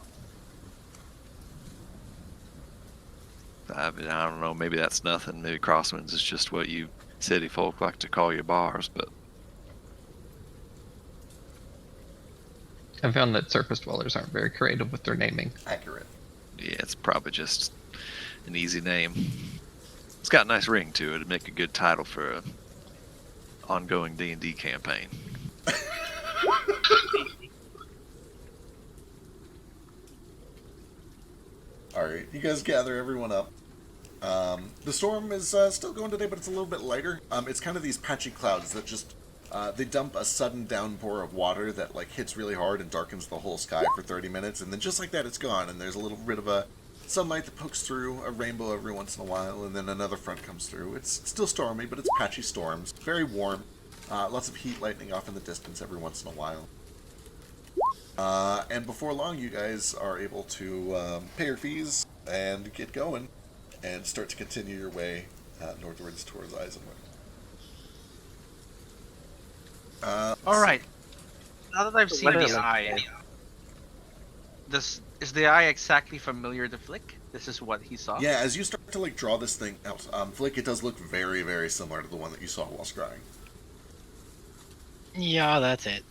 Speaker 4: I mean, I don't know, maybe that's nothing. Maybe Crosswinds is just what you city folk like to call your bars, but
Speaker 8: I found that surface dwellers aren't very creative with their naming.
Speaker 1: Accurate.
Speaker 4: yeah, it's probably just an easy name. It's got a nice ring to it. It'd make a good title for a ongoing D&D campaign.
Speaker 1: Alright, you guys gather everyone up. The storm is still going today, but it's a little bit lighter. It's kind of these patchy clouds that just they dump a sudden downpour of water that like hits really hard and darkens the whole sky for 30 minutes, and then just like that it's gone, and there's a little bit of a sunlight that pokes through, a rainbow every once in a while, and then another front comes through. It's still stormy, but it's patchy storms. Very warm. Lots of heat lightning off in the distance every once in a while. And before long, you guys are able to pay your fees and get going, and start to continue your way northwards towards Eisenwood.
Speaker 9: All right. Now that I've seen
Speaker 6: What
Speaker 9: the
Speaker 6: is it?
Speaker 9: eye, is the eye exactly familiar to Flick? This is what he saw.
Speaker 1: Yeah, as you start to like draw this thing out, Flick, it does look very, very similar to the one that you saw while scrying.
Speaker 7: Yeah, that's it.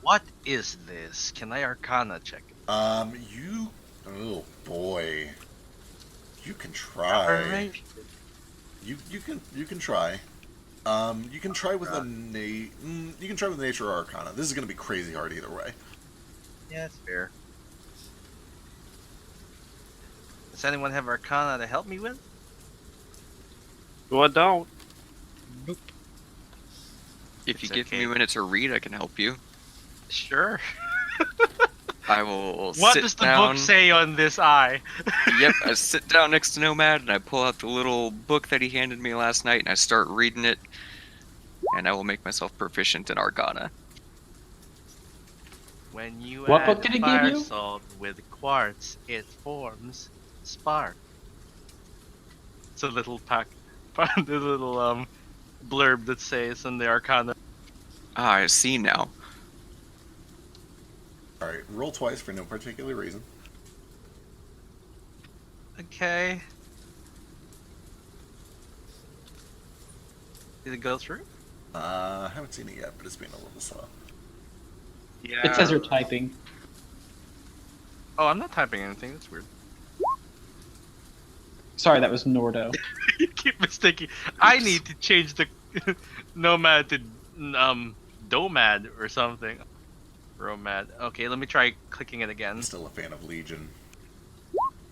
Speaker 9: What is this? Can I Arcana check it?
Speaker 1: Oh boy, you can try.
Speaker 9: Alright.
Speaker 1: You can try. You can try with you can try with Nature or Arcana. This is going to be crazy hard either way.
Speaker 9: Yeah, that's fair. Does anyone have Arcana to help me with?
Speaker 6: Well, don't.
Speaker 5: If you
Speaker 9: It's
Speaker 5: give
Speaker 9: okay.
Speaker 5: me a minute to read, I can help you.
Speaker 9: Sure.
Speaker 5: I will
Speaker 9: What
Speaker 5: sit
Speaker 9: does the
Speaker 5: down.
Speaker 9: book say on this eye?
Speaker 5: Yep, I sit down next to Nomad and I pull out the little book that he handed me last night and I start reading it. And I will make myself proficient in Arcana.
Speaker 9: When you
Speaker 2: What
Speaker 9: add
Speaker 2: book did it give
Speaker 9: fire
Speaker 2: you?
Speaker 9: salt with quartz, it forms spark. It's a little the little blurb that says on the Arcana.
Speaker 5: Ah, I see now.
Speaker 1: Alright, roll twice for no particular reason.
Speaker 9: Okay. Did it go through?
Speaker 1: I haven't seen it yet, but it's been a little slow.
Speaker 9: Yeah.
Speaker 2: It says you're typing.
Speaker 9: Oh, I'm not typing anything. That's weird.
Speaker 2: Sorry, that was Nordo.
Speaker 9: You keep mistaking. I need to change the nomad to domad or something. Romad. Okay, let me try clicking it again.
Speaker 1: I'm still a fan of Legion.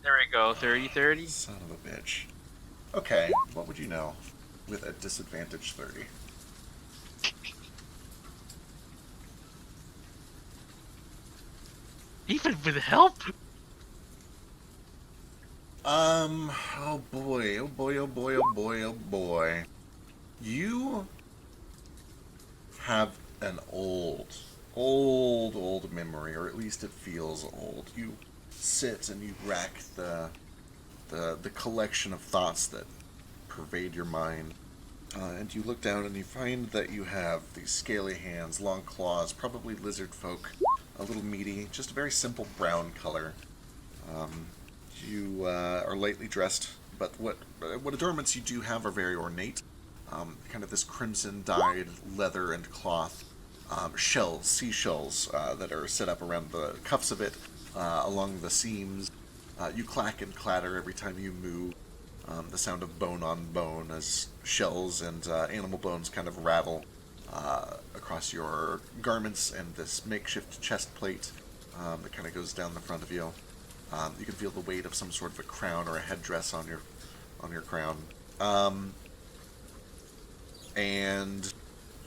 Speaker 9: There we go. 30-30.
Speaker 1: Son of a bitch. Okay, what would you know with a disadvantage 30?
Speaker 9: Even with help?
Speaker 1: Oh boy, oh boy, oh boy, oh boy, oh boy. You have an old memory, or at least it feels old. You sit and you rack the collection of thoughts that pervade your mind. And you look down and you find that you have these scaly hands, long claws, probably lizard folk, a little meaty, just a very simple brown color. You are lightly dressed, but what adornments you do have are very ornate. Kind of this crimson-dyed leather and cloth, shells, seashells that are set up around the cuffs of it, along the seams. You clack and clatter every time you move. The sound of bone on bone as shells and animal bones kind of rattle across your garments and this makeshift chest plate that kind of goes down the front of you. You can feel the weight of some sort of a crown or a headdress on your crown. And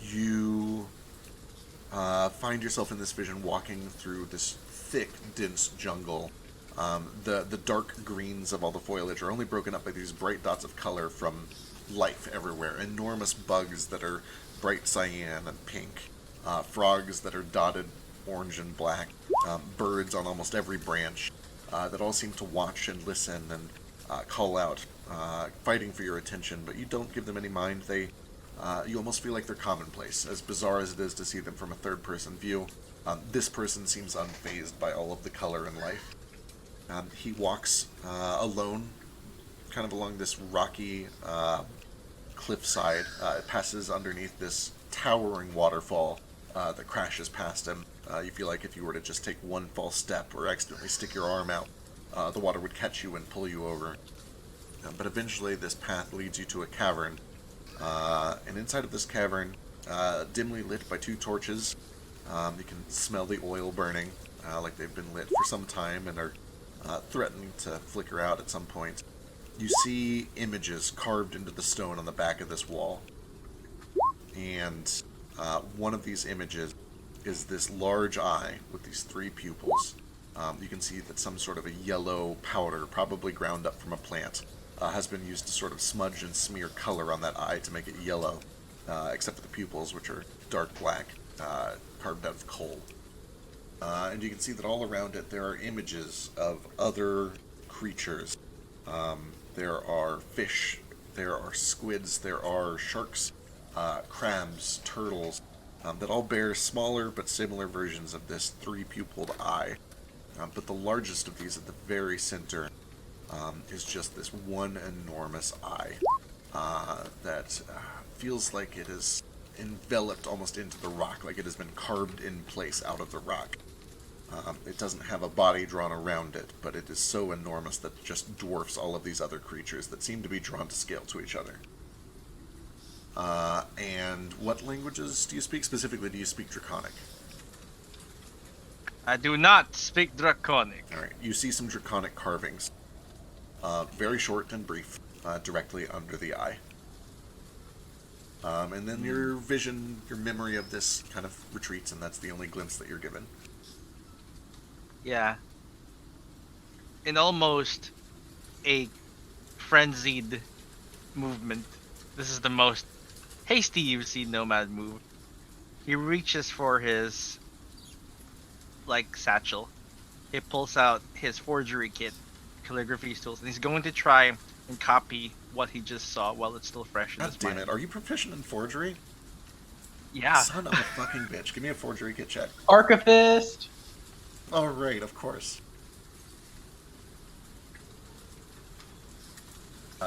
Speaker 1: you find yourself in this vision walking through this thick, dense jungle. The dark greens of all the foliage are only broken up by these bright dots of color from life everywhere. Enormous bugs that are bright cyan and pink. Frogs that are dotted orange and black. Birds on almost every branch that all seem to watch and listen and call out, fighting for your attention, but you don't give them any mind. You almost feel like they're commonplace, as bizarre as it is to see them from a third-person view. This person seems unfazed by all of the color and life. He walks alone, kind of along this rocky cliffside. It passes underneath this towering waterfall that crashes past him. You feel like if you were to just take one false step or accidentally stick your arm out, the water would catch you and pull you over. But eventually this path leads you to a cavern. And inside of this cavern, dimly lit by two torches, you can smell the oil burning, like they've been lit for some time and are threatening to flicker out at some point. You see images carved into the stone on the back of this wall. And one of these images is this large eye with these three pupils. You can see that some sort of a yellow powder, probably ground up from a plant, has been used to sort of smudge and smear color on that eye to make it yellow, except for the pupils, which are dark black, carved out of coal. And you can see that all around it there are images of other creatures. There are fish, there are squids, there are sharks, crabs, turtles, that all bear smaller but similar versions of this three-pupiled eye. But the largest of these at the very center is just this one enormous eye that feels like it is enveloped almost into the rock, like it has been carved in place out of the rock. It doesn't have a body drawn around it, but it is so enormous that it just dwarfs all of these other creatures that seem to be drawn to scale to each other. And what languages do you speak? Specifically, do you speak Draconic?
Speaker 9: I do not speak Draconic.
Speaker 1: Alright, you see some Draconic carvings. Very short and brief, directly under the eye. And then your vision, your memory of this kind of retreats, and that's the only glimpse that you're given.
Speaker 9: Yeah. In almost a frenzied movement, this is the most hasty you've seen Nomad move. He reaches for his, satchel. He pulls out his forgery kit, calligraphy tools, and he's going to try and copy what he just saw while it's still fresh in
Speaker 1: God
Speaker 9: his
Speaker 1: damn
Speaker 9: mind.
Speaker 1: it, are you proficient in forgery?
Speaker 9: Yeah.
Speaker 1: Son of a fucking bitch. Give me a forgery kit check.
Speaker 2: Archivist.
Speaker 1: Oh, right, of course.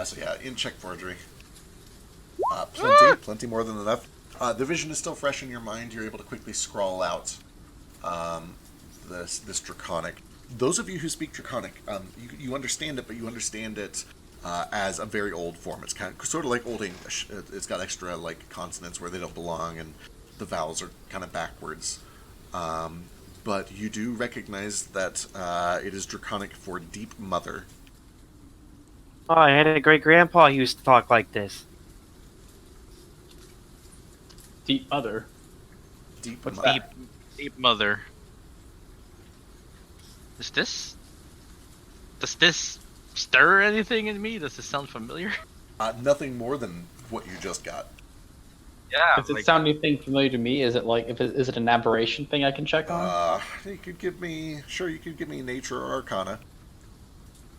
Speaker 1: So yeah, in check forgery. Plenty more than enough. The vision is still fresh in your mind. You're able to quickly scrawl out this Draconic. Those of you who speak Draconic, you understand it, but you understand it as a very old form. It's kind of sort of like Old English. It's got extra consonants where they don't belong, and the vowels are kind of backwards. But you do recognize that it is Draconic for deep mother.
Speaker 6: Oh, I had a great grandpa who used to talk like this.
Speaker 2: Deep mother.
Speaker 1: Deep
Speaker 2: What's
Speaker 1: mother.
Speaker 2: that?
Speaker 9: Deep mother. Does this stir anything in me? Does this sound familiar?
Speaker 1: Nothing more than what you just got.
Speaker 9: Yeah.
Speaker 2: Does it sound anything familiar to me? Is it is it an aberration thing I can check on?
Speaker 1: You could give me nature or arcana.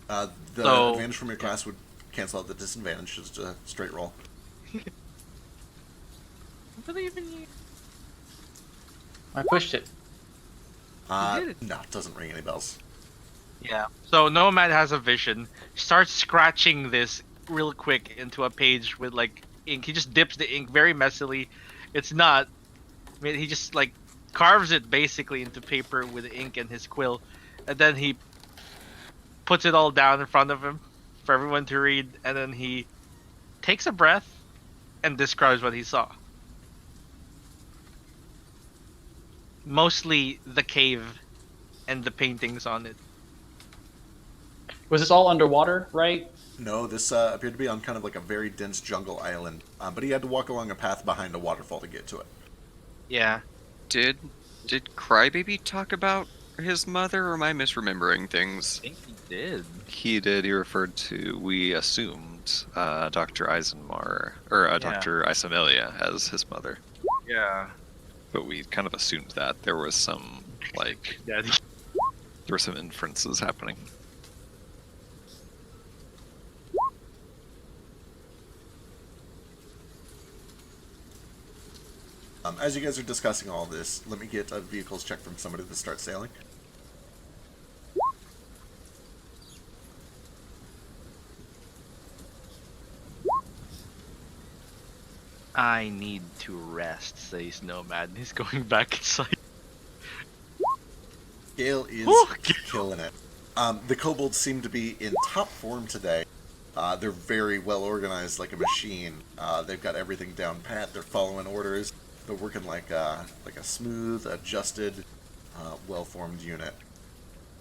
Speaker 1: The
Speaker 9: So-
Speaker 1: advantage from your class would cancel out the disadvantage, just a straight roll.
Speaker 9: believe in you.
Speaker 2: I pushed it.
Speaker 9: did it.
Speaker 1: No, it doesn't ring any bells.
Speaker 9: Yeah. So Nomad has a vision. Starts scratching this real quick into a page with like ink. He just dips the ink very messily. It's not. I mean, he just like carves it basically into paper with ink and his quill, and then he puts it all down in front of him for everyone to read, and then he takes a breath and describes what he saw. Mostly the cave and the paintings on it.
Speaker 2: Was this all underwater, right?
Speaker 1: No, this appeared to be on kind of like a very dense jungle island, but he had to walk along a path behind a waterfall to get to it.
Speaker 9: Yeah.
Speaker 5: Did Crybaby talk about his mother, or am I misremembering things?
Speaker 9: I think he did.
Speaker 4: He did. He referred to, we assumed, Dr. Eisenmar, or Dr. Isamelia as his mother.
Speaker 9: Yeah.
Speaker 4: But we kind of assumed that there was some, like,
Speaker 9: Yeah.
Speaker 4: there were some inferences happening.
Speaker 1: As you guys are discussing all this, let me get a vehicles check from somebody to start sailing.
Speaker 9: I need to rest, says Nomad. He's going back inside.
Speaker 1: Gale is
Speaker 9: Woo!
Speaker 1: killing it. The kobolds seem to be in top form today. They're very well organized, like a machine. They've got everything down pat. They're following orders. They're working like a smooth, adjusted, well-formed unit.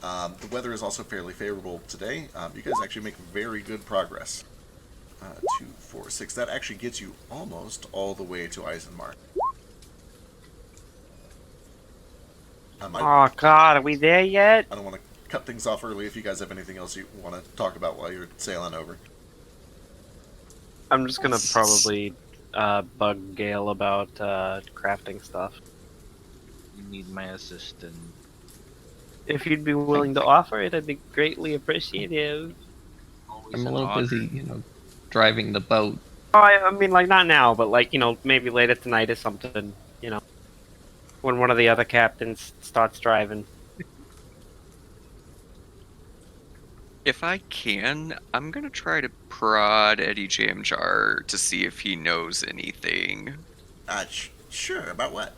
Speaker 1: The weather is also fairly favorable today. You guys actually make very good progress. 2, 4, 6. That actually gets you almost all the way to Eisenmark.
Speaker 6: Oh God, are we there yet?
Speaker 1: I don't want to cut things off early if you guys have anything else you want to talk about while you're sailing over.
Speaker 6: I'm just gonna probably bug Gale about crafting stuff.
Speaker 9: You need my assistant.
Speaker 6: If you'd be willing to offer it, I'd be greatly appreciative.
Speaker 9: Always
Speaker 8: I'm a
Speaker 9: an
Speaker 8: little
Speaker 9: honor.
Speaker 8: busy, driving the boat.
Speaker 6: Oh, I mean, like, not now, but, like, maybe later tonight or something, when one of the other captains starts driving.
Speaker 5: If I can, I'm gonna try to prod Eddie Jamjar to see if he knows anything.
Speaker 1: Sure, about what?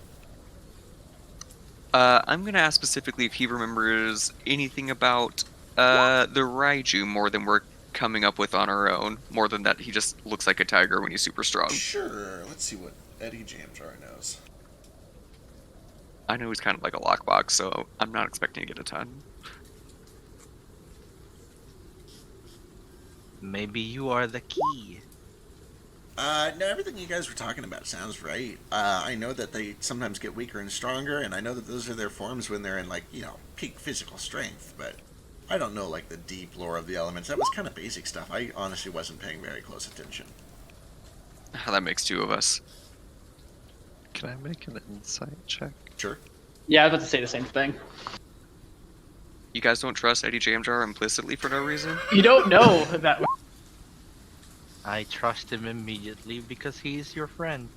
Speaker 5: I'm gonna ask specifically if he remembers anything about the Raiju more than we're coming up with on our own. More than that, he just looks like a tiger when he's super strong.
Speaker 1: Sure, let's see what Eddie Jamjar knows.
Speaker 5: I know he's kind of like a lockbox, so I'm not expecting to get a ton.
Speaker 9: Maybe you are the key.
Speaker 1: No, everything you guys were talking about sounds right. I know that they sometimes get weaker and stronger, and I know that those are their forms when they're in, peak physical strength, but I don't know, the deep lore of the elements. That was kind of basic stuff. I honestly wasn't paying very close attention.
Speaker 5: That makes two of us.
Speaker 4: Can I make an insight check?
Speaker 1: Sure.
Speaker 2: Yeah, I was about to say the same thing.
Speaker 5: You guys don't trust Eddie Jamjar implicitly for no reason?
Speaker 2: You don't know that.
Speaker 9: I trust him immediately because he's your friend.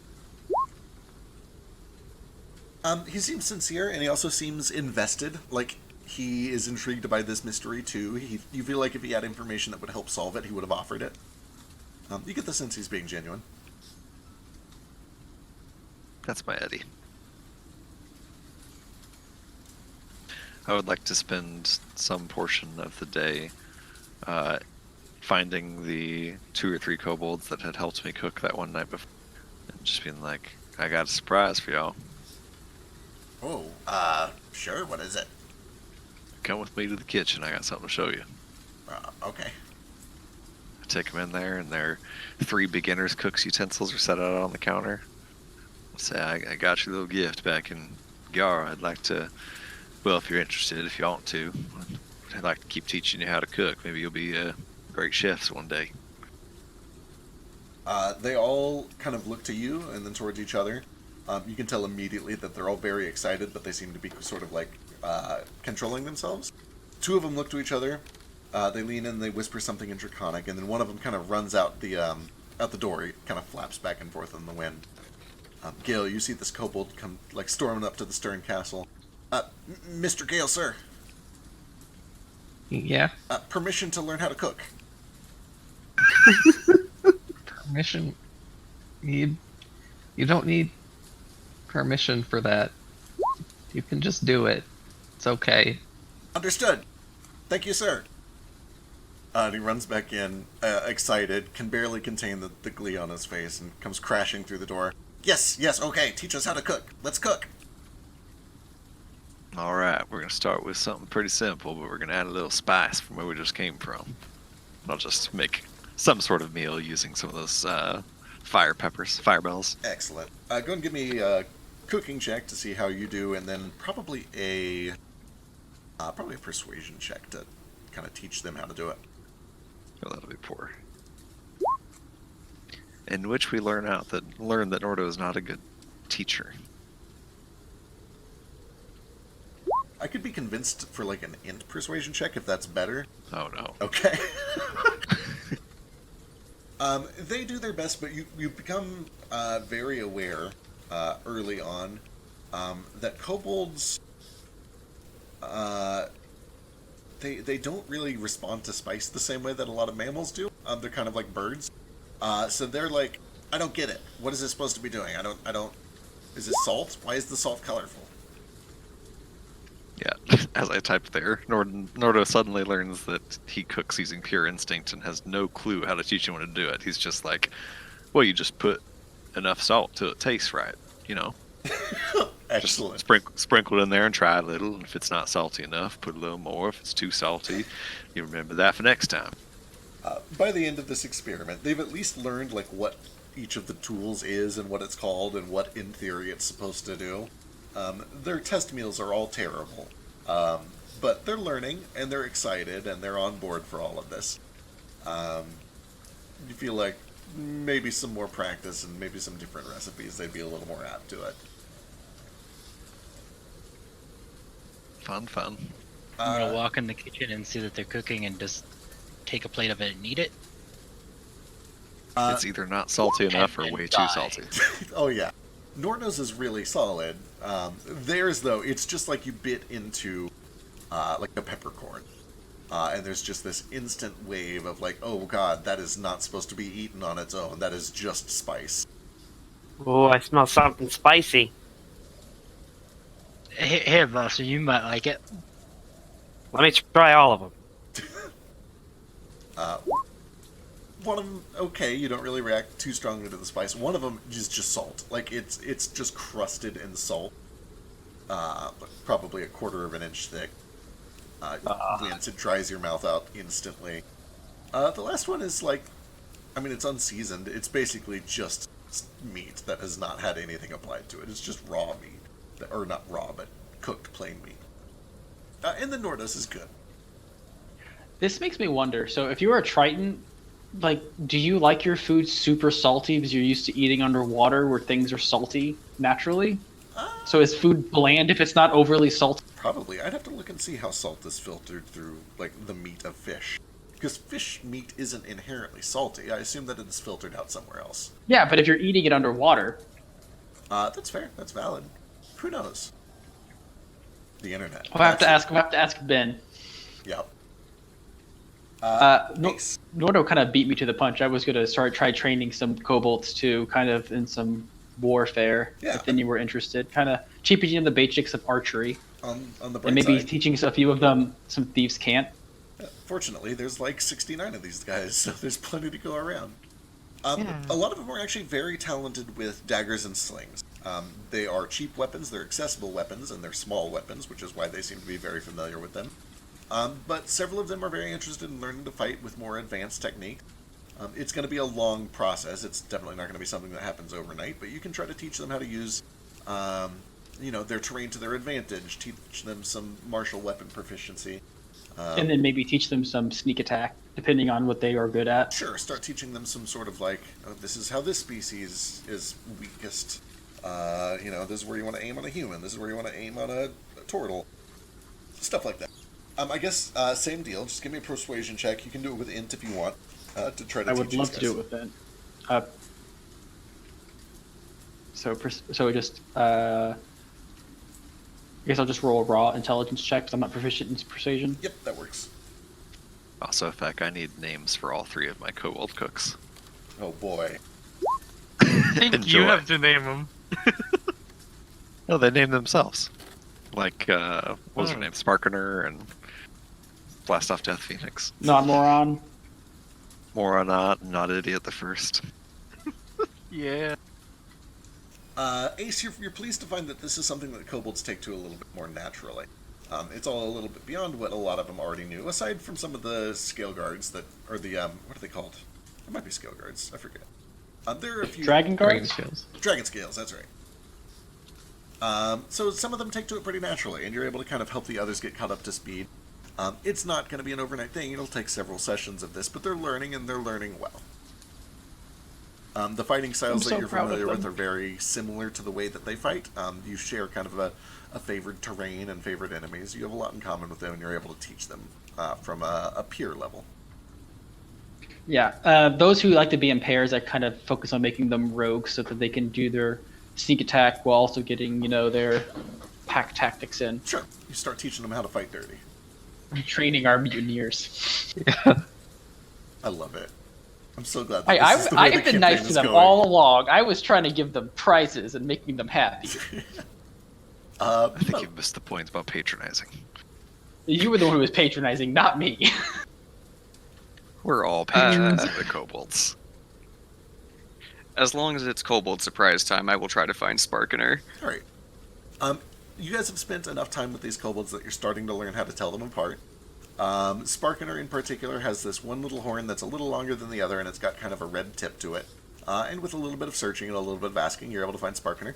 Speaker 1: He seems sincere, and he also seems invested. He is intrigued by this mystery, too. You feel like if he had information that would help solve it, he would have offered it. You get the sense he's being genuine.
Speaker 4: That's my Eddie. I would like to spend some portion of the day finding the 2 or 3 kobolds that had helped me cook that one night before, and just being like, I got a surprise for y'all.
Speaker 1: Oh, sure, what is it?
Speaker 4: Come with me to the kitchen, I got something to show you.
Speaker 1: Okay.
Speaker 4: I take them in there, and their 3 beginner's cook's utensils are set out on the counter. I say, I got you a little gift back in Gyara. I'd like to, well, if you're interested, if you want to, I'd like to keep teaching you how to cook. Maybe you'll be great chefs one day.
Speaker 1: They all kind of look to you and then towards each other. You can tell immediately that they're all very excited, but they seem to be sort of controlling themselves. 2 of them look to each other. They lean in, they whisper something in Draconic, and then one of them kind of runs out the door. He kind of flaps back and forth in the wind. Gale, you see this kobold come, like, storming up to the Stern Castle. Mr. Gale, sir.
Speaker 8: Yeah.
Speaker 1: Permission to learn how to cook.
Speaker 8: Permission. You don't need permission for that. You can just do it. It's okay.
Speaker 1: Understood. Thank you, sir. And he runs back in, excited, can barely contain the glee on his face, and comes crashing through the door. Yes, okay, teach us how to cook. Let's cook.
Speaker 4: All right, we're gonna start with something pretty simple, but we're gonna add a little spice from where we just came from. I'll just make some sort of meal using some of those fire bells.
Speaker 1: Excellent. Go and give me a cooking check to see how you do, and then probably a persuasion check to kind of teach them how to do it.
Speaker 4: Oh, that'll be poor. In which we learn that Nordo is not a good teacher.
Speaker 1: I could be convinced for like an int persuasion check if that's better.
Speaker 4: Oh no.
Speaker 1: Okay. They do their best, but you become very aware early on that kobolds they don't really respond to spice the same way that a lot of mammals do. They're kind of like birds. So they're like, I don't get it. What is this supposed to be doing? I don't. Is it salt? Why is the salt colorful?
Speaker 4: Yeah, as I typed there, Nordo suddenly learns that he cooks using pure instinct and has no clue how to teach anyone to do it. He's just like, well, you just put enough salt till it tastes right, you know?
Speaker 1: Excellent.
Speaker 4: Just sprinkle it in there and try a little. And if it's not salty enough, put a little more. If it's too salty, you remember that for next time.
Speaker 1: By the end of this experiment, they've at least learned like what each of the tools is and what it's called and what, in theory, it's supposed to do. Their test meals are all terrible, but they're learning and they're excited and they're on board for all of this. You feel like maybe some more practice and maybe some different recipes, they'd be a little more apt to it.
Speaker 4: Fun.
Speaker 7: I'm gonna walk in the kitchen and see that they're cooking and just take a plate of it and eat it.
Speaker 4: It's either not salty enough or way too salty.
Speaker 1: Oh yeah. Nordo's is really solid. Theirs, though, it's just like you bit into like a peppercorn. And there's just this instant wave of like, oh god, that is not supposed to be eaten on its own. That is just spice.
Speaker 10: Oh, I smell something spicy.
Speaker 7: Here, Buster, you might like it.
Speaker 10: Let me try all of them.
Speaker 1: One of them, okay, you don't really react too strongly to the spice. One of them is just salt. Like, it's just crusted in salt. Probably a quarter of an inch thick. Once it dries your mouth out instantly. The last one is like, I mean, it's unseasoned. It's basically just meat that has not had anything applied to it. It's just raw meat. Or not raw, but cooked plain meat. And the Nordos is good.
Speaker 2: This makes me wonder. So if you were a Triton, like, do you like your food super salty because you're used to eating underwater where things are salty naturally? So is food bland if it's not overly salty?
Speaker 1: Probably. I'd have to look and see how salt is filtered through, like, the meat of fish. Because fish meat isn't inherently salty. I assume that it is filtered out somewhere else.
Speaker 2: Yeah, but if you're eating it underwater.
Speaker 1: That's fair. That's valid. Who knows? The internet.
Speaker 2: We'll have to ask Ben.
Speaker 1: Yep.
Speaker 2: Nice. Nordo kind of beat me to the punch. I was going to try training some kobolds too, kind of in some warfare.
Speaker 1: Yeah.
Speaker 2: If then you were interested. Kind of teaching them the basics of archery.
Speaker 1: On the bright
Speaker 2: And maybe
Speaker 1: side,
Speaker 2: teaching a few of them some thieves' cant.
Speaker 1: fortunately, there's like 69 of these guys, so there's plenty to go around. A lot of them are actually very talented with daggers and slings. They are cheap weapons, they're accessible weapons, and they're small weapons, which is why they seem to be very familiar with them. But several of them are very interested in learning to fight with more advanced techniques. It's going to be a long process. It's definitely not going to be something that happens overnight, but you can try to teach them how to use, their terrain to their advantage, teach them some martial weapon proficiency.
Speaker 2: And then maybe teach them some sneak attack, depending on what they are good at.
Speaker 1: Sure, start teaching them some sort of like, this is how this species is weakest. This is where you want to aim on a human. This is where you want to aim on a turtle. Stuff like that. I guess same deal. Just give me a persuasion check. You can do it with int if you want to try to.
Speaker 2: I
Speaker 1: teach
Speaker 2: would
Speaker 1: these
Speaker 2: love
Speaker 1: guys.
Speaker 2: to do it with that. So just I guess I'll just roll a raw intelligence check because I'm not proficient in persuasion.
Speaker 1: Yep, that works.
Speaker 4: Also, Feck, I need names for all 3 of my kobold cooks.
Speaker 1: Oh boy.
Speaker 9: I think you
Speaker 4: Enjoy.
Speaker 9: have to name them.
Speaker 4: No, they name themselves. Like, what was her name? Sparkener and Blast Off Death Phoenix.
Speaker 2: Not moron.
Speaker 4: Moronot, not idiot the first.
Speaker 9: Yeah.
Speaker 1: Ace, you're pleased to find that this is something that kobolds take to a little bit more naturally. It's all a little bit beyond what a lot of them already knew, aside from some of the scale guards that, or the, what are they called? It might be scale guards, I forget. There are a few...
Speaker 2: Dragon
Speaker 8: Dragon
Speaker 2: guards.
Speaker 8: skills.
Speaker 1: Dragon scales, that's right. So some of them take to it pretty naturally, and you're able to kind of help the others get caught up to speed. It's not going to be an overnight thing, it'll take several sessions of this, but they're learning, and they're learning well. The fighting styles
Speaker 2: I'm
Speaker 1: that
Speaker 2: so
Speaker 1: you're
Speaker 2: proud of
Speaker 1: familiar with
Speaker 2: them.
Speaker 1: are very similar to the way that they fight. You share kind of a favored terrain and favored enemies. You have a lot in common with them, and you're able to teach them from a peer level.
Speaker 2: Yeah, those who like to be in pairs, I kind of focus on making them rogues so that they can do their sneak attack while also getting, their pack tactics in.
Speaker 1: Sure, you start teaching them how to fight dirty.
Speaker 2: Training our mutineers.
Speaker 1: I love it. I'm so glad that
Speaker 2: Hey,
Speaker 1: this is the way
Speaker 2: I've
Speaker 1: the
Speaker 2: been
Speaker 1: campaign
Speaker 2: nice to
Speaker 1: is
Speaker 2: them
Speaker 1: going.
Speaker 2: all along. I was trying to give them prizes and making them happy.
Speaker 4: I think you've missed the point about patronizing.
Speaker 2: You were the one who was patronizing, not me.
Speaker 4: We're all patronizing the kobolds.
Speaker 5: As long as it's kobold surprise time, I will try to find Sparkener.
Speaker 1: All right. You guys have spent enough time with these kobolds that you're starting to learn how to tell them apart. Sparkener in particular has this one little horn that's a little longer than the other, and it's got kind of a red tip to it. And with a little bit of searching and a little bit of asking, you're able to find Sparkener.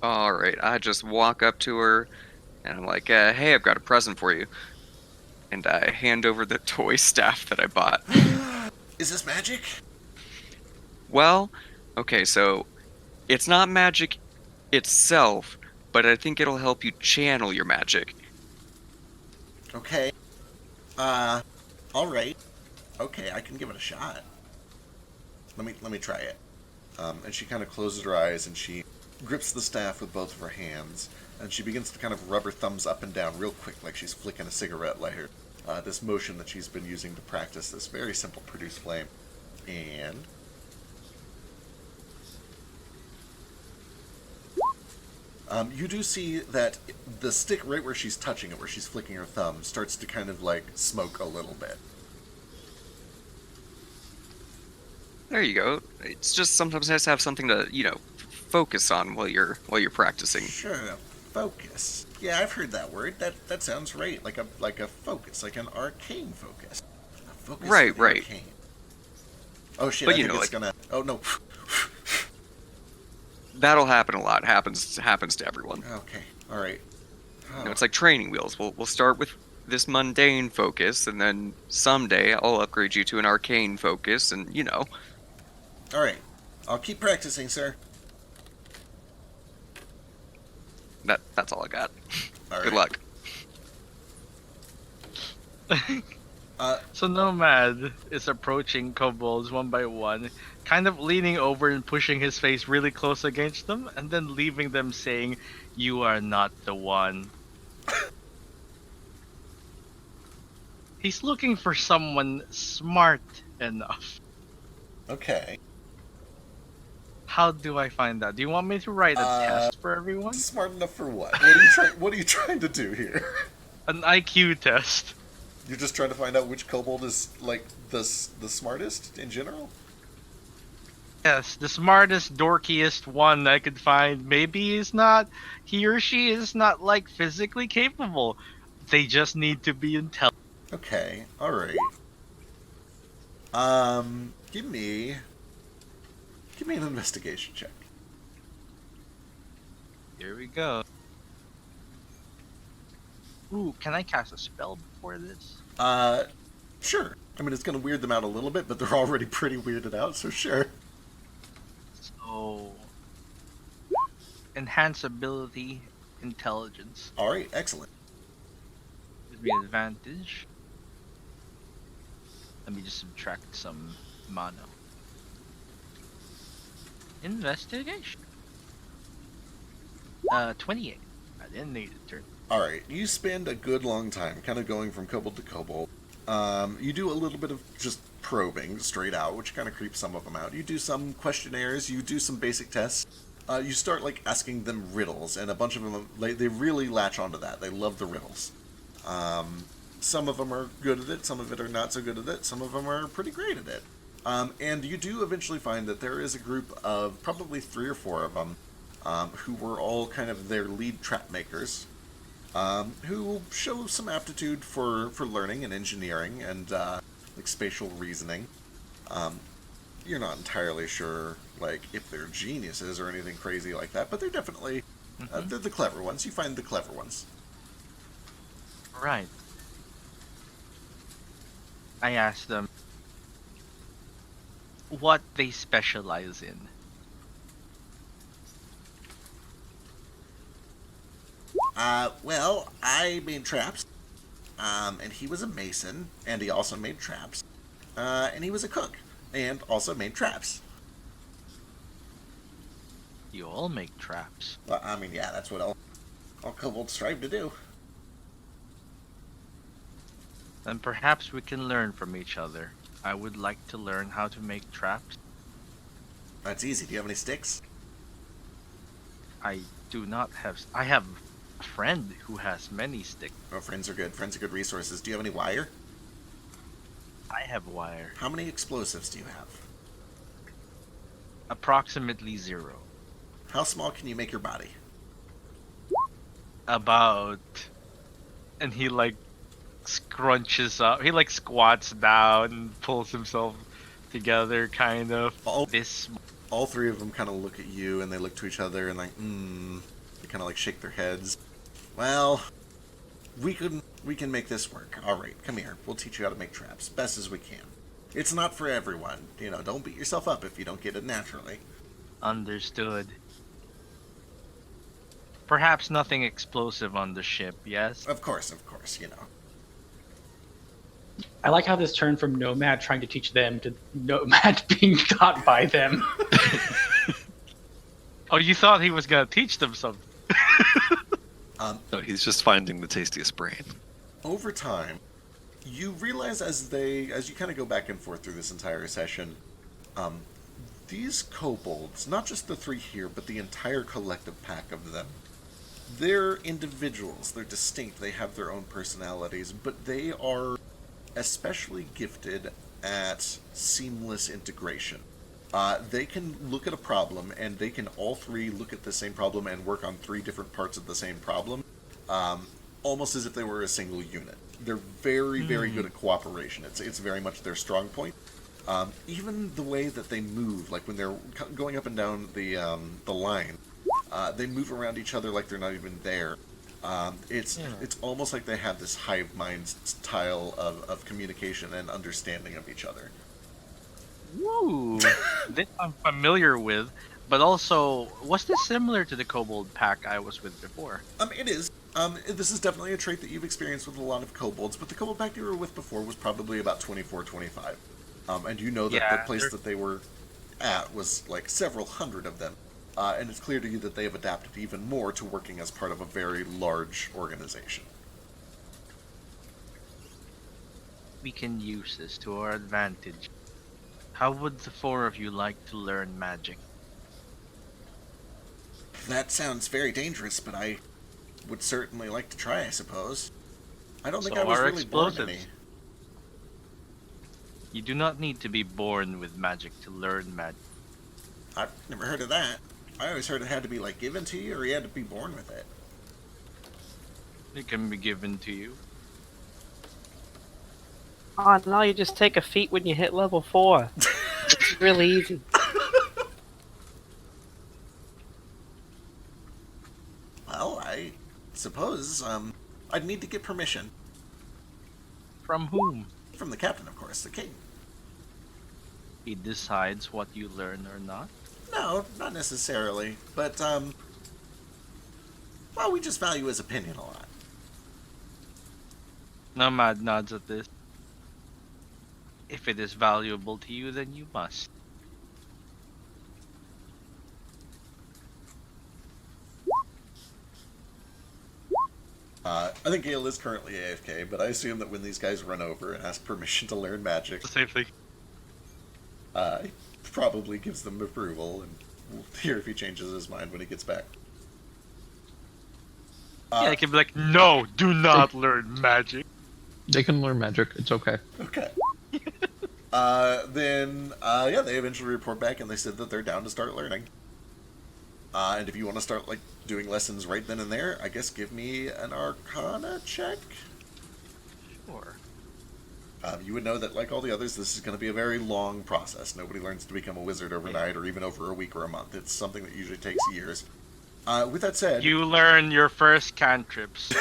Speaker 5: Alright, I just walk up to her, and I'm like, hey, I've got a present for you. And I hand over the toy staff that I bought.
Speaker 1: Is this magic?
Speaker 5: Well, okay, so it's not magic itself, but I think it'll help you channel your magic.
Speaker 1: Okay. Alright. Okay, I can give it a shot. Let me try it. And she kind of closes her eyes and she grips the staff with both of her hands, and she begins to kind of rub her thumbs up and down real quick like she's flicking a cigarette lighter. This motion that she's been using to practice this very simple produce flame. And... you do see that the stick right where she's touching it, where she's flicking her thumb, starts to kind of like smoke a little bit.
Speaker 5: There you go. It's just sometimes nice to have something to, focus on while you're practicing.
Speaker 1: Sure, focus. Yeah, I've heard that word. That sounds right. Like a focus, like an arcane focus. A focus
Speaker 5: Right,
Speaker 1: for the
Speaker 5: right.
Speaker 1: arcane. Oh shit!
Speaker 5: But
Speaker 1: I
Speaker 5: you
Speaker 1: think
Speaker 5: know,
Speaker 1: it's gonna. Oh no.
Speaker 5: That'll happen a lot. Happens to everyone.
Speaker 1: Okay. All right. Oh.
Speaker 5: It's like training wheels. We'll start with this mundane focus, and then someday I'll upgrade you to an arcane focus, and
Speaker 1: All right. I'll keep practicing, sir.
Speaker 5: that's all I got.
Speaker 1: All
Speaker 5: Good
Speaker 1: right.
Speaker 5: luck.
Speaker 9: So Nomad is approaching kobolds one by one, kind of leaning over and pushing his face really close against them, and then leaving them saying, "You are not the one." He's looking for someone smart enough.
Speaker 1: Okay.
Speaker 9: How do I find that? Do you want me to write a test for everyone?
Speaker 1: Smart enough for what? What are you trying to do here?
Speaker 9: An IQ test.
Speaker 1: You're just trying to find out which kobold is like the smartest in general.
Speaker 9: Yes, the smartest, dorkiest one I could find. Maybe he or she is not like physically capable. They just need to be intelligent.
Speaker 1: Okay. All right. Give me an investigation check.
Speaker 9: Here we go. Ooh, can I cast a spell before this?
Speaker 1: Sure. I mean, it's gonna weird them out a little bit, but they're already pretty weirded out, so sure.
Speaker 9: So, enhance ability, intelligence.
Speaker 1: All right. Excellent.
Speaker 9: Gives me advantage. Let me just subtract some mana. Investigation. 28. I didn't need a turn.
Speaker 1: Alright, you spend a good long time kind of going from kobold to kobold. You do a little bit of just probing straight out, which kind of creeps some of them out. You do some questionnaires, you do some basic tests. You start like asking them riddles, and a bunch of them, they really latch onto that. They love the riddles. Some of them are good at it, some of it are not so good at it, some of them are pretty great at it. And you do eventually find that there is a group of probably 3 or 4 of them who were all kind of their lead trap makers, who show some aptitude for learning and engineering and like spatial reasoning. You're not entirely sure like if they're geniuses or anything crazy like that, but they're definitely they're the clever ones. You find the clever ones.
Speaker 9: Right. I asked them what they specialize in.
Speaker 1: Well, I made traps, and he was a mason, and he also made traps, and he was a cook, and also made traps.
Speaker 9: You all make traps.
Speaker 1: Well, I mean, yeah, that's what all kobolds strive to do.
Speaker 9: Then perhaps we can learn from each other. I would like to learn how to make traps.
Speaker 1: That's easy. Do you have any sticks?
Speaker 9: I do not have. I have a friend who has many sticks.
Speaker 1: Oh, friends are good. Friends are good resources. Do you have any wire?
Speaker 9: I have wire.
Speaker 1: How many explosives do you have?
Speaker 9: Approximately 0.
Speaker 1: How small can you make your body?
Speaker 9: About. And he like scrunches up. He like squats down and pulls himself together, kind of.
Speaker 1: All 3 of them kind of look at you, and they look to each other, and like, they kind of like shake their heads. Well, we can make this work. All right, come here. We'll teach you how to make traps, best as we can. It's not for everyone. You know, don't beat yourself up if you don't get it naturally.
Speaker 9: Understood. Perhaps nothing explosive on the ship, yes?
Speaker 1: Of course, you know.
Speaker 2: I like how this turned from Nomad trying to teach them to Nomad being taught by them.
Speaker 9: Oh, you thought he was gonna teach them something.
Speaker 4: No, he's just finding the tastiest brain.
Speaker 1: Over time, you realize as you kind of go back and forth through this entire session, these kobolds, not just the 3 here, but the entire collective pack of them, they're individuals, they're distinct, they have their own personalities, but they are especially gifted at seamless integration. They can look at a problem, and they can all 3 look at the same problem and work on 3 different parts of the same problem, almost as if they were a single unit. They're very, very good at cooperation. It's very much their strong point. Even the way that they move, like when they're going up and down the line, they move around each other like they're not even there. It's almost like they have this hive mind style of communication and understanding of each other.
Speaker 9: Woo! This I'm familiar with, but also, was this similar to the kobold pack I was with before?
Speaker 1: It is. This is definitely a trait that you've experienced with a lot of kobolds, but the kobold pack you were with before was probably about 24, 25. And you know that the place that they were at was like several hundred of them. And it's clear to you that they have adapted even more to working as part of a very large organization.
Speaker 9: We can use this to our advantage. How would the 4 of you like to learn magic?
Speaker 1: That sounds very dangerous, but I would certainly like to try, I suppose. I don't think
Speaker 9: So
Speaker 1: I was
Speaker 9: are
Speaker 1: really born
Speaker 9: explosives.
Speaker 1: any.
Speaker 9: You do not need to be born with magic to learn magic.
Speaker 1: I've never heard of that. I always heard it had to be like given to you, or you had to be born with it.
Speaker 9: It can be given to you.
Speaker 10: Oh, no, you just take a feat when you hit level 4. It's really easy.
Speaker 1: Well, I suppose I'd need to get permission
Speaker 9: From whom?
Speaker 1: from the captain, of course, the king.
Speaker 9: He decides what you learn or not.
Speaker 1: No, not necessarily, but well, we just value his opinion a lot.
Speaker 9: Nomad nods at this. If it is valuable to you, then you must.
Speaker 1: I think Gale is currently AFK, but I assume that when these guys run over and ask permission to learn magic,
Speaker 9: The same thing.
Speaker 1: he probably gives them approval, and we'll hear if he changes his mind when he gets back.
Speaker 9: Yeah, it can be like, no, do not learn magic.
Speaker 8: They can learn magic. It's okay.
Speaker 1: Okay. They eventually report back, and they said that they're down to start learning. And if you want to start like doing lessons right then and there, I guess give me an Arcana check.
Speaker 3: Sure.
Speaker 1: You would know that, like all the others, this is going to be a very long process. Nobody learns to become a wizard overnight, or even over a week or a month. It's something that usually takes years. With that said,
Speaker 9: You learn your first cantrips.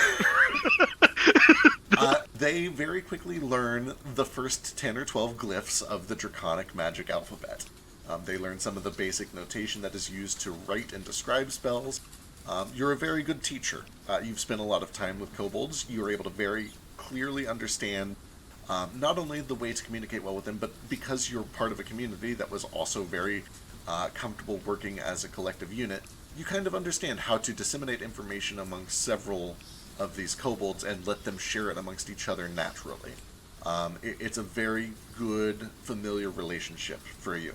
Speaker 1: they very quickly learn the first 10 or 12 glyphs of the Draconic magic alphabet. They learn some of the basic notation that is used to write and describe spells. You're a very good teacher. You've spent a lot of time with kobolds. You are able to very clearly understand not only the way to communicate well with them, but because you're part of a community that was also very comfortable working as a collective unit, you kind of understand how to disseminate information amongst several of these kobolds and let them share it amongst each other naturally. It's a very good, familiar relationship for you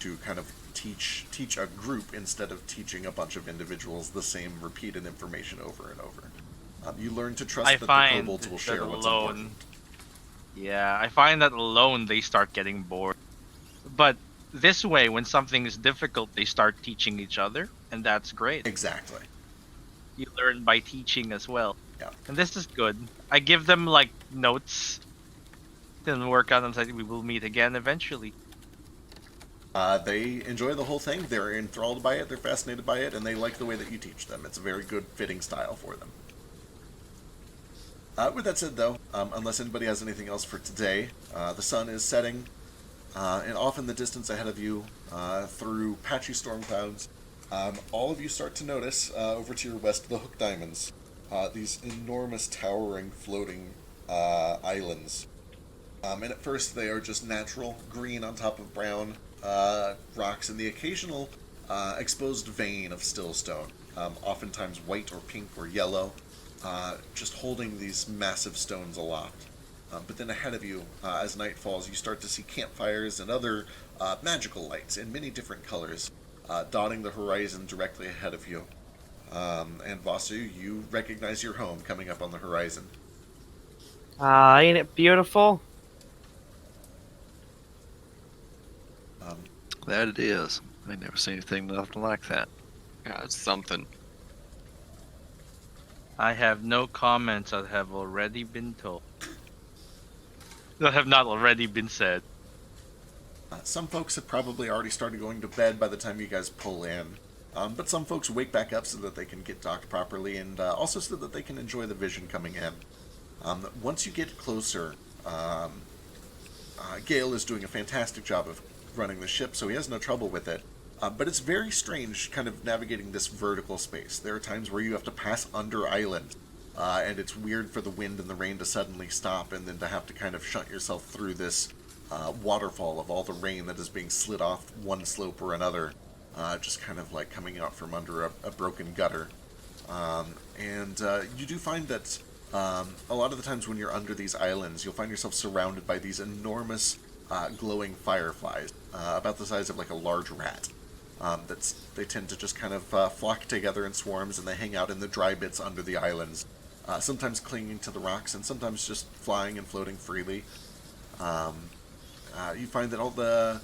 Speaker 1: to kind of teach a group instead of teaching a bunch of individuals the same repeated information over and over. You learn to trust that the kobolds will share what's important.
Speaker 9: Yeah, I find that alone they start getting bored. But this way, when something is difficult, they start teaching each other, and that's great.
Speaker 1: Exactly.
Speaker 9: You learn by teaching as well.
Speaker 1: Yeah.
Speaker 9: And this is good. I give them like notes. Then work on them. So we will meet again eventually.
Speaker 1: They enjoy the whole thing. They're enthralled by it. They're fascinated by it, and they like the way that you teach them. It's a very good, fitting style for them. With that said, though, unless anybody has anything else for today, the sun is setting, and off in the distance ahead of you, through patchy storm clouds, all of you start to notice, over to your west, the Hook Diamonds. These enormous, towering, floating islands. And at first they are just natural, green on top of brown rocks, and the occasional exposed vein of still stone, oftentimes white or pink or yellow, just holding these massive stones aloft. But then ahead of you, as night falls, you start to see campfires and other magical lights in many different colors, dotting the horizon directly ahead of you. And Vasu, you recognize your home coming up on the horizon.
Speaker 10: Ain't it beautiful?
Speaker 4: That it is. I ain't never seen anything nothing like that.
Speaker 5: Yeah, it's something.
Speaker 9: I have no comments that have already been told. That have not already been said.
Speaker 1: Some folks have probably already started going to bed by the time you guys pull in. But some folks wake back up so that they can get docked properly, and also so that they can enjoy the vision coming in. Once you get closer, Gale is doing a fantastic job of running the ship, so he has no trouble with it. But it's very strange kind of navigating this vertical space. There are times where you have to pass under islands, and it's weird for the wind and the rain to suddenly stop, and then to have to kind of shunt yourself through this waterfall of all the rain that is being slid off one slope or another, just kind of like coming out from under a broken gutter. And you do find that a lot of the times when you're under these islands, you'll find yourself surrounded by these enormous glowing fireflies, about the size of like a large rat. They tend to just kind of flock together in swarms, and they hang out in the dry bits under the islands, sometimes clinging to the rocks, and sometimes just flying and floating freely. You find that all the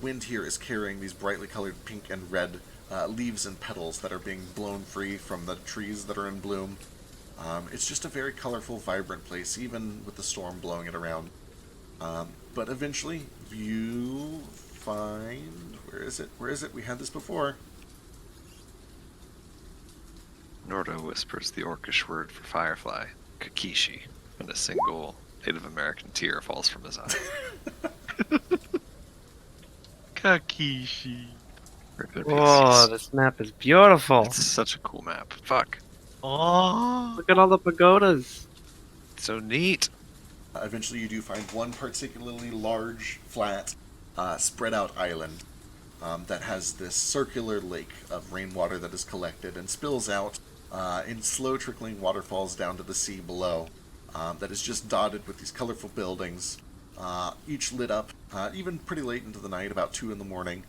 Speaker 1: wind here is carrying these brightly colored pink and red leaves and petals that are being blown free from the trees that are in bloom. It's just a very colorful, vibrant place, even with the storm blowing it around. But eventually, you find... Where is it? We had this before.
Speaker 4: Nordo whispers the Orcish word for firefly, Kakishi, and a single Native American tear falls from his eye.
Speaker 9: Kakishi.
Speaker 10: Whoa, this map is beautiful.
Speaker 4: It's such a cool map. Fuck.
Speaker 9: Oh.
Speaker 10: Look at all the pagodas.
Speaker 4: It's so neat.
Speaker 1: Eventually you do find one particularly large, flat, spread out island that has this circular lake of rainwater that is collected and spills out in slow trickling waterfalls down to the sea below. That is just dotted with these colorful buildings, each lit up, even pretty late into the night, about 2 in the morning,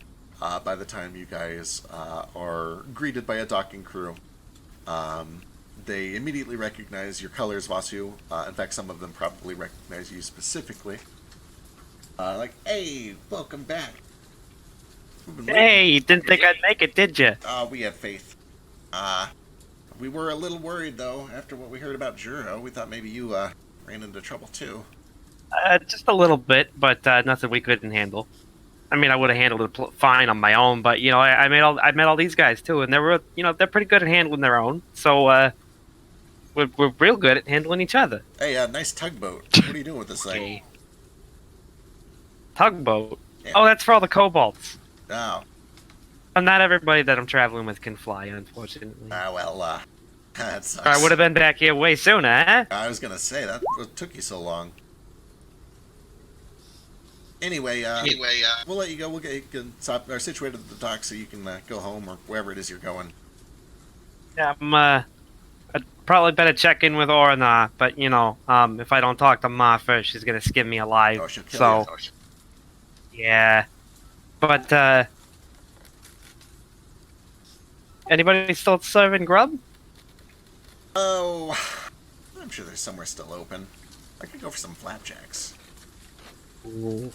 Speaker 1: by the time you guys are greeted by a docking crew. They immediately recognize your colors, Vasu. In fact, some of them probably recognize you specifically. Like, hey, welcome back.
Speaker 10: Hey, you didn't think I'd make it, did you?
Speaker 1: We have faith. We were a little worried, though, after what we heard about Juro. We thought maybe you, ran into trouble, too.
Speaker 10: Just a little bit, but nothing we couldn't handle. I mean, I would have handled it fine on my own, but I met all these guys too, and they're pretty good at handling their own. So we're real good at handling each other.
Speaker 1: Hey, nice tugboat. What are you doing with this thing?
Speaker 7: Okay.
Speaker 10: Tugboat.
Speaker 1: Yeah.
Speaker 10: Oh, that's for all the kobolds.
Speaker 1: Oh.
Speaker 10: And not everybody that I'm traveling with can fly, unfortunately.
Speaker 1: Well, that sucks.
Speaker 10: I would have been back here way sooner, eh?
Speaker 1: I was gonna say, that what took you so long. Anyway, we'll let you go. We'll get you situated at the dock so you can go home or wherever it is you're going.
Speaker 10: Yeah, I'd probably better check in with Orna, but if I don't talk to Ma first, she's gonna skin me alive.
Speaker 1: Oh, she'll kill
Speaker 10: So,
Speaker 1: you.
Speaker 10: yeah. But, anybody still serving grub?
Speaker 1: Oh, I'm sure there's somewhere still open. I could go for some flapjacks.
Speaker 10: Ooh.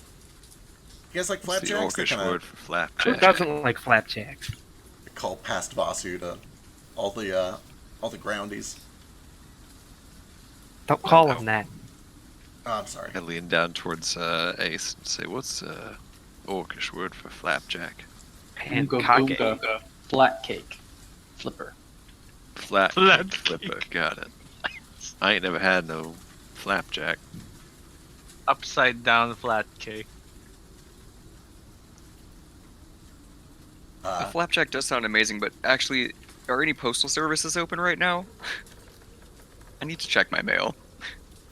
Speaker 1: You guys like
Speaker 4: What's the
Speaker 1: flapjacks? They
Speaker 4: orcish
Speaker 1: kind
Speaker 4: word for
Speaker 10: Who
Speaker 4: flapjack?
Speaker 10: doesn't like flapjacks?
Speaker 1: of call past Vasu to all the groundies.
Speaker 10: Don't call him that.
Speaker 1: Oh, I'm sorry.
Speaker 4: I lean down towards Ace and say, "What's orcish word for flapjack?"
Speaker 2: Oonga
Speaker 10: Pancake.
Speaker 2: boonga. Flat cake. Flipper.
Speaker 4: Flat
Speaker 9: Flap
Speaker 4: flipper. Got it. I ain't never had no flapjack.
Speaker 9: Upside down flat cake.
Speaker 5: A flapjack does sound amazing, but actually, are any postal services open right now? I need to check my mail.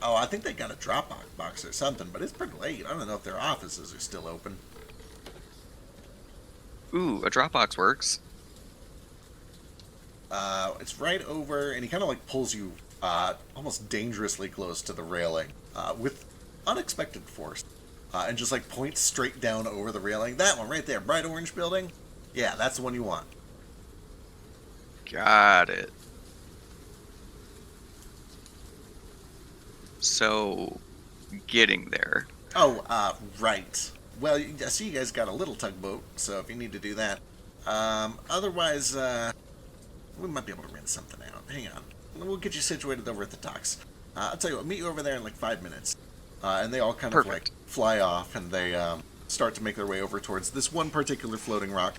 Speaker 1: Oh, I think they got a Dropbox box or something, but it's pretty late. I don't know if their offices are still open.
Speaker 5: Ooh, a Dropbox works.
Speaker 1: It's right over, and he kind of like pulls you almost dangerously close to the railing with unexpected force, and just like points straight down over the railing. That one right there, bright orange building. Yeah, that's the one you want.
Speaker 5: Got it. So, getting there.
Speaker 1: Oh, right. Well, I see you guys got a little tugboat, so if you need to do that. Otherwise, we might be able to rent something out. Hang on. We'll get you situated over at the docks. I'll tell you what, meet you over there in like 5 minutes. And they all kind of like fly off, and they start to make their way over towards this one particular floating rock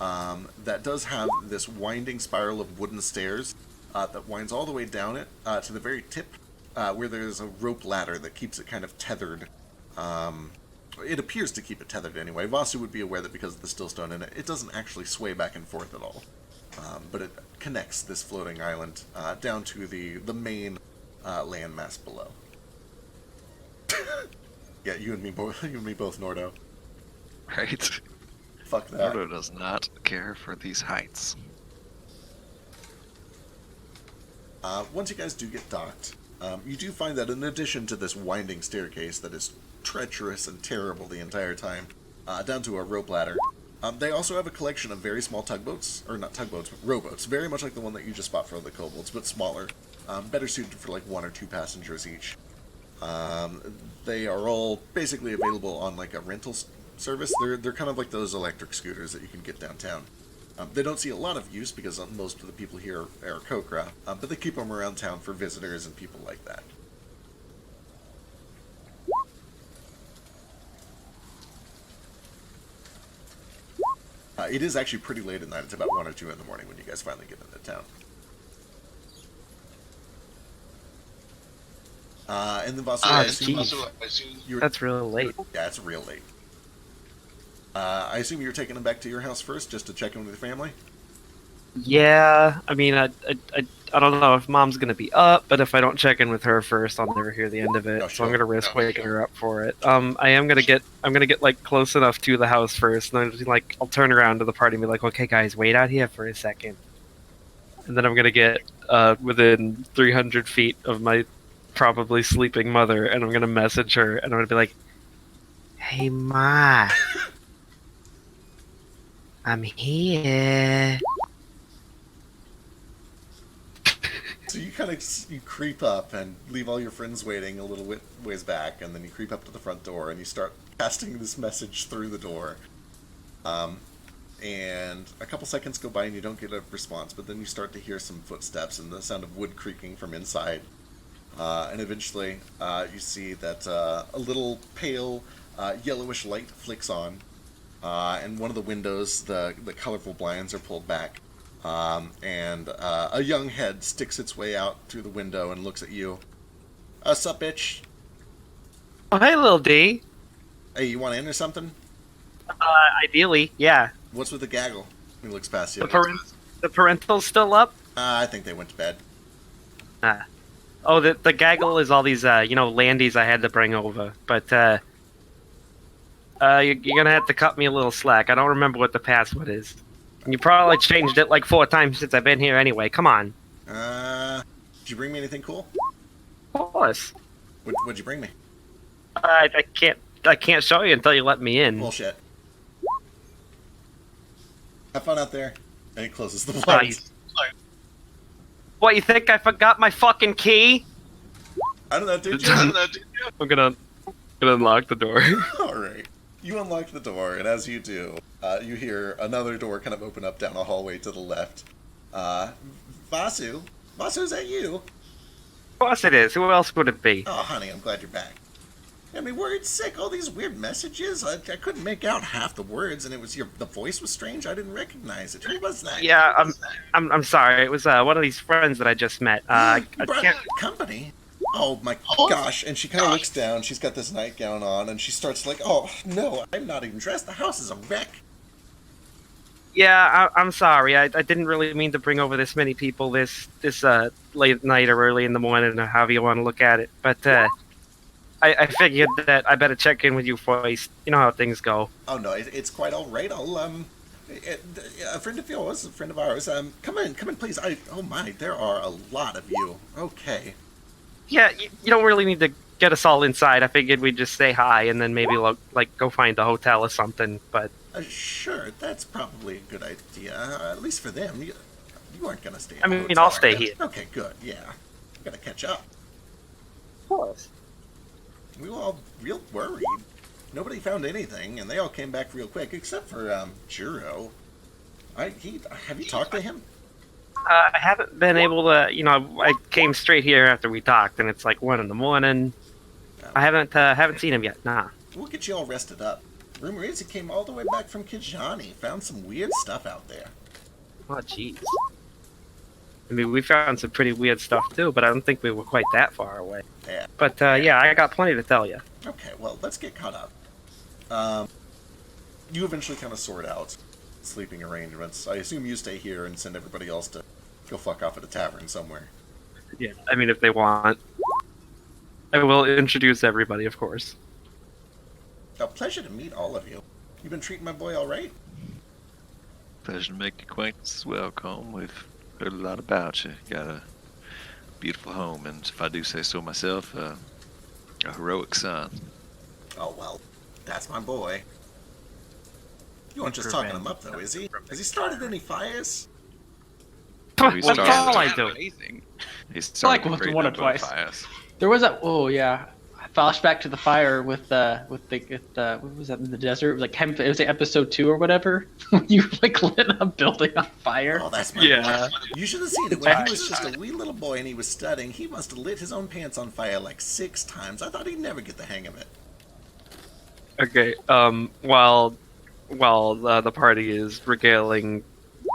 Speaker 1: that does have this winding spiral of wooden stairs that winds all the way down it to the very tip where there's a rope ladder that keeps it kind of tethered. It appears to keep it tethered anyway. Vasu would be aware that because of the stillstone in it, it doesn't actually sway back and forth at all. But it connects this floating island down to the main landmass below. Yeah, you and me both, Nordo.
Speaker 4: Right?
Speaker 1: Fuck that.
Speaker 4: Odo does not care for these heights.
Speaker 1: Once you guys do get docked, you do find that in addition to this winding staircase that is treacherous and terrible the entire time, down to a rope ladder, they also have a collection of very small tugboats, or not tugboats, but rowboats, very much like the one that you just bought for the kobolds, but smaller, better suited for like 1 or 2 passengers each. They are all basically available on like a rental service. They're kind of like those electric scooters that you can get downtown. They don't see a lot of use because most of the people here are Kokra, but they keep them around town for visitors and people like that. It is actually pretty late at night. It's about 1 or 2 in the morning when you guys finally get into town. And then Vasu, I assume you're...
Speaker 10: That's really late.
Speaker 1: Yeah, it's real late. I assume you're taking them back to your house first, just to check in with your family?
Speaker 10: Yeah, I mean, I don't know if Mom's gonna be up, but if I don't check in with her first, I'll never hear the end of it.
Speaker 1: Oh,
Speaker 10: So I'm
Speaker 1: sure.
Speaker 10: gonna risk waking her up for it. I'm gonna get like close enough to the house first, and then I'll turn around to the party and be like, okay, guys, wait out here for a second. and then I'm gonna get within 300 feet of my probably sleeping mother, and I'm gonna message her, and I'm gonna be like, "Hey, Ma, I'm here."
Speaker 1: So you kind of you creep up and leave all your friends waiting a little ways back, and then you creep up to the front door and you start casting this message through the door. And a couple seconds go by and you don't get a response, but then you start to hear some footsteps and the sound of wood creaking from inside. And eventually you see that a little pale yellowish light flicks on, and one of the windows, the colorful blinds are pulled back. And a young head sticks its way out through the window and looks at you. Sup, bitch?
Speaker 10: Oh, hey, little D.
Speaker 1: Hey, you want in or something?
Speaker 10: Ideally, yeah.
Speaker 1: What's with the gaggle? He looks past you.
Speaker 10: The parental's still up?
Speaker 1: I think they went to bed.
Speaker 10: Oh, the gaggle is all these, landies I had to bring over. But, you're gonna have to cut me a little slack. I don't remember what the password is. And you probably changed it like 4 times since I've been here anyway. Come on.
Speaker 1: Did you bring me anything cool?
Speaker 10: Of course.
Speaker 1: What'd you bring me?
Speaker 10: I can't show you until you let me in.
Speaker 1: Bullshit. Have fun out there. And he closes the blinds.
Speaker 10: What, you think I forgot my fucking key?
Speaker 1: I don't know, did you?
Speaker 10: I'm gonna unlock the door.
Speaker 1: Alright. You unlock the door, and as you do, you hear another door kind of open up down a hallway to the left. Vasu? Vasu, is that you?
Speaker 10: Of course it is. Who else would it be?
Speaker 1: Oh, honey, I'm glad you're back. I mean, worried sick, all these weird messages. I couldn't make out half the words, and it was the voice was strange. I didn't recognize it. Who was that?
Speaker 10: Yeah, I'm sorry. It was one of these friends that I just met. I can't...
Speaker 1: Company? Oh my gosh. And she kind of looks down. She's got this nightgown on, and she starts like, oh, no, I'm not even dressed. The house is a wreck.
Speaker 10: Yeah, I'm sorry. I didn't really mean to bring over this many people this late at night or early in the morning, or however you want to look at it. But I figured that I better check in with you first. You know how things go.
Speaker 1: Oh no, it's quite all right. I'll a friend of yours, a friend of ours. Come in, please. Oh my, there are a lot of you. Okay.
Speaker 10: Yeah, you don't really need to get us all inside. I figured we'd just say hi and then maybe go find a hotel or something. But
Speaker 1: sure, that's probably a good idea. At least for them. You aren't gonna stay.
Speaker 10: I mean, I'll stay here.
Speaker 1: Okay, good. Yeah, gotta catch up.
Speaker 10: Of course.
Speaker 1: We were all real worried. Nobody found anything, and they all came back real quick, except for Juro. Have you talked to him?
Speaker 10: I haven't been able to. I came straight here after we talked, and it's like 1 in the morning. I haven't seen him yet. Nah.
Speaker 1: We'll get you all rested up. Rumor is he came all the way back from Kijani. Found some weird stuff out there.
Speaker 10: Oh, jeez. I mean, we found some pretty weird stuff too, but I don't think we were quite that far away.
Speaker 1: Yeah.
Speaker 10: But yeah, I got plenty to tell you.
Speaker 1: Okay, well, let's get caught up. You eventually kind of sort out sleeping arrangements. I assume you stay here and send everybody else to go fuck off at a tavern somewhere.
Speaker 10: Yeah, I mean, if they want. I will introduce everybody, of course.
Speaker 1: A pleasure to meet all of you. You been treating my boy all right?
Speaker 4: Pleasure to make acquaintance as well, Colm. We've heard a lot about you. Got a beautiful home, and if I do say so myself, a heroic son.
Speaker 1: Oh, well, that's my boy. You aren't just talking him up, though, is he? Has he started any fires?
Speaker 10: That's all I do.
Speaker 4: He started
Speaker 2: Like
Speaker 4: creating
Speaker 2: one or
Speaker 4: a
Speaker 2: twice.
Speaker 4: bonfires.
Speaker 2: There was a flashback to the fire with the what was that in the desert? It was like it was like episode 2 or whatever. You like lit a building on fire.
Speaker 1: Oh, that's my boy. You should have seen it when he was just a wee little boy and he was studying. He must have lit his own pants on fire like 6 times. I thought he'd never get the hang of it.
Speaker 10: Okay. While the party is regaling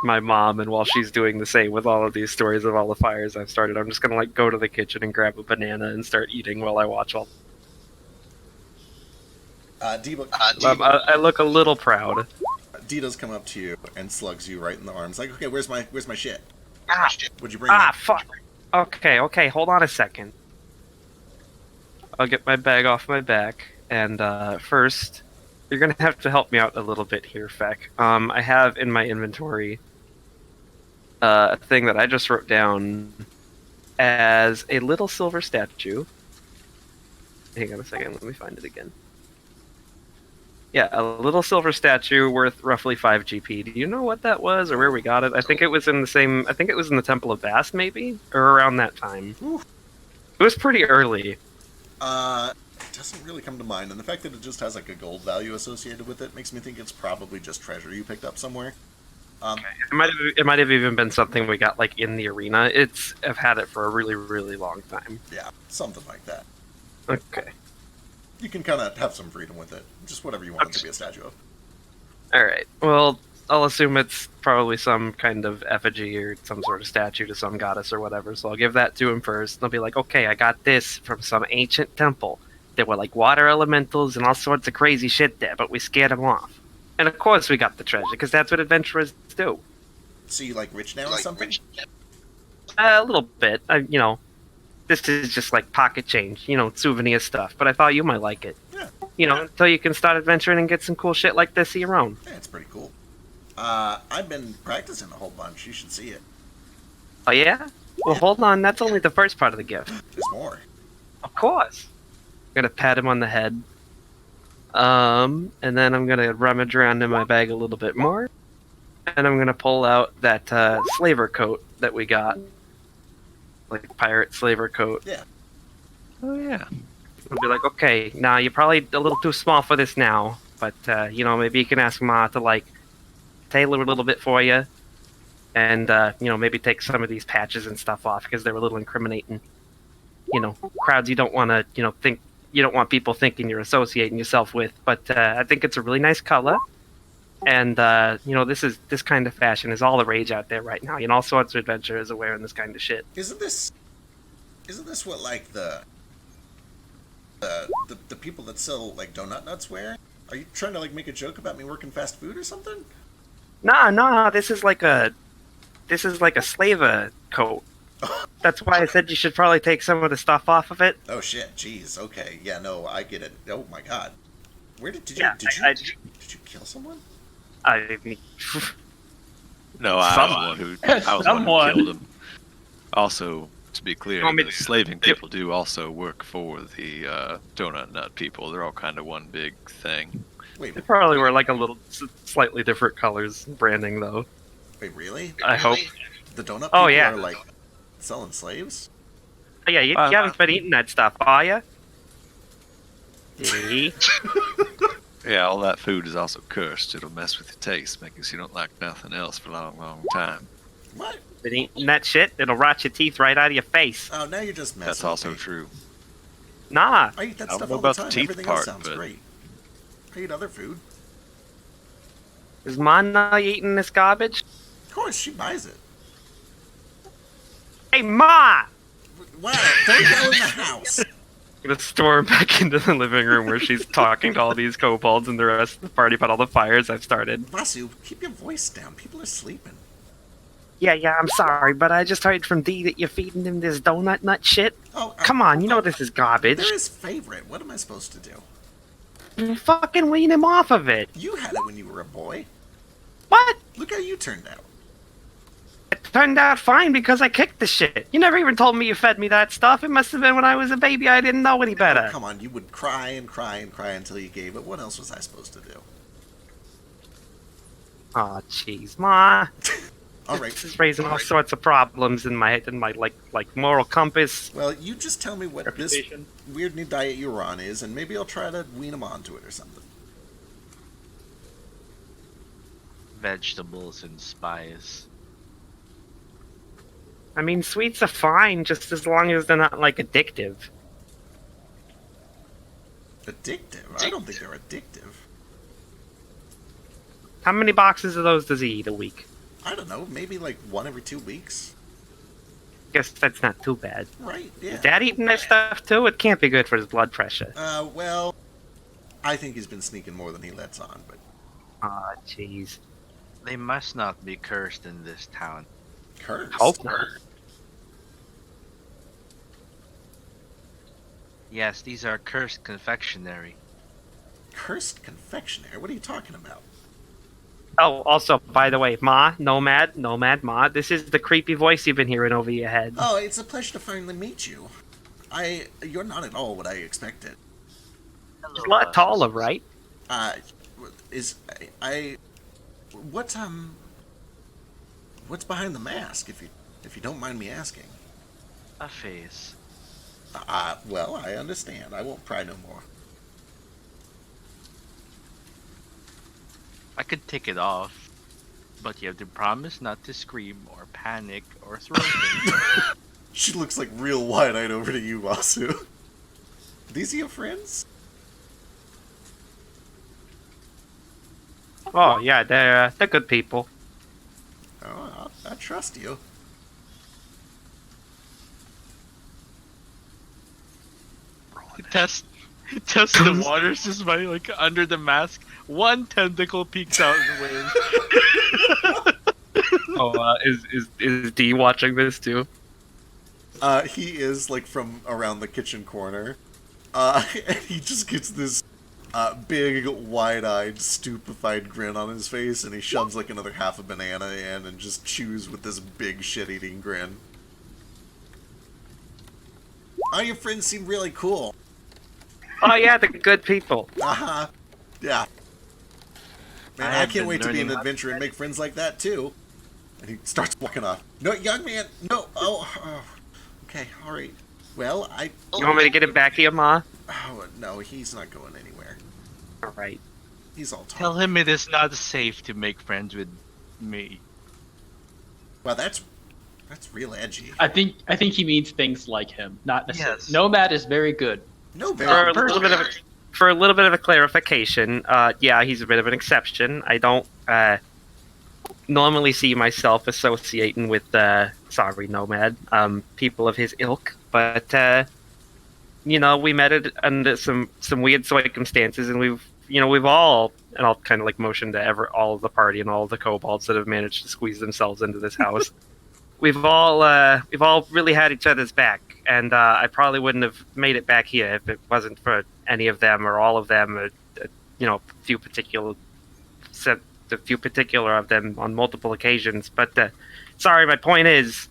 Speaker 10: my mom, and while she's doing the same with all of these stories of all the fires I've started, I'm just gonna go to the kitchen and grab a banana and start eating while I watch all. I look a little proud.
Speaker 1: Dito's come up to you and slugs you right in the arms. Like, okay, where's my shit? What'd you bring?
Speaker 10: Fuck. Okay, hold on a second. I'll get my bag off my back, and first, you're gonna have to help me out a little bit here, Feck. I have in my inventory
Speaker 6: a thing that I just wrote down as a little silver statue. Hang on a second, let me find it again. Yeah, a little silver statue worth roughly 5 GP. Do you know what that was or where we got it? I think it was in the Temple of Bast, maybe? Or around that time.
Speaker 1: Oof.
Speaker 6: It was pretty early.
Speaker 1: It doesn't really come to mind, and the fact that it just has like a gold value associated with it makes me think it's probably just treasure you picked up somewhere.
Speaker 6: It might have even been something we got like in the arena. I've had it for a really, really long time.
Speaker 1: Yeah, something like that.
Speaker 6: Okay.
Speaker 1: You can kind of have some freedom with it. Just whatever you want it to be a statue of.
Speaker 6: Alright. Well, I'll assume it's probably some kind of effigy or some sort of statue to some goddess or whatever, so I'll give that to him first. And I'll be like, okay, I got this from some ancient temple. There were like water elementals and all sorts of crazy shit there, but we scared them off. And of course we got the treasure, because that's what adventurers do.
Speaker 1: So you like rich now or something?
Speaker 6: A little bit. This is just like pocket change, souvenir stuff. But I thought you might like it.
Speaker 1: Yeah.
Speaker 6: Until you can start adventuring and get some cool shit like this of your own.
Speaker 1: Yeah, it's pretty cool. I've been practicing a whole bunch. You should see it.
Speaker 6: Oh, yeah? Well, hold on. That's only the first part of the gift.
Speaker 1: There's more.
Speaker 6: Of course. I'm going to pat him on the head. And then I'm going to rummage around in my bag a little bit more. And I'm going to pull out that slaver coat that we got. Like pirate slaver coat.
Speaker 1: Yeah.
Speaker 4: Oh yeah.
Speaker 6: I'll be like, okay, now you're probably a little too small for this now. But, maybe you can ask Ma to, like, tailor a little bit for you. And, maybe take some of these patches and stuff off because they're a little incriminating. Crowds you don't want to, think, you don't want people thinking you're associating yourself with. But I think it's a really nice color. And, this kind of fashion is all the rage out there right now. All sorts of adventurers are wearing this kind of shit.
Speaker 1: Isn't this what, like, the people that sell, like, donut nuts wear? Are you trying to, like, make a joke about me working fast food or something?
Speaker 6: No, this is like a slaver coat. That's why I said you should probably take some of the stuff off of it.
Speaker 1: Oh shit, jeez, okay, yeah, no, I get it. Oh my god, where did you kill someone?
Speaker 4: No, I was the one who killed him. Also, to be clear, the slaving people do also work for the donut nut people. They're all kind of one big thing.
Speaker 1: Wait,
Speaker 6: they probably were like a little slightly different colors branding though.
Speaker 1: Wait, really?
Speaker 6: I hope.
Speaker 1: The donut people
Speaker 6: yeah.
Speaker 1: are like selling slaves?
Speaker 6: Oh, yeah, you haven't been eating that stuff, are you?
Speaker 4: Yeah, all that food is also cursed. It'll mess with your taste, make it so you don't like nothing else for a long, long time.
Speaker 1: What?
Speaker 6: Been eating that shit, it'll rot your teeth right out of your face.
Speaker 1: Oh, now you're just messing.
Speaker 4: That's also true.
Speaker 6: Nah.
Speaker 1: I eat that
Speaker 4: I don't
Speaker 1: stuff
Speaker 4: know
Speaker 1: all the
Speaker 4: about the
Speaker 1: time.
Speaker 4: teeth
Speaker 1: Everything
Speaker 4: part,
Speaker 1: else sounds
Speaker 4: but-
Speaker 1: great. I eat other food.
Speaker 6: Is Mom not eating this garbage?
Speaker 1: Of course, she buys it.
Speaker 6: Hey, Ma!
Speaker 1: Wow, don't go in the house.
Speaker 6: I'm gonna storm back into the living room where she's talking to all these kobolds and the rest of the party about all the fires I've started.
Speaker 1: Vasu, keep your voice down. People are sleeping.
Speaker 6: Yeah, I'm sorry, but I just heard from Dee that you're feeding them this donut nut shit.
Speaker 1: Oh,
Speaker 6: Come on, you know this is garbage.
Speaker 1: They're his favorite. What am I supposed to do?
Speaker 6: Fucking wean him off of it.
Speaker 1: You had it when you were a boy.
Speaker 6: What?
Speaker 1: Look how you turned out.
Speaker 6: It turned out fine because I kicked the shit. You never even told me you fed me that stuff. It must have been when I was a baby. I didn't know any better.
Speaker 1: Oh, come on, you would cry and cry and cry until you gave it. What else was I supposed to do?
Speaker 6: Aw, jeez, Ma.
Speaker 1: All right.
Speaker 6: This is raising all sorts of problems in my like moral compass.
Speaker 1: Well, you just tell me what this
Speaker 6: Reputation.
Speaker 1: weird new diet you're on is, and maybe I'll try to wean him onto it or something.
Speaker 9: Vegetables and spice.
Speaker 6: I mean, sweets are fine, just as long as they're not like addictive.
Speaker 1: Addictive? I don't think they're addictive.
Speaker 6: How many boxes of those does he eat a week?
Speaker 1: I don't know, maybe like 1 every 2 weeks.
Speaker 6: Guess that's not too bad.
Speaker 1: Right, yeah.
Speaker 6: Is Dad eating that stuff too? It can't be good for his blood pressure.
Speaker 1: Well, I think he's been sneaking more than he lets on, but...
Speaker 6: Aw, jeez.
Speaker 9: They must not be cursed in this town.
Speaker 1: Cursed?
Speaker 6: Hope not.
Speaker 9: Yes, these are cursed confectionery.
Speaker 1: Cursed confectionery? What are you talking about?
Speaker 10: Oh, also, by the way, Nomad, Ma, this is the creepy voice you've been hearing over your head.
Speaker 1: Oh, it's a pleasure to finally meet you. You're not at all what I expected.
Speaker 10: He's a lot taller, right?
Speaker 1: Is I what what's behind the mask, if you don't mind me asking?
Speaker 9: A face.
Speaker 1: Well, I understand. I won't pry no more.
Speaker 9: I could take it off, but you have to promise not to scream or panic or throw things.
Speaker 1: She looks like real wide-eyed over to you, Wasu. These are your friends?
Speaker 10: Oh yeah, they're good people.
Speaker 1: Oh, I trust you.
Speaker 9: Test the water just by like under the mask. One tentacle peeks out and waves.
Speaker 10: Oh, is D watching this too?
Speaker 1: He is like from around the kitchen corner. And he just gets this big, wide-eyed, stupefied grin on his face, and he shoves like another half a banana in and just chews with this big shit-eating grin. Oh, your friends seem really cool.
Speaker 10: Oh yeah, they're good people.
Speaker 1: Uh-huh. Yeah. Man,
Speaker 9: I
Speaker 1: I
Speaker 9: have
Speaker 1: can't
Speaker 9: been
Speaker 1: wait to be an
Speaker 9: learning how to
Speaker 1: adventurer and make friends like that, too. And he starts walking off. No, young man, no. Oh. Okay, alright. Well,
Speaker 10: You want me to get him back here, Ma?
Speaker 1: Oh, no, he's not going anywhere.
Speaker 10: All right.
Speaker 1: He's all talk.
Speaker 9: Tell him it is not safe to make friends with me.
Speaker 1: Well, that's real edgy.
Speaker 2: I think he means things like him, not necessarily.
Speaker 9: Yes.
Speaker 2: Nomad is very good.
Speaker 1: No,
Speaker 10: For a little bit of a clarification, yeah, he's a bit of an exception. I don't normally see myself associating with sorry, Nomad, people of his ilk, but you know, we met it under some weird circumstances, and we've all, and I'll kind of like motion to all of the party and all of the kobolds that have managed to squeeze themselves into this house. We've all really had each other's back, and I probably wouldn't have made it back here if it wasn't for any of them or all of them, or a few particular of them on multiple occasions. But sorry, my point is,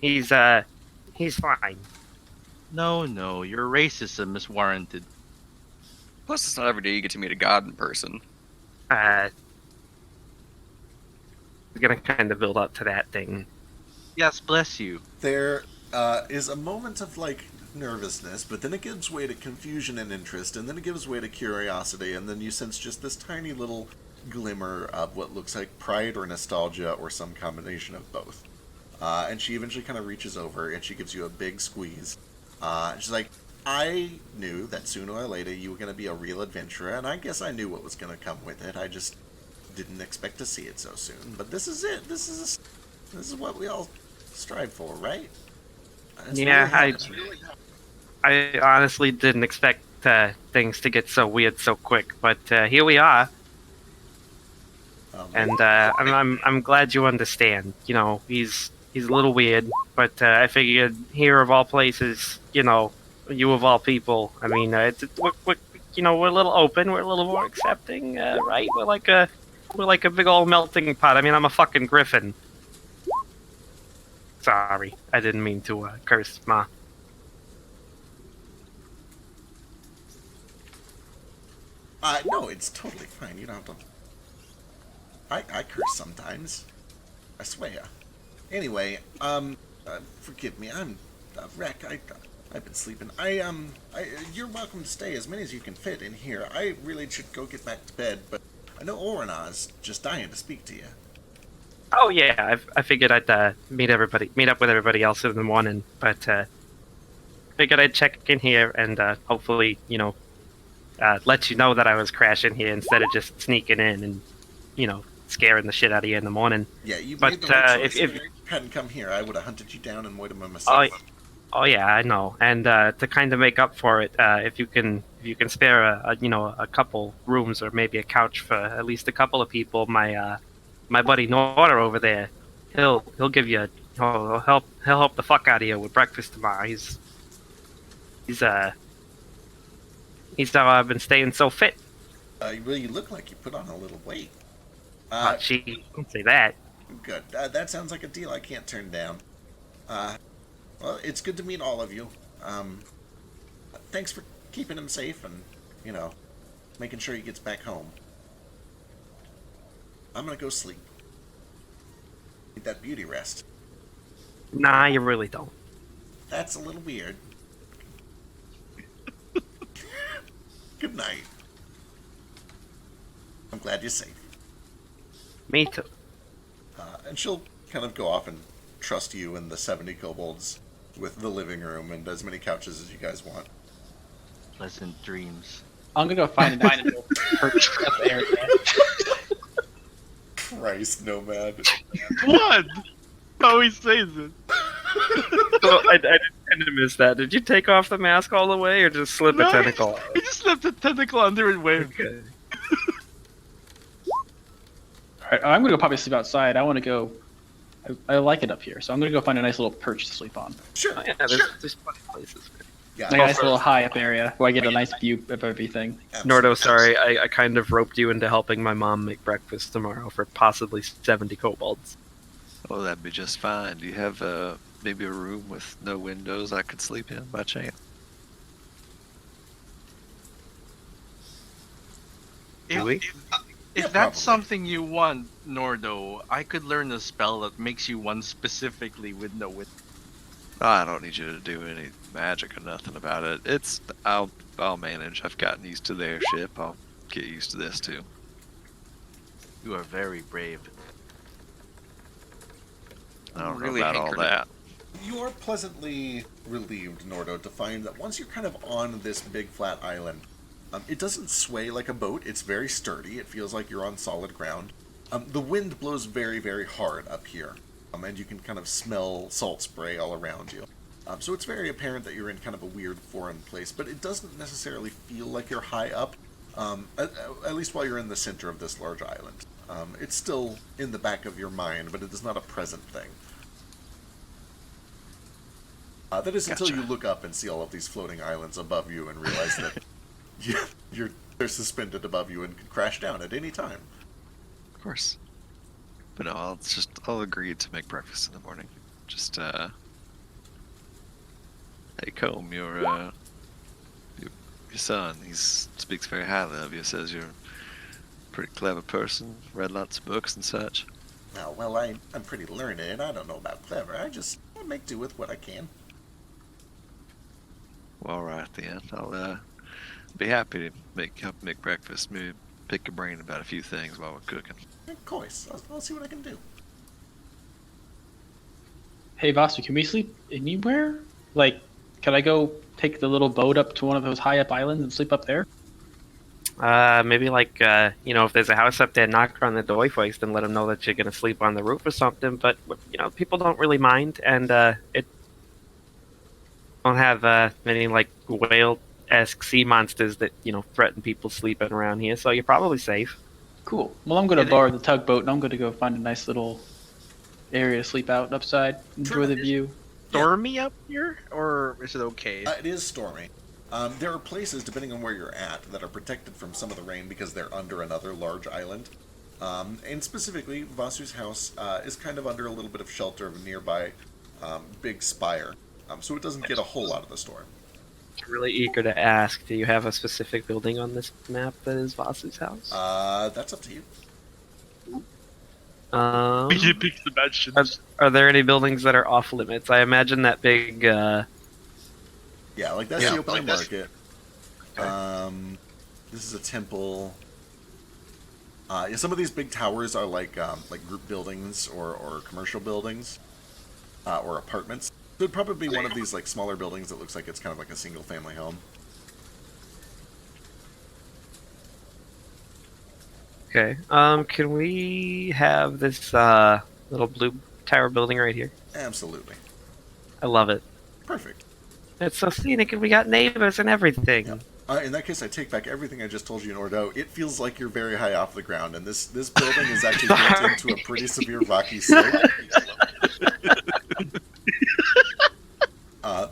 Speaker 10: he's fine.
Speaker 9: No, your racism is warranted.
Speaker 5: Plus, it's not every day you get to meet a god in person.
Speaker 10: We're gonna kind of build up to that thing.
Speaker 9: Yes, bless you.
Speaker 1: There is a moment of like nervousness, but then it gives way to confusion and interest, and then it gives way to curiosity, and then you sense just this tiny little glimmer of what looks like pride or nostalgia or some combination of both. And she eventually kind of reaches over and she gives you a big squeeze. She's like, I knew that sooner or later you were going to be a real adventurer, and I guess I knew what was going to come with it. I just didn't expect to see it so soon. But this is it. This is what we all strive for, right? That's
Speaker 10: Yeah,
Speaker 1: really
Speaker 10: I honestly didn't expect things to get so weird so quick, but here we are, and I'm glad you understand. You know, he's a little weird, but I figured here of all places, you of all people. I mean, we're a little open, we're a little more accepting, right? We're like a big old melting pot. I mean, I'm a fucking griffin. Sorry, I didn't mean to curse, Ma.
Speaker 1: No, it's totally fine. You don't have to. I curse sometimes. I swear. Anyway, forgive me. I'm a wreck. I've been sleeping. You're welcome to stay as many as you can fit in here. I really should go get back to bed, but I know Orenaz just dying to speak to you.
Speaker 10: Oh yeah, I figured I'd meet up with everybody else in the morning, but figured I'd check in here and hopefully, let you know that I was crashing here instead of just sneaking in and, scaring the shit out of you in the morning.
Speaker 1: Yeah, you
Speaker 10: But
Speaker 1: made the right choice.
Speaker 10: if
Speaker 1: you hadn't come here, I would have hunted you down and waited by myself.
Speaker 10: Oh yeah, I know. And to kind of make up for it, if you can spare a couple rooms or maybe a couch for at least a couple of people, my buddy Norder over there, he'll give you he'll help the fuck out of you with breakfast tomorrow. He's how I've been staying so fit.
Speaker 1: Well, you look like you put on a little weight.
Speaker 10: Oh, gee, don't say that.
Speaker 1: Good. That sounds like a deal I can't turn down. Well, it's good to meet all of you. Thanks for keeping him safe and, making sure he gets back home. I'm gonna go sleep. Need that beauty rest.
Speaker 10: Nah, you really don't.
Speaker 1: That's a little weird. Good night. I'm glad you're safe.
Speaker 10: Me too.
Speaker 1: And she'll kind of go off and trust you and the 70 kobolds with the living room and as many couches as you guys want.
Speaker 9: Pleasant dreams.
Speaker 2: I'm gonna go find a little perch up area.
Speaker 1: Christ, Nomad.
Speaker 9: What? How he says it.
Speaker 10: So I kind of missed that. Did you take off the mask all the way, or just slip a tentacle?
Speaker 9: He just slipped a tentacle under his wave.
Speaker 10: Okay.
Speaker 2: Alright, I'm gonna go probably sleep outside. I want to go. I like it up here, so I'm gonna go find a nice little perch to sleep on.
Speaker 1: Sure.
Speaker 10: Oh, yeah, there's plenty of places.
Speaker 1: Yeah.
Speaker 2: Like a nice little high up area where I get a nice view of everything.
Speaker 10: Nordo, sorry, I kind of roped you into helping my mom make breakfast tomorrow for possibly 70 kobolds.
Speaker 4: Oh, that'd be just fine. Do you have maybe a room with no windows I could sleep in by chance?
Speaker 9: If that's something you want, Nordo, I could learn a spell that makes you one specifically with no wit.
Speaker 4: I don't need you to do any magic or nothing about it. I'll manage. I've gotten used to their ship. I'll get used to this too.
Speaker 9: You are very brave.
Speaker 4: I don't
Speaker 5: Really
Speaker 4: know about all
Speaker 5: hankered.
Speaker 4: that.
Speaker 1: You are pleasantly relieved, Nordo, to find that once you're kind of on this big flat island, it doesn't sway like a boat. It's very sturdy. It feels like you're on solid ground. The wind blows very, very hard up here, and you can kind of smell salt spray all around you. So it's very apparent that you're in kind of a weird foreign place, but it doesn't necessarily feel like you're high up, at least while you're in the center of this large island. It's still in the back of your mind, but it is not a present thing. That is until you look up and see all of these floating islands above you and realize that they're suspended above you and can crash down at any time.
Speaker 4: Of course. But no, I'll agree to make breakfast in the morning. Just hey, Combe, your son, he speaks very highly of you, says you're a pretty clever person, read lots of books and such.
Speaker 1: Now, well, I'm pretty learned. I don't know about clever. I make do with what I can.
Speaker 4: Well, alright then. I'll be happy to help make breakfast. Maybe pick your brain about a few things while we're cooking.
Speaker 1: Of course. I'll see what I can do.
Speaker 2: Hey Vasu, can we sleep anywhere? Like, can I go take the little boat up to one of those high up islands and sleep up there?
Speaker 10: Maybe like, if there's a house up there, knock on the door first and let them know that you're going to sleep on the roof or something. But, people don't really mind, and it don't have many, like, whale-esque sea monsters that, threaten people sleeping around here, so you're probably safe.
Speaker 2: Cool. Well, I'm going to borrow the tugboat, and I'm going to go find a nice little area to sleep out upside, enjoy the view.
Speaker 9: Stormy up here, or is it okay?
Speaker 1: It is stormy. There are places, depending on where you're at, that are protected from some of the rain because they're under another large island. And specifically, Vasu's house is kind of under a little bit of shelter of a nearby big spire. So it doesn't get a whole lot of the storm.
Speaker 10: I'm really eager to ask, do you have a specific building on this map that is Vasu's house?
Speaker 1: That's up to you.
Speaker 9: He picks the mansions.
Speaker 10: Are there any buildings that are off limits? I imagine that big,
Speaker 1: Yeah, like that's the open market. This is a temple. Some of these big towers are like group buildings or commercial buildings or apartments. So it'd probably be one of these like smaller buildings that looks like it's kind of like a single family home.
Speaker 10: Okay. Can we have this little blue tower building right here?
Speaker 1: Absolutely.
Speaker 10: I love it.
Speaker 1: Perfect.
Speaker 10: It's so scenic, and we got neighbors and everything.
Speaker 1: Yeah. In that case, I take back everything I just told you, Nordo. It feels like you're very high off the ground, and this building is actually built into a pretty severe rocky slope.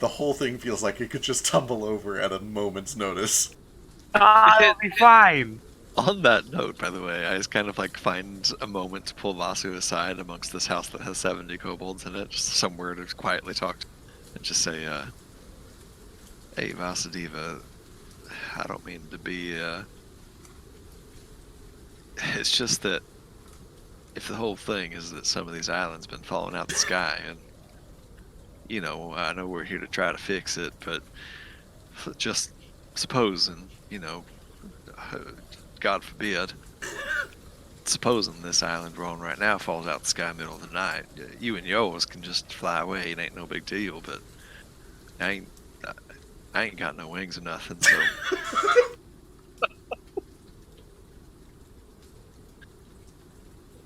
Speaker 1: The whole thing feels like it could just tumble over at a moment's notice.
Speaker 10: It'll be fine.
Speaker 4: On that note, by the way, I just kind of like find a moment to pull Vasu aside amongst this house that has 70 kobolds in it, just somewhere to quietly talk to, and just say, "Hey, Vasudeva, I don't mean to be. It's just that if the whole thing is that some of these islands been falling out the sky, and I know we're here to try to fix it, but just supposing, God forbid." Supposing this island we're on right now falls out the sky middle of the night, you and yours can just fly away. It ain't no big deal. But I ain't got no wings or nothing. So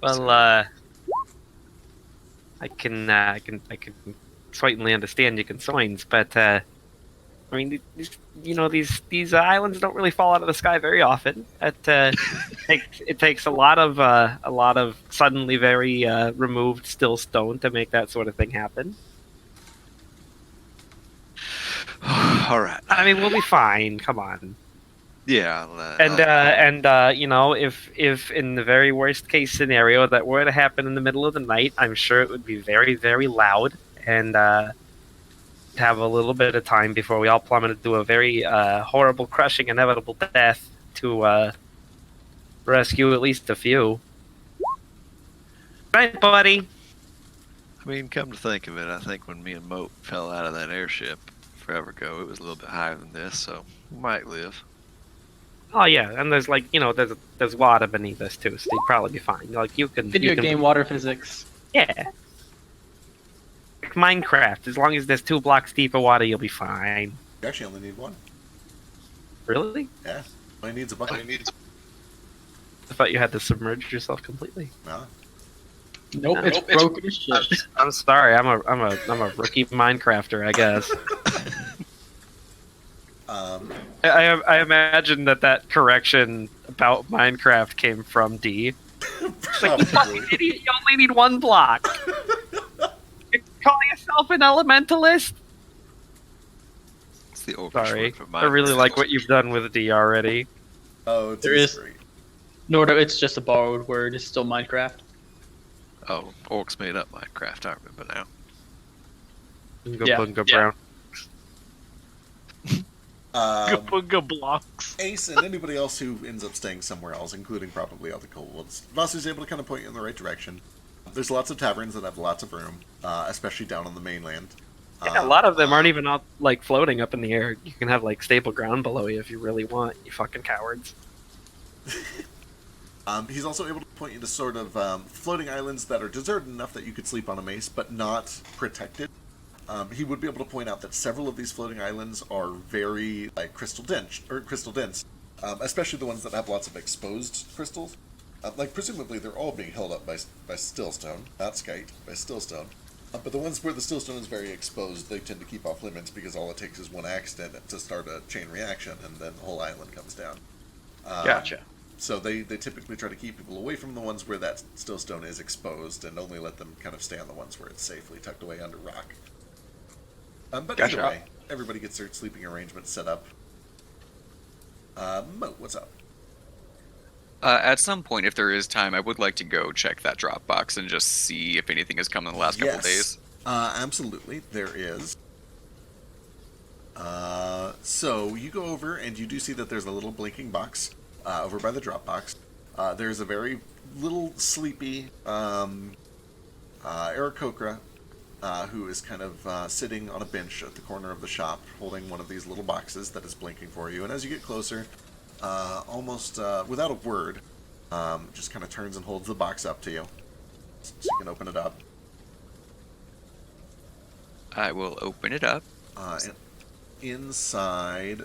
Speaker 10: Well, I can certainly understand your concerns, but I mean, these islands don't really fall out of the sky very often. It takes a lot of suddenly very removed still stone to make that sort of thing happen.
Speaker 4: all right.
Speaker 10: I mean, we'll be fine. Come on.
Speaker 4: Yeah.
Speaker 10: If in the very worst case scenario that were to happen in the middle of the night, I'm sure it would be very, very loud and have a little bit of time before we all plummeted to a very horrible, crushing, inevitable death to rescue at least a few. Right, buddy?
Speaker 4: I mean, come to think of it, I think when me and Moat fell out of that airship forever ago, it was a little bit higher than this, so we might live.
Speaker 10: Oh yeah, and there's there's water beneath us too, so you'd probably be fine. Like you can
Speaker 2: Video game water physics.
Speaker 10: Yeah. Like Minecraft, as long as there's 2 blocks deep of water, you'll be fine.
Speaker 1: You actually only need one.
Speaker 10: Really?
Speaker 1: Yeah. Only needs a bucket.
Speaker 10: I thought you had to submerge yourself completely.
Speaker 1: No.
Speaker 2: Nope, it's broken as shit.
Speaker 10: I'm sorry, I'm a rookie Minecrafter, I guess. I imagine that correction about Minecraft came from D. Like, you fucking idiot, you only need 1 block. You call yourself an elementalist?
Speaker 4: It's the orcish
Speaker 10: Sorry,
Speaker 4: word for
Speaker 10: I really
Speaker 4: Minecraft.
Speaker 10: like what you've done with D already.
Speaker 1: Oh, it's
Speaker 2: There is-
Speaker 1: great.
Speaker 2: Nordo, it's just a borrowed word. It's still Minecraft.
Speaker 4: Oh, orcs made up Minecraft, I remember now.
Speaker 10: Bunga
Speaker 2: Yeah,
Speaker 10: bunga
Speaker 2: yeah.
Speaker 10: brown.
Speaker 9: Gapunga blocks.
Speaker 1: Ace and anybody else who ends up staying somewhere else, including probably all the kobolds, Vasu's able to kind of point you in the right direction. There's lots of taverns that have lots of room, especially down on the mainland.
Speaker 10: Yeah, a lot of them aren't even out, like, floating up in the air. You can have, like, stable ground below you if you really want, you fucking cowards.
Speaker 1: He's also able to point you to sort of floating islands that are deserted enough that you could sleep on a mace, but not protected. He would be able to point out that several of these floating islands are very crystal dense, especially the ones that have lots of exposed crystals. Presumably they're all being held up by stillstone, not skite, by stillstone. But the ones where the stillstone is very exposed, they tend to keep off limits because all it takes is one accident to start a chain reaction, and then the whole island comes down.
Speaker 10: Gotcha.
Speaker 1: So they typically try to keep people away from the ones where that stillstone is exposed, and only let them kind of stay on the ones where it's safely tucked away under rock. But
Speaker 10: Gotcha.
Speaker 1: either way, everybody gets their sleeping arrangements set up. Mo, what's up?
Speaker 5: At some point, if there is time, I would like to go check that Dropbox and just see if anything has come in the last couple of days.
Speaker 1: Absolutely, there is. So you go over and you do see that there's a little blinking box over by the Dropbox. There's a very little sleepy Aarakocra who is kind of sitting on a bench at the corner of the shop holding one of these little boxes that is blinking for you. And as you get closer, almost without a word, just kind of turns and holds the box up to you. So you can open it up.
Speaker 5: I will open it up.
Speaker 1: And inside,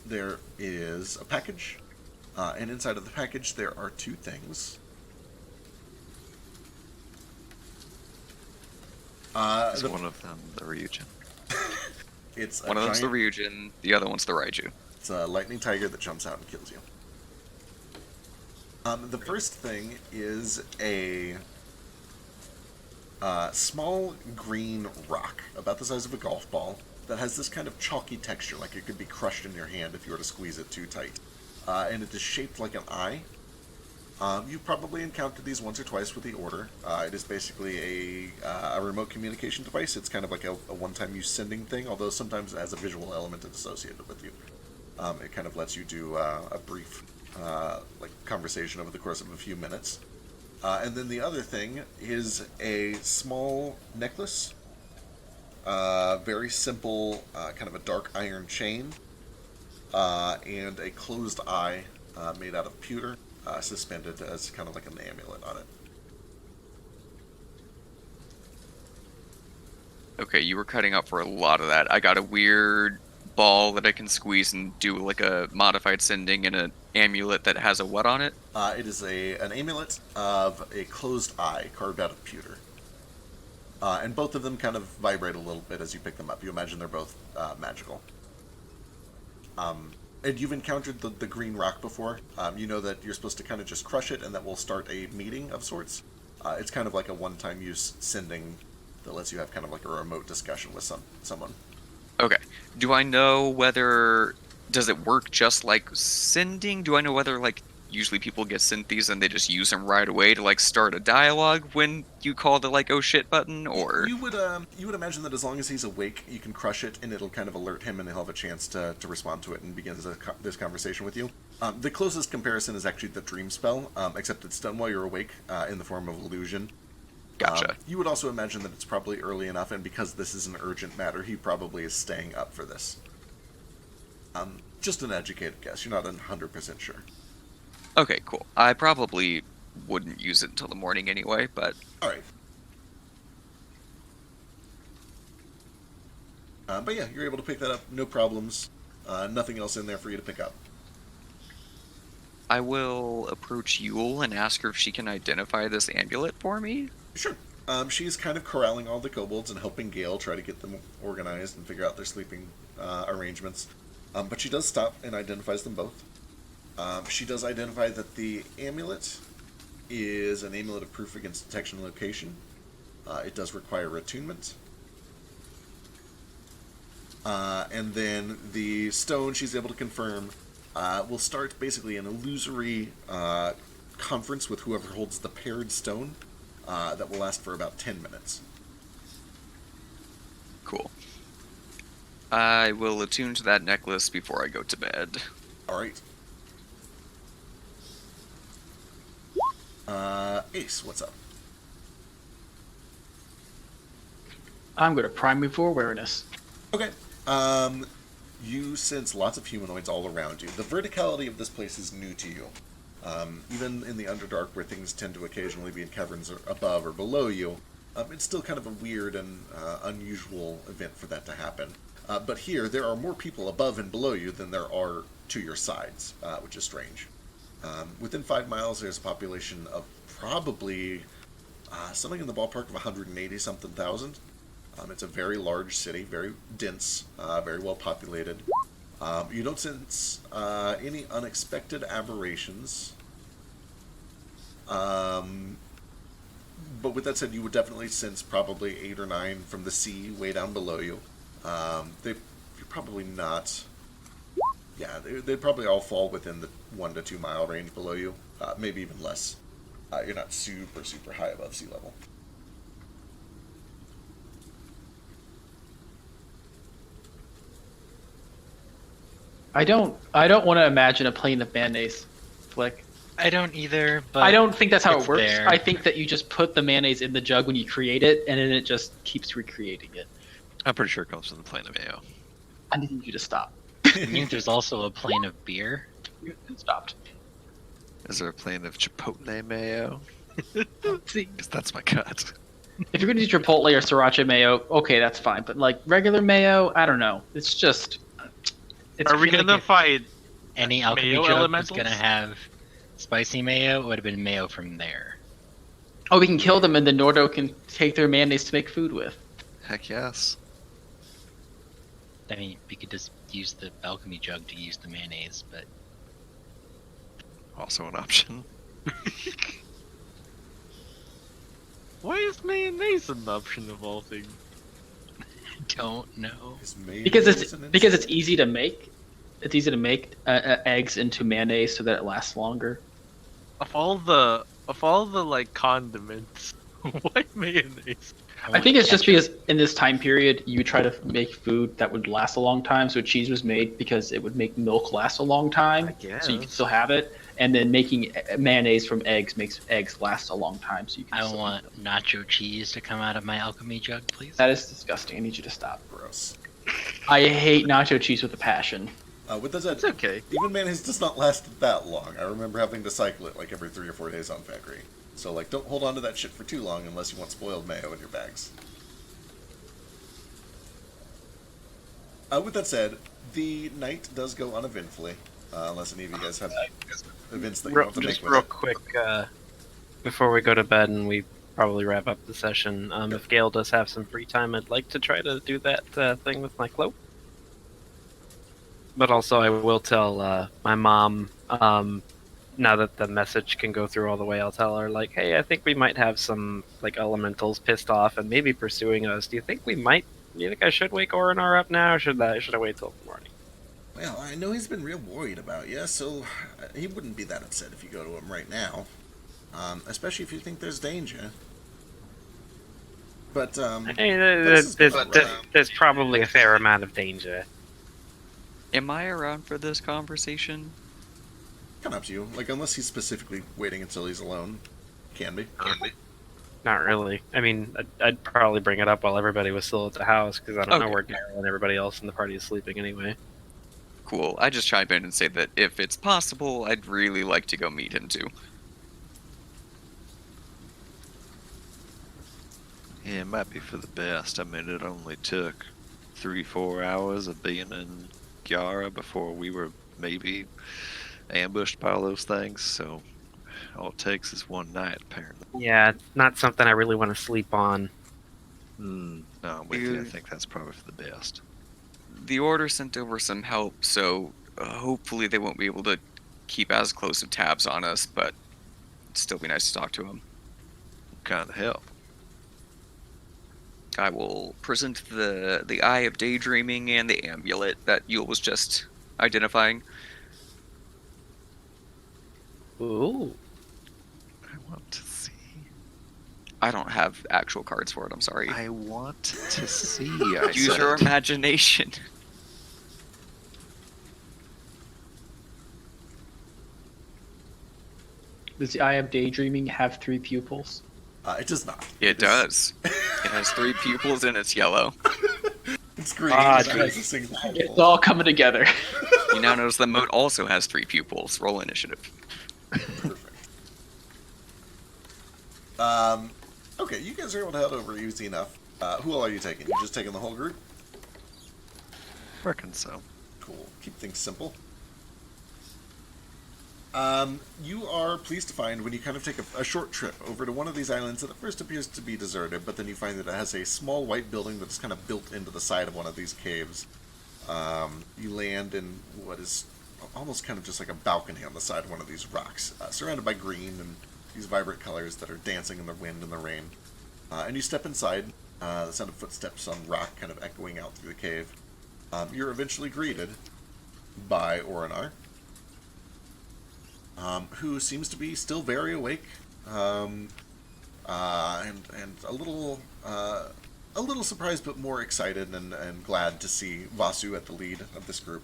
Speaker 1: there is a package. And inside of the package, there are 2 things.
Speaker 4: Is one of them the Ryujin?
Speaker 1: It's a
Speaker 5: One of them's the
Speaker 1: giant-
Speaker 5: Ryujin, the other one's the Raiju.
Speaker 1: It's a lightning tiger that jumps out and kills you. The first thing is a small green rock, about the size of a golf ball, that has this kind of chalky texture, like it could be crushed in your hand if you were to squeeze it too tight. and it is shaped like an eye. You've probably encountered these once or twice with the Order. It is basically a remote communication device. It's kind of like a one-time use sending thing, although sometimes it has a visual element associated with you. It kind of lets you do a brief conversation over the course of a few minutes. And then the other thing is a small necklace, very simple, kind of a dark iron chain, and a closed eye made out of pewter, suspended as kind of like an amulet on it.
Speaker 5: Okay, you were cutting up for a lot of that. I got a weird ball that I can squeeze and do like a modified sending and an amulet that has a what on it?
Speaker 1: It is an amulet of a closed eye carved out of pewter. And both of them kind of vibrate a little bit as you pick them up. You imagine they're both magical. And you've encountered the green rock before. You know that you're supposed to kind of just crush it and that will start a meeting of sorts. It's kind of like a one-time use sending that lets you have kind of like a remote discussion with someone.
Speaker 5: Okay. Do I know whether... Does it work just like sending? Do I know whether, like, usually people get sent these and they just use them right away to, like, start a dialogue when you call the, like, oh shit button, or...
Speaker 1: You would imagine that as long as he's awake, you can crush it and it'll kind of alert him and he'll have a chance to respond to it and begin this conversation with you. The closest comparison is actually the dream spell, except it's done while you're awake in the form of illusion.
Speaker 5: Gotcha.
Speaker 1: You would also imagine that it's probably early enough, and because this is an urgent matter, he probably is staying up for this. Just an educated guess. You're not 100% sure.
Speaker 5: Okay, cool. I probably wouldn't use it until the morning anyway, but...
Speaker 1: Alright. But yeah, you're able to pick that up, no problems. Nothing else in there for you to pick up.
Speaker 5: I will approach Yule and ask her if she can identify this amulet for me.
Speaker 1: Sure. She's kind of corralling all the kobolds and helping Gale try to get them organized and figure out their sleeping arrangements. But she does stop and identifies them both. She does identify that the amulet is an amulet of proof against detection and location. It does require attunement. And then the stone, she's able to confirm, will start basically an illusory conference with whoever holds the paired stone that will last for about 10 minutes.
Speaker 5: Cool. I will attune to that necklace before I go to bed.
Speaker 1: Alright. Ace, what's up?
Speaker 2: I'm going to prime you for awareness.
Speaker 1: Okay. You sense lots of humanoids all around you. The verticality of this place is new to you. Even in the Underdark, where things tend to occasionally be in caverns above or below you, it's still kind of a weird and unusual event for that to happen. But here, there are more people above and below you than there are to your sides, which is strange. Within 5 miles, there's a population of probably something in the ballpark of 180-something thousand. It's a very large city, very dense, very well populated. You don't sense any unexpected aberrations. But with that said, you would definitely sense probably 8 or 9 from the sea way down below you. You're probably not... Yeah, they'd probably all fall within the 1 to 2 mile range below you, maybe even less. You're not super, super high above sea level.
Speaker 2: I don't want to imagine a plane of mayonnaise, Flick.
Speaker 7: I don't either, but
Speaker 2: I don't think that's how
Speaker 7: it's
Speaker 2: it works.
Speaker 7: there.
Speaker 2: I think that you just put the mayonnaise in the jug when you create it, and then it just keeps recreating it.
Speaker 4: I'm pretty sure it comes from the plane of mayo.
Speaker 2: I need you to stop.
Speaker 7: I think there's also a plane of beer.
Speaker 2: You stopped.
Speaker 4: Is there a plane of chipotle mayo?
Speaker 2: See,
Speaker 4: Because that's my cut.
Speaker 2: if you're gonna do chipotle or sriracha mayo, okay, that's fine. But like regular mayo, I don't know. It's just.
Speaker 9: Are we gonna fight?
Speaker 7: Any alchemy
Speaker 9: Mayo
Speaker 7: jug was
Speaker 9: elementals?
Speaker 7: gonna have spicy mayo. It would have been mayo from there.
Speaker 2: Oh, we can kill them, and then Nordo can take their mayonnaise to make food with.
Speaker 4: Heck yes.
Speaker 7: I mean, we could just use the alchemy jug to use the mayonnaise, but
Speaker 4: Also an option.
Speaker 9: Why is mayonnaise an option of all things?
Speaker 7: I don't know.
Speaker 1: Is mayonnaise
Speaker 2: Because
Speaker 1: an
Speaker 2: it's easy to make, It's easy to make eggs into mayonnaise so that it lasts longer.
Speaker 9: Of all the like condiments, why mayonnaise?
Speaker 2: I think it's just because in this time period you try to make food that would last a long time. So cheese was made because it would make milk last a long time, so you can
Speaker 9: guess.
Speaker 2: still have it. And then making mayonnaise from eggs makes eggs last a long time, so you can.
Speaker 7: I
Speaker 2: still
Speaker 7: want
Speaker 2: eat them.
Speaker 7: nacho cheese to come out of my alchemy jug, please.
Speaker 2: That is disgusting. I need you to stop.
Speaker 1: Gross.
Speaker 2: I hate nacho cheese with a passion.
Speaker 1: With that said,
Speaker 9: It's okay.
Speaker 1: even mayonnaise does not last that long. I remember having to cycle it like every 3 or 4 days on Factory. So like, don't hold on to that shit for too long unless you want spoiled mayo in your bags. With that said, the night does go uneventfully, unless any of you guys have events that you want to make
Speaker 6: Just
Speaker 1: with
Speaker 6: real
Speaker 1: it.
Speaker 6: quick, before we go to bed and we probably wrap up the session, if Gail does have some free time, I'd like to try to do that thing with my cloak. But also, I will tell my mom, now that the message can go through all the way, I'll tell her, like, hey, I think we might have some, like, elementals pissed off and maybe pursuing us. Do you think I should wake Orinar up now, or should I wait till the morning?
Speaker 1: Well, I know he's been real worried about you, so he wouldn't be that upset if you go to him right now. Especially if you think there's danger. But,
Speaker 6: Hey,
Speaker 1: this is good.
Speaker 6: there's probably a fair amount of danger.
Speaker 5: Am I around for this conversation?
Speaker 1: kind of up to you. Like, unless he's specifically waiting until he's alone. Can be.
Speaker 6: Not really. I mean, I'd probably bring it up while everybody was still at the house, because I don't know
Speaker 5: Okay.
Speaker 6: where Daryl and everybody else in the party is sleeping anyway.
Speaker 5: Cool. I just chime in and say that if it's possible, I'd really like to go meet him too.
Speaker 4: Yeah, it might be for the best. I mean, it only took 3-4 hours of being in Gyara before we were maybe ambushed by all those things, so all it takes is one night, apparently.
Speaker 6: Yeah, it's not something I really want to sleep on.
Speaker 4: No, I'm with you. I think that's probably for the best.
Speaker 5: The Order sent over some help, so hopefully they won't be able to keep as close of tabs on us, but it'd still be nice to talk to them.
Speaker 4: What kind of help?
Speaker 5: I will present the Eye of Daydreaming and the amulet that Yule was just identifying.
Speaker 6: Ooh.
Speaker 4: I want to see.
Speaker 5: I don't have actual cards for it, I'm sorry.
Speaker 4: I want to see. I
Speaker 5: Use your
Speaker 4: said.
Speaker 5: imagination.
Speaker 2: Does the Eye of Daydreaming have 3 pupils?
Speaker 1: It does not.
Speaker 5: It does. It has 3 pupils and it's yellow.
Speaker 1: It's green.
Speaker 2: Ah,
Speaker 1: and it has a single
Speaker 2: It's
Speaker 1: pupil.
Speaker 2: all coming together.
Speaker 5: You now notice the moat also has 3 pupils. Roll initiative.
Speaker 1: Perfect. Okay, you guys are able to head over easy enough. Who all are you taking? You just taking the whole group?
Speaker 4: Reckon so.
Speaker 1: Cool. Keep things simple. You are pleased to find when you kind of take a short trip over to one of these islands that at first appears to be deserted, but then you find that it has a small white building that is kind of built into the side of one of these caves. You land in what is almost kind of just like a balcony on the side of one of these rocks, surrounded by green and these vibrant colors that are dancing in the wind and the rain. And you step inside, the sound of footsteps on rock kind of echoing out through the cave. You're eventually greeted by Orinar, who seems to be still very awake, and a little surprised, but more excited and glad to see Vasu at the lead of this group.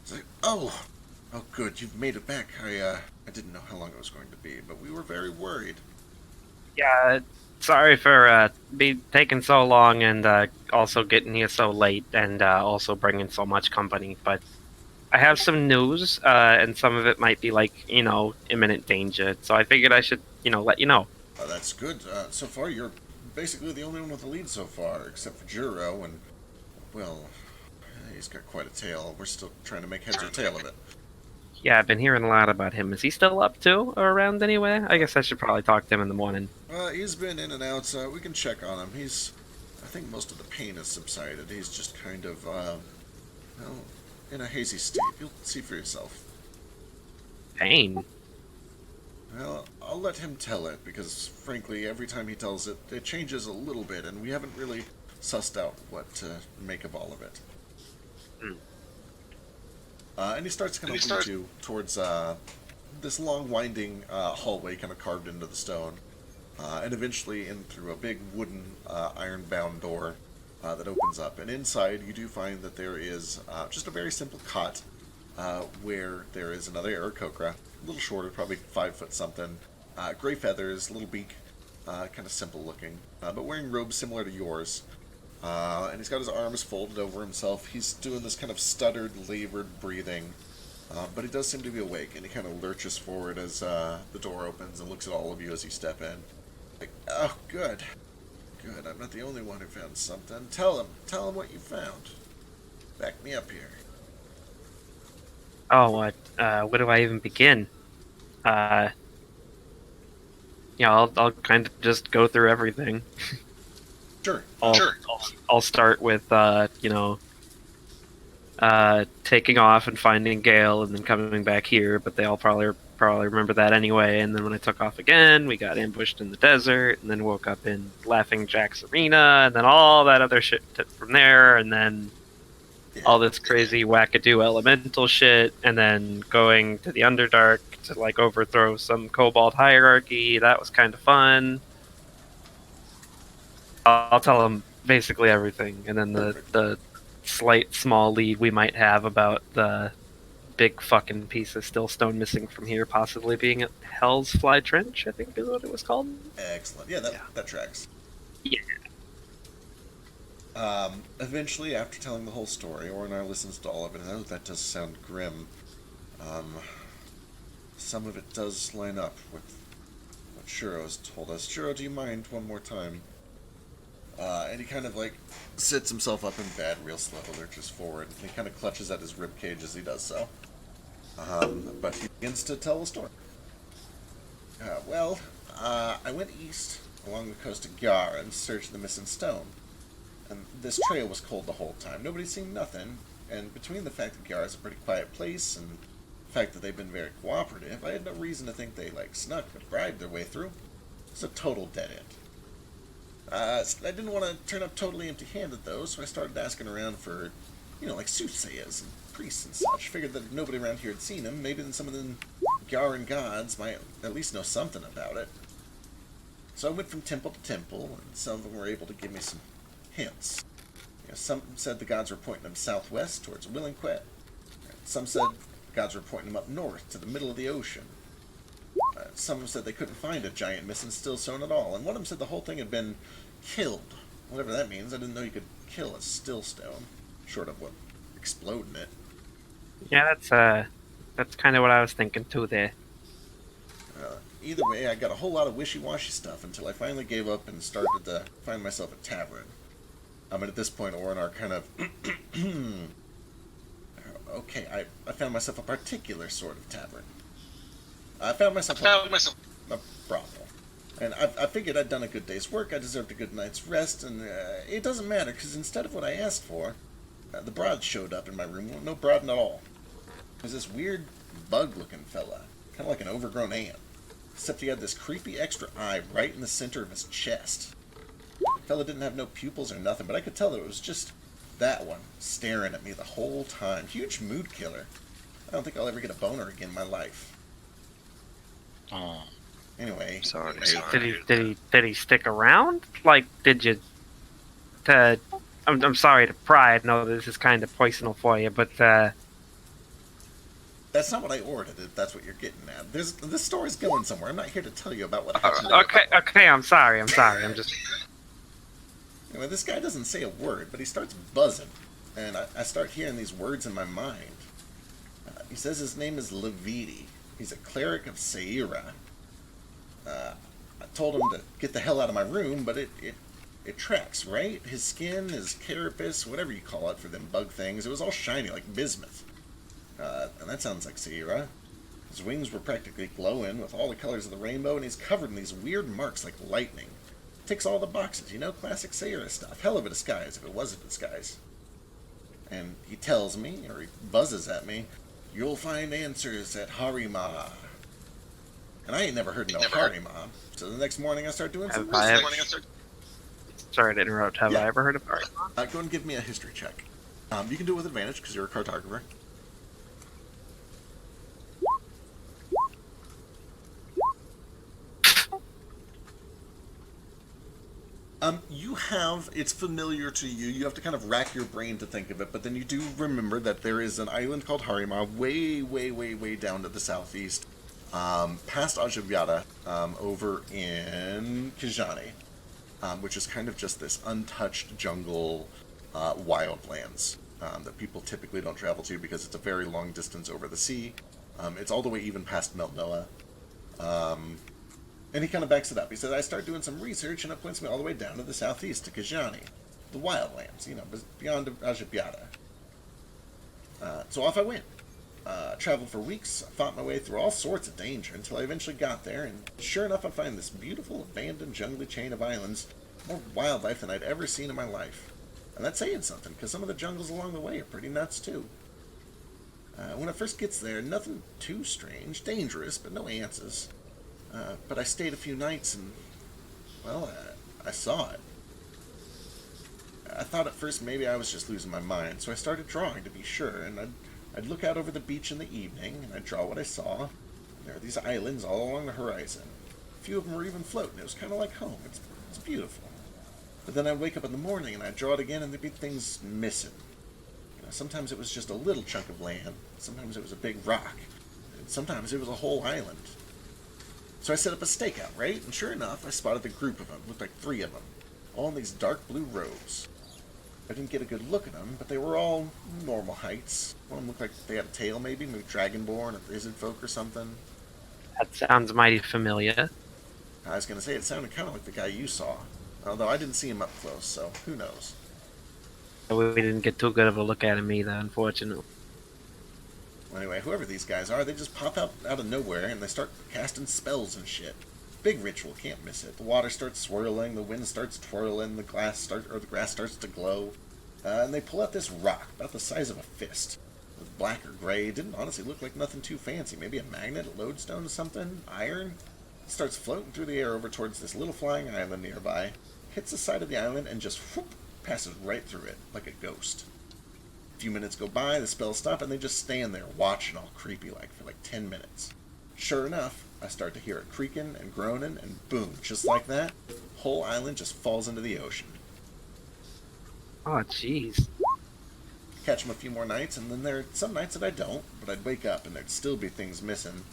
Speaker 1: He's like, oh, good, you've made it back. I didn't know how long it was going to be, but we were very worried.
Speaker 6: Yeah, sorry for taking so long and also getting here so late and also bringing so much company, but I have some news, and some of it might be like, imminent danger, so I figured I should, let you know.
Speaker 1: That's good. So far, you're basically the only one with the lead so far, except for Juro, and, well, he's got quite a tail. We're still trying to make heads or tail of it.
Speaker 6: Yeah, I've been hearing a lot about him. Is he still up too, or around anyway? I guess I should probably talk to him in the morning.
Speaker 1: He's been in and out. We can check on him. I think most of the pain has subsided. He's just kind of, in a hazy state. You'll see for yourself.
Speaker 6: Pain?
Speaker 1: Well, I'll let him tell it, because, frankly, every time he tells it, it changes a little bit, and we haven't really sussed out what to make of all of it. And he starts to kind of lead you towards this long, winding hallway kind of carved into the stone. And eventually in through a big wooden iron-bound door that opens up. And inside you do find that there is just a very simple cot where there is another Aarakocra, a little shorter, probably 5 foot something, gray feathers, little beak, kind of simple looking, but wearing robes similar to yours. And he's got his arms folded over himself. He's doing this kind of stuttered, labored breathing. But he does seem to be awake, and he kind of lurches forward as the door opens and looks at all of you as you step in. Like, oh, good. Good, I'm not the only one who found something. Tell him what you found. Back me up here.
Speaker 10: Oh, where do I even begin? I'll kind of just go through everything.
Speaker 1: Sure.
Speaker 10: I'll start with taking off and finding Gale, and then coming back here. But they all probably remember that anyway. And then when I took off again, we got ambushed in the desert, and then woke up in Laughing Jack's arena, and then all that other shit from there, and then all this crazy wackadoo elemental shit, and then going to the Underdark to like overthrow some kobold hierarchy. That was kind of fun. I'll tell them basically everything, and then the slight small lead we might have about the big fucking piece of stillstone missing from here, possibly being at Hell's Fly Trench, I think is what it was called.
Speaker 1: Excellent. Yeah, that tracks.
Speaker 10: Yeah.
Speaker 1: Eventually, after telling the whole story, Orinar listens to all of it, and oh, that does sound grim. Some of it does line up with what Shuro's told us. Shuro, do you mind one more time? And he kind of like sits himself up in bed real slow, lurches forward, and he kind of clutches at his ribcage as he does so. But he begins to tell the story. I went east along the coast of Gyar in search of the missing stone. And this trail was cold the whole time. Nobody seen nothing, and between the fact that Gyar is a pretty quiet place and the fact that they've been very cooperative, I had no reason to think they snuck or bribed their way through. It's a total dead end. I didn't want to turn up totally empty-handed, though, so I started asking around for, soothsayers and priests and such. Figured that if nobody around here had seen him, maybe then some of them Gyaran gods might at least know something about it. So I went from temple to temple, and some of them were able to give me some hints. Some said the gods were pointing them southwest towards Willinquet. Some said the gods were pointing them up north to the middle of the ocean. Some said they couldn't find a giant missing stillstone at all, and one of them said the whole thing had been killed. Whatever that means. I didn't know you could kill a stillstone, short of exploding it.
Speaker 10: Yeah, that's kind of what I was thinking too there.
Speaker 1: Either way, I got a whole lot of wishy-washy stuff until I finally gave up and started to find myself a tavern. And at this point, Orinar kind of... Okay, I found myself a particular sort of tavern. I found myself a brothel. And I figured I'd done a good day's work, I deserved a good night's rest, and it doesn't matter, because instead of what I asked for, the broad showed up in my room. No broad at all. It was this weird, bug-looking fella, kind of like an overgrown ant. Except he had this creepy extra eye right in the center of his chest. The fella didn't have no pupils or nothing, but I could tell that it was just that one staring at me the whole time. Huge mood killer. I don't think I'll ever get a boner again in my life.
Speaker 7: Oh.
Speaker 1: Anyway.
Speaker 4: Sorry.
Speaker 10: Did he stick around? Like, did you? I'm sorry to pry. I know this is kind of poisonal for you, but
Speaker 1: that's not what I ordered, if that's what you're getting at. This story's going somewhere. I'm not here to tell you about what happened.
Speaker 10: Okay, I'm sorry. I'm just...
Speaker 1: Anyway, this guy doesn't say a word, but he starts buzzing. And I start hearing these words in my mind. He says his name is Leviti. He's a cleric of Seira. I told him to get the hell out of my room, but it tracks, right? His skin, his carapace, whatever you call it for them bug things, it was all shiny like bismuth. And that sounds like Seira. His wings were practically glowing with all the colors of the rainbow, and he's covered in these weird marks like lightning. Ticks all the boxes, classic Seira stuff. Hell of a disguise, if it was a disguise. And he tells me, or he buzzes at me, you'll find answers at Harima. And I ain't never heard no Harima. So the next morning I start doing some research.
Speaker 10: Sorry to interrupt. Have I ever heard of Harima?
Speaker 1: Go and give me a history check. You can do it with advantage, because you're a cartographer. You have, it's familiar to you. You have to kind of rack your brain to think of it, but then you do remember that there is an island called Harima way, way, way, way down to the southeast, past Ajavyada, over in Kijani, which is kind of just this untouched jungle, wildlands that people typically don't travel to because it's a very long distance over the sea. It's all the way even past Melnoa. And he kind of backs it up. He says, I start doing some research, and it points me all the way down to the southeast, to Kijani. The wildlands, beyond Ajabyada. So off I went. Traveled for weeks, fought my way through all sorts of danger, until I eventually got there, and sure enough I find this beautiful, abandoned, jungly chain of islands, more wildlife than I'd ever seen in my life. And that's saying something, because some of the jungles along the way are pretty nuts, too. When it first gets there, nothing too strange, dangerous, but no answers. But I stayed a few nights and, well, I saw it. I thought at first maybe I was just losing my mind, so I started drawing to be sure, and I'd look out over the beach in the evening, and I'd draw what I saw. And there are these islands all along the horizon. A few of them were even floating. It was kind of like home. It's beautiful. But then I'd wake up in the morning, and I'd draw it again, and there'd be things missing. Sometimes it was just a little chunk of land. Sometimes it was a big rock. And sometimes it was a whole island. So I set up a stakeout, right? And sure enough, I spotted a group of them. Looked like 3 of them. All in these dark blue robes. I didn't get a good look at them, but they were all normal heights. One of them looked like they had a tail, maybe Dragonborn or Lizard Folk or something.
Speaker 6: That sounds mighty familiar.
Speaker 1: I was going to say, it sounded kind of like the guy you saw. Although I didn't see him up close, so who knows.
Speaker 6: We didn't get too good of a look at him either, unfortunately.
Speaker 1: Anyway, whoever these guys are, they just pop out of nowhere and they start casting spells and shit. Big ritual, can't miss it. The water starts swirling, the wind starts twirling, the grass starts to glow, and they pull out this rock about the size of a fist. It was black or gray. It didn't honestly look like nothing too fancy. Maybe a magnet, a lodestone, something, iron. It starts floating through the air over towards this little flying island nearby, hits the side of the island, and just whoop, passes right through it like a ghost. A few minutes go by, the spells stop, and they just stand there watching all creepy like for like 10 minutes. Sure enough, I start to hear it creaking and groaning, and boom, just like that, whole island just falls into the ocean.
Speaker 6: Oh, jeez.
Speaker 1: Catch them a few more nights, and then there are some nights that I don't, but I'd wake up and there'd still be things missing.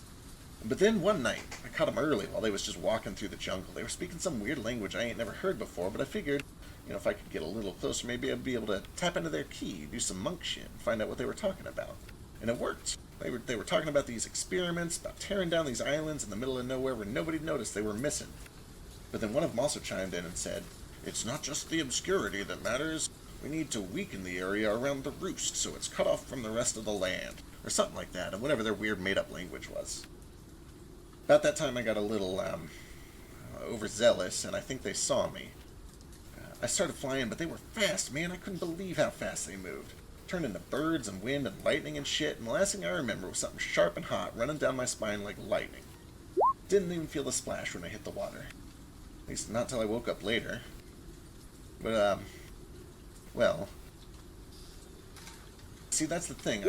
Speaker 1: But then one night, I caught them early while they was just walking through the jungle. They were speaking some weird language I ain't never heard before, but I figured, if I could get a little closer, maybe I'd be able to tap into their key, do some monk shit, and find out what they were talking about. And it worked. They were talking about these experiments, about tearing down these islands in the middle of nowhere where nobody noticed they were missing. But then one of them also chimed in and said, it's not just the obscurity that matters. We need to weaken the area around the roost so it's cut off from the rest of the land. Or something like that, and whatever their weird made-up language was. About that time I got a little, overzealous, and I think they saw me. I started flying, but they were fast, man. I couldn't believe how fast they moved. Turned into birds and wind and lightning and shit, and the last thing I remember was something sharp and hot running down my spine like lightning. Didn't even feel the splash when I hit the water. At least not till I woke up later. But, well... See, that's the thing.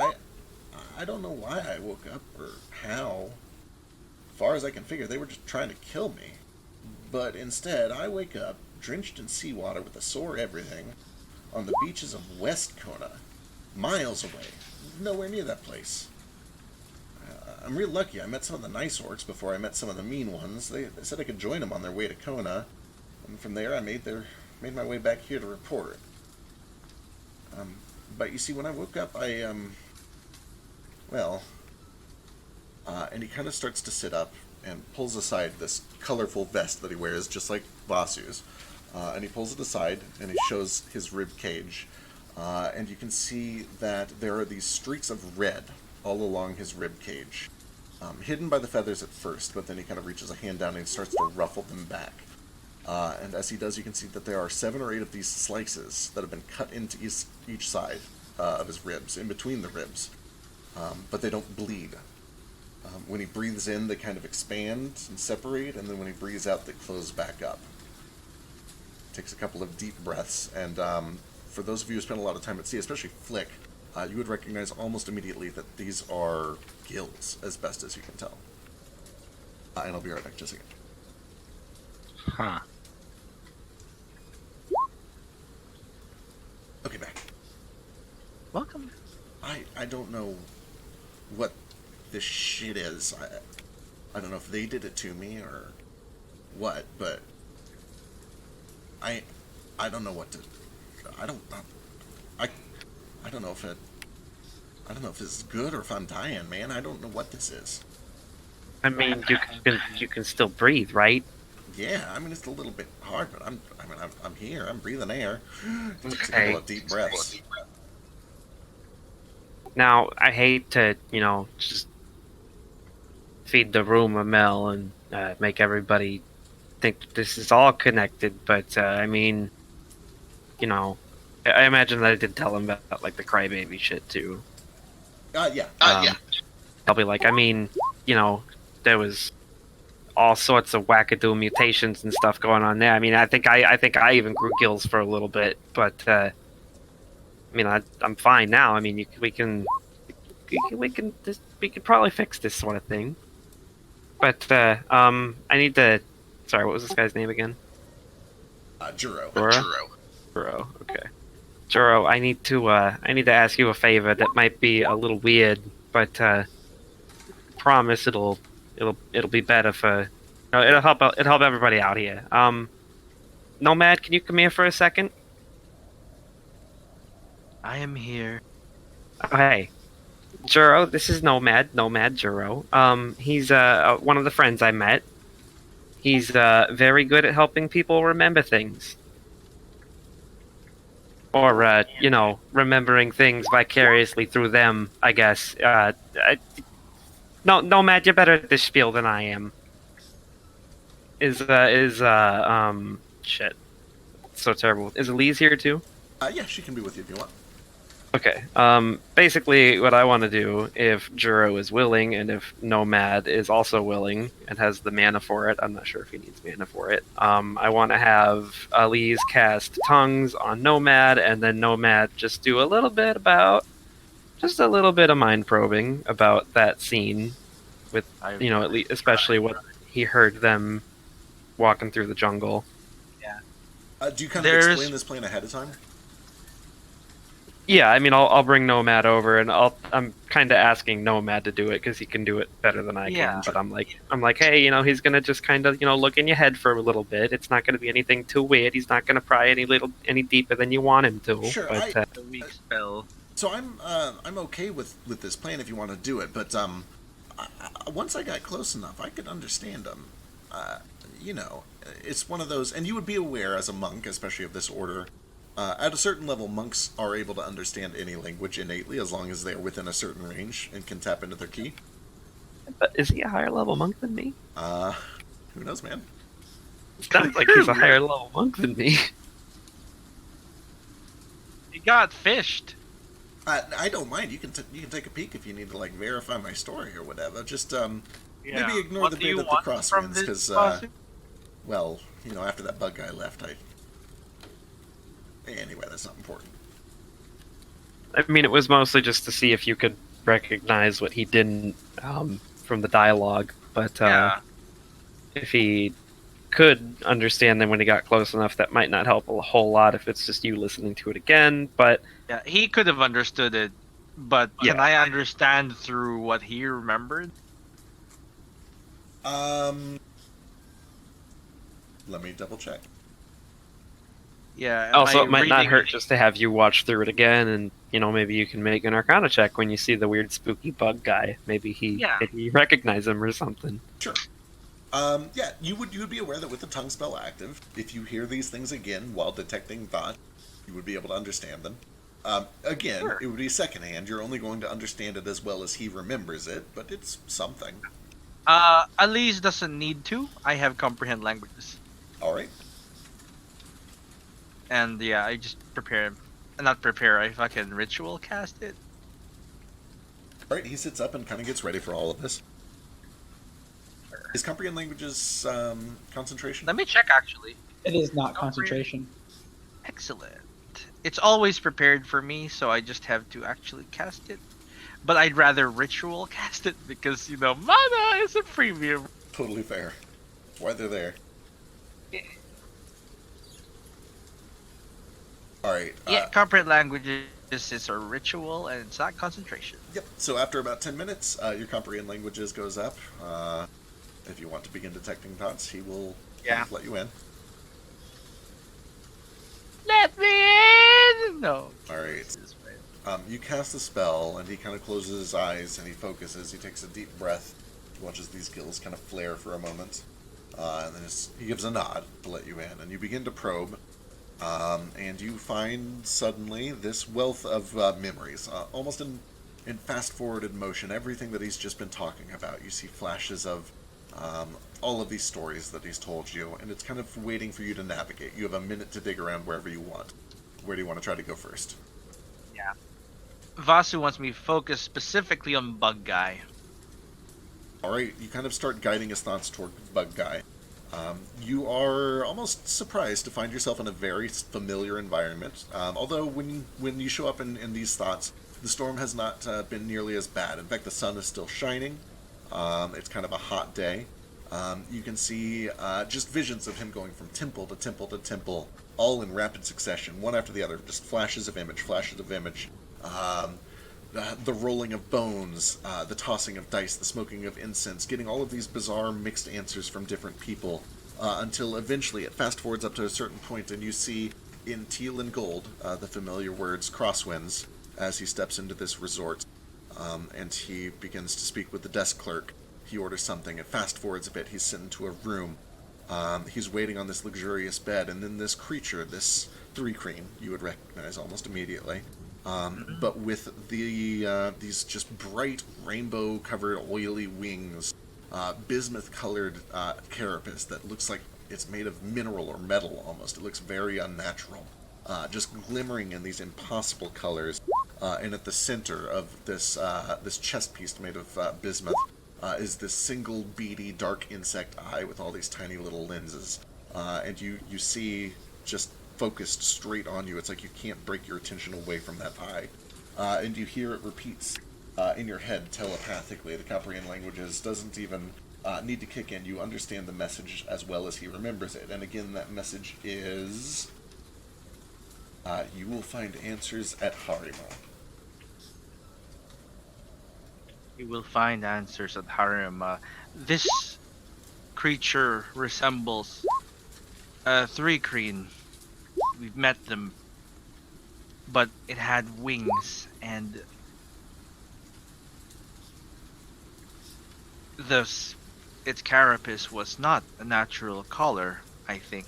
Speaker 1: I don't know why I woke up, or how. As far as I can figure, they were just trying to kill me. But instead, I wake up, drenched in seawater with a sore everything, on the beaches of West Kona, miles away, nowhere near that place. I'm real lucky. I met some of the nice orcs before I met some of the mean ones. They said I could join them on their way to Kona, and from there I made my way back here to report. But you see, when I woke up, and he kind of starts to sit up and pulls aside this colorful vest that he wears, just like Vasu's. And he pulls it aside, and he shows his rib cage. And you can see that there are these streaks of red all along his rib cage. Hidden by the feathers at first, but then he kind of reaches a hand down and starts to ruffle them back. And as he does, you can see that there are 7 or 8 of these slices that have been cut into each side of his ribs, in between the ribs. But they don't bleed. When he breathes in, they kind of expand and separate, and then when he breathes out, they close back up. Takes a couple of deep breaths, and for those of you who spend a lot of time at sea, especially Flick, you would recognize almost immediately that these are gills, as best as you can tell. And I'll be right back just a second.
Speaker 7: Huh.
Speaker 9: Welcome.
Speaker 1: I don't know what this shit is. I don't know if they did it to me or what, but I don't know what to. I don't. I don't know if it. I don't know if this is good or if I'm dying, man. I don't know what this is.
Speaker 10: I mean, you can still breathe, right?
Speaker 1: Yeah, I mean it's a little bit hard, but I'm here. I'm breathing air. Take a
Speaker 10: Okay.
Speaker 1: couple of deep breaths.
Speaker 10: Now, I hate to, just feed the room a mill and make everybody think that this is all connected, but I mean, I imagine that I did tell him about like the crybaby shit too.
Speaker 1: Yeah.
Speaker 10: I'll be like, I mean, there was all sorts of wackadoo mutations and stuff going on there. I mean, I think I even grew gills for a little bit, but I mean, I'm fine now. I mean, we can probably fix this sort of thing. But I need to. Sorry, what was this guy's name again?
Speaker 1: Juro.
Speaker 10: Juro. Okay. Juro, I need to ask you a favor that might be a little weird, but promise it'll be better for. It'll help everybody out here. Nomad, can you come here for a second?
Speaker 9: I am here.
Speaker 10: Oh, hey. Juro, this is Nomad Juro. He's one of the friends I met. He's very good at helping people remember things. Or, remembering things vicariously through them, I guess. Nomad, you're better at this spiel than I am. Shit. So terrible. Is Elise here too?
Speaker 1: Yeah, she can be with you if you want.
Speaker 10: Okay. Basically, what I want to do, if Juro is willing, and if Nomad is also willing and has the mana for it, I'm not sure if he needs mana for it. I want to have Elise cast Tongues on Nomad, and then Nomad just do a little bit of mind probing about that scene, with at least especially what he heard them walking through the jungle.
Speaker 1: Do you kind of explain this plan ahead of time?
Speaker 10: Yeah, I mean, I'll bring Nomad over, and I'm kind of asking Nomad to do it because he can do it better than I can. But I'm like, hey, he's gonna just kind of, look in your head for a little bit. It's not gonna be anything too weird. He's not gonna pry any deeper than you want him to.
Speaker 1: Sure.
Speaker 10: But,
Speaker 3: The weak spell.
Speaker 1: So I'm okay with this plan if you want to do it, but once I got close enough, I could understand him. It's one of those, and you would be aware as a monk, especially of this order. At a certain level, monks are able to understand any language innately as long as they are within a certain range and can tap into their ki.
Speaker 10: but is he a higher level monk than me?
Speaker 1: Who knows, man?
Speaker 10: Sounds like he's a higher level monk than me.
Speaker 9: He got fished.
Speaker 1: I don't mind. You can take a peek if you need to verify my story or whatever. Just maybe ignore the bit of the Crosswinds because after that bug guy left, Anyway, that's not important.
Speaker 10: I mean, it was mostly just to see if you could recognize what he didn't from the dialogue. But if he could understand them when he got close enough, that might not help a whole lot if it's just you listening to it again. But
Speaker 9: Yeah, he could have understood it, but can I understand through what he remembered?
Speaker 1: Let me double check.
Speaker 9: Yeah.
Speaker 10: also, it might not hurt just to have you watch through it again, and maybe you can make an Arcana check when you see the weird spooky bug guy. Maybe you recognize him or something.
Speaker 1: Sure. You would be aware that with the tongue spell active, if you hear these things again while detecting thought, you would be able to understand them. It would be secondhand. You're only going to understand it as well as he remembers it, but it's something.
Speaker 9: Elise doesn't need to. I have comprehend languages.
Speaker 1: All right.
Speaker 9: And I just I fucking ritual cast it.
Speaker 1: All right, he sits up and kind of gets ready for all of this. Is comprehend languages concentration?
Speaker 9: Let me check actually.
Speaker 2: It is not concentration.
Speaker 9: Excellent. It's always prepared for me, so I just have to actually cast it. But I'd rather ritual cast it because, mana is a premium.
Speaker 1: Totally fair. Why they're there. All right.
Speaker 9: Comprehend languages This is a ritual, and it's not concentration.
Speaker 1: Yep. So after about 10 minutes, your comprehend languages goes up. If you want to begin detecting thoughts, he will let you in.
Speaker 9: Let me in! No.
Speaker 1: All right. You cast a spell, and he kind of closes his eyes, and he focuses. He takes a deep breath. He watches these gills kind of flare for a moment. And then he gives a nod to let you in. And you begin to probe. And you find suddenly this wealth of memories, almost in fast-forwarded motion. Everything that he's just been talking about. You see flashes of all of these stories that he's told you, and it's kind of waiting for you to navigate. You have a minute to dig around wherever you want. Where do you want to try to go first?
Speaker 9: Yeah. Vasu wants me focused specifically on Bug Guy.
Speaker 1: Alright, you kind of start guiding his thoughts toward Bug Guy. You are almost surprised to find yourself in a very familiar environment. Although when you show up in these thoughts, the storm has not been nearly as bad. In fact, the sun is still shining. It's kind of a hot day. You can see just visions of him going from temple to temple to temple, all in rapid succession, one after the other, just flashes of image. The rolling of bones, the tossing of dice, the smoking of incense, getting all of these bizarre mixed answers from different people, until eventually it fast forwards up to a certain point and you see in teal and gold the familiar words Crosswinds as he steps into this resort, and he begins to speak with the desk clerk. He orders something. It fast forwards a bit. He's sent into a room. He's waiting on this luxurious bed, and then this creature, this three-creen, you would recognize almost immediately, but with these just bright rainbow-covered oily wings, bismuth-colored carapace that looks like it's made of mineral or metal almost. It looks very unnatural, just glimmering in these impossible colors. And at the center of this chest piece made of bismuth is this single beady dark insect eye with all these tiny little lenses. And you see just focused straight on you. It's like you can't break your attention away from that eye. And you hear it repeats in your head telepathically. The comprehend languages doesn't even need to kick in. You understand the message as well as he remembers it. And again, that message is you will find answers at Harima.
Speaker 9: You will find answers at Harima. This creature resembles a three-creen. We've met them, but it had wings, and its carapace was not a natural color, I think.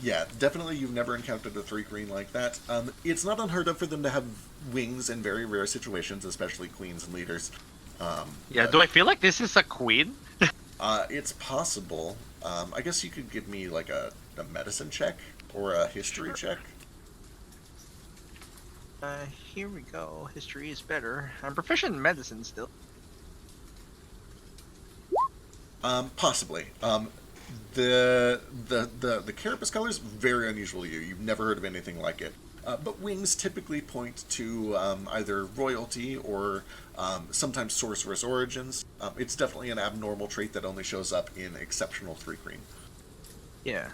Speaker 1: Yeah, definitely you've never encountered a three-creen like that. It's not unheard of for them to have wings in very rare situations, especially queens and leaders.
Speaker 9: Yeah, do I feel like this is a queen?
Speaker 1: It's possible. I guess you could give me like a medicine check or a history check.
Speaker 9: Here we go. History is better. I'm proficient in medicine still.
Speaker 1: Possibly. The carapace color is very unusual to you. You've never heard of anything like it. But wings typically point to either royalty or sometimes sorceress origins. It's definitely an abnormal trait that only shows up in exceptional three-creen.
Speaker 9: Yeah.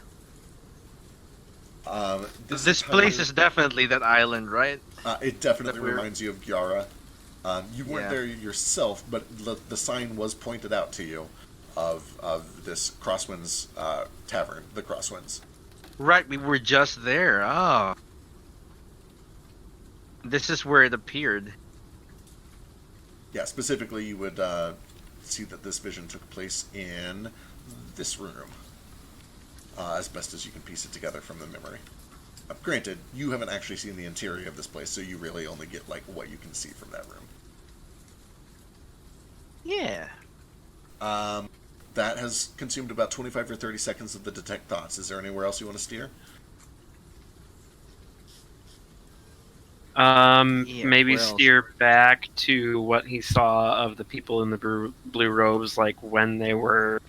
Speaker 1: This
Speaker 9: place is definitely that island, right?
Speaker 1: It definitely reminds you of Gyara. You weren't there yourself, but the sign was pointed out to you of this Crosswinds tavern, the Crosswinds.
Speaker 9: Right, we were just there. Oh. This is where it appeared.
Speaker 1: Yeah, specifically you would see that this vision took place in this room, as best as you can piece it together from the memory. Granted, you haven't actually seen the interior of this place, so you really only get like what you can see from that room.
Speaker 9: Yeah.
Speaker 1: That has consumed about 25 or 30 seconds of the detect thoughts. Is there anywhere else you want to steer?
Speaker 10: Maybe steer back to what he saw of the people in the blue robes, like when they were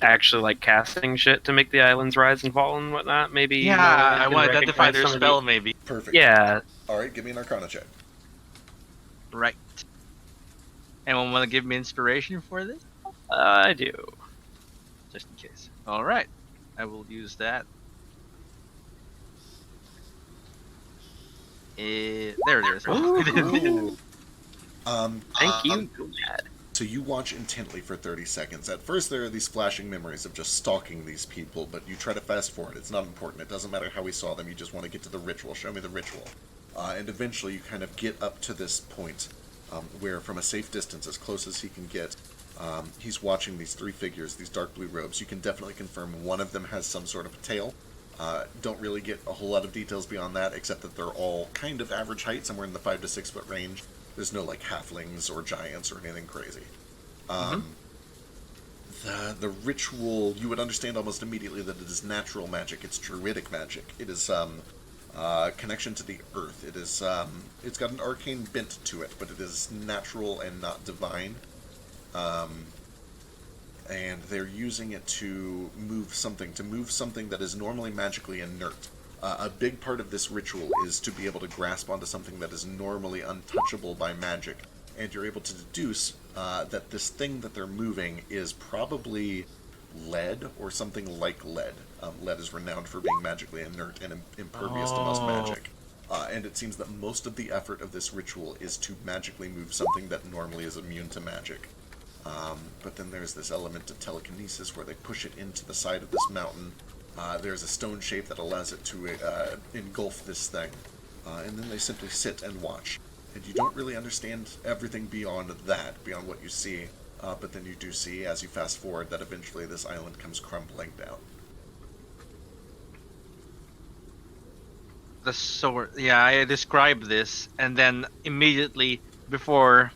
Speaker 10: actually like casting shit to make the islands rise and fall and whatnot. Maybe.
Speaker 9: Yeah, I want to identify their spell, maybe.
Speaker 1: Perfect.
Speaker 10: Yeah.
Speaker 1: All right, give me an Arcana check.
Speaker 9: Right. Anyone want to give me inspiration for this?
Speaker 10: I do.
Speaker 9: Just in case. All right, I will use that. There it is.
Speaker 1: Ooh.
Speaker 10: Thank you, Matt.
Speaker 1: So you watch intently for 30 seconds. At first, there are these flashing memories of just stalking these people, but you try to fast forward. It's not important. It doesn't matter how we saw them. You just want to get to the ritual. Show me the ritual. And eventually, you kind of get up to this point where, from a safe distance, as close as he can get, he's watching these three figures, these dark blue robes. You can definitely confirm one of them has some sort of a tail. Don't really get a whole lot of details beyond that, except that they're all kind of average height, somewhere in the 5 to 6 foot range. There's no like halflings or giants or anything crazy. The ritual, you would understand almost immediately that it is natural magic. It's druidic magic. It is connection to the earth. It is it's got an arcane bent to it, but it is natural and not divine. And they're using it to move something that is normally magically inert. A big part of this ritual is to be able to grasp onto something that is normally untouchable by magic, and you're able to deduce that this thing that they're moving is probably lead or something like lead. Lead is renowned for being magically inert and impervious to most magic. And it seems that most of the effort of this ritual is to magically move something that normally is immune to magic. But then there's this element of telekinesis where they push it into the side of this mountain. There's a stone shape that allows it to engulf this thing. And then they simply sit and watch. And you don't really understand everything beyond that, beyond what you see. But then you do see, as you fast forward, that eventually this island comes crumbling down.
Speaker 9: The sword. Yeah, I described this, and then immediately before,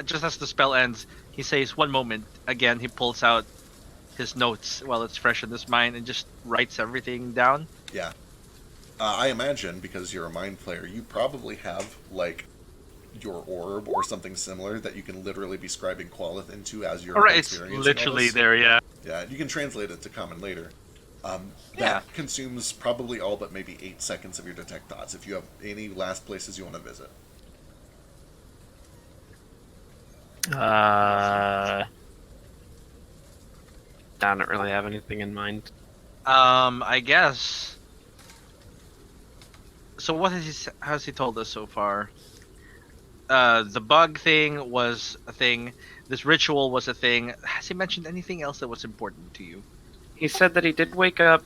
Speaker 9: just as the spell ends, he says, "One moment." Again, he pulls out his notes while it's fresh in his mind and just writes everything down.
Speaker 1: Yeah. I imagine, because you're a mind player, you probably have, like, your orb or something similar that you can literally be scribing Qualith into as you're
Speaker 9: Alright, it's
Speaker 1: experiencing all
Speaker 9: literally
Speaker 1: this.
Speaker 9: there, yeah.
Speaker 1: Yeah, you can translate it to common later.
Speaker 9: Yeah.
Speaker 1: That consumes probably all but maybe 8 seconds of your detect thoughts. If you have any last places you want to visit.
Speaker 6: I don't really have anything in mind.
Speaker 9: I guess. So what has he told us so far? The bug thing was a thing. This ritual was a thing. Has he mentioned anything else that was important to you?
Speaker 6: He said that he did wake up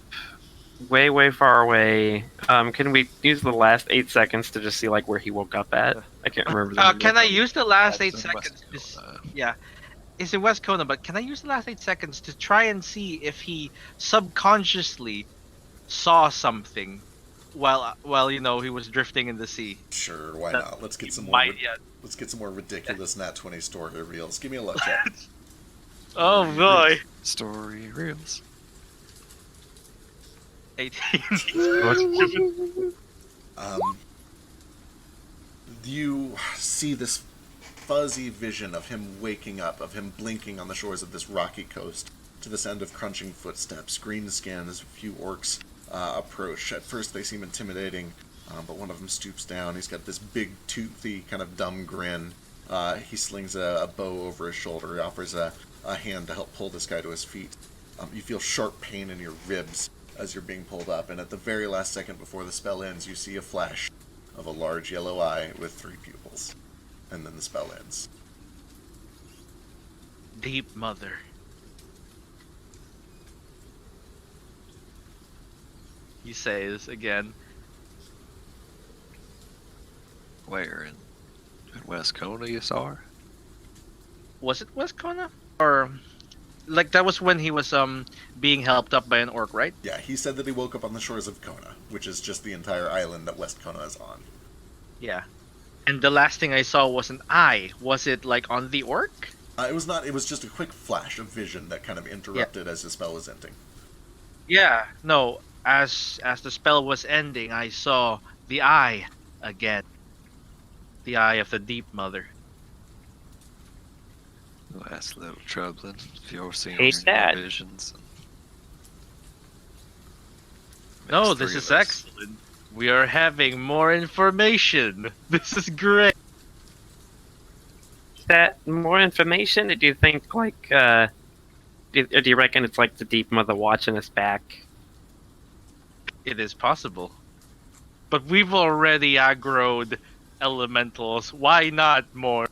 Speaker 6: way, way far away. Can we use the last 8 seconds to just see like where he woke up at? I can't remember.
Speaker 9: Can I use the last
Speaker 4: That's
Speaker 9: 8
Speaker 4: in West
Speaker 9: seconds?
Speaker 4: Kona.
Speaker 9: Yeah, it's in West Kona, but can I use the last 8 seconds to try and see if he subconsciously saw something while he was drifting in the sea?
Speaker 1: Sure, why
Speaker 9: That
Speaker 1: not? Let's get some more.
Speaker 9: Might, yeah.
Speaker 1: Let's get some more ridiculous Nat 20 story reveals. Give me a luck check.
Speaker 9: Oh boy.
Speaker 4: Story reels.
Speaker 9: 18.
Speaker 1: You see this fuzzy vision of him waking up, of him blinking on the shores of this rocky coast, to the sound of crunching footsteps. Green scan as a few orcs approach. At first they seem intimidating, but one of them stoops down. He's got this big, toothy, kind of dumb grin. He slings a bow over his shoulder. He offers a hand to help pull this guy to his feet. You feel sharp pain in your ribs as you're being pulled up, and at the very last second before the spell ends, you see a flash of a large yellow eye with 3 pupils. And then the spell ends.
Speaker 9: Deep Mother. He says again.
Speaker 4: Where in West Kona you saw her?
Speaker 9: Was it West Kona? Or like that was when he was being helped up by an orc, right?
Speaker 1: Yeah, he said that he woke up on the shores of Kona, which is just the entire island that West Kona is on.
Speaker 9: Yeah. And the last thing I saw was an eye. Was it like on the orc?
Speaker 1: It was not. It was just a quick flash of vision that kind of interrupted as the spell was ending.
Speaker 9: Yeah. No. As the spell was ending, I saw the eye again. The eye of the Deep Mother.
Speaker 4: Well, that's a little troubling if you're seeing
Speaker 6: Hey, Dad.
Speaker 4: visions.
Speaker 9: No,
Speaker 4: Makes
Speaker 9: this
Speaker 4: 3
Speaker 9: is
Speaker 4: of us.
Speaker 9: excellent. We are having more information. This is great.
Speaker 6: That more information? Do you think like do you reckon it's like the Deep Mother watching us back?
Speaker 9: It is possible. but we've already aggroed elementals. Why not more?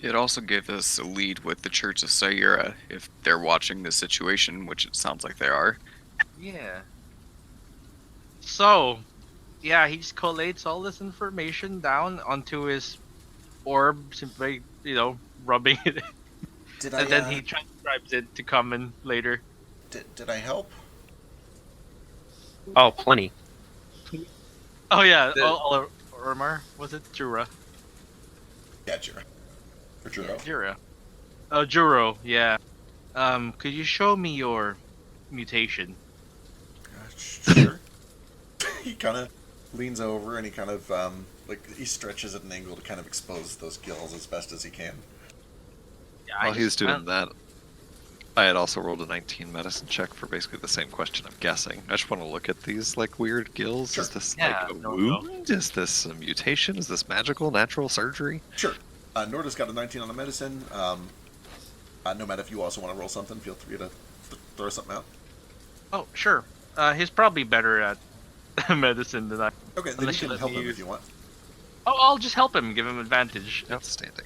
Speaker 5: It also gave us a lead with the Church of Sayura if they're watching this situation, which it sounds like they are.
Speaker 9: Yeah. So, yeah, he just collates all this information down onto his orb, simply, rubbing it,
Speaker 1: Did
Speaker 9: and then he transcribes it to common later.
Speaker 1: Did I help?
Speaker 10: Oh, plenty.
Speaker 9: Oh yeah, Ormar, was it Jura?
Speaker 1: Yeah, Jiro. Or Juro.
Speaker 9: Jura. Oh, Juro, yeah. Could you show me your mutation?
Speaker 1: Sure. He kind of leans over and he kind of he stretches at an angle to kind of expose those gills as best as he can.
Speaker 9: Yeah,
Speaker 4: While he was doing that, I had also rolled a 19 medicine check for basically the same question. I'm guessing. I just want to look at these like weird gills.
Speaker 1: Sure.
Speaker 4: Is this
Speaker 9: Yeah,
Speaker 4: like a
Speaker 9: no,
Speaker 4: wound? Is this a mutation? Is this magical, natural surgery?
Speaker 1: Sure. Norda's got a 19 on the medicine. Nomad, if you also want to roll something, feel free to throw something out.
Speaker 9: Oh, sure. He's probably better at medicine than I.
Speaker 1: Okay, then
Speaker 9: Unless
Speaker 1: you
Speaker 9: you
Speaker 1: can
Speaker 9: let
Speaker 1: help
Speaker 9: me
Speaker 1: him
Speaker 9: use-
Speaker 1: if you want.
Speaker 9: Oh, I'll just help him, give him advantage.
Speaker 4: Outstanding.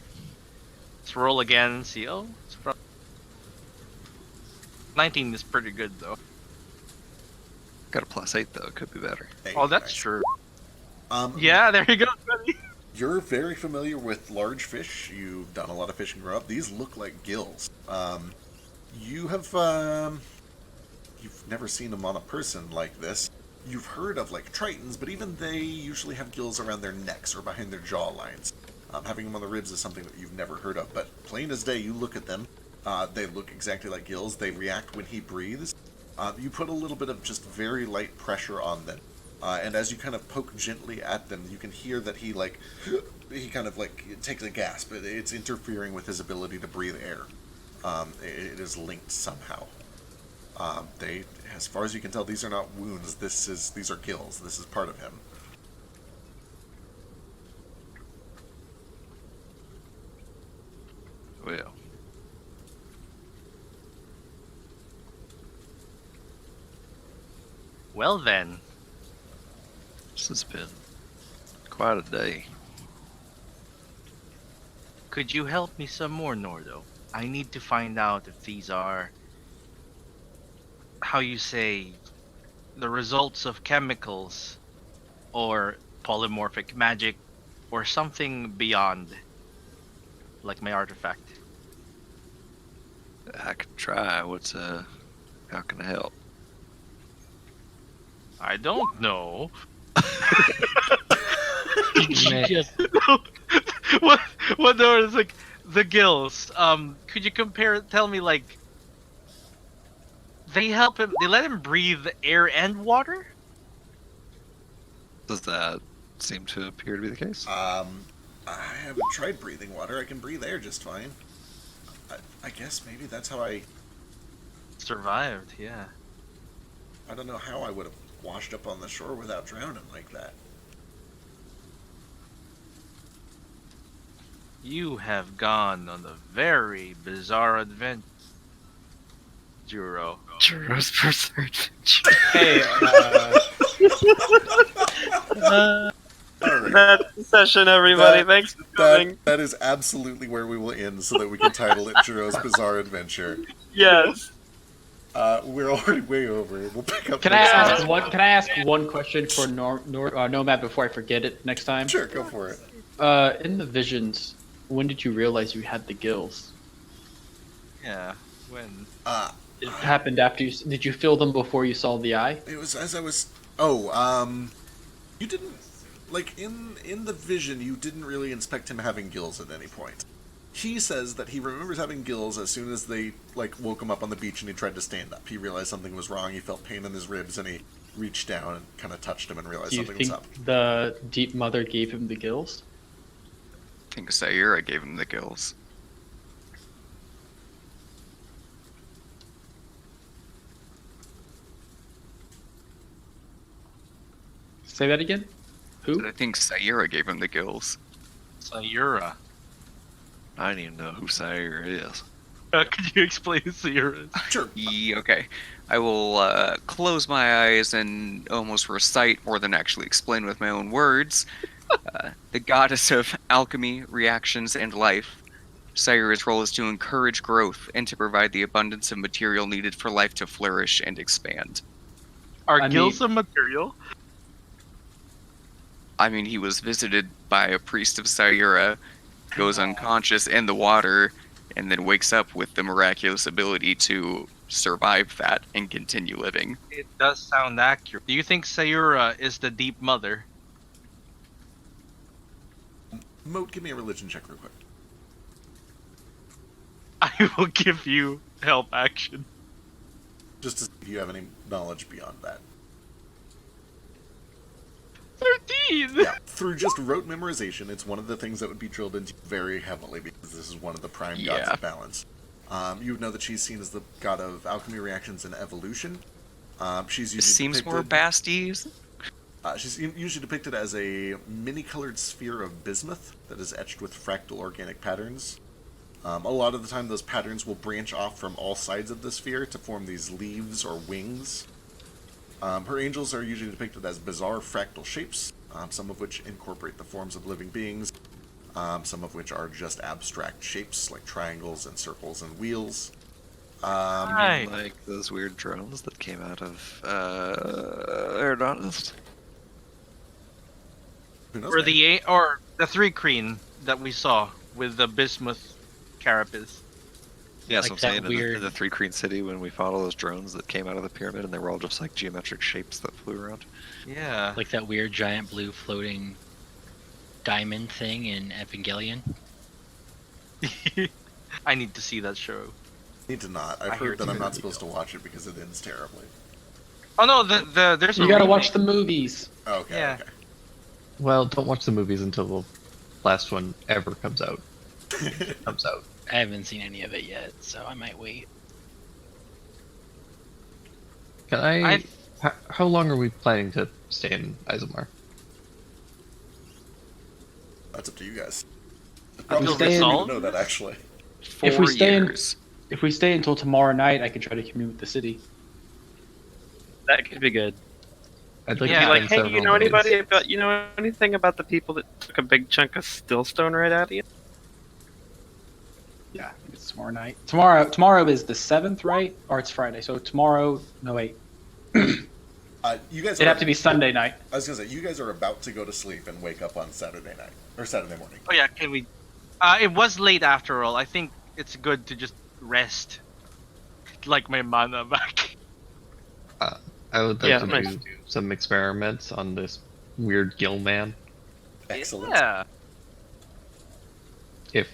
Speaker 9: Let's roll again and see. Oh, it's 19 is pretty good though.
Speaker 4: Got a +8 though. It could be better.
Speaker 1: Hey,
Speaker 9: Oh, that's
Speaker 1: nice.
Speaker 9: true.
Speaker 1: Um,
Speaker 9: Yeah, there you go, buddy.
Speaker 1: You're very familiar with large fish. You've done a lot of fishing growing up. These look like gills. You have you've never seen them on a person like this. You've heard of like tritons, but even they usually have gills around their necks or behind their jaw lines. Having them on the ribs is something that you've never heard of. But plain as day, you look at them. They look exactly like gills. They react when he breathes. You put a little bit of just very light pressure on them. And as you kind of poke gently at them, you can hear that he kind of takes a gasp. It's interfering with his ability to breathe air. It is linked somehow. As far as you can tell, these are not wounds. These are gills. This is part of him.
Speaker 4: Well,
Speaker 9: Well then,
Speaker 4: this has been quite a day.
Speaker 9: could you help me some more, Nordo? I need to find out if these are, how you say, the results of chemicals, or polymorphic magic, or something beyond, like my artifact.
Speaker 4: I can try. How can I help?
Speaker 9: I don't know.
Speaker 7: Just
Speaker 9: what Nordo is like the gills. Could you tell me like they let him breathe air and water?
Speaker 4: Does that seem to appear to be the case?
Speaker 1: I haven't tried breathing water. I can breathe air just fine. I guess maybe that's how I
Speaker 9: Survived, yeah.
Speaker 1: don't know how I would have washed up on the shore without drowning like that.
Speaker 9: You have gone on a very bizarre adventure, Juro.
Speaker 6: Juro's first adventure.
Speaker 2: Hey,
Speaker 1: All right.
Speaker 10: That's the session, everybody.
Speaker 1: That-
Speaker 10: Thanks for coming.
Speaker 1: That is absolutely where we will end so that we can title it Jiro's Bizarre Adventure.
Speaker 10: Yes.
Speaker 1: We're already way over. We'll pick up
Speaker 2: can I
Speaker 1: next
Speaker 2: ask
Speaker 1: time.
Speaker 2: one question for Nomad before I forget it next time?
Speaker 1: Sure, go for it.
Speaker 2: In the visions, when did you realize you had the gills?
Speaker 9: Yeah, when?
Speaker 2: It happened after you. Did you feel them before you saw the eye?
Speaker 1: It was as I was... you didn't... Like, in the vision, you didn't really inspect him having gills at any point. He says that he remembers having gills as soon as they, woke him up on the beach and he tried to stand up. He realized something was wrong, he felt pain in his ribs, and he reached down and kind of touched him and realized
Speaker 2: Do you
Speaker 1: something
Speaker 2: think
Speaker 1: was up.
Speaker 2: the Deep Mother gave him the gills?
Speaker 5: I think Sayura gave him the gills.
Speaker 2: Say that again? Who?
Speaker 5: I think Sayura gave him the gills.
Speaker 9: Sayura.
Speaker 4: I don't even know who Sayura is.
Speaker 9: Could you explain Sayura?
Speaker 1: Sure.
Speaker 5: Okay. I will close my eyes and almost recite more than actually explain with my own words. The goddess of alchemy, reactions, and life. Sayura's role is to encourage growth and to provide the abundance of material needed for life to flourish and expand.
Speaker 9: Are
Speaker 2: I
Speaker 9: gills
Speaker 2: mean-
Speaker 9: a material?
Speaker 5: I mean, he was visited by a priest of Sayura, goes unconscious in the water, and then wakes up with the miraculous ability to survive that and continue living.
Speaker 9: It does sound accurate. Do you think Sayura is the deep mother?
Speaker 1: Moat, give me a religion check real quick.
Speaker 9: I will give you help action.
Speaker 1: Just to see if you have any knowledge beyond that.
Speaker 9: 13!
Speaker 1: Yeah, through just rote memorization, it's one of the things that would be drilled into you very heavily because this is one of the prime gods
Speaker 5: Yeah.
Speaker 1: of balance. You would know that she's seen as the god of alchemy, reactions, and evolution. She's usually
Speaker 5: It seems more
Speaker 1: depicted,
Speaker 5: basties.
Speaker 1: she's usually depicted as a mini-colored sphere of bismuth that is etched with fractal organic patterns. A lot of the time, those patterns will branch off from all sides of the sphere to form these leaves or wings. Her angels are usually depicted as bizarre fractal shapes, some of which incorporate the forms of living beings, some of which are just abstract shapes like triangles and circles and wheels.
Speaker 9: Right.
Speaker 4: Like those weird drones that came out of Aeronautist.
Speaker 1: Who knows?
Speaker 9: Or
Speaker 1: maybe?
Speaker 9: the three crane that we saw with the bismuth carapace.
Speaker 4: Yeah,
Speaker 7: Like
Speaker 4: so I'm
Speaker 7: that
Speaker 4: saying in
Speaker 7: weird-
Speaker 4: the Three Creen City when we fought all those drones that came out of the pyramid and they were all just like geometric shapes that flew around.
Speaker 9: Yeah.
Speaker 7: Like that weird giant blue floating diamond thing in Evangelion.
Speaker 9: I need to see that show.
Speaker 1: Need to not.
Speaker 9: I
Speaker 1: I've
Speaker 9: hear
Speaker 1: heard
Speaker 9: it's
Speaker 1: that I'm
Speaker 9: good.
Speaker 1: not supposed to watch it because it ends terribly.
Speaker 9: Oh no, there's a
Speaker 2: You gotta
Speaker 9: remake.
Speaker 2: watch the movies.
Speaker 1: Okay,
Speaker 9: Yeah.
Speaker 1: okay.
Speaker 8: Well, don't watch the movies until the last one ever comes out. Comes out.
Speaker 7: I haven't seen any of it yet, so I might wait.
Speaker 8: Can I?
Speaker 9: I-
Speaker 8: How long are we planning to stay in Isomar?
Speaker 1: That's up to you guys. It's
Speaker 2: Until
Speaker 1: probably
Speaker 2: we
Speaker 1: good for you
Speaker 9: solve
Speaker 1: to know that, actually.
Speaker 2: If we
Speaker 5: 4
Speaker 2: stay in-
Speaker 5: years.
Speaker 2: If we stay until tomorrow night, I can try to commune with the city.
Speaker 6: That could be good.
Speaker 8: I'd like
Speaker 9: Yeah.
Speaker 8: to
Speaker 6: Like,
Speaker 8: spend
Speaker 6: hey, you
Speaker 8: several
Speaker 6: know
Speaker 8: days.
Speaker 6: anybody about anything about the people that took a big chunk of stillstone right out of you?
Speaker 2: Yeah, I think it's tomorrow night. Tomorrow is the 7th, right? Or it's Friday. So tomorrow, no wait.
Speaker 1: You guys
Speaker 2: It'd have to be Sunday night.
Speaker 1: I was gonna say, you guys are about to go to sleep and wake up on Saturday night. Or Saturday morning.
Speaker 9: Oh yeah, can we? It was late after all. I think it's good to just rest. Like my mana back.
Speaker 8: I would like
Speaker 6: Yeah,
Speaker 8: to
Speaker 6: nice.
Speaker 8: do some experiments on this weird gill man.
Speaker 1: Excellent.
Speaker 9: Yeah.
Speaker 8: If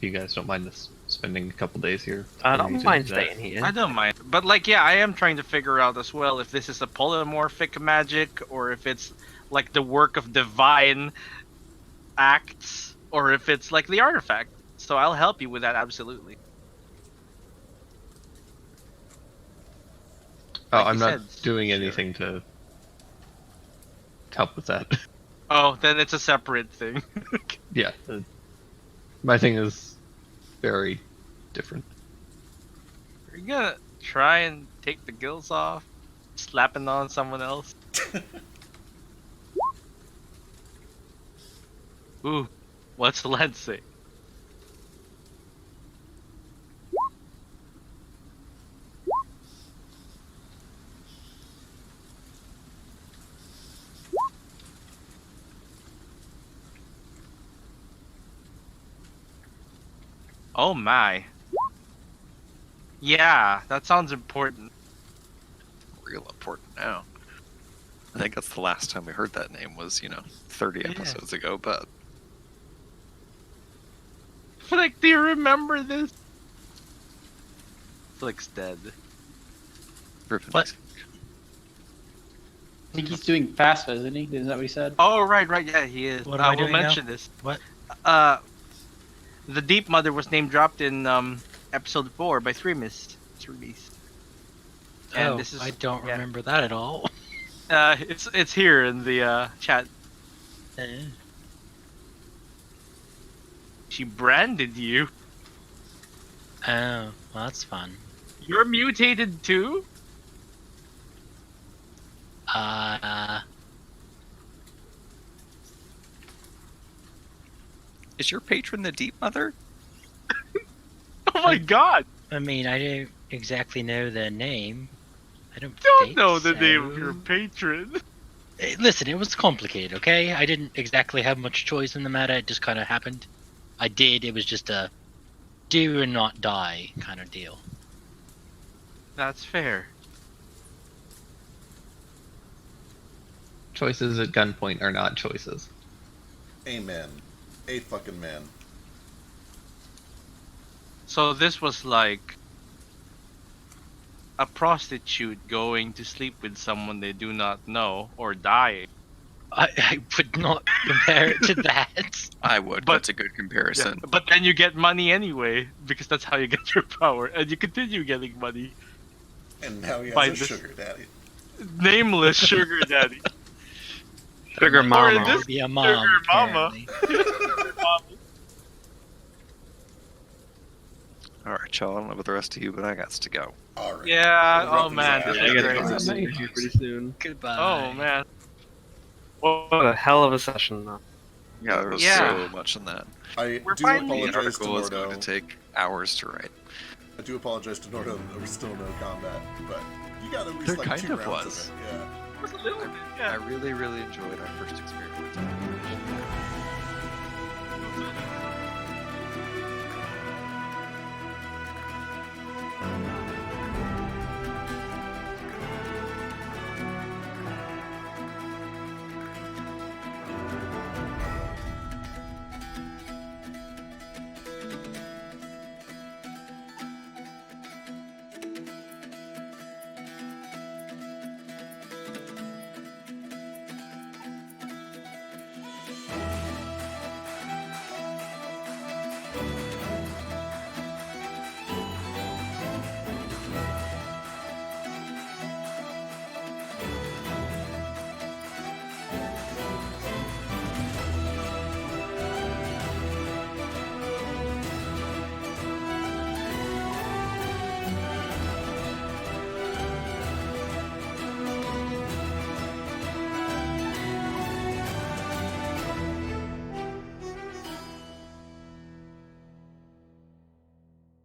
Speaker 8: you guys don't mind us spending a couple days here.
Speaker 6: I
Speaker 8: for me
Speaker 6: don't
Speaker 8: to
Speaker 6: mind
Speaker 8: do that.
Speaker 6: staying here.
Speaker 9: I don't mind. But like, yeah, I am trying to figure out as well if this is a polymorphic magic or if it's like the work of divine acts or if it's like the artifact. So I'll help you with that absolutely.
Speaker 8: Oh,
Speaker 9: Like
Speaker 8: I'm
Speaker 9: you
Speaker 8: not
Speaker 9: said,
Speaker 8: doing
Speaker 9: sure.
Speaker 8: anything to help with that.
Speaker 9: Oh, then it's a separate thing.
Speaker 8: Yeah, my thing is very different.
Speaker 9: Are you gonna try and take the gills off? Slapping on someone else? Ooh, what's the lens say? Oh my. Yeah, that sounds important.
Speaker 4: Real important now. I think that's the last time we heard that name was, 30
Speaker 9: Yeah.
Speaker 4: episodes ago, but
Speaker 9: Like, do you remember this? Flick's dead.
Speaker 4: Griffin
Speaker 7: What?
Speaker 2: I think he's doing FAFSA, isn't he? Isn't that what he said?
Speaker 9: Oh, right, yeah, he is.
Speaker 7: What am I
Speaker 9: We'll
Speaker 7: doing now?
Speaker 9: mention this.
Speaker 7: What?
Speaker 9: The Deep Mother was name dropped in episode 4 by Threemis. And
Speaker 7: Oh,
Speaker 9: this is
Speaker 7: I don't
Speaker 9: yeah.
Speaker 7: remember that at all.
Speaker 9: It's here in the chat. She branded you.
Speaker 7: Oh, well, that's fun.
Speaker 9: You're mutated too?
Speaker 5: Is your patron the Deep Mother?
Speaker 9: Oh my god!
Speaker 7: I mean, I don't exactly know their name. I don't
Speaker 9: Don't know the name of
Speaker 7: so.
Speaker 9: your patron.
Speaker 7: Listen, it was complicated, okay? I didn't exactly have much choice in the matter. It just kind of happened. I did. It was just a do or not die kind of deal.
Speaker 9: That's fair.
Speaker 8: Choices at gunpoint are not choices.
Speaker 1: Amen. A fucking man.
Speaker 9: So this was like a prostitute going to sleep with someone they do not know or dying.
Speaker 7: I would not compare it to that.
Speaker 5: I would.
Speaker 9: But-
Speaker 5: That's a good
Speaker 9: Yeah,
Speaker 5: comparison.
Speaker 9: but then you get money anyway because that's how you get your power, and you continue getting money.
Speaker 1: And now he
Speaker 9: By
Speaker 1: has a
Speaker 9: this-
Speaker 1: sugar daddy.
Speaker 9: Nameless sugar daddy.
Speaker 10: Sugar
Speaker 9: Or in
Speaker 10: mama.
Speaker 9: this-
Speaker 7: Maybe a mom.
Speaker 9: Sugar mama.
Speaker 7: apparently.
Speaker 4: All right, y'all. I don't know about the rest of you, but I got to go.
Speaker 1: Alright.
Speaker 9: Yeah.
Speaker 1: We'll wrap
Speaker 9: Oh
Speaker 1: this
Speaker 9: man,
Speaker 1: up.
Speaker 9: this
Speaker 2: I
Speaker 9: is
Speaker 2: gotta
Speaker 9: great.
Speaker 2: go
Speaker 8: Alright.
Speaker 2: to sleep here pretty soon.
Speaker 7: Goodbye.
Speaker 9: Oh man.
Speaker 10: What a hell of a session, though.
Speaker 4: Yeah, there was
Speaker 9: Yeah.
Speaker 4: so much in that.
Speaker 1: I
Speaker 9: We're
Speaker 1: do
Speaker 9: finally-
Speaker 4: The
Speaker 1: apologize to
Speaker 4: article is going to
Speaker 1: Nordo.
Speaker 4: take hours to write.
Speaker 1: I do apologize to Nordo that there was still no combat, but you got at least
Speaker 4: There
Speaker 1: like
Speaker 4: kind
Speaker 1: 2
Speaker 4: of
Speaker 1: rounds
Speaker 4: was.
Speaker 1: of it. Yeah.
Speaker 9: Just a little bit,
Speaker 4: I
Speaker 9: yeah.
Speaker 4: really, really enjoyed our first experience.